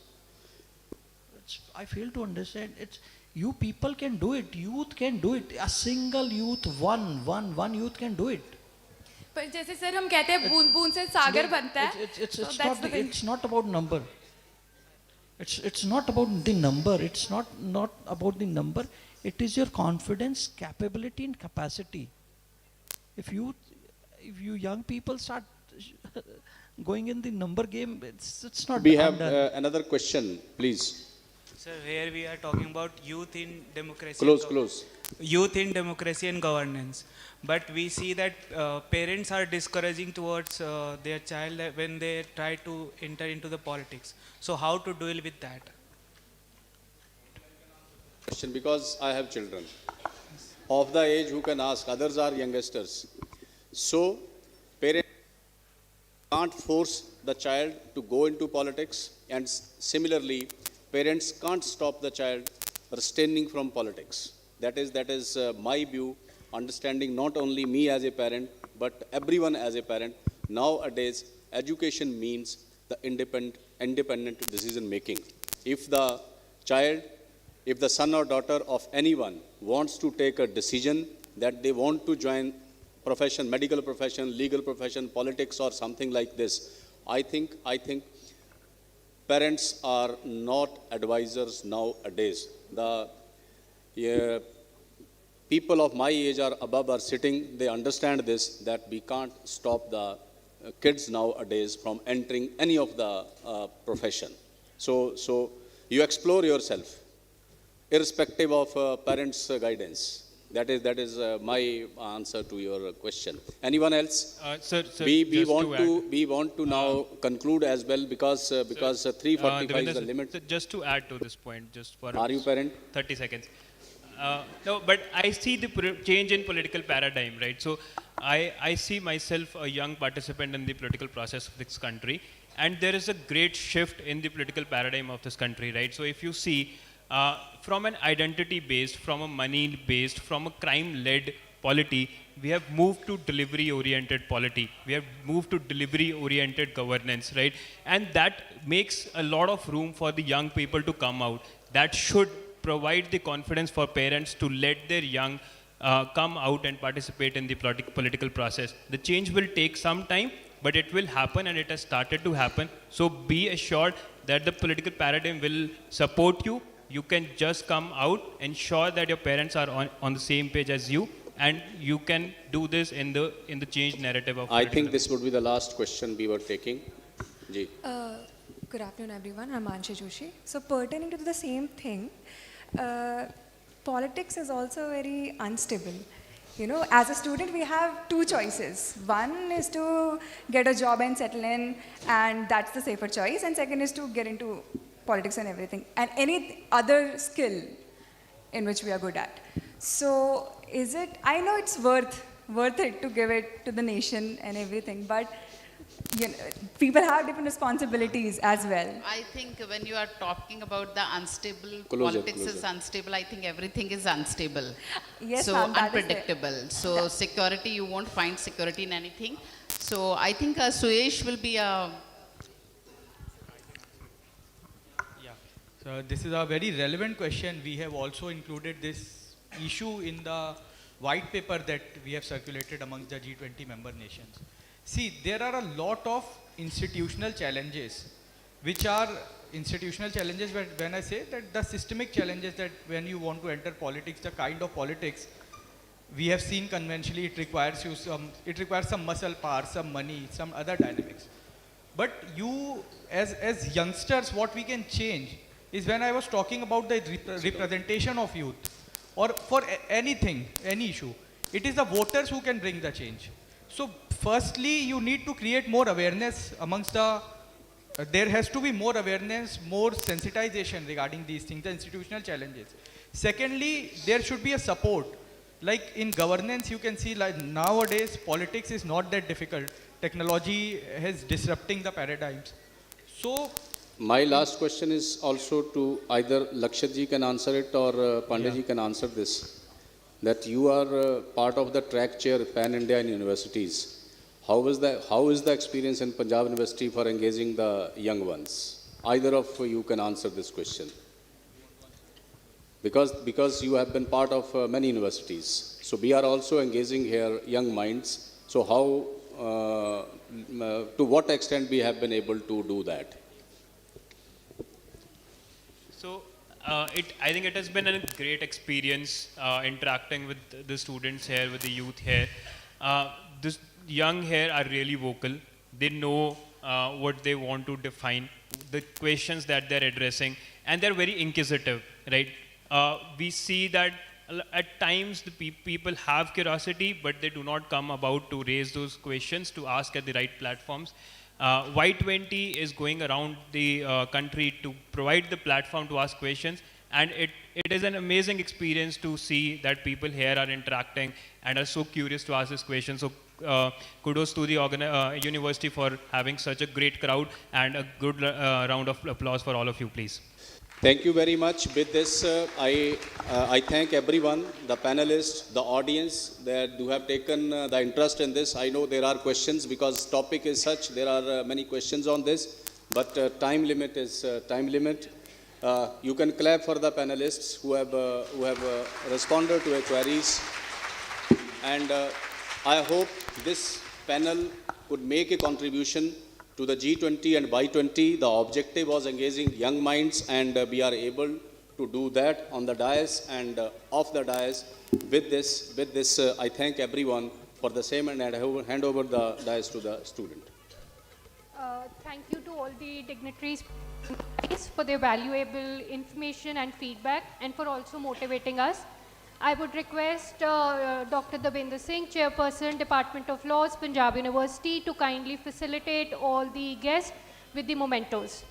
I fail to understand. You people can do it. Youth can do it. A single youth, one youth can do it. पर जैसे sir हम कहते हैं बूंद बूंद से सागर बनता है. It's not about number. It's not about the number. It's not about the number. It is your confidence, capability, and capacity. if you young people start going in the number game, it's not. We have another question, please. Sir, here we are talking about youth in democracy. Close. Youth in democracy and governance. But we see that parents are discouraging towards their child when they try to enter into the politics. So how to deal with that? Question, because I have children of the age who can ask, others are youngsters. So parents can't force the child to go into politics, and similarly parents can't stop the child abstaining from politics. That is my view, understanding not only me as a parent, but everyone as a parent. Nowadays, education means the independent decision making. If the son or daughter of anyone wants to take a decision that they want to join profession, medical profession, legal profession, politics or something like this, I think parents are not advisors nowadays. The people of my age or above are sitting, they understand this, that we can't stop the kids nowadays from entering any of the profession. So you explore yourself, irrespective of parents' guidance. That is my answer to your question. Anyone else? Sir, we want to now conclude as well, because 3:45 is the limit. So just to add to this point, just for Are you parent? 30 seconds. No, but I see the change in political paradigm, right? So I see myself a young participant in the political process of this country, and there is a great shift in the political paradigm of this country, right? So if you see, from an identity-based, from a money-based, from a crime-led polity, we have moved to delivery-oriented polity. We have moved to delivery-oriented governance, right? And that makes a lot of room for the young people to come out. That should provide the confidence for parents to let their young come out and participate in the political process. The change will take some time, but it will happen, and it has started to happen. So be assured that the political paradigm will support you. You can just come out, ensure that your parents are on the same page as you, and you can do this in the changed narrative of I think this would be the last question we were taking. Ji. Good afternoon, everyone. I'm Anshu Joshi. So pertaining to the same thing, politics is also very unstable. You know, as a student, we have two choices. One is to get a job and settle in, and that's the safer choice. And second is to get into politics and everything, and any other skill in which we are good at. So is it, I know it's worth it to give it to the nation and everything, but you know, people have different responsibilities as well. I think when you are talking about the unstable, politics is unstable, I think everything is unstable. Yes, so ma'am, that is unpredictable. So security, you won't find security in anything. So I think Suyesh will be a... So this is a very relevant question. We have also included this issue in the white paper that we have circulated amongst the G20 member nations. See, there are a lot of institutional challenges, which are institutional challenges when I say that the systemic challenges that when you want to enter politics, the kind of politics we have seen conventionally, it requires some muscle power, some money, some other dynamics. But you, as youngsters, what we can change is when I was talking about the representation of youth, or for anything, any issue, it is the voters who can bring the change. So firstly, you need to create more awareness amongst the, there has to be more awareness, more sensitization regarding these things, the institutional challenges. Secondly, there should be a support. Like in governance, you can see like nowadays, politics is not that difficult. Technology is disrupting the paradigms. So, my last question is also to either Lakshya ji can answer it or Pandey ji can answer this. That you are part of the track chair Pan-India in universities. How is the experience in Panjab University for engaging the young ones? Either of you can answer this question. Because you have been part of many universities. So we are also engaging here young minds. So how, to what extent we have been able to do that? So I think it has been a great experience interacting with the students here, with the youth here. This young here are really vocal. They know what they want to define, the questions that they're addressing, and they're very inquisitive, right? We see that at times the people have curiosity, but they do not come about to raise those questions, to ask at the right platforms. Y20 is going around the country to provide the platform to ask questions, and it is an amazing experience to see that people here are interacting and are so curious to ask this question. So kudos to the university for having such a great crowd, and a good round of applause for all of you, please. Thank you very much. With this, I thank everyone, the panelists, the audience that do have taken the interest in this. I know there are questions because topic is such. There are many questions on this, but time limit is time limit. You can clap for the panelists who have responded to your queries, and I hope this panel could make a contribution to the G20 and Y20. The objective was engaging young minds, and we are able to do that on the dais and off the dais. With this, I thank everyone for the same, and I hand over the dais to the student. Thank you to all the dignitaries for their valuable information and feedback, and for also motivating us. I would request Dr. Davinder Singh, Chairperson, Department of Laws, Panjab University, to kindly facilitate all the guests with the mementos.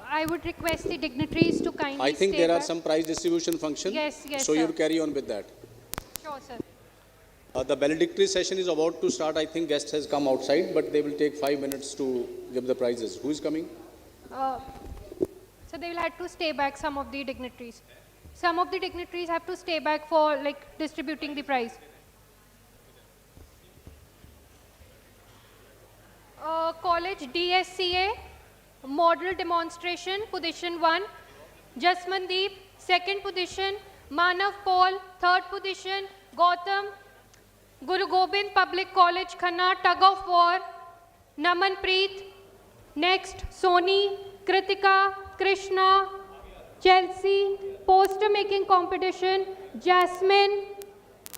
I would request the dignitaries to kindly I think stay there are back. some prize distribution function. Yes, So sir. you carry on with that. Sure, sir. The valedictory session is about to start. I think guest has come outside, but they will take 5 minutes to give the prizes. Who is coming? So they will have to stay back, some of the dignitaries. Some of the dignitaries have to stay back for distributing the prize. College DSCA, model demonstration, position 1. Jasmandeep, second position. Manav Paul, third position. Gautam, Guru Gobind Public College, Khanna, tug of war. Naman Preet. Next, Soni, Kritika, Krishna, Chelsea, poster making competition, Jasmine,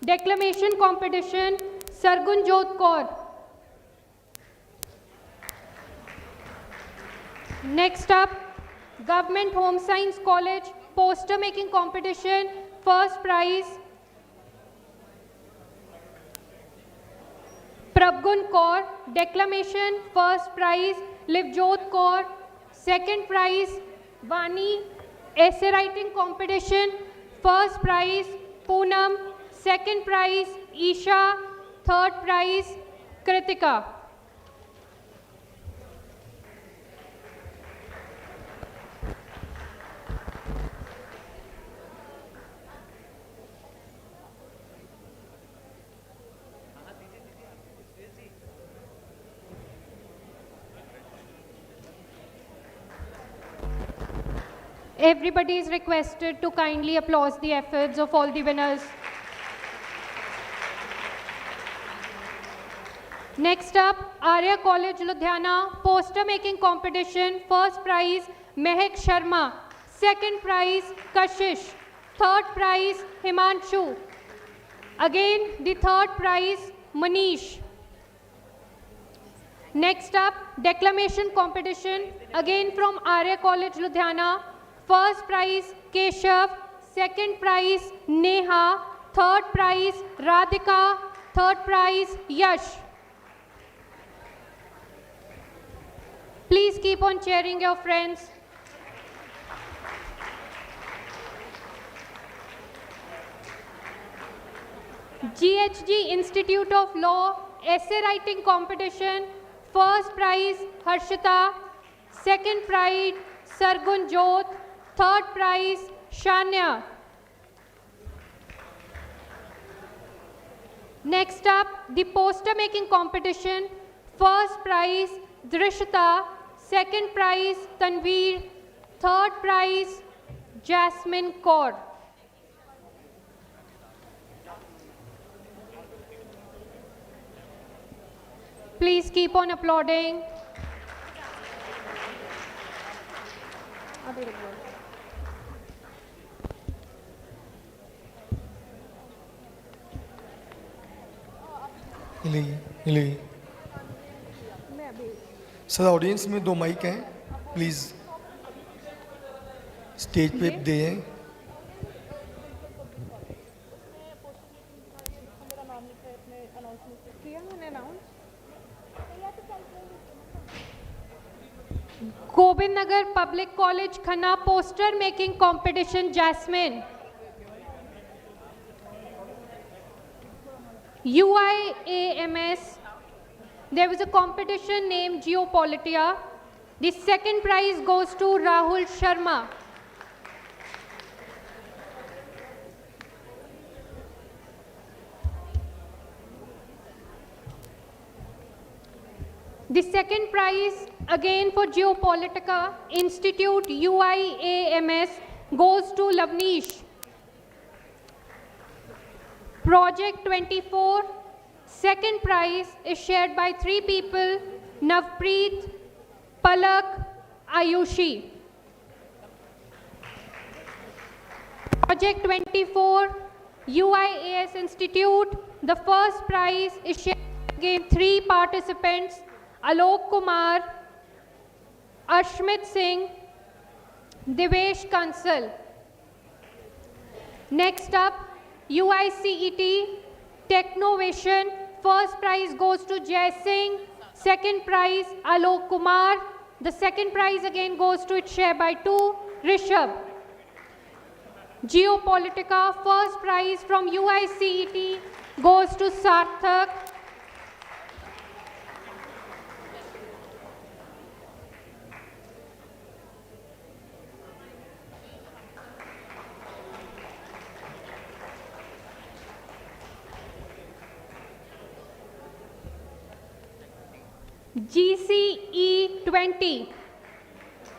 declamation competition, Sargun Jot Kaur. Next up, Government Home Science College, poster making competition, first prize, Prabgun Kaur, declamation, first prize, Livjot Kaur, second prize, Vani, essay writing competition, first prize, Poonam, second prize, Isha, third prize, Kritika. Everybody is requested to kindly applaud the efforts of all the winners. Next up, Arya College Ludhiana poster making competition. First prize Mehak Sharma, second prize Kashish, third prize Himanshu. Again the third prize Manish. Next up, declamation competition again from Arya College Ludhiana. First prize Keshav, second prize Neha, third prize Radhika, third prize Yash. Please keep on cheering your friends. GHG Institute of Law essay writing competition. First prize Harshita, second prize Sargun Jot, third prize Shanya. Next up, the poster making competition. First prize Drishita, second prize Tanveer, third prize Jasmine Kaur. Please keep on applauding. Sir audience में 2 mic हैं, please stage पे दें. Gobind Nagar Public College Khanna poster making competition Jasmine. UIAMS, there was a competition named Geopolitia. The second prize goes to Rahul Sharma. The second prize again for Geopolitica Institute UIAMS goes to Lavnish. Project 24, second prize is shared by 3 people, Navpreet, Palak, Ayushi. Project 24, UIAS Institute, the first prize is shared again 3 participants, Alok Kumar, Ashmit Singh, Devesh Kansal. Next up, UICET Technovation, first prize goes to Jai Singh, second prize Alok Kumar, the second prize again goes to its share by 2, Rishabh. Geopolitica, first prize from UICET goes to Sarthak. GCE 20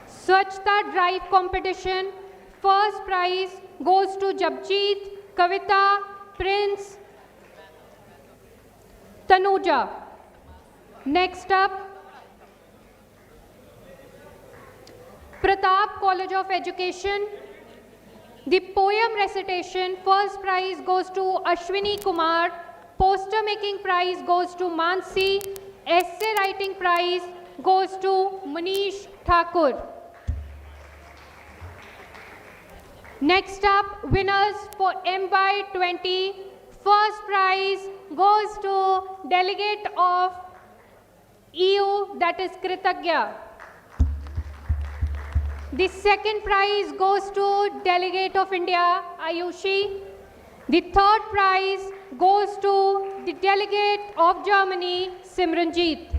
Swachhta Drive Competition, first prize goes to Japjeet, Kavita, Prince, Tanuja. Next up, Pratap College of Education, the poem recitation, first prize goes to Ashwini Kumar, poster making prize goes to Mansi, essay writing prize goes to Manish Thakur. Next up, winners for MY20, first prize goes to delegate of EU, that is Kritagya. The second prize goes to delegate of India, Ayushi. The third prize goes to the delegate of Germany, Simranjeet.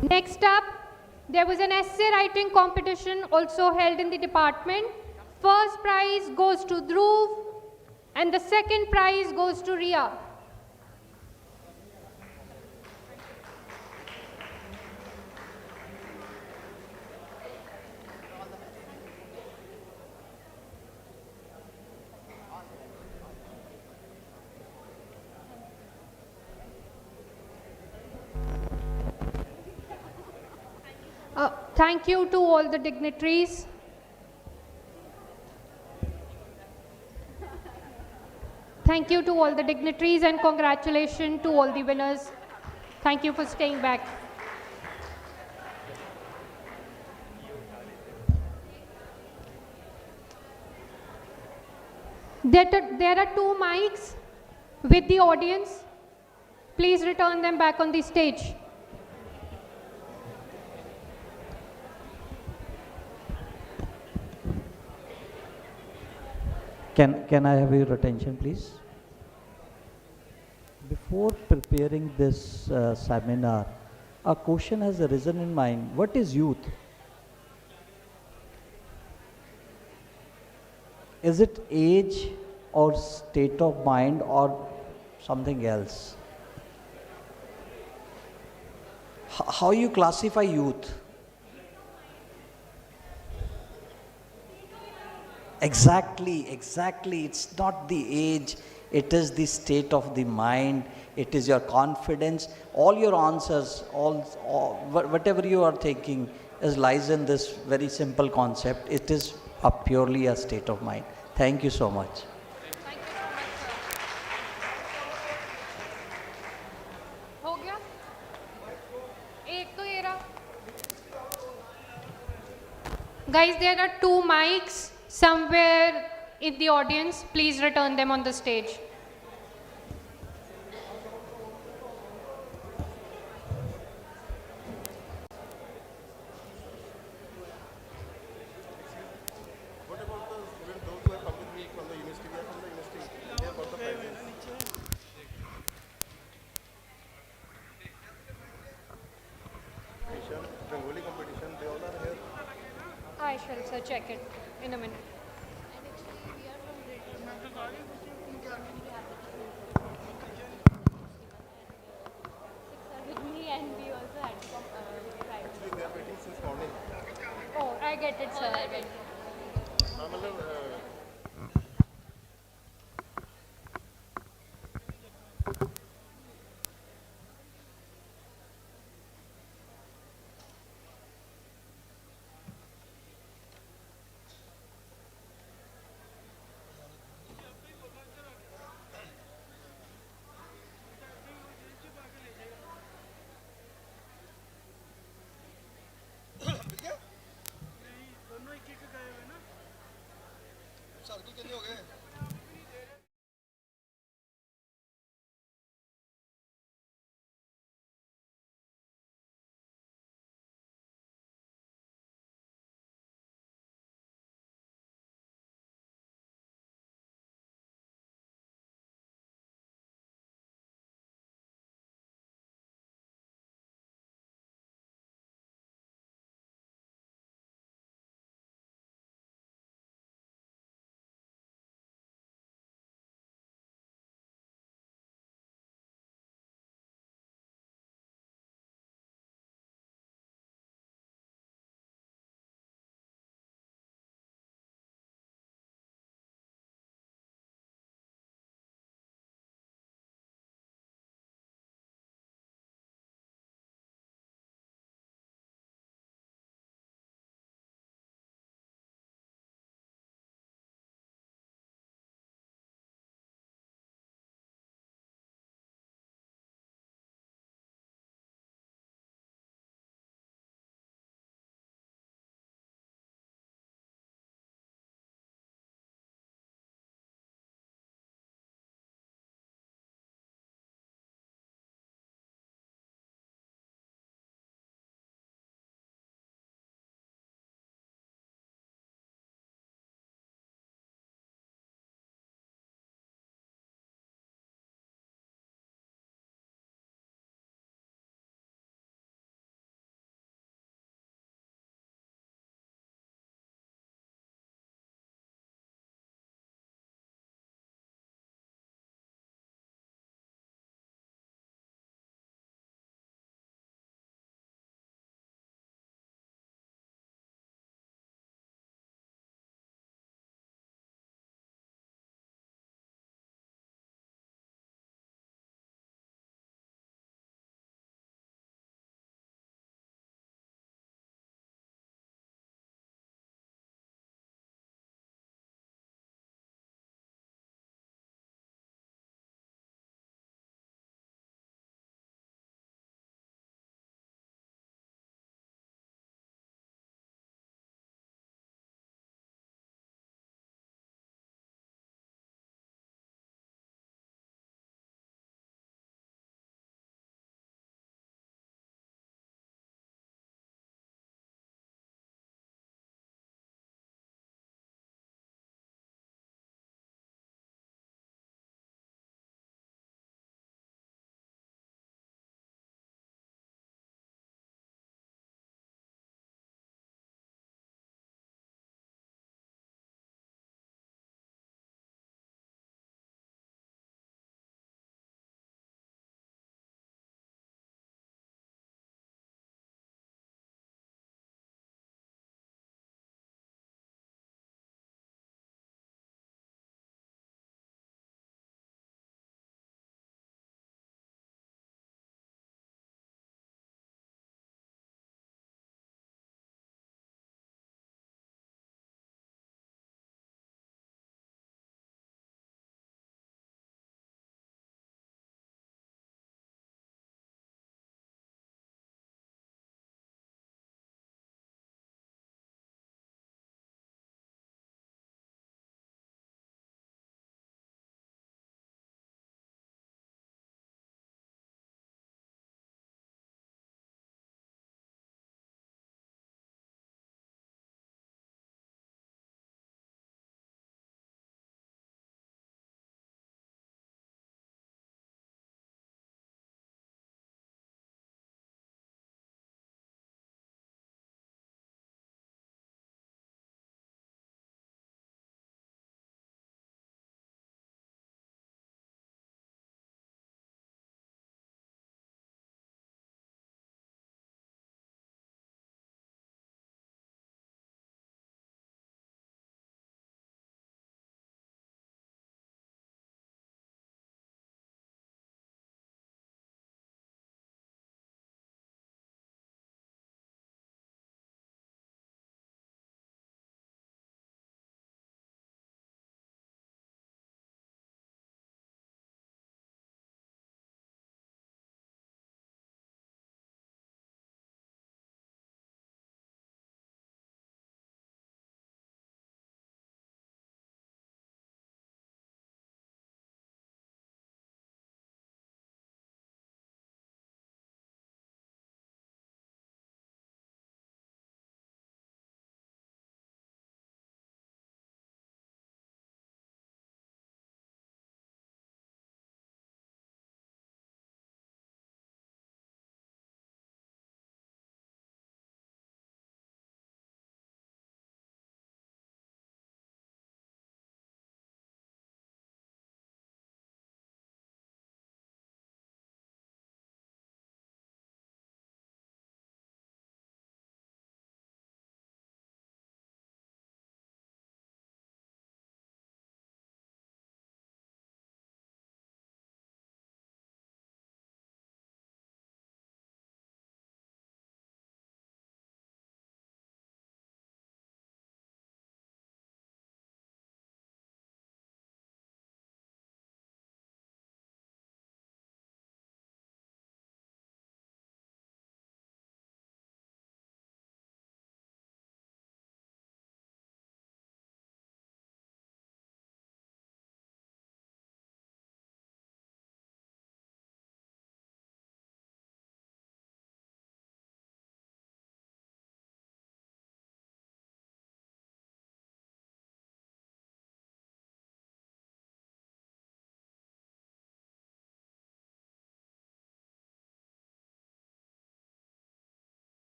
Next up, There was an essay writing competition also held in the department. First prize goes to Dhruv and the second prize goes to Ria. Thank you to all the dignitaries. Thank you to all the dignitaries and congratulations to all the winners. Thank you for staying back. There are 2 mics with the audience. Please return them back on the stage. Can I have your attention, please? Before preparing this seminar, a question has arisen in mind. What is youth? Is it age or state of mind or something else? How you classify youth? Exactly. It's not the age, it is the state of the mind, it is your confidence. All your answers, whatever you are thinking lies in this very simple concept. It is purely a state of mind. Thank you so much. हो गया? एक तो ये रहा. Guys, there are 2 mics somewhere in the audience. Please return them on the stage. What about those who have come with me from the university? They are from the university. They have got the prizes. Rangoli competition, they all are here. I shall, sir, check it in a minute. Actually, they are waiting since morning. Oh, I get it, sir. हाँ मतलब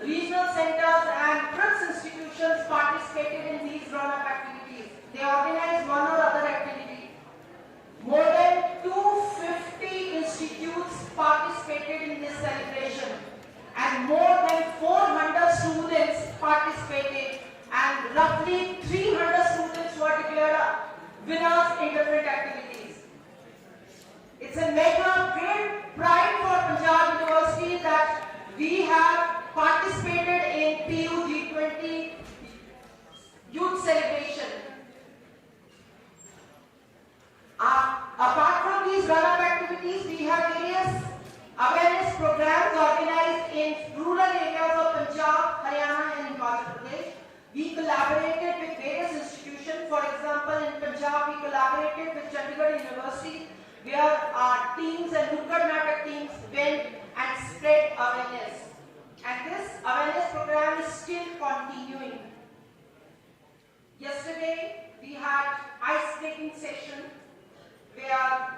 regional centers and trust institutions participated in these run-up activities. They organized one or other activity. More than 250 institutes participated in this celebration, and more than 400 students participated, and roughly 300 students were declared winners in different activities. It's a matter of great pride for Panjab University that we have participated in PU G20 Youth Celebration. Apart from these run-up activities, we have various awareness programs organized in rural areas of Punjab, Haryana and Himachal Pradesh. We collaborated with various institutions. For example, in Punjab, we collaborated with Chandigarh University, where our teams and Nukkad Natak teams went and spread awareness. And this awareness program is still continuing. Yesterday, we had ice-breaking session where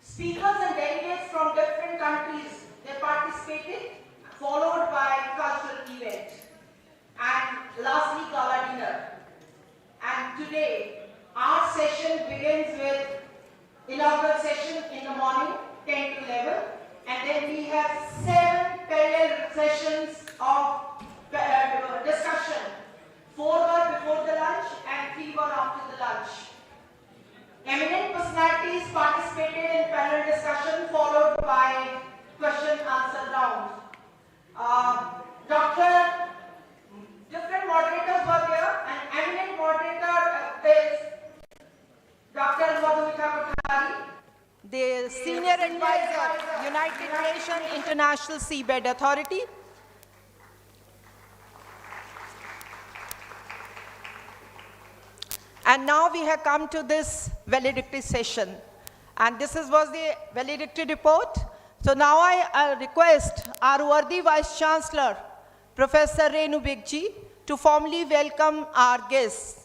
speakers and delegates from different countries, they participated, followed by cultural event, and lastly gala dinner. And today, our session begins with inaugural session in the morning, 10 to 11, and then we have 7 parallel sessions of discussion. 4 were before the lunch and 3 were after the lunch. Eminent personalities participated in panel discussion followed by question-answer round. Different moderators were there. An eminent moderator is Dr. Madhumati, the Senior Advisor, United Nations International Seabed Authority. And now we have come to this valedictory session. And this was the valedictory report. So now I request our worthy Vice Chancellor, Professor Renu Bigji, to formally welcome our guests.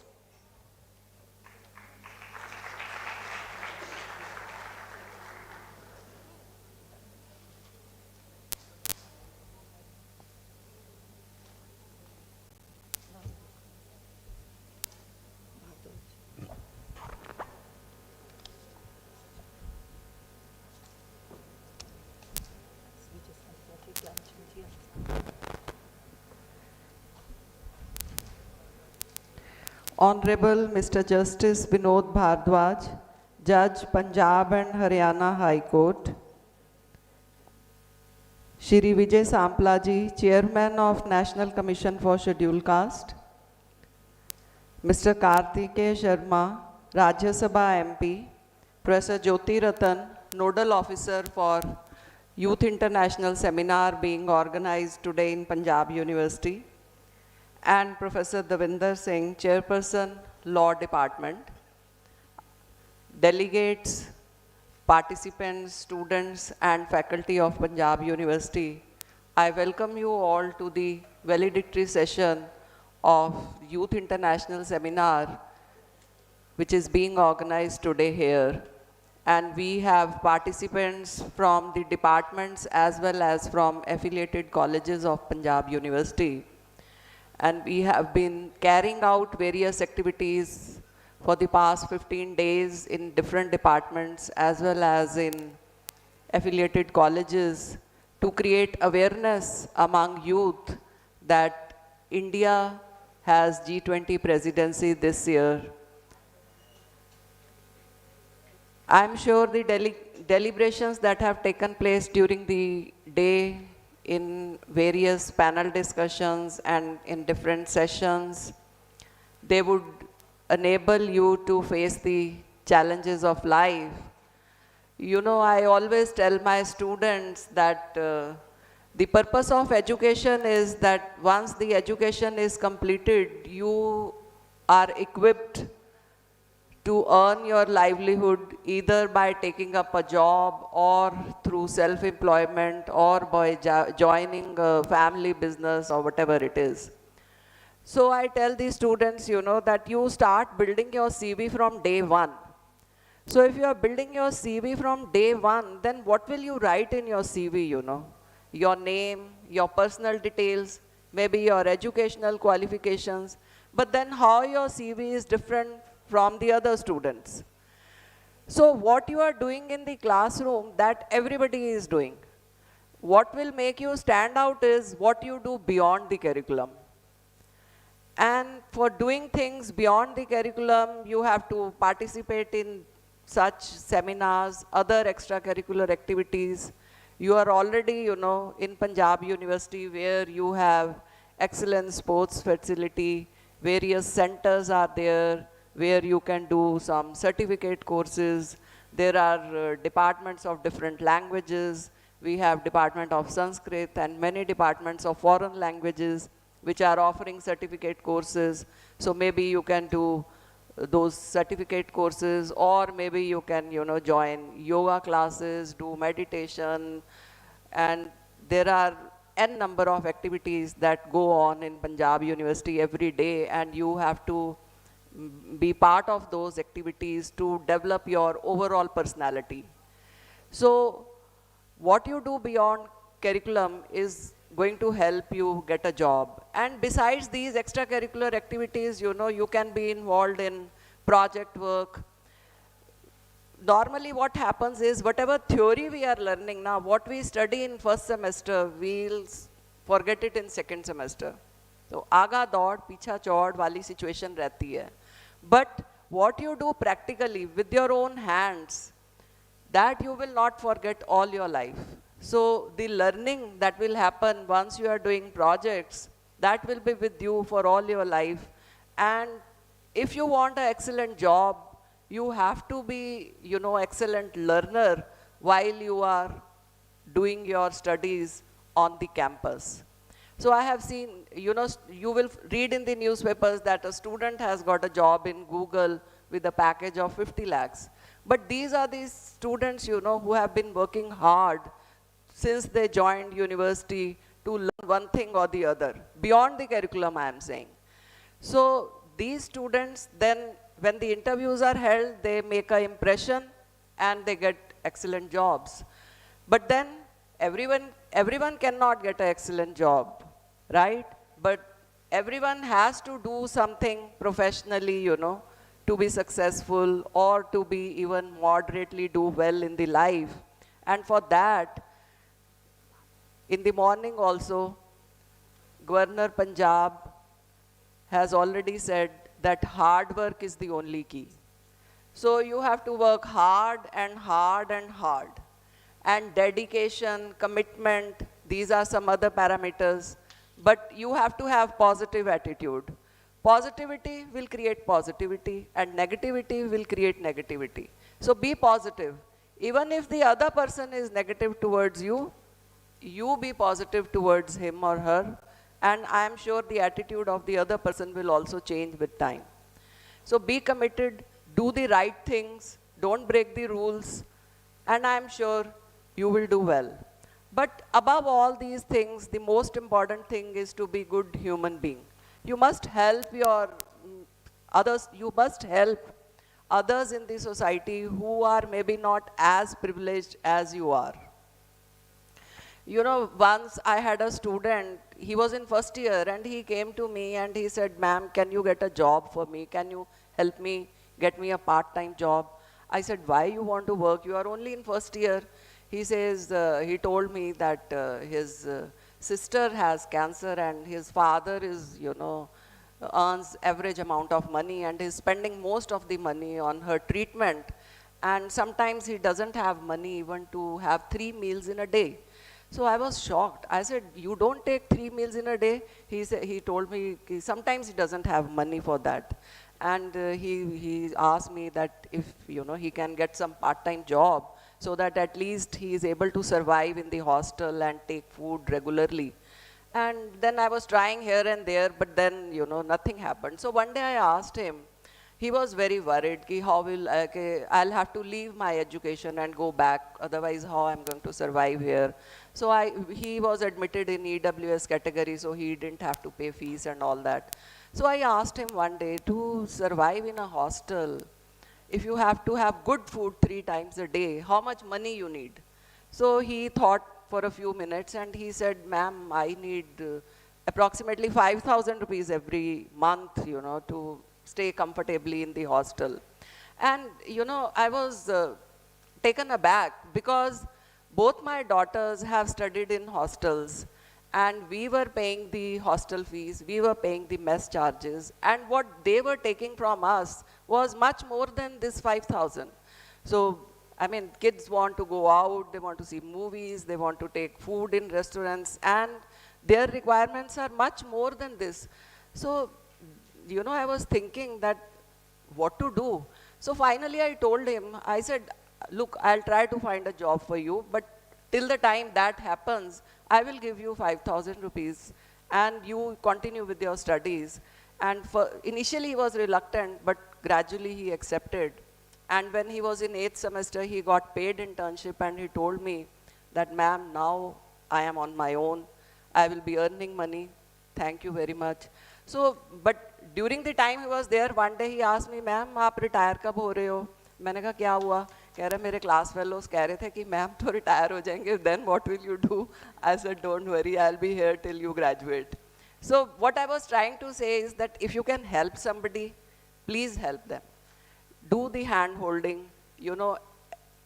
Honorable Mr. Justice Vinod Bhardwaj, Judge Punjab and Haryana High Court, Shri Vijay Samplaji, Chairman of National Commission for Scheduled Caste, Mr. Kartikeya Sharma, Rajya Sabha MP, Professor Jyoti Ratan, Nodal Officer for Youth International Seminar being organized today in Panjab University, and Professor Davinder Singh, Chairperson, Law Department, delegates, participants, students, and faculty of Panjab University, I welcome you all to the valedictory session of Youth International Seminar, which is being organized today here. And we have participants from the departments as well as from affiliated colleges of Panjab University. And we have been carrying out various activities for the past 15 days in different departments as well as in affiliated colleges to create awareness among youth that India has G20 presidency this year. I'm sure the deliberations that have taken place during the day in various panel discussions and in different sessions, they would enable you to face the challenges of life. You know, I always tell my students that the purpose of education is that once the education is completed, you are equipped to earn your livelihood either by taking up a job or through self-employment or by joining a family business or whatever it is. So I tell the students, you know, that you start building your CV from day one. So if you are building your CV from day one, then what will you write in your CV, you know? your name, your personal details, maybe your educational qualifications, but then how your CV is different from the other students. So what you are doing in the classroom, that everybody is doing. What will make you stand out is what you do beyond the curriculum. And for doing things beyond the curriculum, you have to participate in such seminars, other extracurricular activities. You are already, in Panjab University, where you have excellent sports facility, various centers are there, where you can do some certificate courses. There are departments of different languages. We have Department of Sanskrit and many departments of foreign languages which are offering certificate courses. So maybe you can do those certificate courses, or maybe you can, join yoga classes, do meditation, and there are n number of activities that go on in Panjab University every day, and you have to be part of those activities to develop your overall personality. So what you do beyond curriculum is going to help you get a job. And besides these extracurricular activities, you can be involved in project work. Normally what happens is, whatever theory we are learning now, what we study in first semester, we'll forget it in second semester. So आगा दौड़ पीछा चौड़ वाली situation रहती है. But what you do practically with your own hands, that you will not forget all your life. So the learning that will happen once you are doing projects, that will be with you for all your life. And if you want an excellent job, you have to be, excellent learner while you are doing your studies on the campus. So I have seen, you will read in the newspapers that a student has got a job in Google with a package of 50 lakhs. But these are the students, who have been working hard since they joined university to learn one thing or the other, beyond the curriculum, I am saying. So these students, then when the interviews are held, they make an impression and they get excellent jobs. But then everyone cannot get an excellent job, right? But everyone has to do something professionally, to be successful or to be even moderately do well in the life. And for that, in the morning also, Governor Punjab has already said that hard work is the only key. So you have to work hard and hard and hard. And dedication, commitment, these are some other parameters. But you have to have positive attitude. Positivity will create positivity, and negativity will create negativity. So be positive. Even if the other person is negative towards you, you be positive towards him or her, and I am sure the attitude of the other person will also change with time. So be committed, do the right things, don't break the rules, and I am sure you will do well. But above all these things, the most important thing is to be good human being. You must help others in the society who are maybe not as privileged as you are. Once I had a student, he was in first year, and he came to me and he said, "Ma'am, can you get a job for me? Can you help me get me a part-time job?" I said, "Why you want to work? You are only in first year." He says, he told me that his sister has cancer and his father is, earns average amount of money and is spending most of the money on her treatment. And sometimes he doesn't have money even to have 3 meals in a day. So I was shocked. I said, "You don't take 3 meals in a day?" He told me sometimes he doesn't have money for that. And he asked me that if he can get some part-time job so that at least he is able to survive in the hostel and take food regularly. And then I was trying here and there, but then nothing happened. So one day I asked him, he was very worried, I'll have to leave my education and go back, otherwise how I'm going to survive here. So he was admitted in EWS category, so he didn't have to pay fees and all that. So I asked him one day, to survive in a hostel, if you have to have good food 3 times a day, how much money you need? So he thought for a few minutes and he said, ma'am, I need approximately 5,000 rupees every month, you know, to stay comfortably in the hostel. And, you know, I was taken aback because both my daughters have studied in hostels and we were paying the hostel fees, we were paying the mess charges, and what they were taking from us was much more than this 5,000. So, I mean, kids want to go out, they want to see movies, they want to take food in restaurants, and their requirements are much more than this. So, you know, I was thinking that what to do. So finally I told him, I said, look, I'll try to find a job for you, but till the time that happens, I will give you 5,000 rupees and you continue with your studies. And initially he was reluctant, but gradually he accepted. And when he was in 8th semester, he got paid internship and he told me that, ma'am, now I am on my own. I will be earning money. Thank you very much. So, but during the time he was there, one day he asked me, ma'am, आप retire कब हो रहे हो? मैंने कहा क्या हुआ? कह रहे मेरे class fellows कह रहे थे कि मैम तो retire हो जाएंगे, then what will you do? I said, don't worry, I'll be here till you graduate. So what I was trying to say is that if you can help somebody, please help them. Do the hand holding, you know,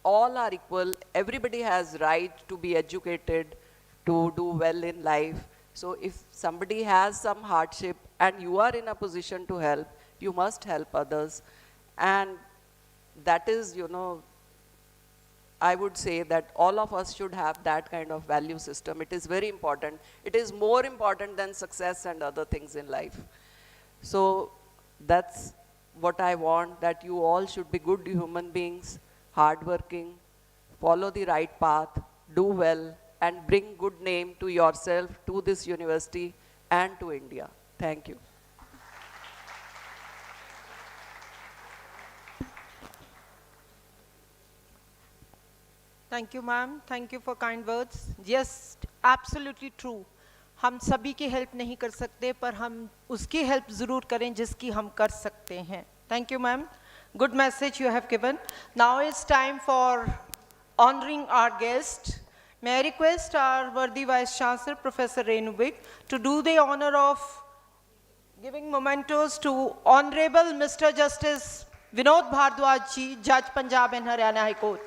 all are equal, everybody has right to be educated, to do well in life. So if somebody has some hardship and you are in a position to help, you must help others. And that is, you know, I would say that all of us should have that kind of value system. It is very important. It is more important than success and other things in life. So that's what I want, that you all should be good human beings, hardworking, follow the right path, do well, and bring good name to yourself, to this university, and to India. Thank you. Thank you, ma'am. Thank you for kind words. Yes, absolutely true. हम सभी की help नहीं कर सकते, पर हम उसकी help ज़रूर करें जिसकी हम कर सकते हैं. Thank you, ma'am. Good message you have given. Now it's time for honoring our guest. May I request our worthy Vice Chancellor, Professor Renubik, to do the honor of giving mementos to Honorable Mr. Justice Vinod Bhardwaj ji, Judge Punjab and Haryana High Court.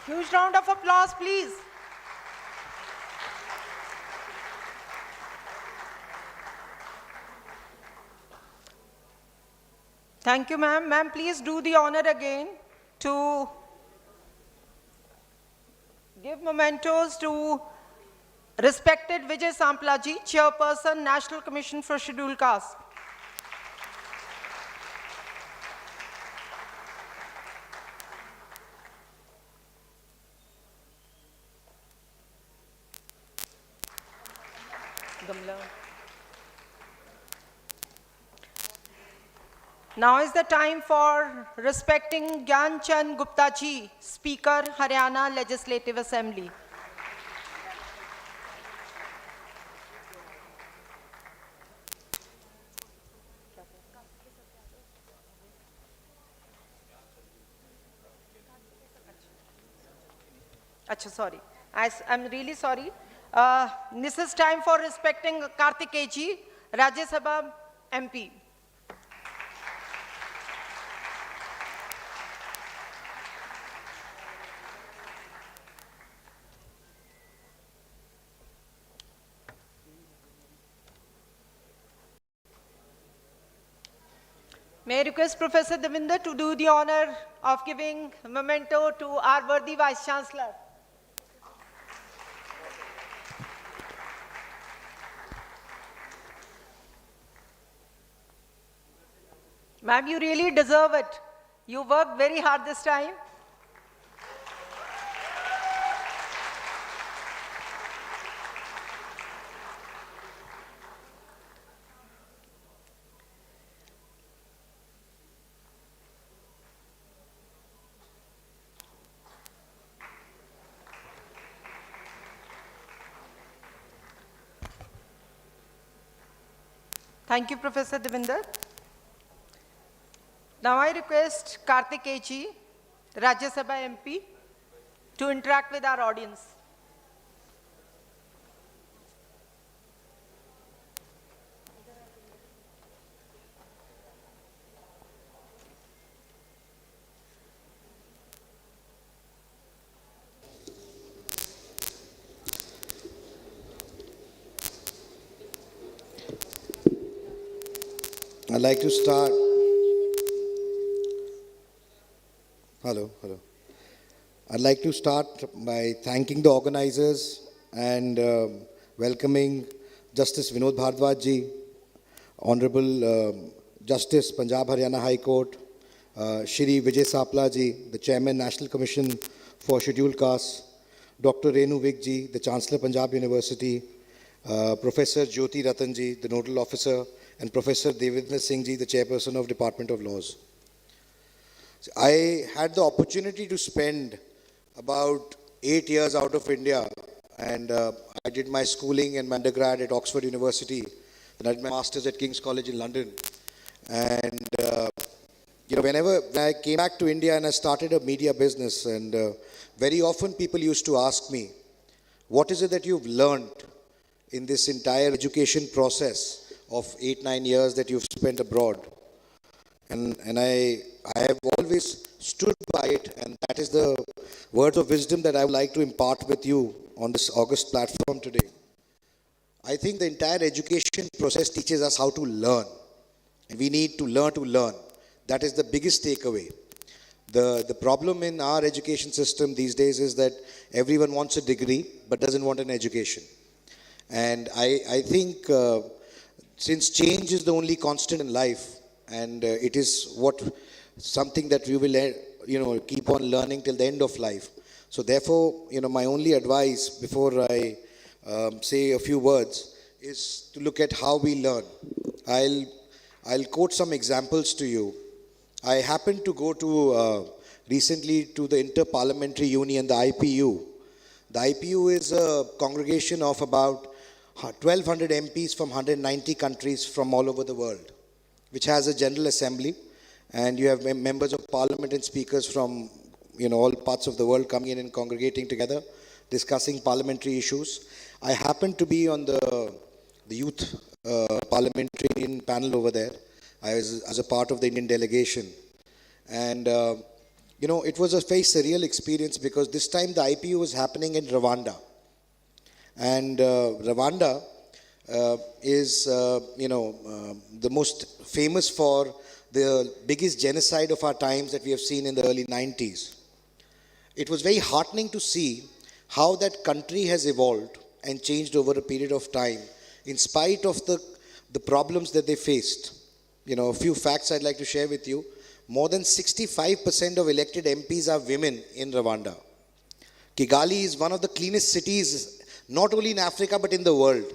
Huge round of applause, please. Thank you, ma'am. Ma'am, please do the honor again to give mementos to respected Vijay Samplaji, Chairperson, National Commission for Scheduled Castes. Now is the time for respecting Gyan Chand Gupta ji, Speaker, Haryana Legislative Assembly. Achha, sorry. I'm really sorry. This is time for respecting Karthikeya ji, Rajya Sabha MP. May I request Professor Devinder to do the honor of giving memento to our worthy Vice Chancellor. Ma'am, you really deserve it. You worked very hard this time. Thank you, Professor Devinder. Now I request Karthik Kechi, Rajya Sabha MP, to interact with our audience. I'd like to start. Hello. I'd like to start by thanking the organizers and welcoming Justice Vinod Bhardwaj ji, Honorable Justice Punjab Haryana High Court, Shri Vijay Sapla ji, the Chairman National Commission for Scheduled Castes, Dr. Renu Vig ji, the Chancellor Panjab University, Professor Jyoti Ratan ji, the Nodal Officer, and Professor Devendra Singh ji, the Chairperson of Department of Laws. I had the opportunity to spend about 8 years out of India, and I did my schooling and undergrad at Oxford University, and I did my master's at King's College in London. And when I came back to India and I started a media business, and very often people used to ask me, what is it that you've learned in this entire education process of 8-9 years that you've spent abroad? And I have always stood by it, and that is the words of wisdom that I would like to impart with you on this August platform today. I think the entire education process teaches us how to learn. And we need to learn. That is the biggest takeaway. The problem in our education system these days is that everyone wants a degree but doesn't want an education. And I think since change is the only constant in life, and it is something that we will keep on learning till the end of life. So therefore, my only advice before I say a few words is to look at how we learn. I'll quote some examples to you. I happened to go to recently to the Inter-Parliamentary Union, the IPU. The IPU is a congregation of about 1,200 MPs from 190 countries from all over the world, which has a General Assembly, and you have members of Parliament and speakers from all parts of the world coming in and congregating together, discussing parliamentary issues. I happened to be on the youth parliamentarian panel over there. I was as a part of the Indian delegation, and it was a very surreal experience because this time the IPU was happening in Rwanda. And Rwanda is, the most famous for the biggest genocide of our times that we have seen in the early 90s. It was very heartening to see how that country has evolved and changed over a period of time, in spite of the problems that they faced. A few facts I'd like to share with you. More than 65% of elected MPs are women in Rwanda. Kigali is one of the cleanest cities not only in Africa but in the world.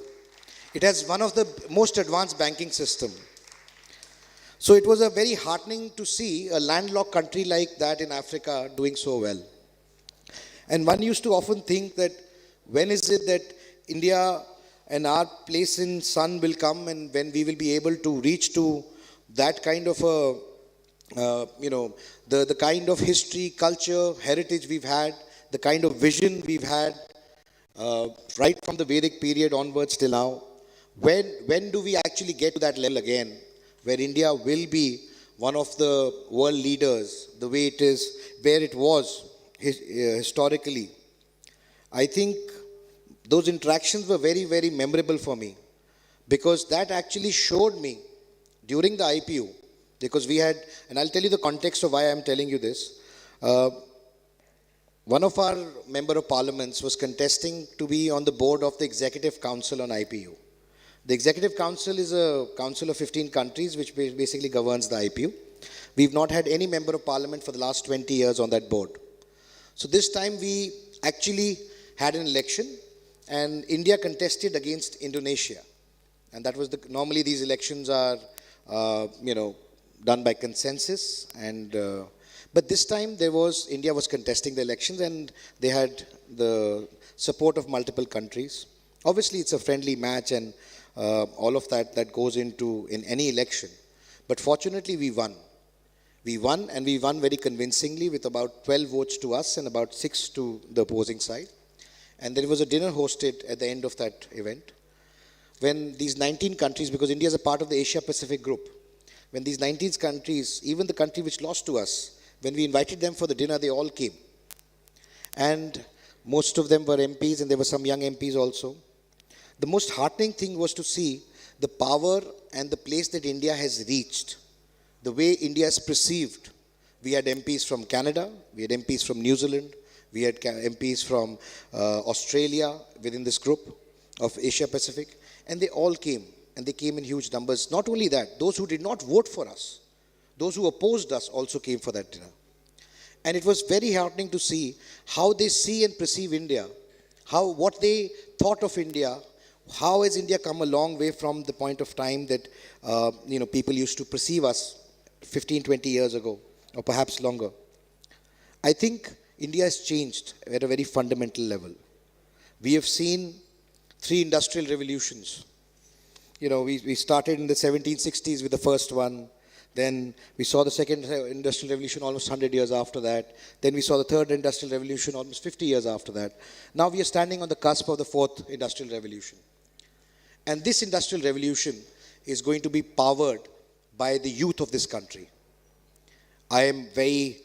It has one of the most advanced banking system. So it was a very heartening to see a landlocked country like that in Africa doing so well. And one used to often think that when is it that India and our place in sun will come, and when we will be able to reach to that kind of the kind of history, culture, heritage we've had, the kind of vision we've had, right from the Vedic period onwards till now. When do we actually get to that level again, where India will be one of the world leaders, the way it is, where it was historically? I think those interactions were very, very memorable for me, because that actually showed me during the IPU, because we had, and I'll tell you the context of why I'm telling you this. One of our member of parliaments was contesting to be on the board of the Executive Council on IPU. The Executive Council is a council of 15 countries which basically governs the IPU. We've not had any member of parliament for the last 20 years on that board. So this time we actually had an election, and India contested against Indonesia. And that was normally these elections are, done by consensus, and but this time India was contesting the elections, and they had the support of multiple countries. Obviously, it's a friendly match, and all of that goes into in any election. But fortunately, we won. We won, and we won very convincingly with about 12 votes to us and about 6 to the opposing side. And there was a dinner hosted at the end of that event when these 19 countries, because India is a part of the Asia Pacific group, when these 19 countries, even the country which lost to us, when we invited them for the dinner, they all came. And most of them were MPs, and there were some young MPs also. The most heartening thing was to see the power and the place that India has reached, the way India is perceived. We had MPs from Canada, we had MPs from New Zealand, we had MPs from Australia within this group of Asia Pacific, and they all came, and they came in huge numbers. Not only that, those who did not vote for us, those who opposed us also came for that dinner. And it was very heartening to see how they see and perceive India, what they thought of India, how has India come a long way from the point of time that people used to perceive us 15, 20 years ago, or perhaps longer. I think India has changed at a very fundamental level. We have seen 3 industrial revolutions. We started in the 1760s with the first one. Then we saw the second industrial revolution almost 100 years after that. Then we saw the third industrial revolution almost 50 years after that. Now we are standing on the cusp of the fourth industrial revolution. And this industrial revolution is going to be powered by the youth of this country. I am very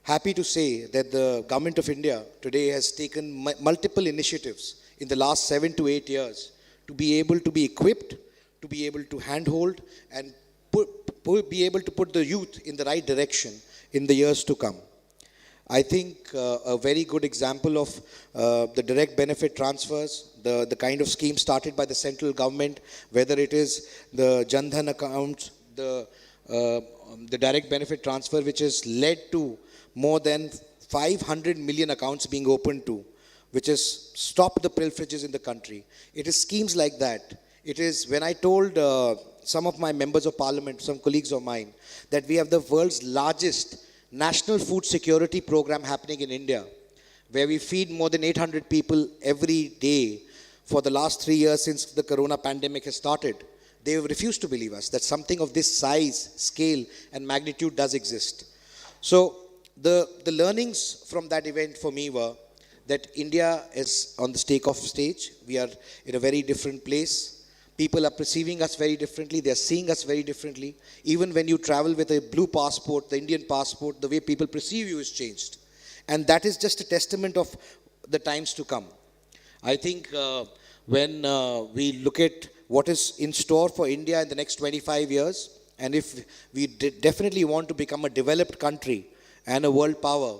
happy to say that the government of India today has taken multiple initiatives in the last 7 to 8 years to be able to be equipped, to be able to handhold and be able to put the youth in the right direction in the years to come. I think a very good example of the direct benefit transfers, the kind of scheme started by the central government, whether it is the Jan Dhan account, the direct benefit transfer, which has led to more than 500 million accounts being opened to, which has stopped the pilferages in the country. It is schemes like that. It is when I told some of my members of parliament, some colleagues of mine, that we have the world's largest national food security program happening in India, where we feed more than 800 people every day for the last 3 years since the corona pandemic has started. They have refused to believe us that something of this size, scale, and magnitude does exist. So the learnings from that event for me were that India is on the takeoff stage. We are in a very different place. People are perceiving us very differently. They are seeing us very differently. Even when you travel with a blue passport, the Indian passport, the way people perceive you has changed. And that is just a testament of the times to come. I think when we look at what is in store for India in the next 25 years, and if we definitely want to become a developed country and a world power,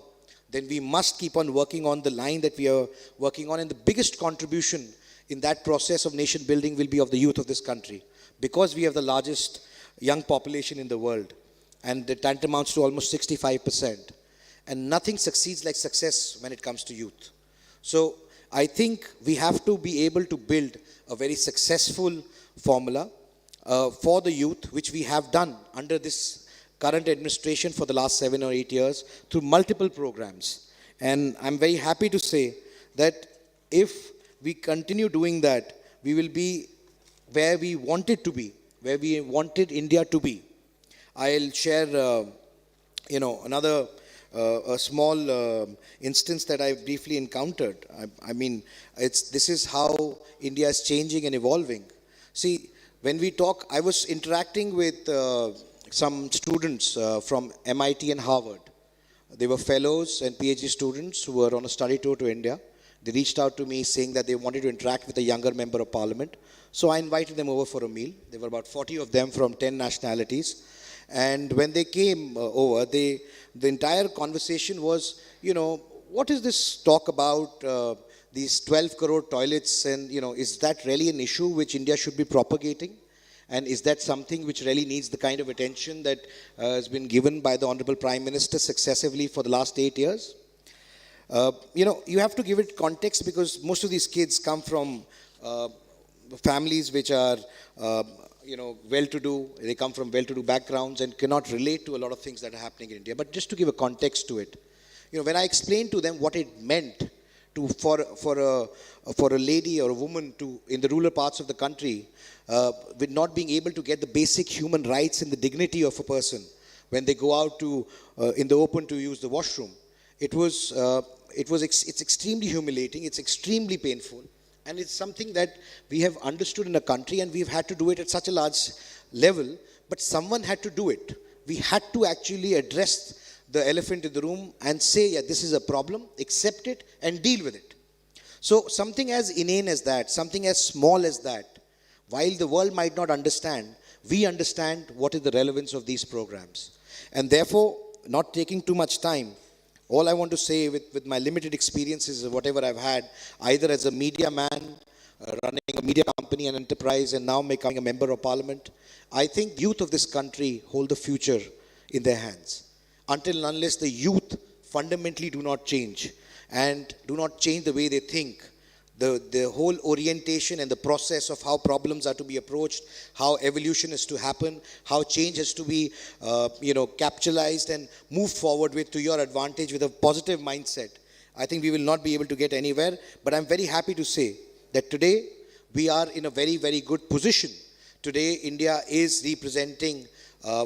then we must keep on working on the line that we are working on. And the biggest contribution in that process of nation building will be of the youth of this country, because we have the largest young population in the world, and it tantamounts to almost 65%. And nothing succeeds like success when it comes to youth. So I think we have to be able to build a very successful formula for the youth, which we have done under this current administration for the last 7 or 8 years through multiple programs. And I'm very happy to say that if we continue doing that, we will be where we wanted to be, where we wanted India to be. I'll share, another a small instance that I briefly encountered. This is how India is changing and evolving. See, when we talk, I was interacting with some students from MIT and Harvard. They were fellows and PhD students who were on a study tour to India. They reached out to me saying that they wanted to interact with a younger member of parliament. So I invited them over for a meal. There were about 40 of them from 10 nationalities. And when they came over, the entire conversation was, what is this talk about these 12 crore toilets, and, is that really an issue which India should be propagating? And is that something which really needs the kind of attention that has been given by the Honorable Prime Minister successively for the last 8 years? You have to give it context, because most of these kids come from families which are, well-to-do. They come from well-to-do backgrounds and cannot relate to a lot of things that are happening in India. But just to give a context to it, when I explained to them what it meant for a lady or a woman in the rural parts of the country, with not being able to get the basic human rights and the dignity of a person when they go out in the open to use the washroom. It's extremely humiliating, it's extremely painful, and it's something that we have understood in a country, and we've had to do it at such a large level, but someone had to do it. We had to actually address the elephant in the room and say, yeah, this is a problem, accept it and deal with it. So something as inane as that, something as small as that, while the world might not understand, we understand what is the relevance of these programs. And therefore, not taking too much time, all I want to say with my limited experiences of whatever I've had, either as a media man, running a media company and enterprise, and now becoming a member of parliament, I think youth of this country hold the future in their hands. Until and unless the youth fundamentally do not change and do not change the way they think, the whole orientation and the process of how problems are to be approached, how evolution is to happen, how change has to be capitalized and moved forward with to your advantage with a positive mindset, I think we will not be able to get anywhere. But I'm very happy to say that today we are in a very, very good position. Today India is representing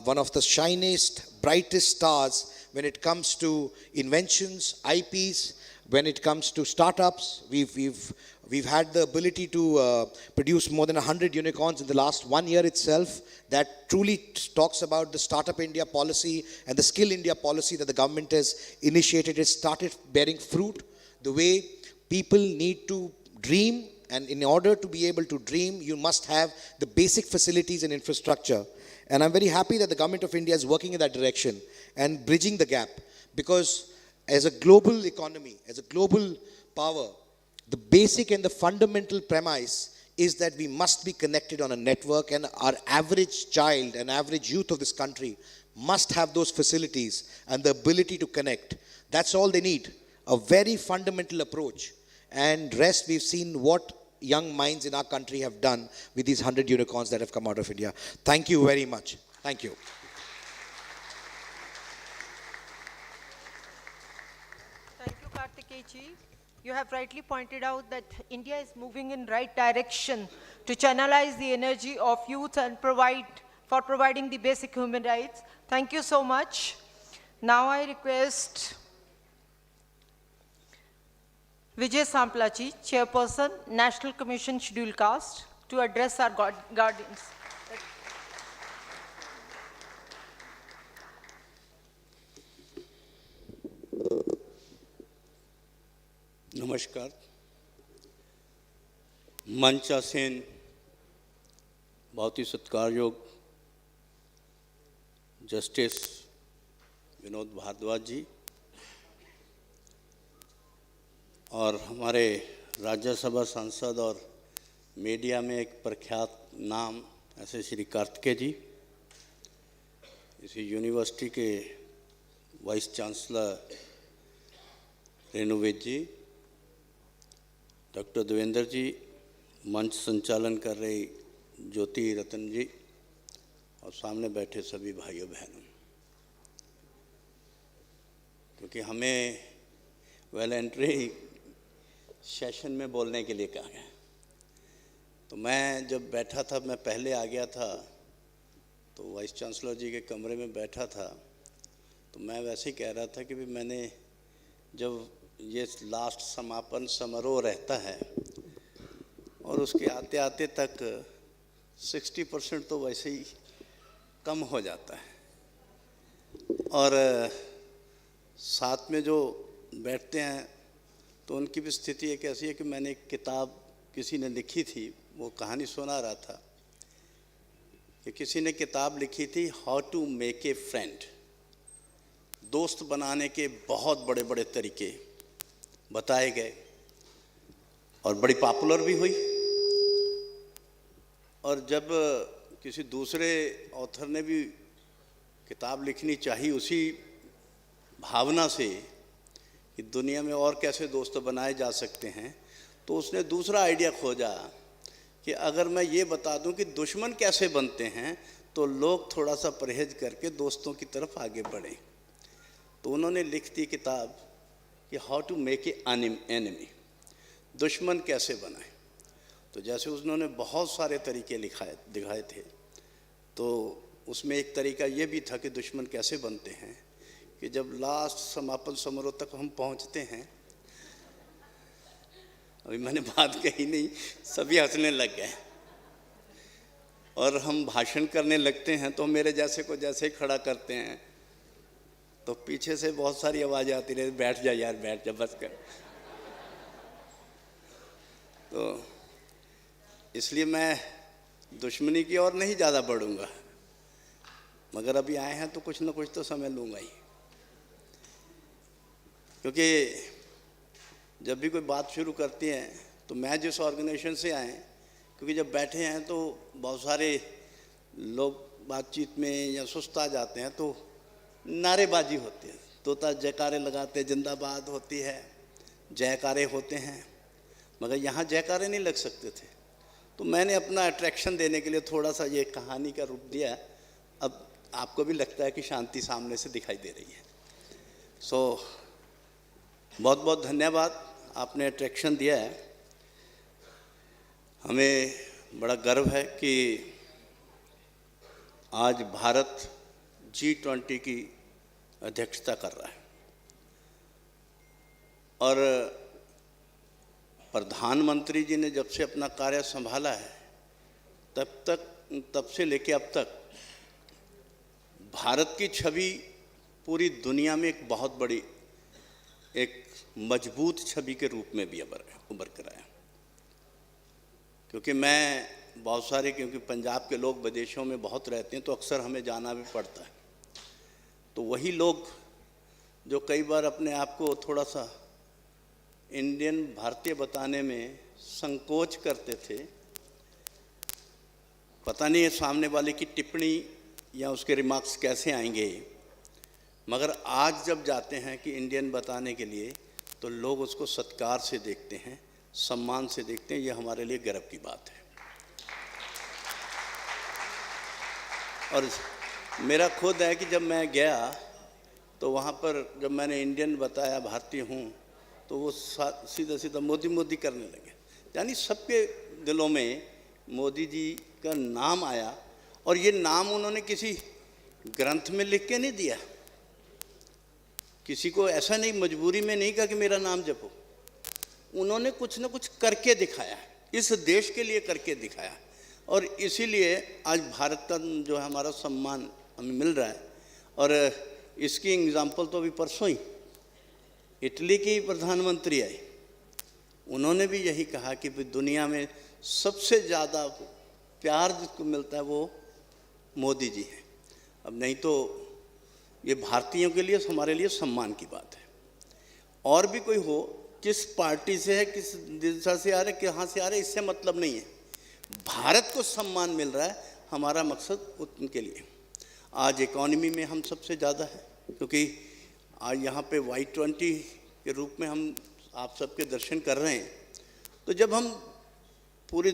one of the shiniest, brightest stars when it comes to inventions, IPs, when it comes to startups. We've had the ability to produce more than 100 unicorns in the last 1 year itself. That truly talks about the Startup India policy and the Skill India policy that the government has initiated. It started bearing fruit. The way people need to dream, and in order to be able to dream, you must have the basic facilities and infrastructure. And I'm very happy that the government of India is working in that direction and bridging the gap, because as a global economy, as a global power, the basic and the fundamental premise is that we must be connected on a network, and our average child and average youth of this country must have those facilities and the ability to connect. That's all they need, a very fundamental approach. And rest, we've seen what young minds in our country have done with these 100 unicorns that have come out of India. Thank you very much. Thank you. Thank you, Kartikeji. You have rightly pointed out that India is moving in right direction to channelize the energy of youth and providing the basic human rights. Thank you so much. Now I request Vijay Samplachi, Chairperson, National Commission Scheduled Caste, to address our guardians. नमस्कार। मंच आसीन बहुत ही सत्कारयोग justice Vinod Bhardwaj जी और हमारे राज्यसभा सांसद और media में एक प्रख्यात नाम ऐसे श्री कार्तिकेय जी, इसी यूनिवर्सिटी के वाइस चांसलर रेणुवेद जी, डॉक्टर देवेंद्र जी, मंच संचालन कर रही ज्योति रतन जी और सामने बैठे सभी भाइयों बहनों, क्योंकि हमें वेल एंट्री सेशन में बोलने के लिए कहा गया, तो मैं जब बैठा था, मैं पहले आ गया था, तो वाइस चांसलर जी के कमरे में बैठा था, तो मैं वैसे ही कह रहा था कि भी मैंने जब ये लास्ट समापन समारोह रहता है और उसके आते आते तक 60% तो वैसे ही कम हो जाता है, और साथ में जो बैठते हैं तो उनकी भी स्थिति एक ऐसी है कि मैंने एक किताब किसी ने लिखी थी, वो कहानी सुना रहा था कि किसी ने किताब लिखी थी how to make a friend, दोस्त बनाने के बहुत बड़े बड़े तरीके बताए गए और बड़ी पॉपुलर भी हुई। और जब किसी दूसरे ऑथर ने भी किताब लिखनी चाहिए उसी भावना से कि दुनिया में और कैसे दोस्त बनाए जा सकते हैं, तो उसने दूसरा आइडिया खोजा कि अगर मैं ये बता दूं कि दुश्मन कैसे बनते हैं तो लोग थोड़ा सा परहेज करके दोस्तों की तरफ आगे बढ़ें। तो उन्होंने लिख दी किताब कि how to make a enemy. दुश्मन कैसे बनाए। तो जैसे उन्होंने बहुत सारे तरीके दिखाए थे, तो उसमें एक तरीका ये भी था कि दुश्मन कैसे बनते हैं कि जब लास्ट समापन समारोह तक हम पहुंचते हैं, अभी मैंने बात कही नहीं, सभी हंसने लग गए, और हम भाषण करने लगते हैं तो मेरे जैसे को जैसे ही खड़ा करते हैं तो पीछे से बहुत सारी आवाज़ें आती रही, बैठ जा यार, बैठ जा, बस कर। तो इसलिए मैं दुश्मनी की ओर नहीं ज़्यादा बढ़ूंगा, मगर अभी आए हैं तो कुछ ना कुछ तो समय लूँगा ही, क्योंकि जब भी कोई बात शुरू करती हैं तो मैं जिस ऑर्गेनाइजेशन से आए, क्योंकि जब बैठे हैं तो बहुत सारे लोग बातचीत में या सुस्त आ जाते हैं, तो नारेबाजी होती है, तोता जयकारे लगाते, जिंदाबाद होती है, जयकारे होते हैं, मगर यहाँ जयकारे नहीं लग सकते थे। तो मैंने अपना अट्रैक्शन देने के लिए थोड़ा सा ये कहानी का रूप दिया। अब आपको भी लगता है कि शांति सामने से दिखाई दे रही है। सो बहुत बहुत धन्यवाद, आपने अट्रैक्शन दिया है। हमें बड़ा गर्व है कि आज भारत G20 की अध्यक्षता कर रहा है, और प्रधानमंत्री जी ने जब से अपना कार्य संभाला है तब से लेके अब तक भारत की छवि पूरी दुनिया में एक बहुत बड़ी, एक मजबूत छवि के रूप में भी उभर कर आया। क्योंकि मैं बहुत सारे, क्योंकि पंजाब के लोग विदेशों में बहुत रहते हैं तो अक्सर हमें जाना भी पड़ता है, तो वही लोग जो कई बार अपने आप को थोड़ा सा इंडियन भारतीय बताने में संकोच करते थे, पता नहीं है सामने वाले की टिप्पणी या उसके रिमार्क्स कैसे आएंगे, मगर आज जब जाते हैं कि इंडियन बताने के लिए तो लोग उसको सत्कार से देखते हैं, सम्मान से देखते हैं। ये हमारे लिए गर्व की बात है। और मेरा खुद है कि जब मैं गया तो वहाँ पर जब मैंने इंडियन बताया, भारतीय हूँ, तो वो सीधा सीधा मोदी मोदी करने लगे, यानी सबके दिलों में मोदी जी का नाम आया। और ये नाम उन्होंने किसी ग्रंथ में लिख के नहीं दिया, किसी को ऐसा नहीं मजबूरी में नहीं कहा कि मेरा नाम जपो, उन्होंने कुछ ना कुछ करके दिखाया, इस देश के लिए करके दिखाया। और इसीलिए आज भारत का जो है हमारा सम्मान हमें मिल रहा है। और इसकी एग्जाम्पल तो अभी परसों ही इटली की प्रधानमंत्री आई, उन्होंने भी यही कहा कि दुनिया में सबसे ज़्यादा प्यार जिसको मिलता है वो मोदी जी हैं। अब नहीं तो ये भारतीयों के लिए, हमारे लिए सम्मान की बात है। और भी कोई हो, किस पार्टी से है, किस दिशा से आ रहे, कहाँ से आ रहे, इससे मतलब नहीं है, भारत को सम्मान मिल रहा है, हमारा मकसद उनके लिए। आज इकॉनमी में हम सबसे ज़्यादा है, क्योंकि आज यहाँ पे Y20 के रूप में हम आप सबके दर्शन कर रहे हैं। तो जब हम पूरे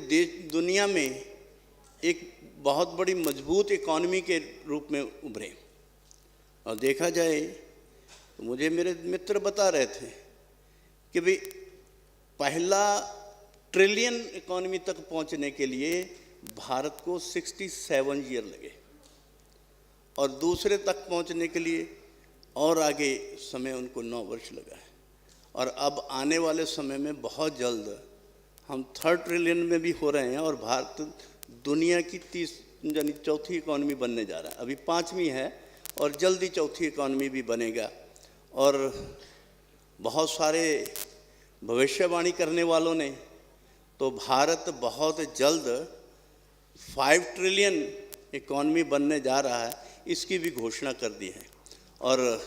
दुनिया में एक बहुत बड़ी मजबूत इकॉनमी के रूप में उभरे, और देखा जाए तो मुझे मेरे मित्र बता रहे थे कि भाई पहला ट्रिलियन इकॉनमी तक पहुंचने के लिए भारत को 67 ईयर लगे, और दूसरे तक पहुंचने के लिए और आगे समय उनको 9 वर्ष लगा है। और अब आने वाले समय में बहुत जल्द हम 3rd ट्रिलियन में भी हो रहे हैं, और भारत दुनिया की 4थी इकॉनमी बनने जा रहा है। अभी 5वीं है और जल्दी 4थी इकॉनमी भी बनेगा। और बहुत सारे भविष्यवाणी करने वालों ने तो भारत बहुत जल्द 5 ट्रिलियन इकॉनमी बनने जा रहा है, इसकी भी घोषणा कर दी है। और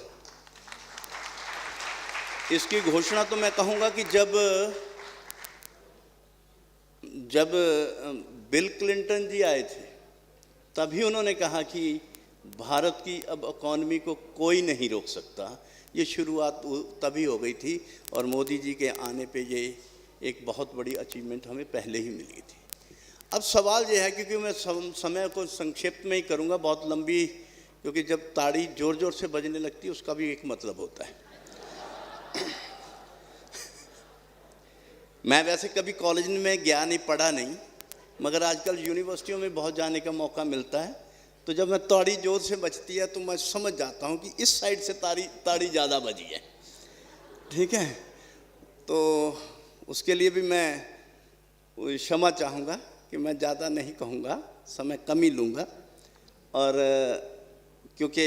इसकी घोषणा तो मैं कहूँगा कि जब बिल क्लिंटन जी आए थे तभी उन्होंने कहा कि भारत की अब इकॉनमी को कोई नहीं रोक सकता। ये शुरुआत तभी हो गई थी, और मोदी जी के आने पे ये एक बहुत बड़ी अचीवमेंट हमें पहले ही मिल गई थी। अब सवाल ये है, क्योंकि मैं समय को संक्षिप्त में ही करूँगा, बहुत लंबी, क्योंकि जब ताड़ी ज़ोर ज़ोर से बजने लगती है उसका भी एक मतलब होता है। मैं वैसे कभी कॉलेज में गया नहीं, पढ़ा नहीं, मगर आजकल यूनिवर्सिटियों में बहुत जाने का मौका मिलता है। तो जब मैं ताड़ी जोर से बजती है तो मैं समझ जाता हूँ कि इस साइड से ताड़ी ज़्यादा बजी है, ठीक है। तो उसके लिए भी मैं क्षमा चाहूँगा कि मैं ज़्यादा नहीं कहूँगा, समय कम ही लूँगा। और क्योंकि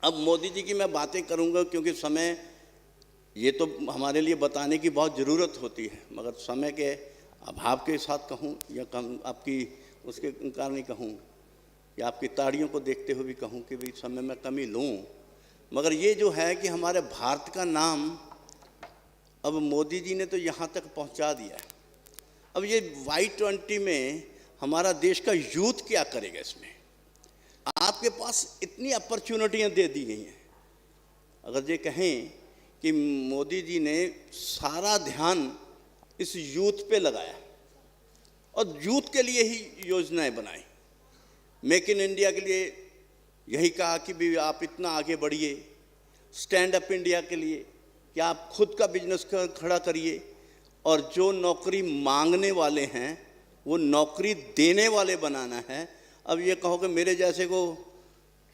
अब मोदी जी की मैं बातें करूँगा, क्योंकि समय ये तो हमारे लिए बताने की बहुत ज़रूरत होती है, मगर समय के अभाव के साथ कहूँ या आपकी उसके कारण ही कहूँ या आपकी ताड़ियों को देखते हुए भी कहूँ कि भाई समय में कमी लूँ, मगर ये जो है कि हमारे भारत का नाम अब मोदी जी ने तो यहाँ तक पहुँचा दिया है। अब ये Y20 में हमारा देश का यूथ क्या करेगा? इसमें आपके पास इतनी अपॉर्चुनिटियाँ दे दी गई हैं। अगर ये कहें कि मोदी जी ने सारा ध्यान इस यूथ पे लगाया और यूथ के लिए ही योजनाएं बनाई। मेक इन इंडिया के लिए यही कहा कि भी आप इतना आगे बढ़िए, स्टैंड अप इंडिया के लिए कि आप खुद का बिजनेस खड़ा करिए, और जो नौकरी मांगने वाले हैं वो नौकरी देने वाले बनाना है। अब ये कहोगे मेरे जैसे को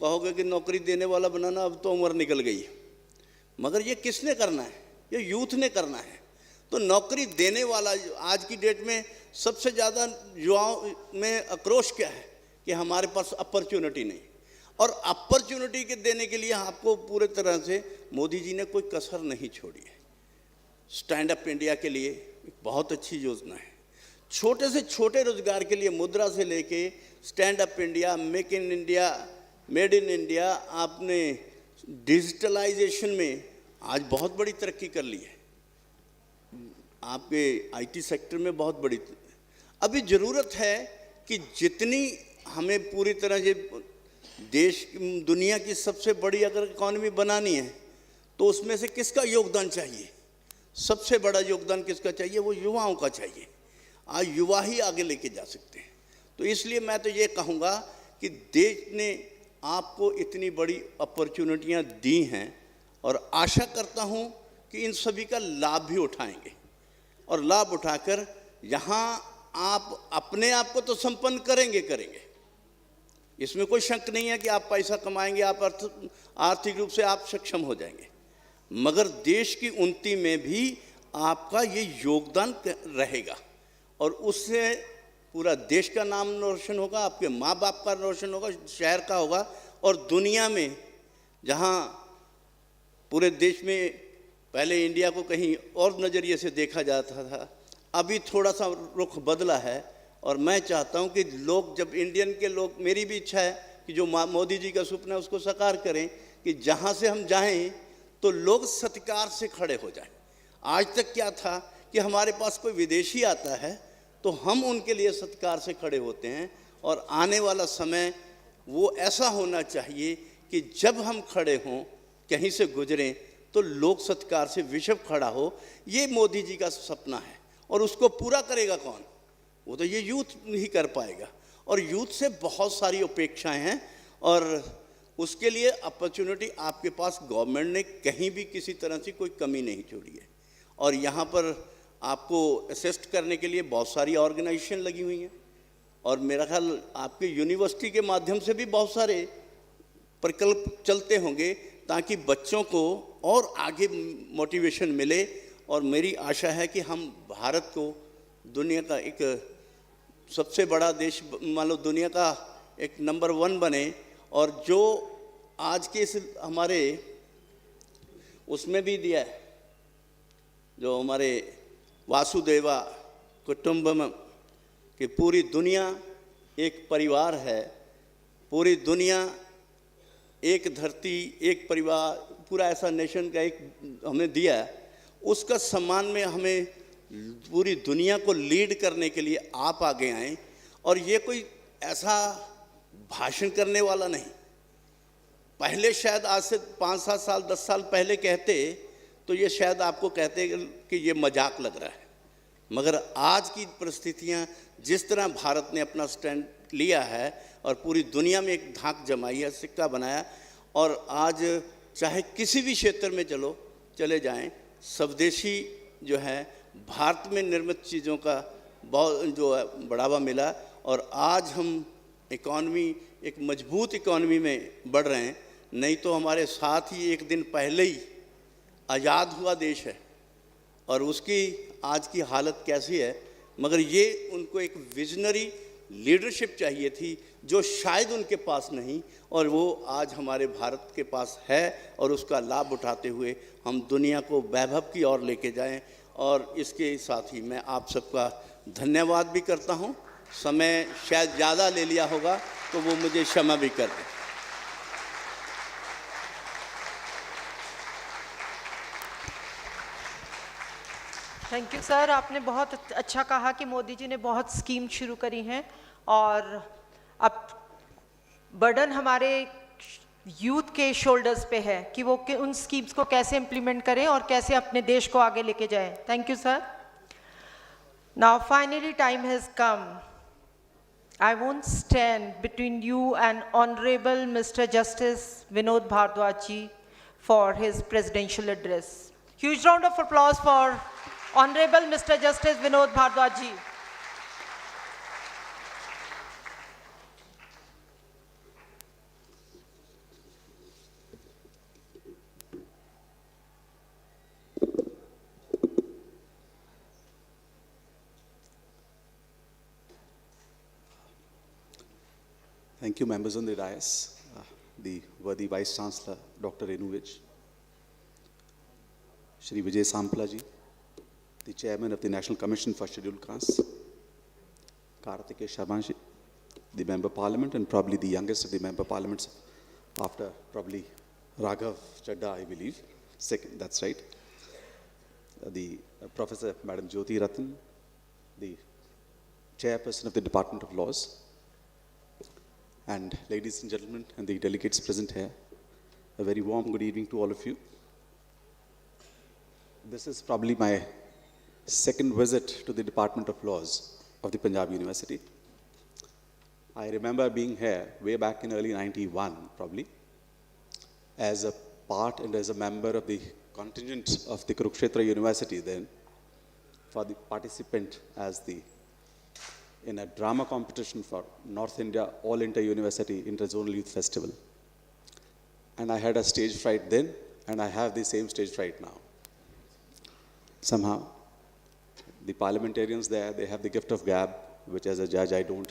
कहोगे कि नौकरी देने वाला बनाना, अब तो उम्र निकल गई, मगर ये किसने करना है? ये यूथ ने करना है। तो नौकरी देने वाला, आज की डेट में सबसे ज़्यादा युवाओं में आक्रोश क्या है कि हमारे पास अपॉर्चुनिटी नहीं, और अपॉर्चुनिटी के देने के लिए आपको पूरे तरह से मोदी जी ने कोई कसर नहीं छोड़ी है। स्टैंड अप इंडिया के लिए एक बहुत अच्छी योजना है। छोटे से छोटे रोजगार के लिए मुद्रा से लेके stand up India, make in India, made in India, आपने डिजिटलाइजेशन में आज बहुत बड़ी तरक्की कर ली है। आपके IT सेक्टर में बहुत बड़ी अभी ज़रूरत है कि जितनी हमें पूरी तरह से देश दुनिया की सबसे बड़ी अगर इकॉनमी बनानी है तो उसमें से किसका योगदान चाहिए? सबसे बड़ा योगदान किसका चाहिए? वो युवाओं का चाहिए। आज युवा ही आगे लेके जा सकते हैं। तो इसलिए मैं तो ये कहूँगा कि देश ने आपको इतनी बड़ी अपॉर्चुनिटियाँ दी हैं और आशा करता हूँ कि इन सभी का लाभ भी उठाएंगे, और लाभ उठाकर यहाँ आप अपने आप को तो संपन्न करेंगे, इसमें कोई शक नहीं है कि आप पैसा कमाएंगे, आप आर्थिक रूप से आप सक्षम हो जाएंगे, मगर देश की उन्नति में भी आपका ये योगदान रहेगा, और उससे पूरा देश का नाम रोशन होगा, आपके माँ बाप का रोशन होगा, शहर का होगा, और दुनिया में जहाँ पूरे देश में पहले इंडिया को कहीं और नज़रिए से देखा जाता था, अभी थोड़ा सा रुख बदला है। और मैं चाहता हूं कि लोग, जब इंडियन के लोग, मेरी भी इच्छा है कि जो मोदी जी का सपना है उसको साकार करें, कि जहां से हम जाएं तो लोग सत्कार से खड़े हो जाएं। आज तक क्या था कि हमारे पास कोई विदेशी आता है तो हम उनके लिए सत्कार से खड़े होते हैं, और आने वाला समय वो ऐसा होना चाहिए कि जब हम खड़े हों, कहीं से गुजरें, तो लोग सत्कार से विश्व खड़ा हो। ये मोदी जी का सपना है, और उसको पूरा करेगा कौन? वो तो ये यूथ ही कर पाएगा, और यूथ से बहुत सारी अपेक्षाएं हैं, और उसके लिए अपॉर्चुनिटी आपके पास गवर्नमेंट ने कहीं भी किसी तरह से कोई कमी नहीं छोड़ी है। और यहाँ पर आपको असिस्ट करने के लिए बहुत सारी ऑर्गेनाइजेशन लगी हुई हैं, और मेरा ख्याल आपके यूनिवर्सिटी के माध्यम से भी बहुत सारे प्रकल्प चलते होंगे, ताकि बच्चों को और आगे मोटिवेशन मिले। और मेरी आशा है कि हम भारत को दुनिया का एक सबसे बड़ा देश, मान लो दुनिया का एक नंबर 1 बने, और जो आज के इस हमारे उसमें भी दिया है, जो हमारे वासुदेवा कुटुंबम, कि पूरी दुनिया एक परिवार है, पूरी दुनिया एक धरती, एक परिवार, पूरा ऐसा नेशन का एक हमें दिया है। उसका सम्मान में हमें पूरी दुनिया को लीड करने के लिए आप आगे आएँ, और ये कोई ऐसा भाषण करने वाला नहीं। पहले शायद आज से 5-7 साल 10 साल पहले कहते तो ये शायद आपको कहते कि ये मजाक लग रहा है, मगर आज की परिस्थितियाँ, जिस तरह भारत ने अपना स्टैंड लिया है और पूरी दुनिया में एक धाक जमाई है, सिक्का बनाया, और आज चाहे किसी भी क्षेत्र में चले जाएं, स्वदेशी जो है भारत में निर्मित चीज़ों का बहुत जो है बढ़ावा मिला, और आज हम इकॉनमी एक मजबूत इकॉनमी में बढ़ रहे हैं। नहीं तो हमारे साथ ही एक दिन पहले ही आज़ाद हुआ देश है और उसकी आज की हालत कैसी है। मगर ये उनको एक विजनरी लीडरशिप चाहिए थी जो शायद उनके पास नहीं, और वो आज हमारे भारत के पास है, और उसका लाभ उठाते हुए हम दुनिया को वैभव की ओर लेके जाएं। और इसके साथ ही मैं आप सबका धन्यवाद भी करता हूं। समय शायद ज़्यादा ले लिया होगा तो वो मुझे क्षमा भी कर दें। थैंक यू सर, आपने बहुत अच्छा कहा कि मोदी जी ने बहुत स्कीम शुरू करी हैं और अब बर्डन हमारे यूथ के शोल्डर्स पे है कि वो उन स्कीम्स को कैसे इम्प्लीमेंट करें और कैसे अपने देश को आगे लेके जाएं। Thank you sir. Now finally time has come. I won't stand between you and Honorable Mr. Justice Vinod Bhardwaj ji for his presidential address. Huge round of applause for Honorable Mr. Justice Vinod Bhardwaj ji. Thank you, members on the dais, the worthy Vice Chancellor, Dr. Renuj, Shri Vijay Sampla ji, the Chairman of the National Commission for Scheduled Castes, Karthikeya Sharma ji, the Member Parliament, and probably the youngest of the Member Parliaments after probably Raghav Chadda, I believe, second, that's right. The Professor Madam Jyoti Ratan, the Chairperson of the Department of Laws, and ladies and gentlemen and the delegates present here, a very warm good evening to all of you. This is probably my second visit to the Department of Laws of the Panjab University. I remember being here way back in early 91, probably, as a part and as a member of the contingent of the Kurukshetra University then, for the participant as in a drama competition for North India All Inter-University Interzonal Youth Festival. And I had a stage fright then, and I have the same stage fright now. Somehow, the parliamentarians there, they have the gift of gab, which as a judge I don't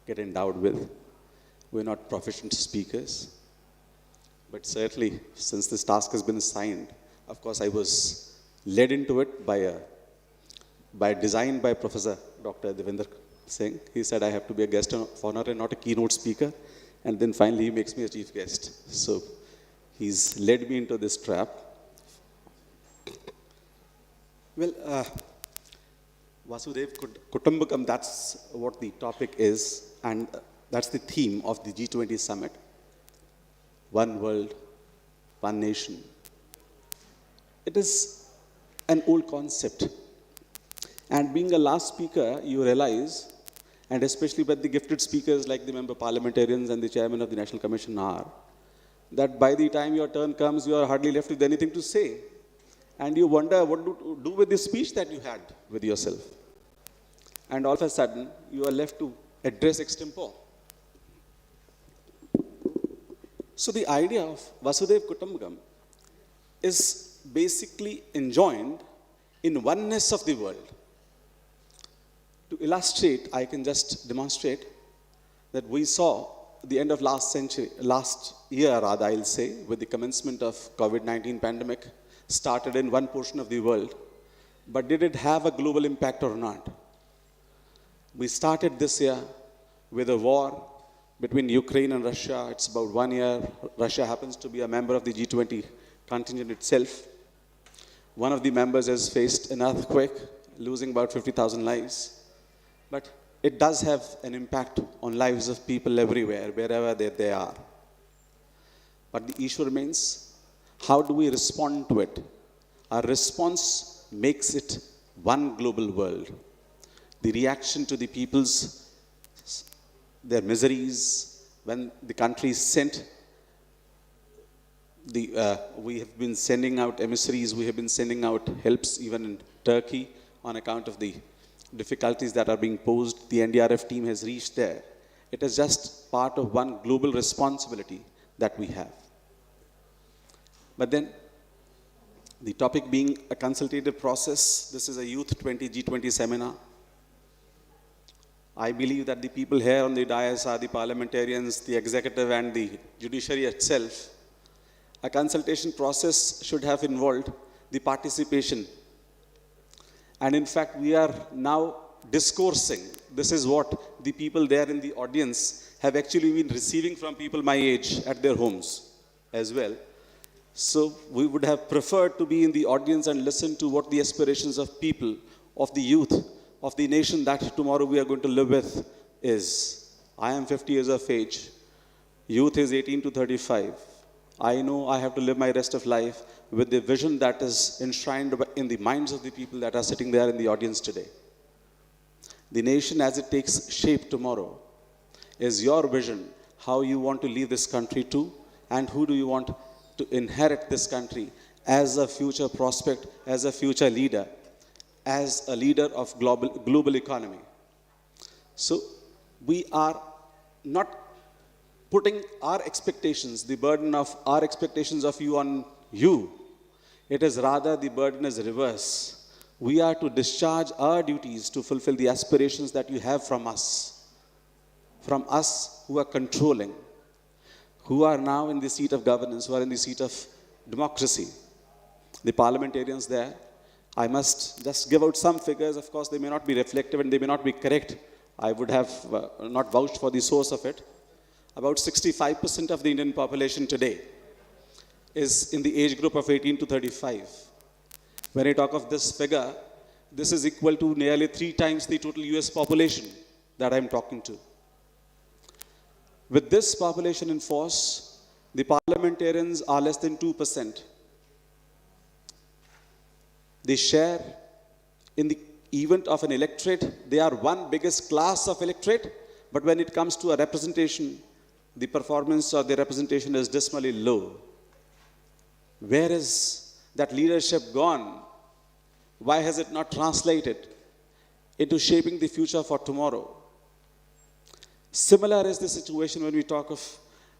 get endowed with. We're not proficient speakers. But certainly, since this task has been assigned, of course I was led into it by design by Professor Dr. Devendra Singh. He said I have to be a guest of honor and not a keynote speaker, and then finally he makes me a chief guest. So he's led me into this trap. Well, Vasudev Kutumbakam, that's what the topic is, and that's the theme of the G20 summit. One world, one nation. It is an old concept. And being a last speaker, you realize, and especially with the gifted speakers like the member parliamentarians and the chairman of the National Commission are, that by the time your turn comes, you are hardly left with anything to say. And you wonder what to do with the speech that you had with yourself. And all of a sudden, you are left to address extempore. So the idea of Vasudev Kutumbakam is basically enjoined in oneness of the world. To illustrate, I can just demonstrate that we saw the end of last year, rather, I'll say, with the commencement of COVID-19 pandemic, started in one portion of the world, but did it have a global impact or not? We started this year with a war between Ukraine and Russia. It's about 1 year. Russia happens to be a member of the G20 contingent itself. One of the members has faced an earthquake, losing about 50,000 lives. But it does have an impact on lives of people everywhere, wherever they are. But the issue remains, how do we respond to it? Our response makes it one global world. The reaction to the people's, their miseries, when the country sent, we have been sending out emissaries, we have been sending out helps even in Turkey, on account of the difficulties that are being posed. The NDRF team has reached there. It is just part of one global responsibility that we have. But then, the topic being a consultative process, this is a Youth 20 G20 seminar. I believe that the people here on the dais are the parliamentarians, the executive and the judiciary itself. A consultation process should have involved the participation. And in fact, we are now discoursing. This is what the people there in the audience have actually been receiving from people my age at their homes as well. So we would have preferred to be in the audience and listen to what the aspirations of people, of the youth, of the nation that tomorrow we are going to live with is. I am 50 years of age. Youth is 18 to 35. I know I have to live my rest of life with the vision that is enshrined in the minds of the people that are sitting there in the audience today. The nation as it takes shape tomorrow is your vision, how you want to leave this country to, and who do you want to inherit this country as a future prospect, as a future leader, as a leader of global economy. So we are not putting our expectations, the burden of our expectations of you on you. It is rather the burden is reverse. We are to discharge our duties to fulfill the aspirations that you have from us who are controlling, who are now in the seat of governance, who are in the seat of democracy. The parliamentarians there, I must just give out some figures. Of course, they may not be reflective and they may not be correct. I would have not vouched for the source of it. About 65% of the Indian population today is in the age group of 18 to 35. When I talk of this figure, this is equal to nearly 3 times the total US population that I'm talking to. With this population in force, the parliamentarians are less than 2%. They share in the event of an electorate, they are one biggest class of electorate, but when it comes to a representation, the performance of the representation is dismally low. Where is that leadership gone? Why has it not translated into shaping the future for tomorrow? Similar is the situation when we talk of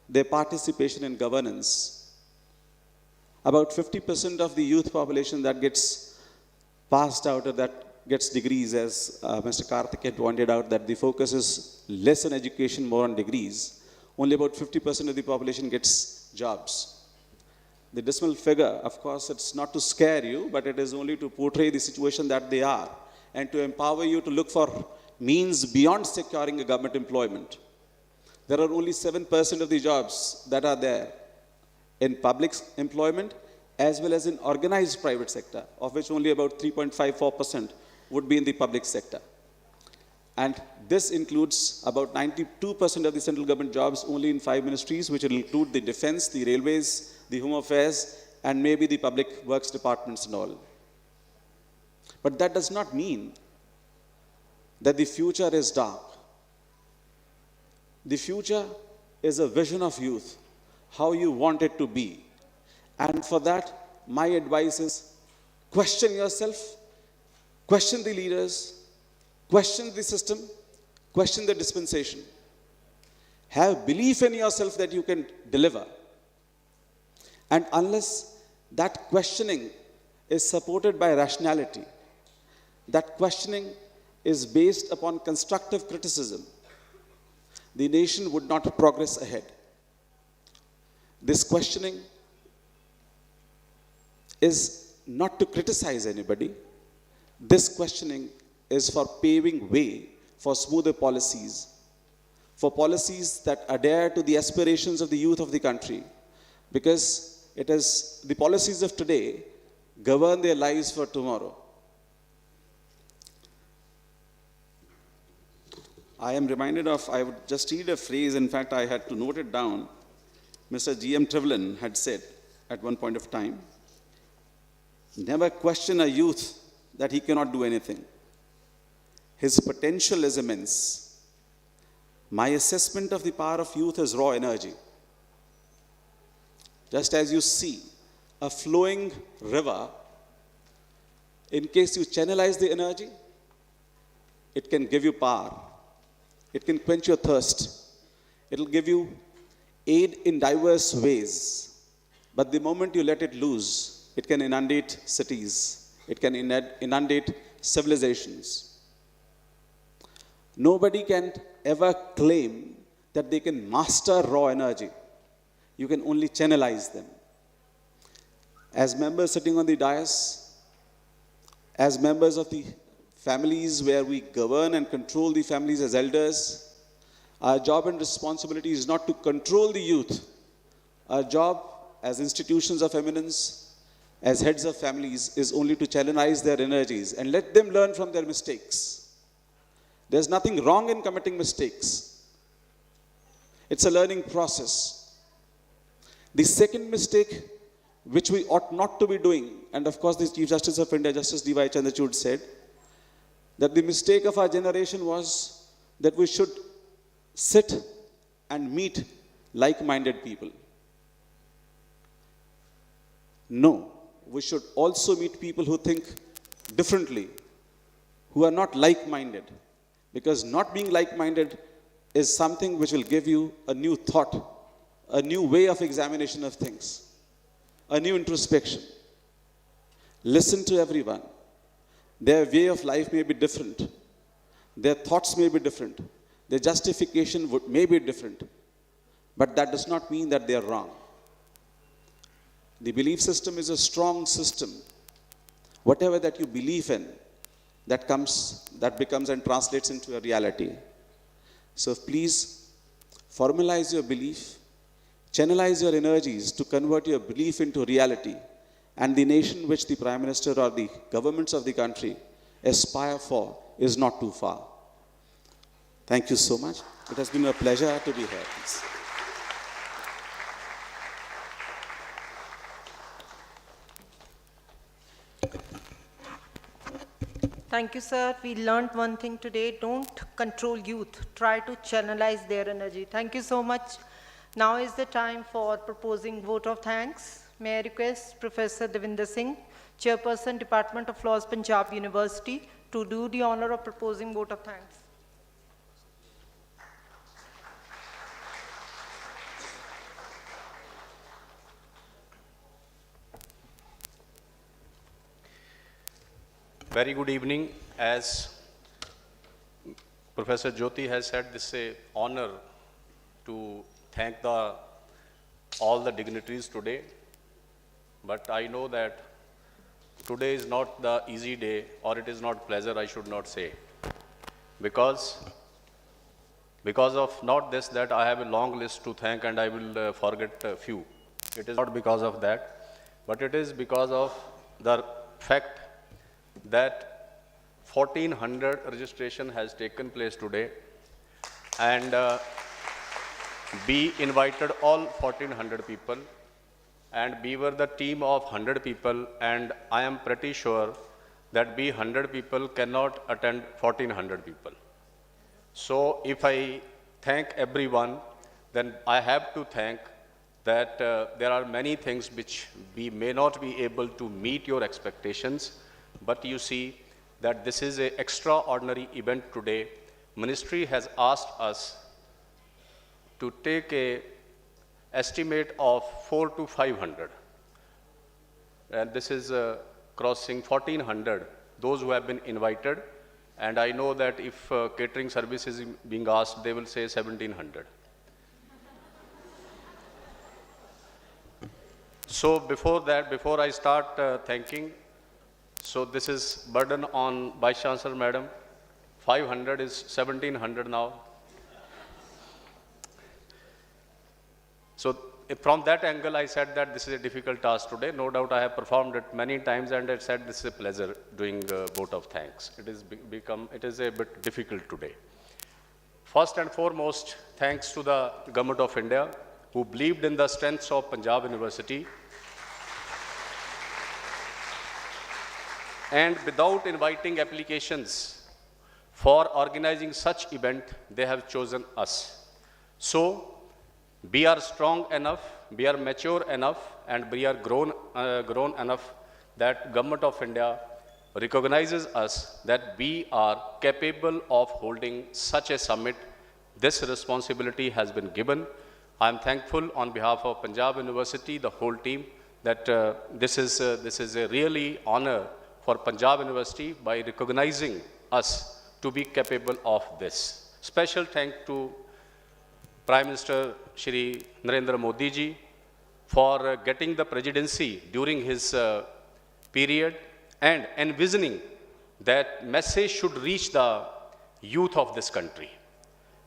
their participation in governance. About 50% of the youth population that gets passed out or that gets degrees, as Mr. Karthik had pointed out, that the focus is less on education, more on degrees. Only about 50% of the population gets jobs. The dismal figure, of course, it's not to scare you, but it is only to portray the situation that they are and to empower you to look for means beyond securing a government employment. There are only 7% of the jobs that are there in public employment as well as in organized private sector, of which only about 3.54% would be in the public sector. And this includes about 92% of the central government jobs only in 5 ministries, which will include the defense, the railways, the home affairs, and maybe the public works departments and all. But that does not mean that the future is dark. The future is a vision of youth, how you want it to be. And for that, my advice is question yourself, question the leaders, question the system, question the dispensation. Have belief in yourself that you can deliver. And unless that questioning is supported by rationality, that questioning is based upon constructive criticism, the nation would not progress ahead. This questioning is not to criticize anybody. This questioning is for paving way for smoother policies, for policies that adhere to the aspirations of the youth of the country, because it is the policies of today govern their lives for tomorrow. I am reminded of, I would just read a phrase, in fact I had to note it down. Mr. G.M. Trivlin had said at one point of time, never question a youth that he cannot do anything. His potential is immense. My assessment of the power of youth is raw energy. Just as you see a flowing river, In case you channelize the energy, it can give you power. It can quench your thirst. It will give you aid in diverse ways. But the moment you let it loose, it can inundate cities. It can inundate civilizations. Nobody can ever claim that they can master raw energy. You can only channelize them. As members sitting on the dais, as members of the families where we govern and control the families as elders, our job and responsibility is not to control the youth. Our job as institutions of eminence, as heads of families, is only to channelize their energies and let them learn from their mistakes. There's nothing wrong in committing mistakes. It's a learning process. The second mistake, which we ought not to be doing, and of course the Chief Justice of India, Justice D.Y. Chandrachud, said that the mistake of our generation was that we should sit and meet like-minded people. No, we should also meet people who think differently, who are not like-minded, because not being like-minded is something which will give you a new thought, a new way of examination of things, a new introspection. Listen to everyone. Their way of life may be different. Their thoughts may be different. Their justification may be different. But that does not mean that they are wrong. The belief system is a strong system. Whatever that you believe in, that becomes and translates into a reality. So please formalize your belief, channelize your energies to convert your belief into reality, and the nation which the Prime Minister or the governments of the country aspire for is not too far. Thank you so much. It has been a pleasure to be here. Please. Thank you, sir. We learned one thing today. Don't control youth. Try to channelize their energy. Thank you so much. Now is the time for proposing vote of thanks. May I request Professor Davinder Singh, Chairperson, Department of Laws, Panjab University, to do the honor of proposing vote of thanks. Very good evening. As Professor Jyoti has said, this is an honor to thank all the dignitaries today. But I know that today is not the easy day, or it is not pleasure, I should not say. Because of not this, that I have a long list to thank and I will forget a few. It is not because of that, but it is because of the fact that 1400 registration has taken place today, and we invited all 1400 people, and we were the team of 100 people, and I am pretty sure that we 100 people cannot attend 1400 people. So if I thank everyone, then I have to thank that there are many things which we may not be able to meet your expectations, but you see that this is an extraordinary event today. Ministry has asked us to take an estimate of 400 to 500. And this is crossing 1400, those who have been invited. And I know that if catering service is being asked, they will say 1700. So before I start thanking, so this is burden on Vice Chancellor Madam. 500 is 1700 now. So from that angle, I said that this is a difficult task today. No doubt I have performed it many times, and I said this is a pleasure doing a vote of thanks. It is a bit difficult today. First and foremost, thanks to the Government of India, who believed in the strengths of Panjab University. And without inviting applications for organizing such event, they have chosen us. So we are strong enough, we are mature enough, and we are grown enough that Government of India recognizes us that we are capable of holding such a summit. This responsibility has been given. I am thankful on behalf of Panjab University, the whole team, that this is a really honor for Panjab University by recognizing us to be capable of this. Special thanks to Prime Minister Shri Narendra Modi ji for getting the presidency during his period and envisioning that message should reach the youth of this country,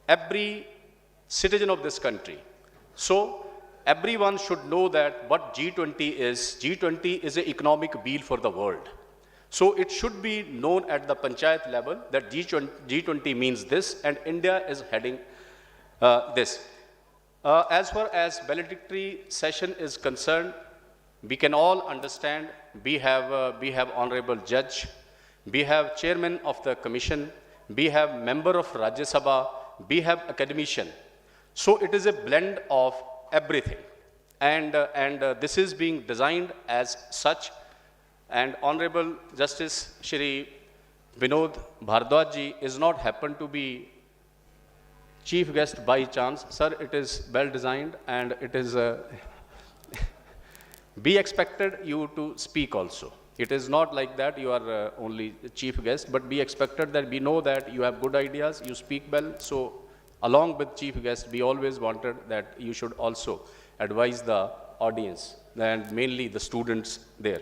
every citizen of this country. So everyone should know that what G20 is. G20 is an economic wheel for the world. So it should be known at the panchayat level that G20 means this, and India is heading this. As far as valedictory session is concerned, we can all understand we have honorable judge, we have chairman of the commission, we have member of Rajya Sabha, we have academician. So it is a blend of everything, and this is being designed as such. And Honorable Justice Shri Vinod Bhardwaj ji is not happen to be chief guest by chance. Sir, it is well designed, and it is we expected you to speak also. It is not like that you are only chief guest, but we expected that we know that you have good ideas, you speak well. So along with chief guest, we always wanted that you should also advise the audience and mainly the students there.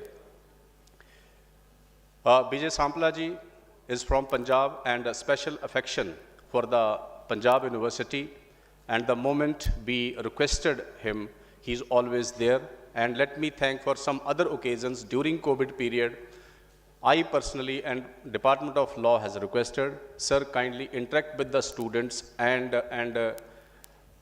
Vijay Sampla ji is from Punjab and a special affection for the Panjab University. And the moment we requested him, he's always there. And let me thank for some other occasions during COVID period, I personally and Department of Law has requested, sir, kindly interact with the students, and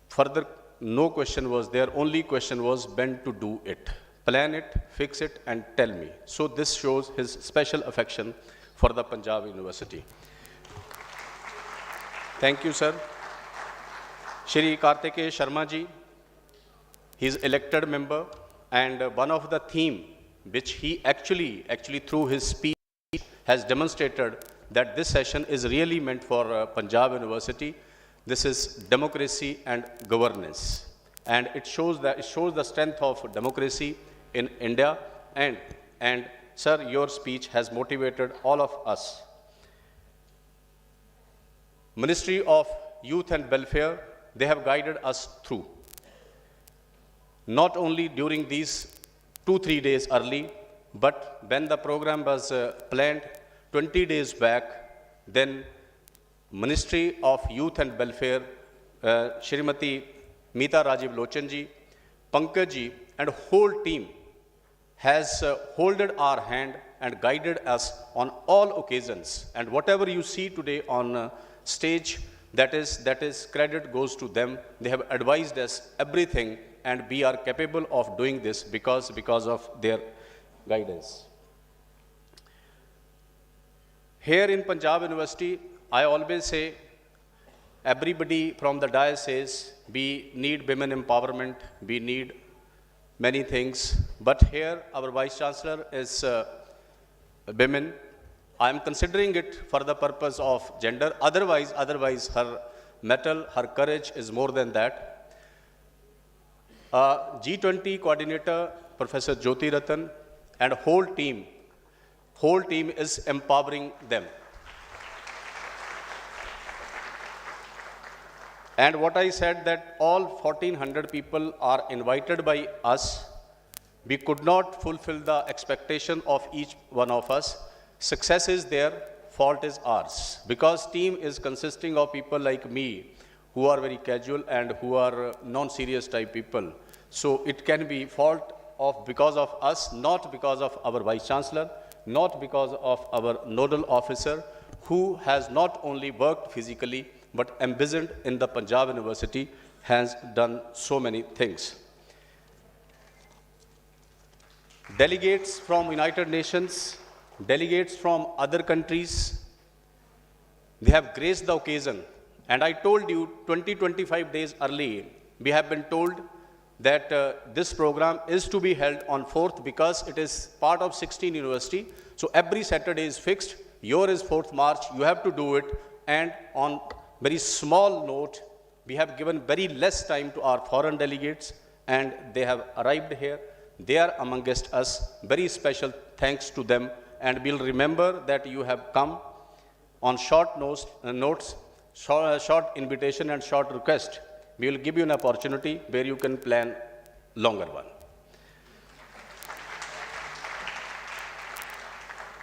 further no question was there, only question was when to do it. Plan it, fix it, and tell me. So this shows his special affection for the Panjab University. Thank you, sir. Shri Kartikeya Sharma ji, he is elected member, and one of the theme which he actually through his speech has demonstrated that this session is really meant for Panjab University. This is democracy and governance, and it shows the strength of democracy in India. And sir, your speech has motivated all of us. Ministry of Youth and Welfare, they have guided us through. Not only during these 2-3 days early, but when the program was planned 20 days back, then Ministry of Youth and Welfare, Shrimati Meeta Rajiv Lochan ji, Pankaj ji, and whole team has holded our hand and guided us on all occasions. And whatever you see today on stage, that is credit goes to them. They have advised us everything, and we are capable of doing this because of their guidance. Here in Panjab University, I always say, everybody from the dais says, we need women empowerment, we need many things, but here our Vice Chancellor is women. I am considering it for the purpose of gender, otherwise her mettle, her courage is more than that. G20 coordinator, Professor Jyoti Ratan, and whole team is empowering them. And what I said, that all 1400 people are invited by us. We could not fulfill the expectation of each one of us. Success is there, fault is ours. Because team is consisting of people like me, who are very casual and who are non-serious type people. So it can be fault because of us, not because of our Vice Chancellor, not because of our nodal officer, who has not only worked physically, but embedded in the Panjab University, has done so many things. Delegates from United Nations, delegates from other countries, they have graced the occasion. And I told you 20-25 days early, we have been told that this program is to be held on 4th because it is part of 16 university. So every Saturday is fixed. Your is 4th March. You have to do it. And on very small note, we have given very less time to our foreign delegates, and they have arrived here. They are amongst us. Very special thanks to them. And we'll remember that you have come on short notes, short invitation and short request. We will give you an opportunity where you can plan longer one.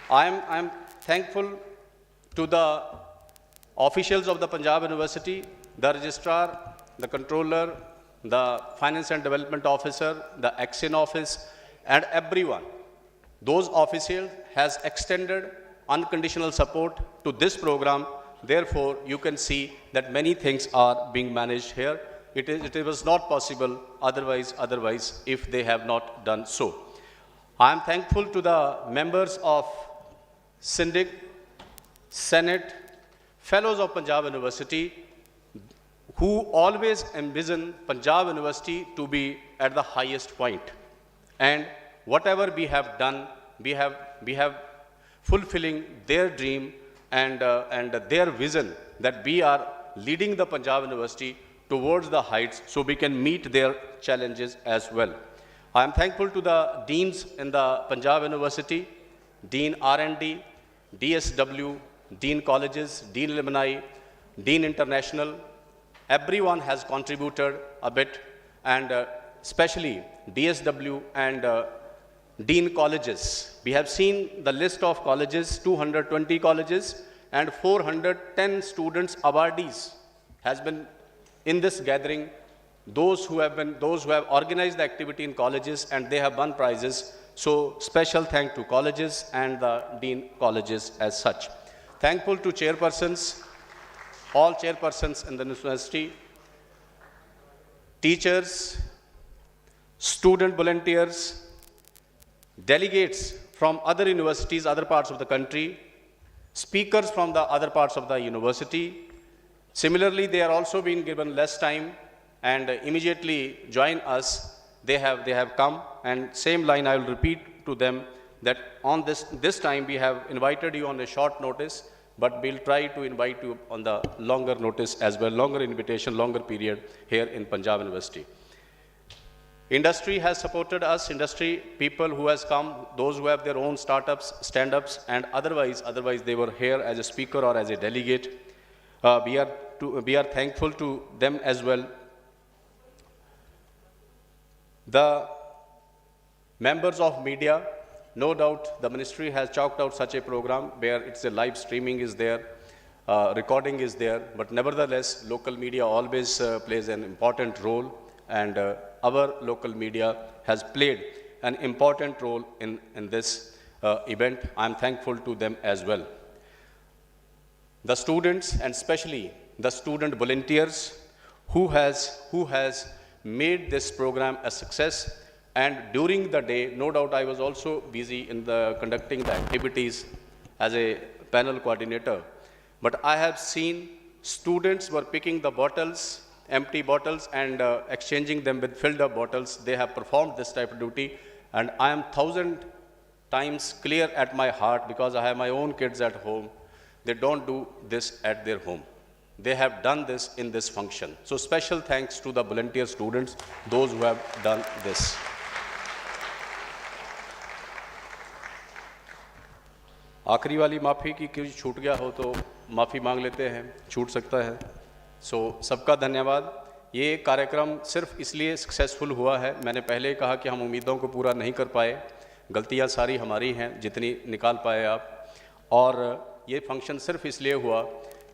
I'm thankful to the officials of the Panjab University, the registrar, the controller, the finance and development officer, the Action office, and everyone. Those officials has extended unconditional support to this program. Therefore, you can see that many things are being managed here. It was not possible otherwise if they have not done so. I am thankful to the members of Syndic, Senate, Fellows of Panjab University, who always envision Panjab University to be at the highest point. And whatever we have done, we have fulfilling their dream and their vision that we are leading the Panjab University towards the heights so we can meet their challenges as well. I am thankful to the deans in the Panjab University, Dean R&D, DSW, Dean Colleges, Dean Alumni, Dean International. Everyone has contributed a bit, and especially DSW and Dean Colleges. We have seen the list of colleges, 220 colleges, and 410 students awardees has been in this gathering. Those who have organized the activity in colleges, and they have won prizes. So special thank to colleges and the Dean Colleges as such. Thankful to chairpersons, all chairpersons in the university, teachers, student volunteers, delegates from other universities, other parts of the country, speakers from the other parts of the university. Similarly, they are also being given less time and immediately join us. They have come, and same line I will repeat to them that on this time we have invited you on a short notice, but we'll try to invite you on the longer notice as well, longer invitation, longer period here in Panjab University. Industry has supported us, industry people who has come, those who have their own startups, stand-ups, and otherwise they were here as a speaker or as a delegate. We are thankful to them as well. The members of media, no doubt the ministry has chalked out such a program where it's a live streaming is there, recording is there, but nevertheless local media always plays an important role, and our local media has played an important role in this event. I'm thankful to them as well. The students, and especially the student volunteers who has made this program a success. And during the day, no doubt I was also busy in conducting the activities as a panel coordinator. But I have seen students were picking the bottles, empty bottles, and exchanging them with filled up bottles. They have performed this type of duty. And I am 1,000 times clear at my heart, because I have my own kids at home. They don't do this at their home. They have done this in this function. So special thanks to the volunteer students, those who have done this. आखिरी वाली माफ़ी की कुछ छूट गया हो तो माफ़ी मांग लेते हैं, छूट सकता है. सो सबका धन्यवाद. ये कार्यक्रम सिर्फ इसलिए सक्सेसफुल हुआ है, मैंने पहले कहा कि हम उम्मीदों को पूरा नहीं कर पाए, गलतियां सारी हमारी हैं जितनी निकाल पाए आप. और ये फंक्शन सिर्फ इसलिए हुआ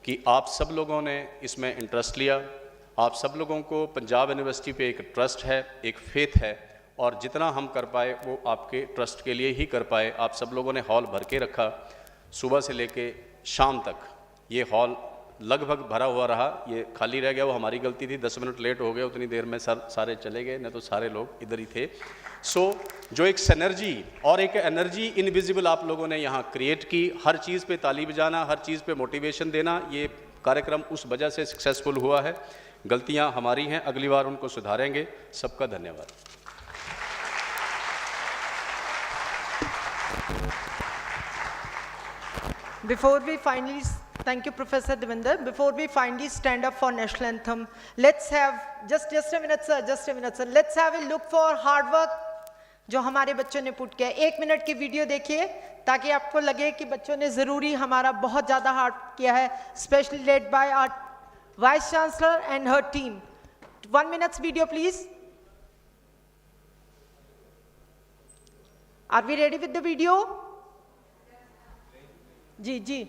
कि आप सब लोगों ने इसमें इंटरेस्ट लिया. आप सब लोगों को पंजाब यूनिवर्सिटी पे एक ट्रस्ट है, एक फेथ है, और जितना हम कर पाए वो आपके ट्रस्ट के लिए ही कर पाए. आप सब लोगों ने हॉल भर के रखा, सुबह से लेके शाम तक ये हॉल लगभग भरा हुआ रहा. ये खाली रह गया वो हमारी गलती थी, 10 मिनट लेट हो गए, उतनी देर में सारे चले गए, नहीं तो सारे लोग इधर ही थे. सो जो एक सिनर्जी और एक एनर्जी इनविजिबल आप लोगों ने यहाँ क्रिएट की, हर चीज़ पे ताली बजाना, हर चीज़ पे मोटिवेशन देना, ये कार्यक्रम उस वजह से सक्सेसफुल हुआ है गलतियां हमारी हैं, अगली बार उनको सुधारेंगे। सबका धन्यवाद। Before we finally, thank you, Professor Devinder. Before we finally stand up for national anthem, let's have, just a minute, sir, just a minute, sir. Let's have a look for hard work जो हमारे बच्चों ने put किया। 1 minute की video देखिए ताकि आपको लगे कि बच्चों ने ज़रूरी हमारा बहुत ज़्यादा हार्ड किया है, especially led by our vice chancellor and her team. 1 minute video, please. Are we ready with the video? जी जी।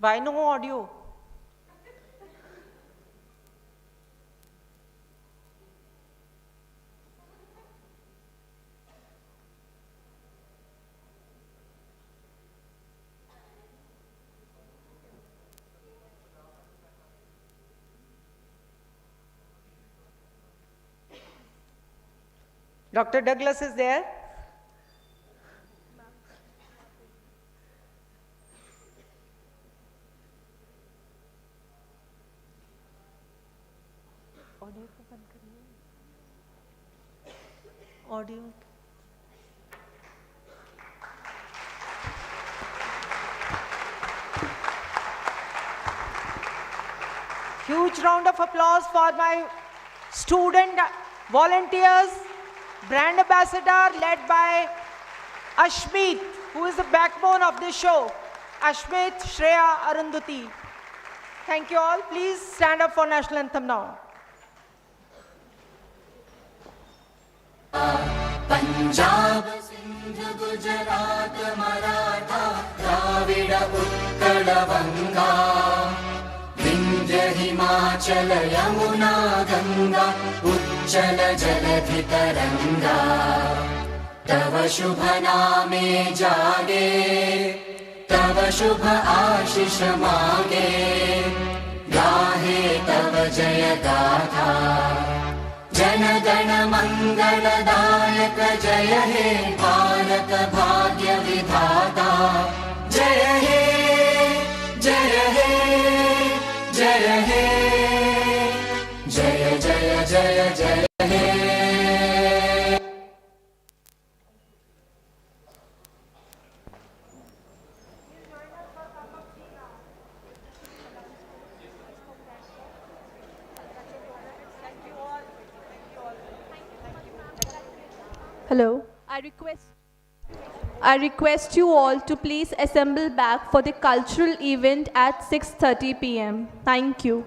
Why no audio? Dr. Douglas is there. Audio. Huge round of applause for my student volunteers, brand ambassador led by Ashmeet, who is the backbone of this show. Ashmeet, Shreya, Arundhati. Thank you all. Please stand up for national anthem now. Punjab Sindh Gujarat Maratha Dravida Utkal Banga Vindhya Himachal Yamuna Ganga उच्चल जलधि तरंगा तव शुभ नामे जागे तव शुभ आशीष मांगे गाहे तव जय गाथा जन गण मंगलदायक जय हे भारत भाग्य विधाता जय हे जय हे जय हे जय जय जय जय हे। Hello. I request you all to please assemble back for the cultural event at 6:30 p.m. Thank you.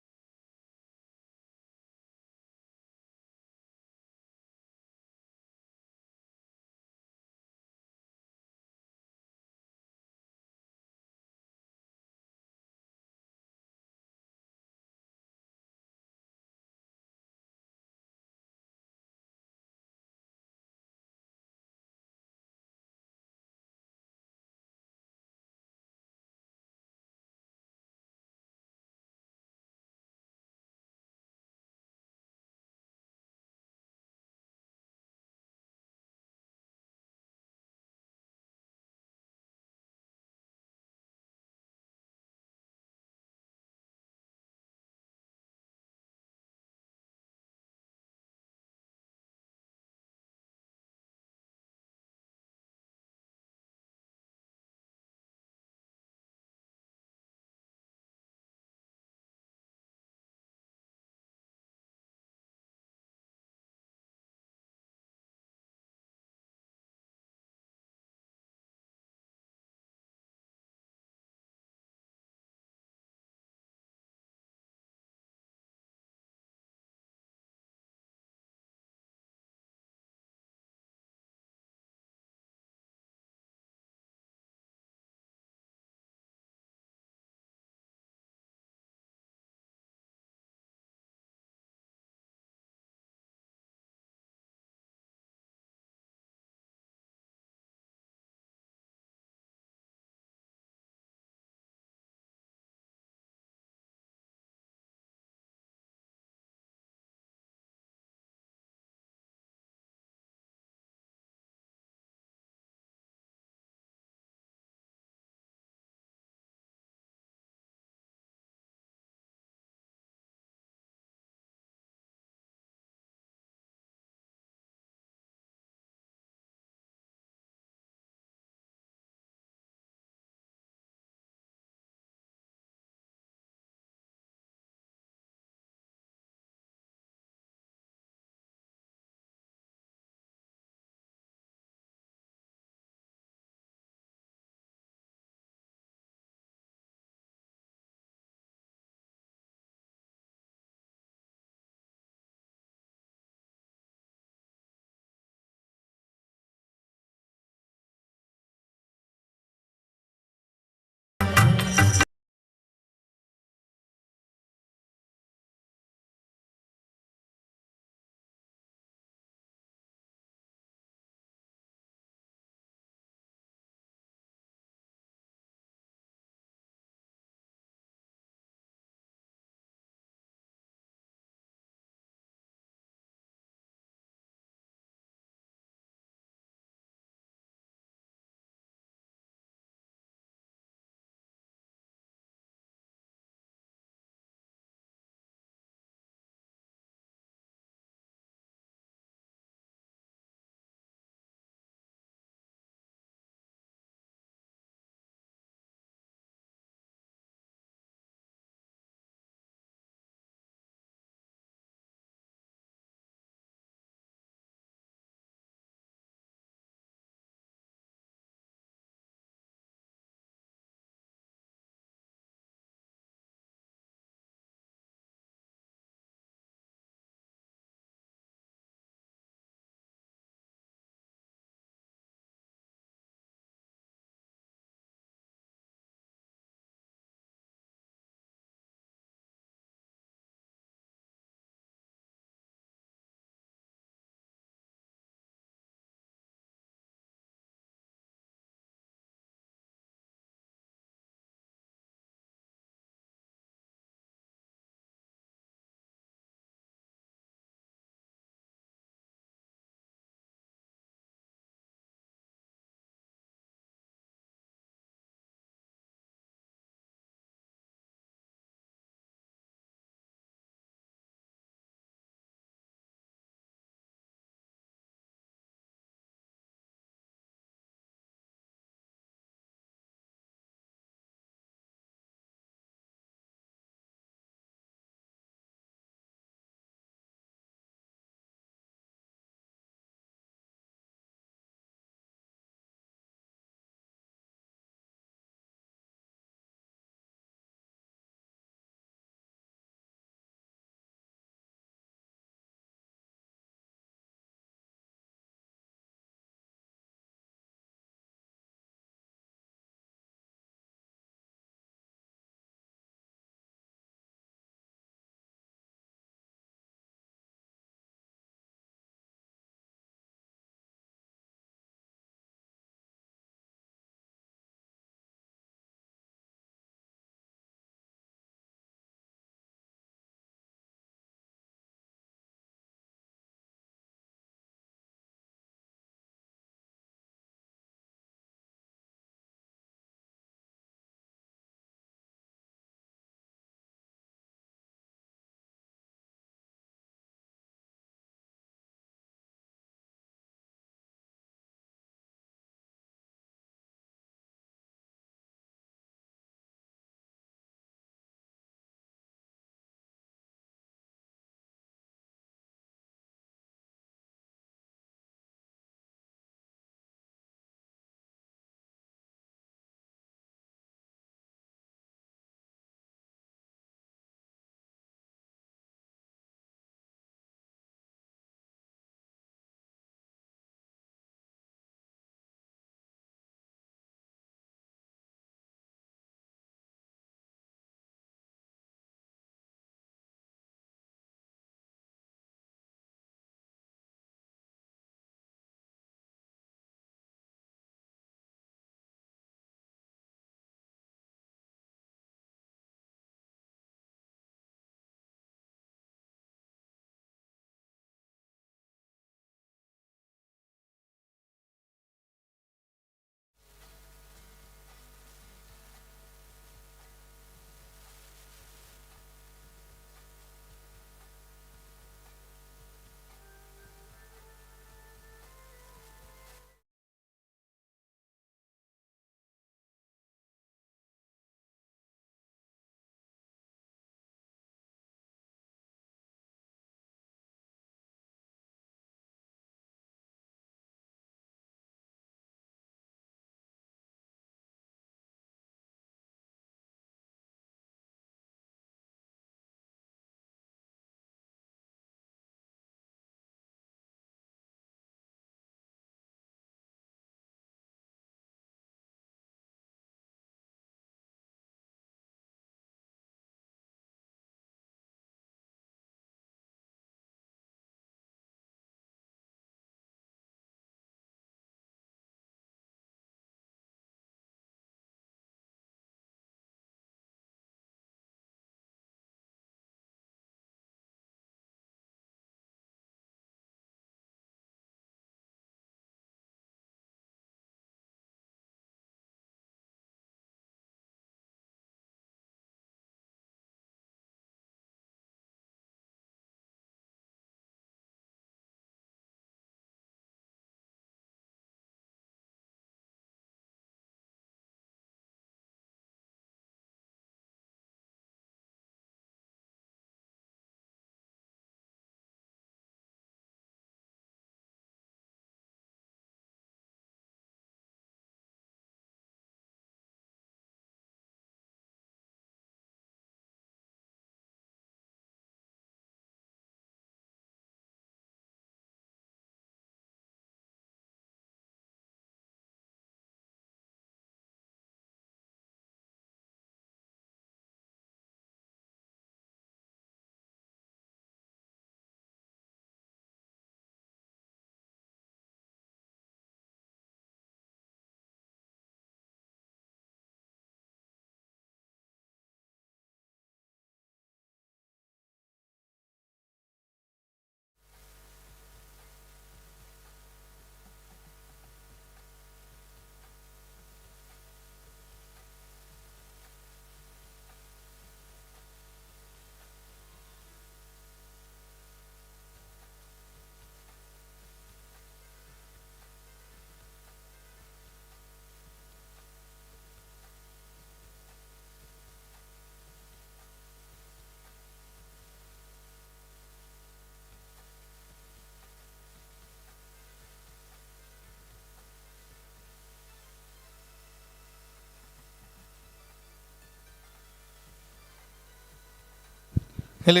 Hello.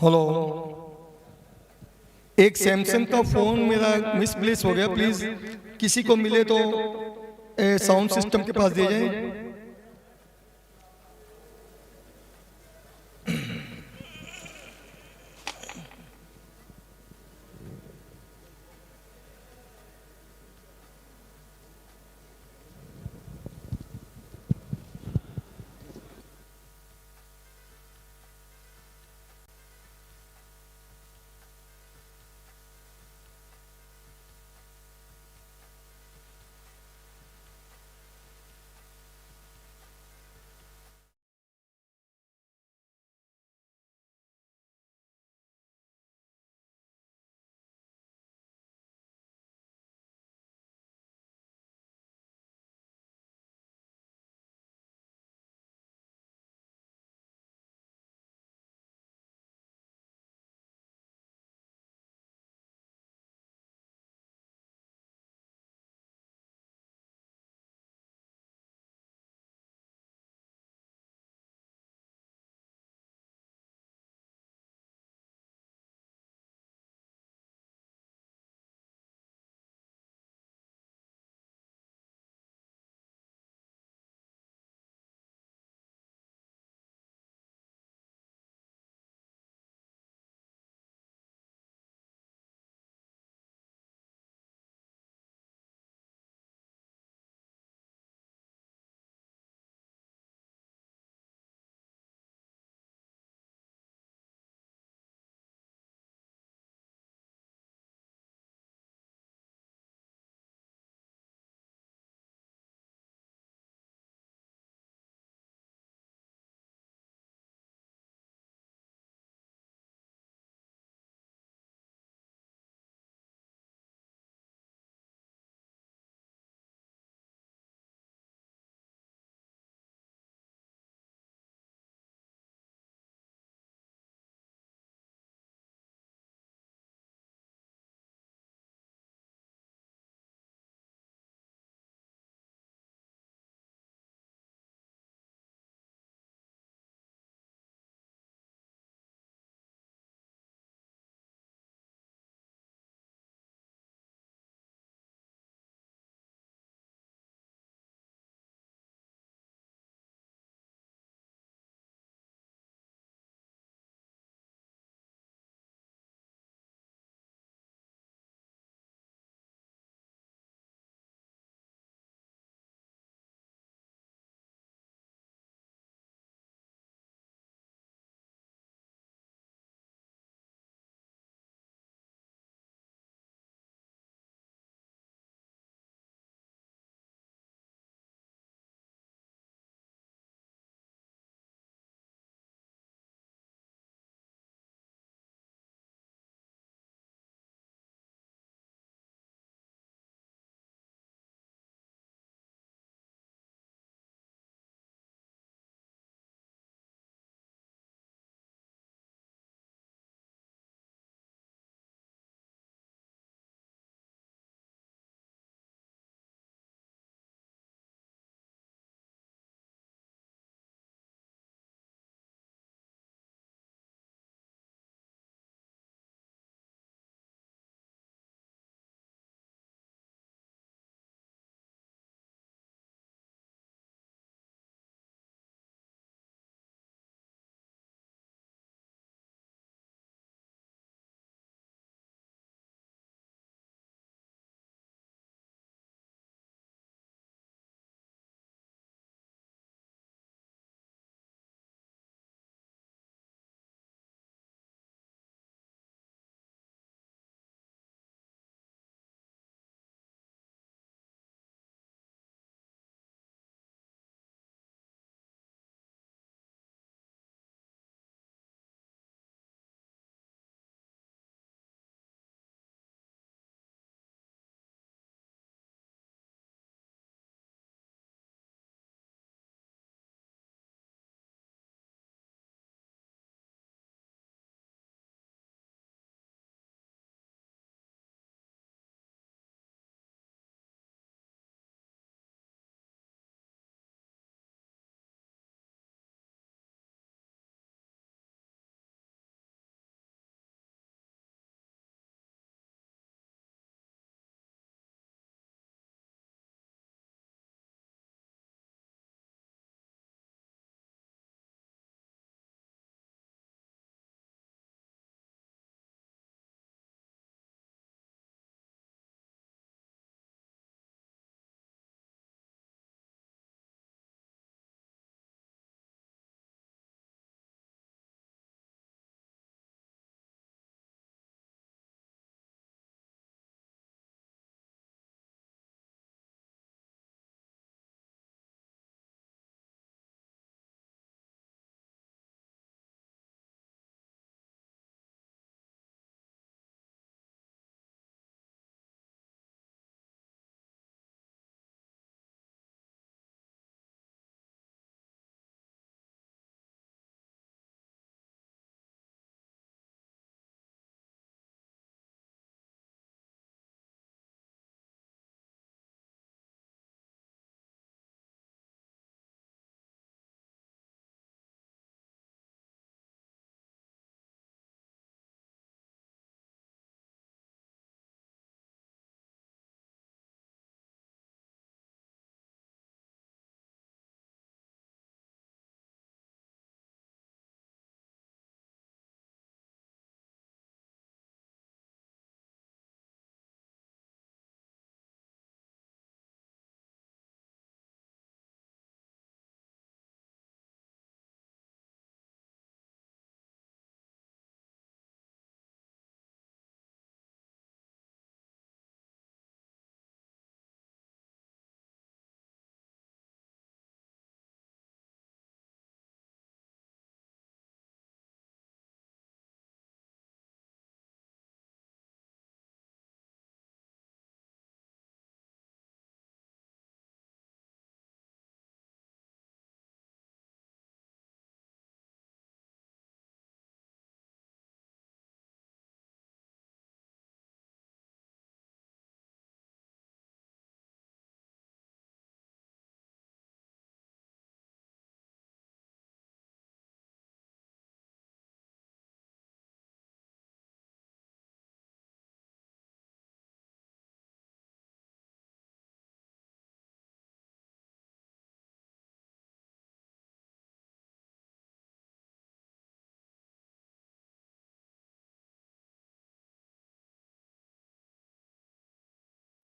Hello, एक सैमसंग का फ़ोन मेरा मिसप्लेस हो गया, प्लीज़ किसी को मिले तो साउंड सिस्टम के पास दे जाएं।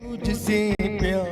तुझसे प्यार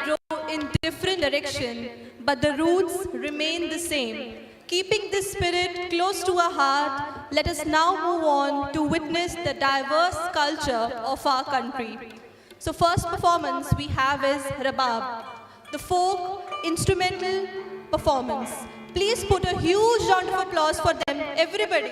grow in different direction, but the roots remain the same. Keeping this spirit close to our heart, let us now move on to witness the diverse culture of our country. So first performance we have is Rabab, the folk instrumental performance. Please put a huge round of applause for them, everybody.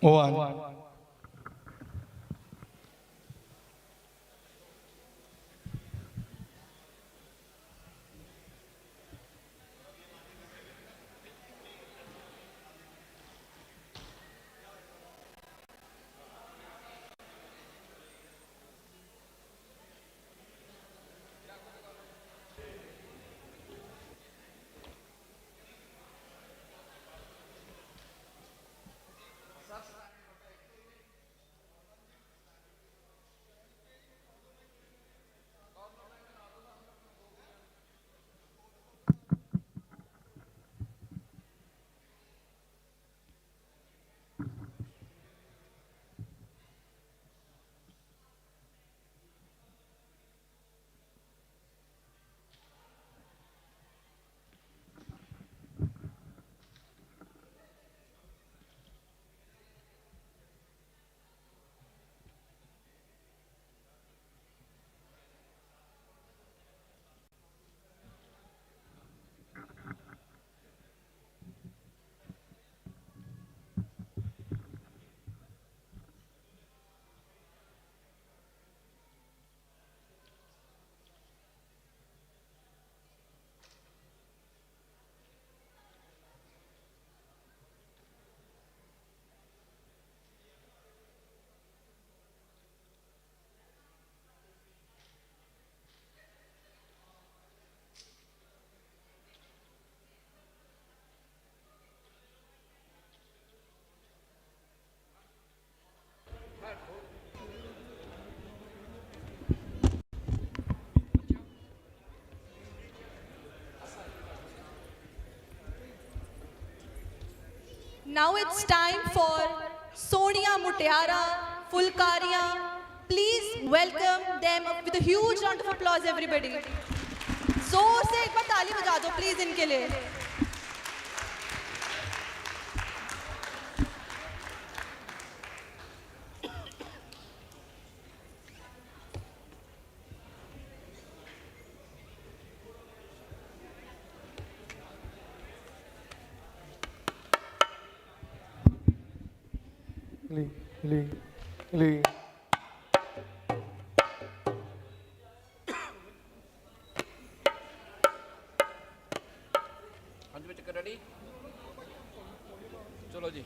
One. Now it's time for Sonia Mutiara, Fulkariya. Please welcome them with a huge round of applause, everybody. जोर से एक बार ताली बजा दो please इनके लिए. Lee. Ready चलो जी.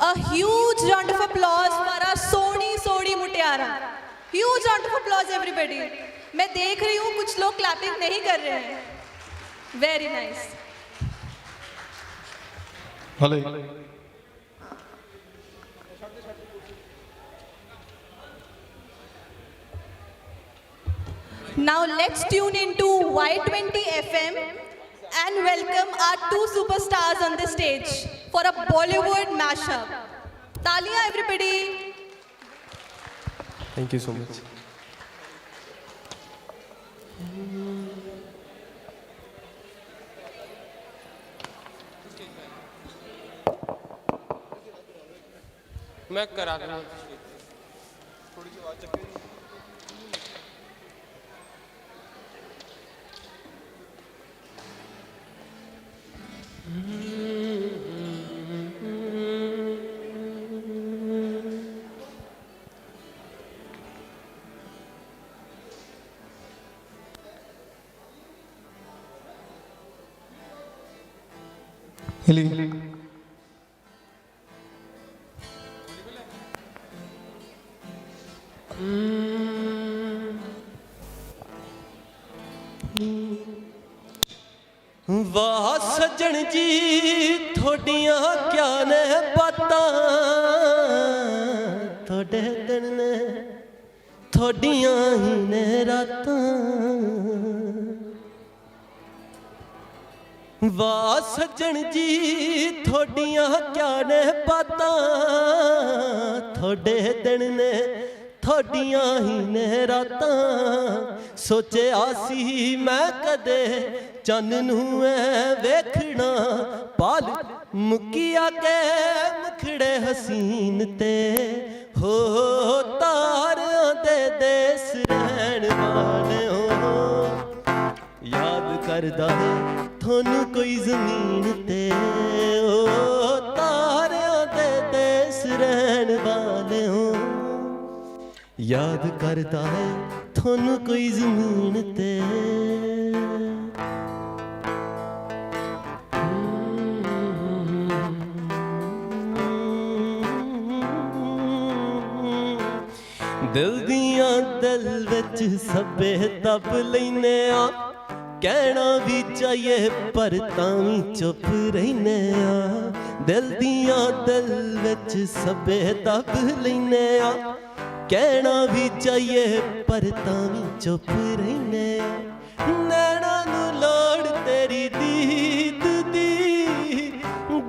A huge round of applause for our soni mutiara. Huge round of applause everybody. मैं देख रही हूँ कुछ लोग clapping नहीं कर रहे हैं. Very nice. Hello. Now let's tune into Y20 FM and welcome our two superstars on the stage for a Bollywood mashup. Taaliyan everybody. Thank you so much. मैं करा दूंगा थोड़ी सी आवाज चक्के Hilly. वाह सज्जन जी थोड़ियां क्या ने बातां थोड़े दिन ने थोड़ियां ही ने रातां वाह सज्जन जी थोड़ियां क्या ने बातां थोड़े दिन ने थोड़ियां ही ने रातां सोचिया सी मैं कदे चन्न नूं वेखना पाल मुकिया के मुखड़े हसीन ते हो तारियां दे देस रहन वाले हो याद करदा है थोनू कोई जमीन ते ओ तारियां दे देस रहन वाले हो याद करदा है थोनू कोई जमीन ते दिल दियां दिल विच सभे दब लैने आ कहना भी चाहिए पर तां भी चुप रहने आ दिल दियां दिल विच सभे दब लैने आ कहना भी चाहिए पर तां भी चुप रहने आ नैना नू लोड़ तेरी दीद दी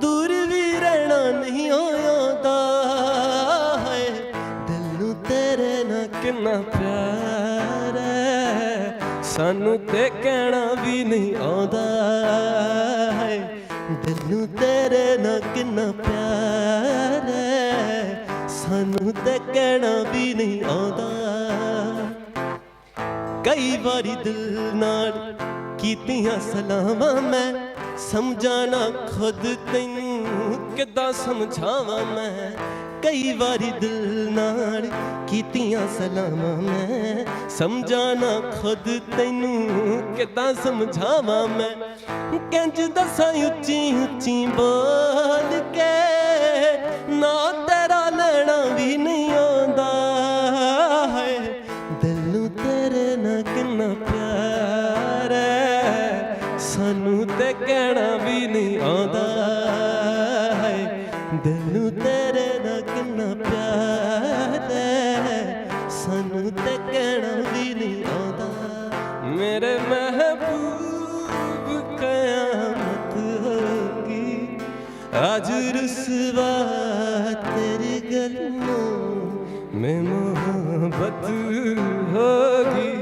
दूर भी रहना नहीं आंदा है दिल नू तेरे ना किन्ना प्यार है सानू ते कहना भी नहीं आंदा है दिल नू तेरे ना किन्ना प्यार है सानू ते कहना भी नहीं आंदा कई बारी दिल नाल कीतियां सलावां मैं समझाना खुद तैनू किदां समझावां मैं कई बारी दिल नाल कीतियां सलावां मैं समझाना खुद तैनू किदां समझावां मैं किंज दसां उच्ची उच्ची बोल के ना तेरा लेना भी नहीं आंदा है दिल नू तेरे ना किन्ना प्यार है सानू ते कहना भी नहीं आंदा है दिल नू तेरे ना किन्ना प्यार है सानू ते कहना भी नहीं आंदा मेरे महबूब कयामत होगी आज रुसवा तेरी गलियों में मोहब्बत होगी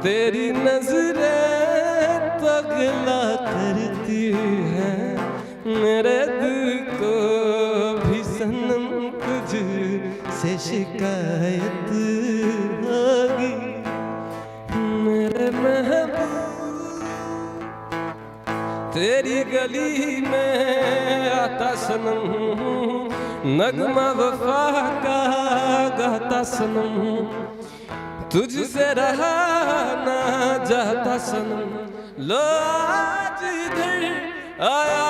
तेरी नजरें तगला करती है मेरे दिल को भी सनम तुझ से शिकायत होगी मेरे महबूब तेरी गली में आता सनम नगमा वफा का गाता सनम तुझसे रहा ना जाता सनम लो आज इधर आया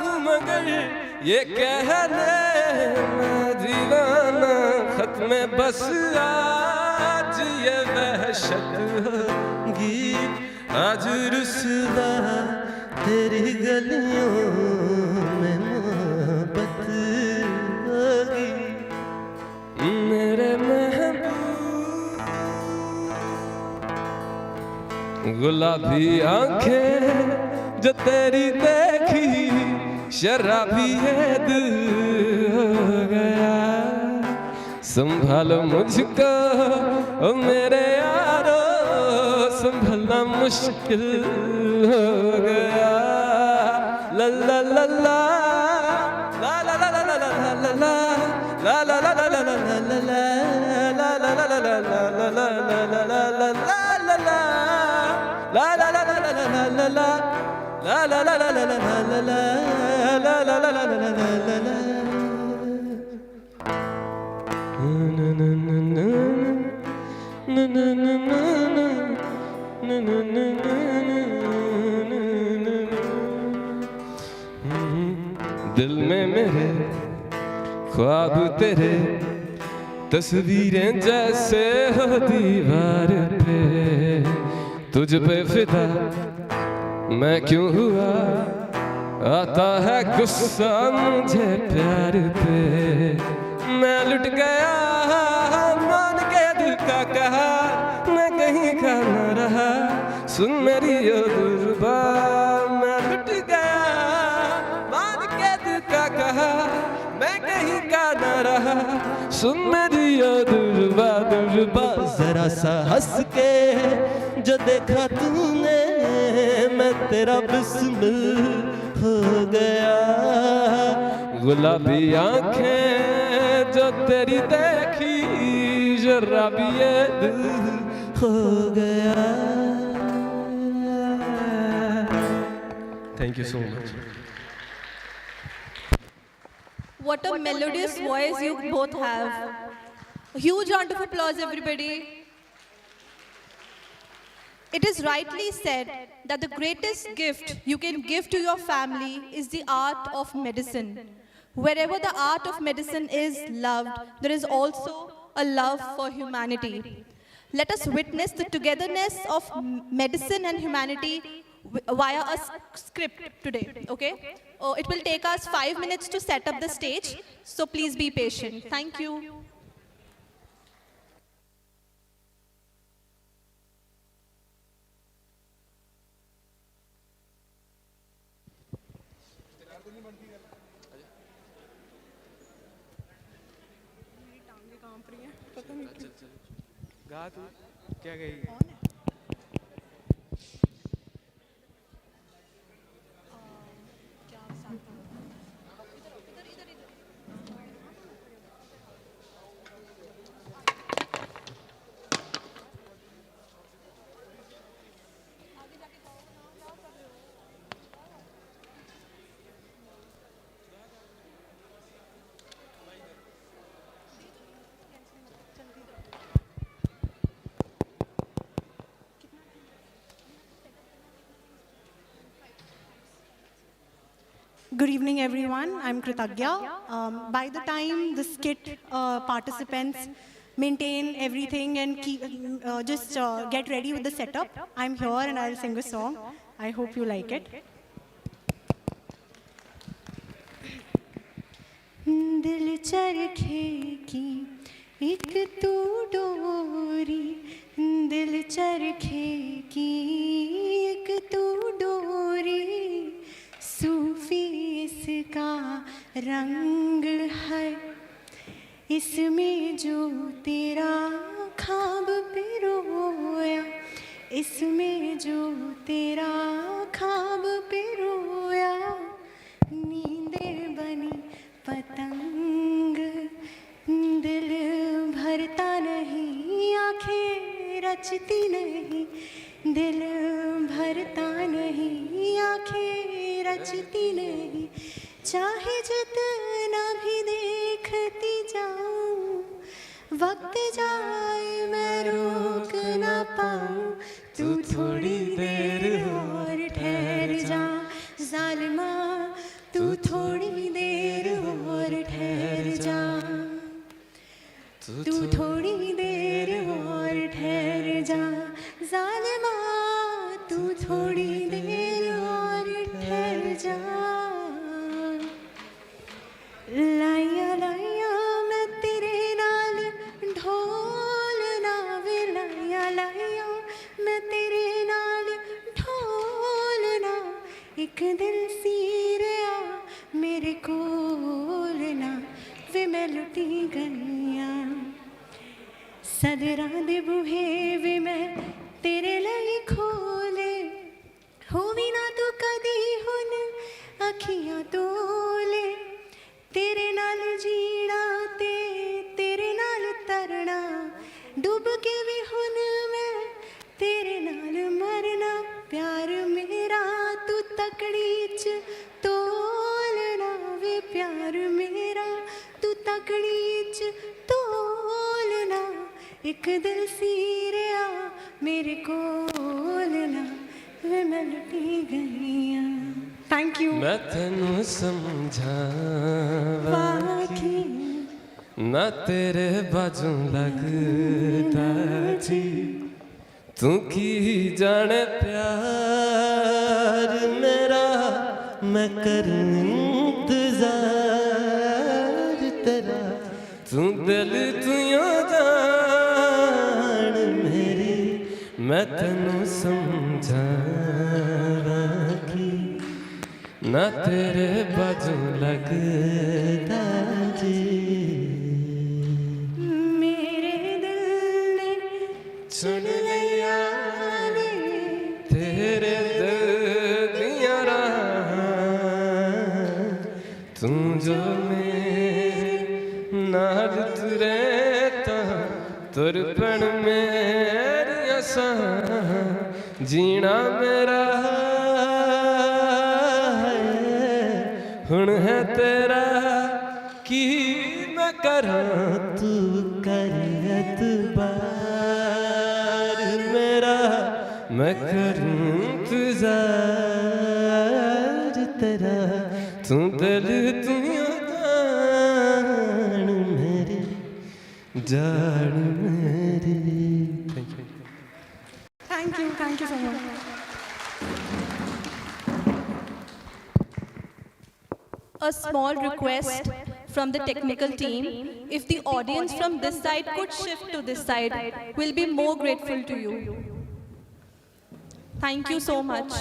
हूँ मगर ये कहने में दीवाना खत्म बस आज ये वहशत होगी आज रुसवा तेरी गलियों में मोहब्बत होगी मेरे महबूब गुलाबी आंखें जो तेरी देखी शराबी है दिल हो गया संभालो मुझको ओ मेरे यारो संभलना मुश्किल हो गया ला ला ला ला ला ला ला ला ला ला ला ला ला ला ला ला ला ला दिल में मेरे ख्वाब तेरे तस्वीरें जैसे हो दीवार पे तुझ पे फिदा मैं क्यों हुआ आता है गुस्सा मुझे प्यार पे मैं लुट गया मान के दिल का कहा मैं कहीं का न रहा सुन मेरी ये दुर्बा मैं लुट गया मान के दिल का कहा मैं कहीं का न रहा सुन मेरी ये दुर्बा दुर्बा जरा सा हंस के जो देखा तूने मैं तेरा बिस्मिल हो गया गुलाबी आंखें जो तेरी देखी जरा भी ये दिल हो गया thank you so much What a melodious voice you both have. A huge round of applause, everybody. It is rightly said that the greatest gift you can give to your family is the art of medicine. Wherever the art of medicine is loved, there is also a love for humanity. Let us witness the togetherness of medicine and humanity via a script today, okay? It will take us 5 minutes to set up the stage, so please be patient. Thank you. गा तू क्या गई Good evening, everyone. I'm Kritagya. By the time the skit participants maintain everything and just get ready with the setup, I'm here and I'll sing a song. I hope you like it. दिल चरखे की एक तू डोरी दिल चरखे की एक तू डोरी सूफी इसका रंग है इसमें जो तेरा ख्वाब पिरोया इसमें जो तेरा ख्वाब पिरोया नींदें बनी पतंग दिल भरता नहीं आंखें रचती नहीं दिल भरता नहीं आंखें रचती नहीं चाहे जितना भी देखती जाऊं वक्त जाए मैं रोक ना पाऊं तू थोड़ी देर और ठहर जा जालिमा तू थोड़ी देर मेरे कोल ना वे मैं लुटी गईयां सदरां दे बूहे वे मैं तेरे लई खोले होवी ना तू कदी हुन अखियां तोले तेरे नाल जीना ते तेरे नाल तरना डूब के भी हुन मैं तेरे नाल मरना प्यार मेरा तू तकड़ी च तोलना वे प्यार मेरा तू तकड़ी च तोलना एक दिल सीरिया मेरे कोलना वे मैं लुटी गईयां थैंक यू मैं तेनू समझावा कि ना तेरे बाजू लगदा जी तू की जाने प्यार मेरा मैं करूं इंतजार तेरा तू दिल तू जान मेरी मैं तेनू समझावा कि ना तेरे बाजू लगदा जी मेरे दिल ने सुन लिया तेरे दिल दियां राहां तू जो मेरे नाल तुरे तां तुर पैण मेरियां सांहां जीना मेरा हुण है तेरा की मैं करां तू कर एतबार मेरा मैं करूं इंतजार तेरा तू दिल तू जान मेरी जान मेरी thank you so much A small request from the technical team. If the audience from this side could shift to this side, we'll be more grateful to you. Thank you so much.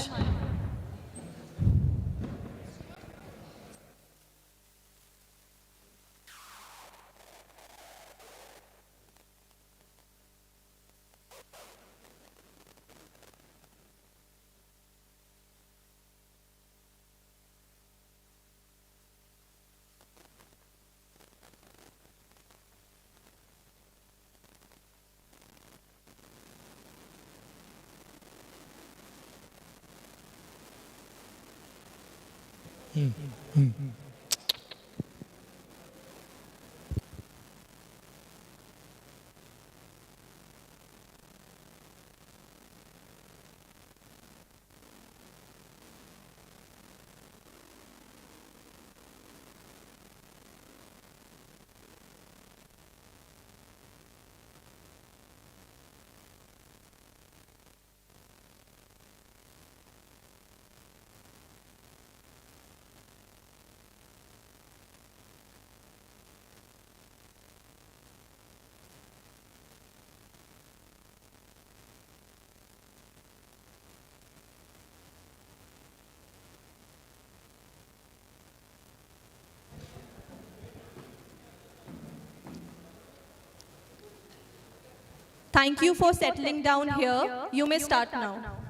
Thank you for settling down here. You may start now.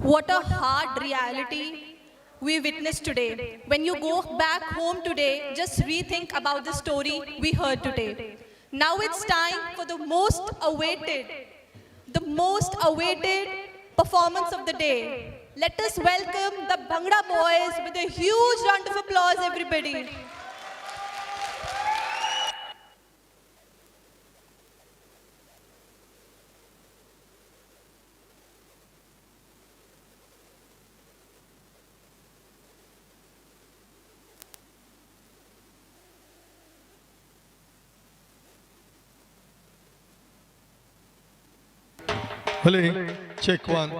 What a hard reality we witnessed today. When you go back home today, just rethink about the story we heard today. Now it's time for the most awaited performance of the day. Let us welcome the Bhangra boys with a huge round of applause, everybody. Hello, check one.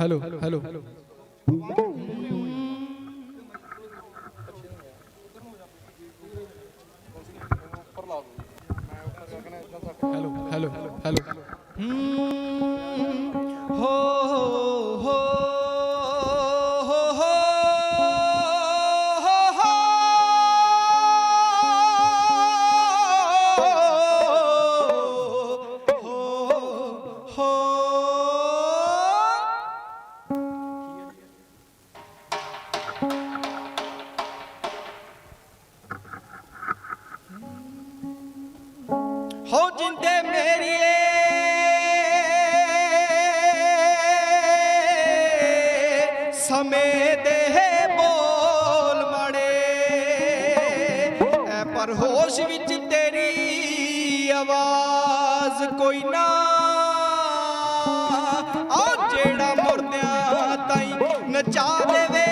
Hello. Hello. Hello. हो जिंदे मेरिए समय दे बोल मड़े ऐ पर होश विच तेरी आवाज कोई ना आ जेड़ा मुर्दियां ताई नचा देवे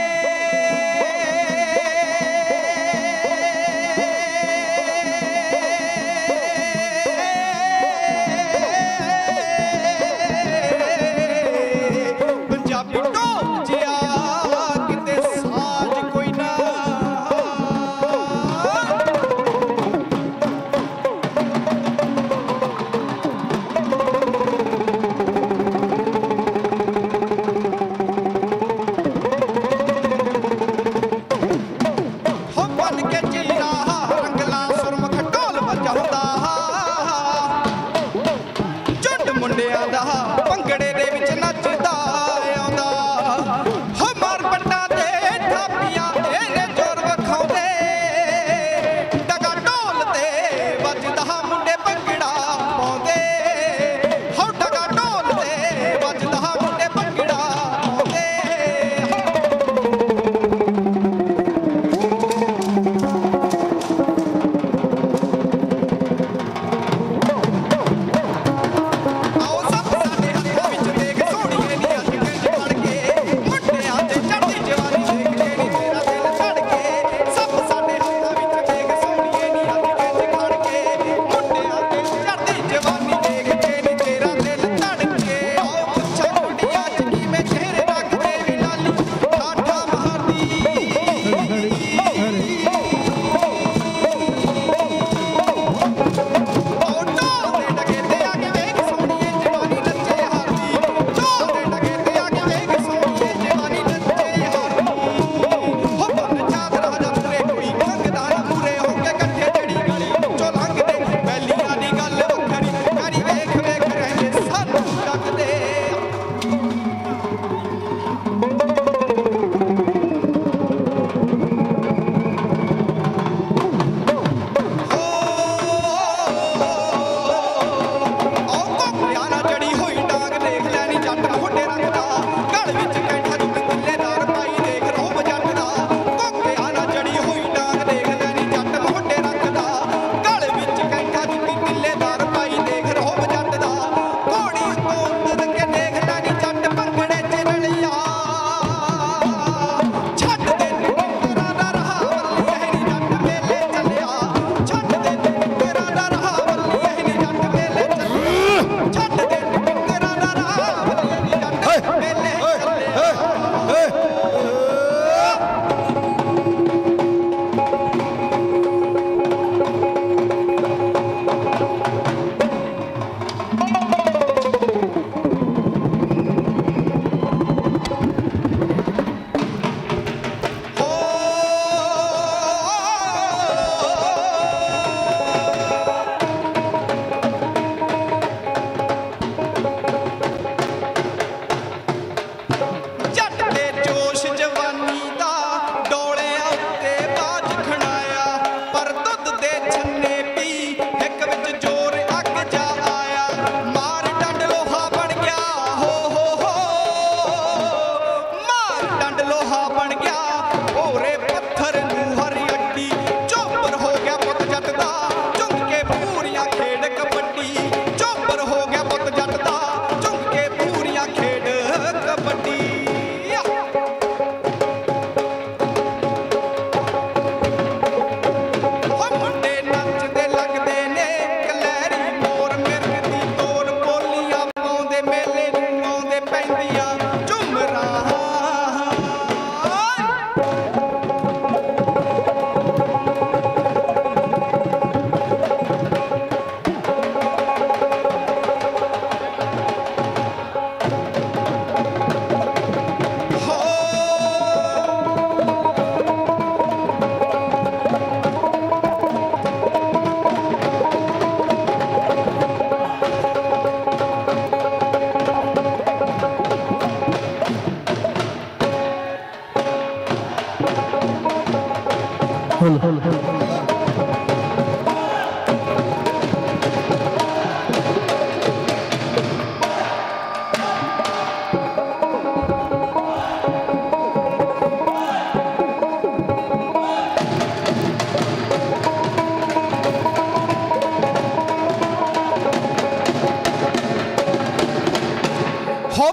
ਹੋ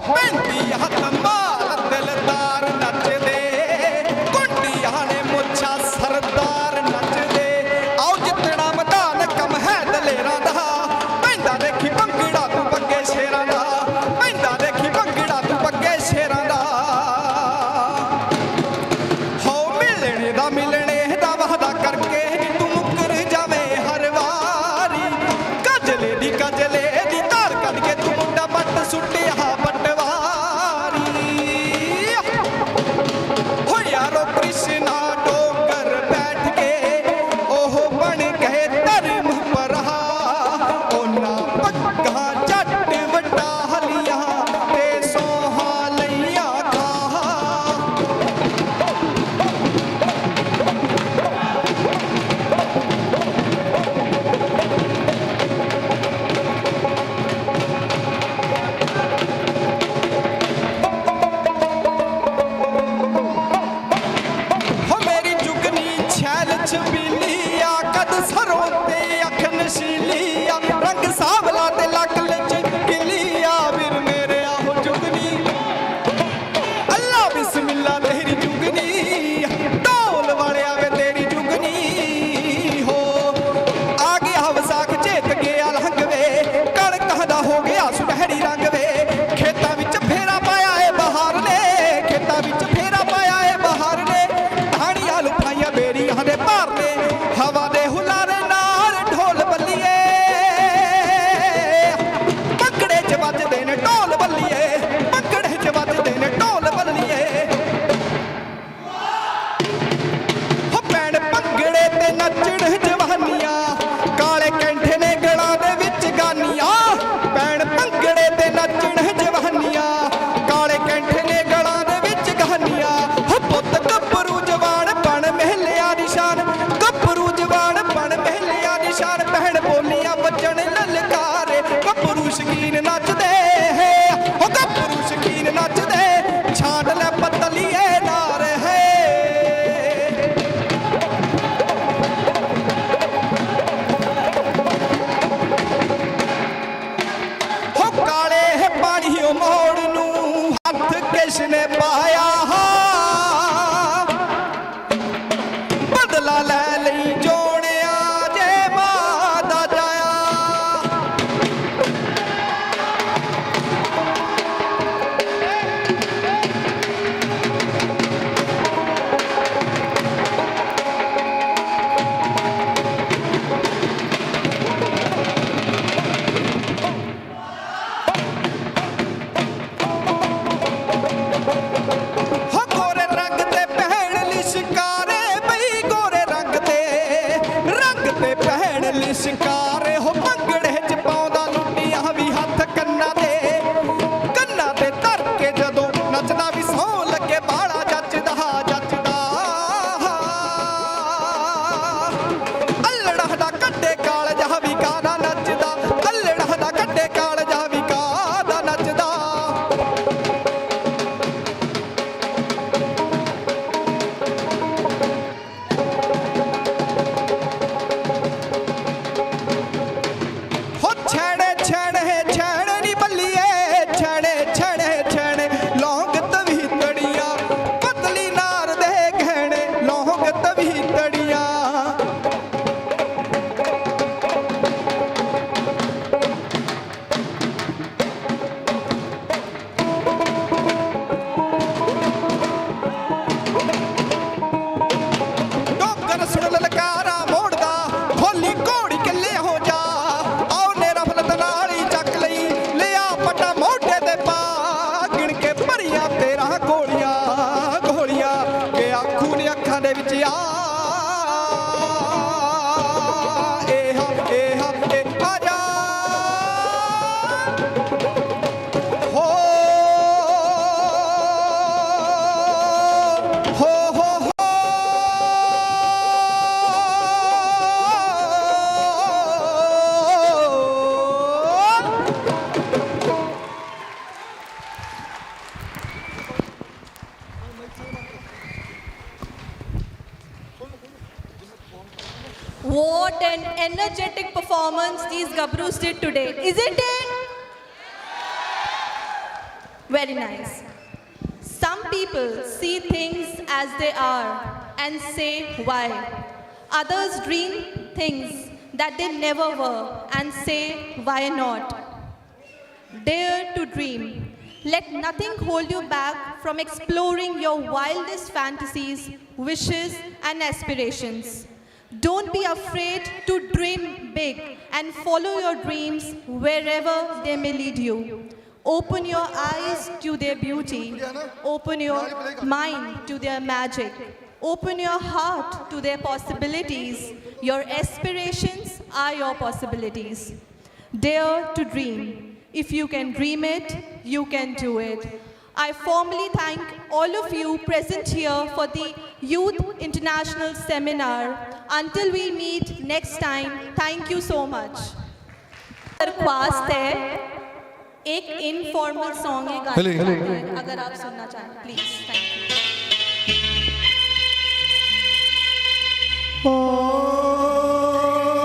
ਪੈਂਦੀ ਹੱਥ ਮਾਰ ਦਿਲਦਾਰ ਨੱਚਦੇ ਕੁੰਡੀਆਂ ਨੇ ਮੁੱਛਾਂ ਸਰਦਾਰ ਨੱਚਦੇ ਆਓ ਜਿੱਤਣਾ ਮੈਦਾਨ ਕਮ ਹੈ ਦਲੇਰਾਂ ਦਾ ਪੈਂਦਾ ਦੇਖੀ ਭੰਗੜਾ ਤੂੰ ਬੱਗੇ ਸ਼ੇਰਾਂ ਦਾ ਪੈਂਦਾ ਦੇਖੀ ਭੰਗੜਾ ਤੂੰ ਬੱਗੇ ਸ਼ੇਰਾਂ ਦਾ ਹੋ ਮਿਲਣੇ ਦਾ ਵਾਅਦਾ ਕਰਕੇ ਤੂੰ ਮੁੱਕਰ ਜਾਵੇਂ ਹਰ ਵਾਰੀ ਕਜਲੇ ਦੀ ਧਾਰ ਕੱਢ ਕੇ ਤੂੰ ਮੁੰਡਾ ਬੱਟ ਸੁੱਟਿਆ What an energetic performance these Gabrus did today, isn't it? Very nice. Some people see things as they are and say why. Others dream things that they never were and say why not. Dare to dream. Let nothing hold you back from exploring your wildest fantasies, wishes, and aspirations. Don't be afraid to dream big and follow your dreams wherever they may lead you. Open your eyes to their beauty. Open your mind to their magic. Open your heart to their possibilities. Your aspirations are your possibilities. Dare to dream. If you can dream it, you can do it. I formally thank all of you present here for the Youth International Seminar. Until we meet next time, thank you so much. Request है एक informal song है गाने का, अगर आप सुनना चाहें please thank you.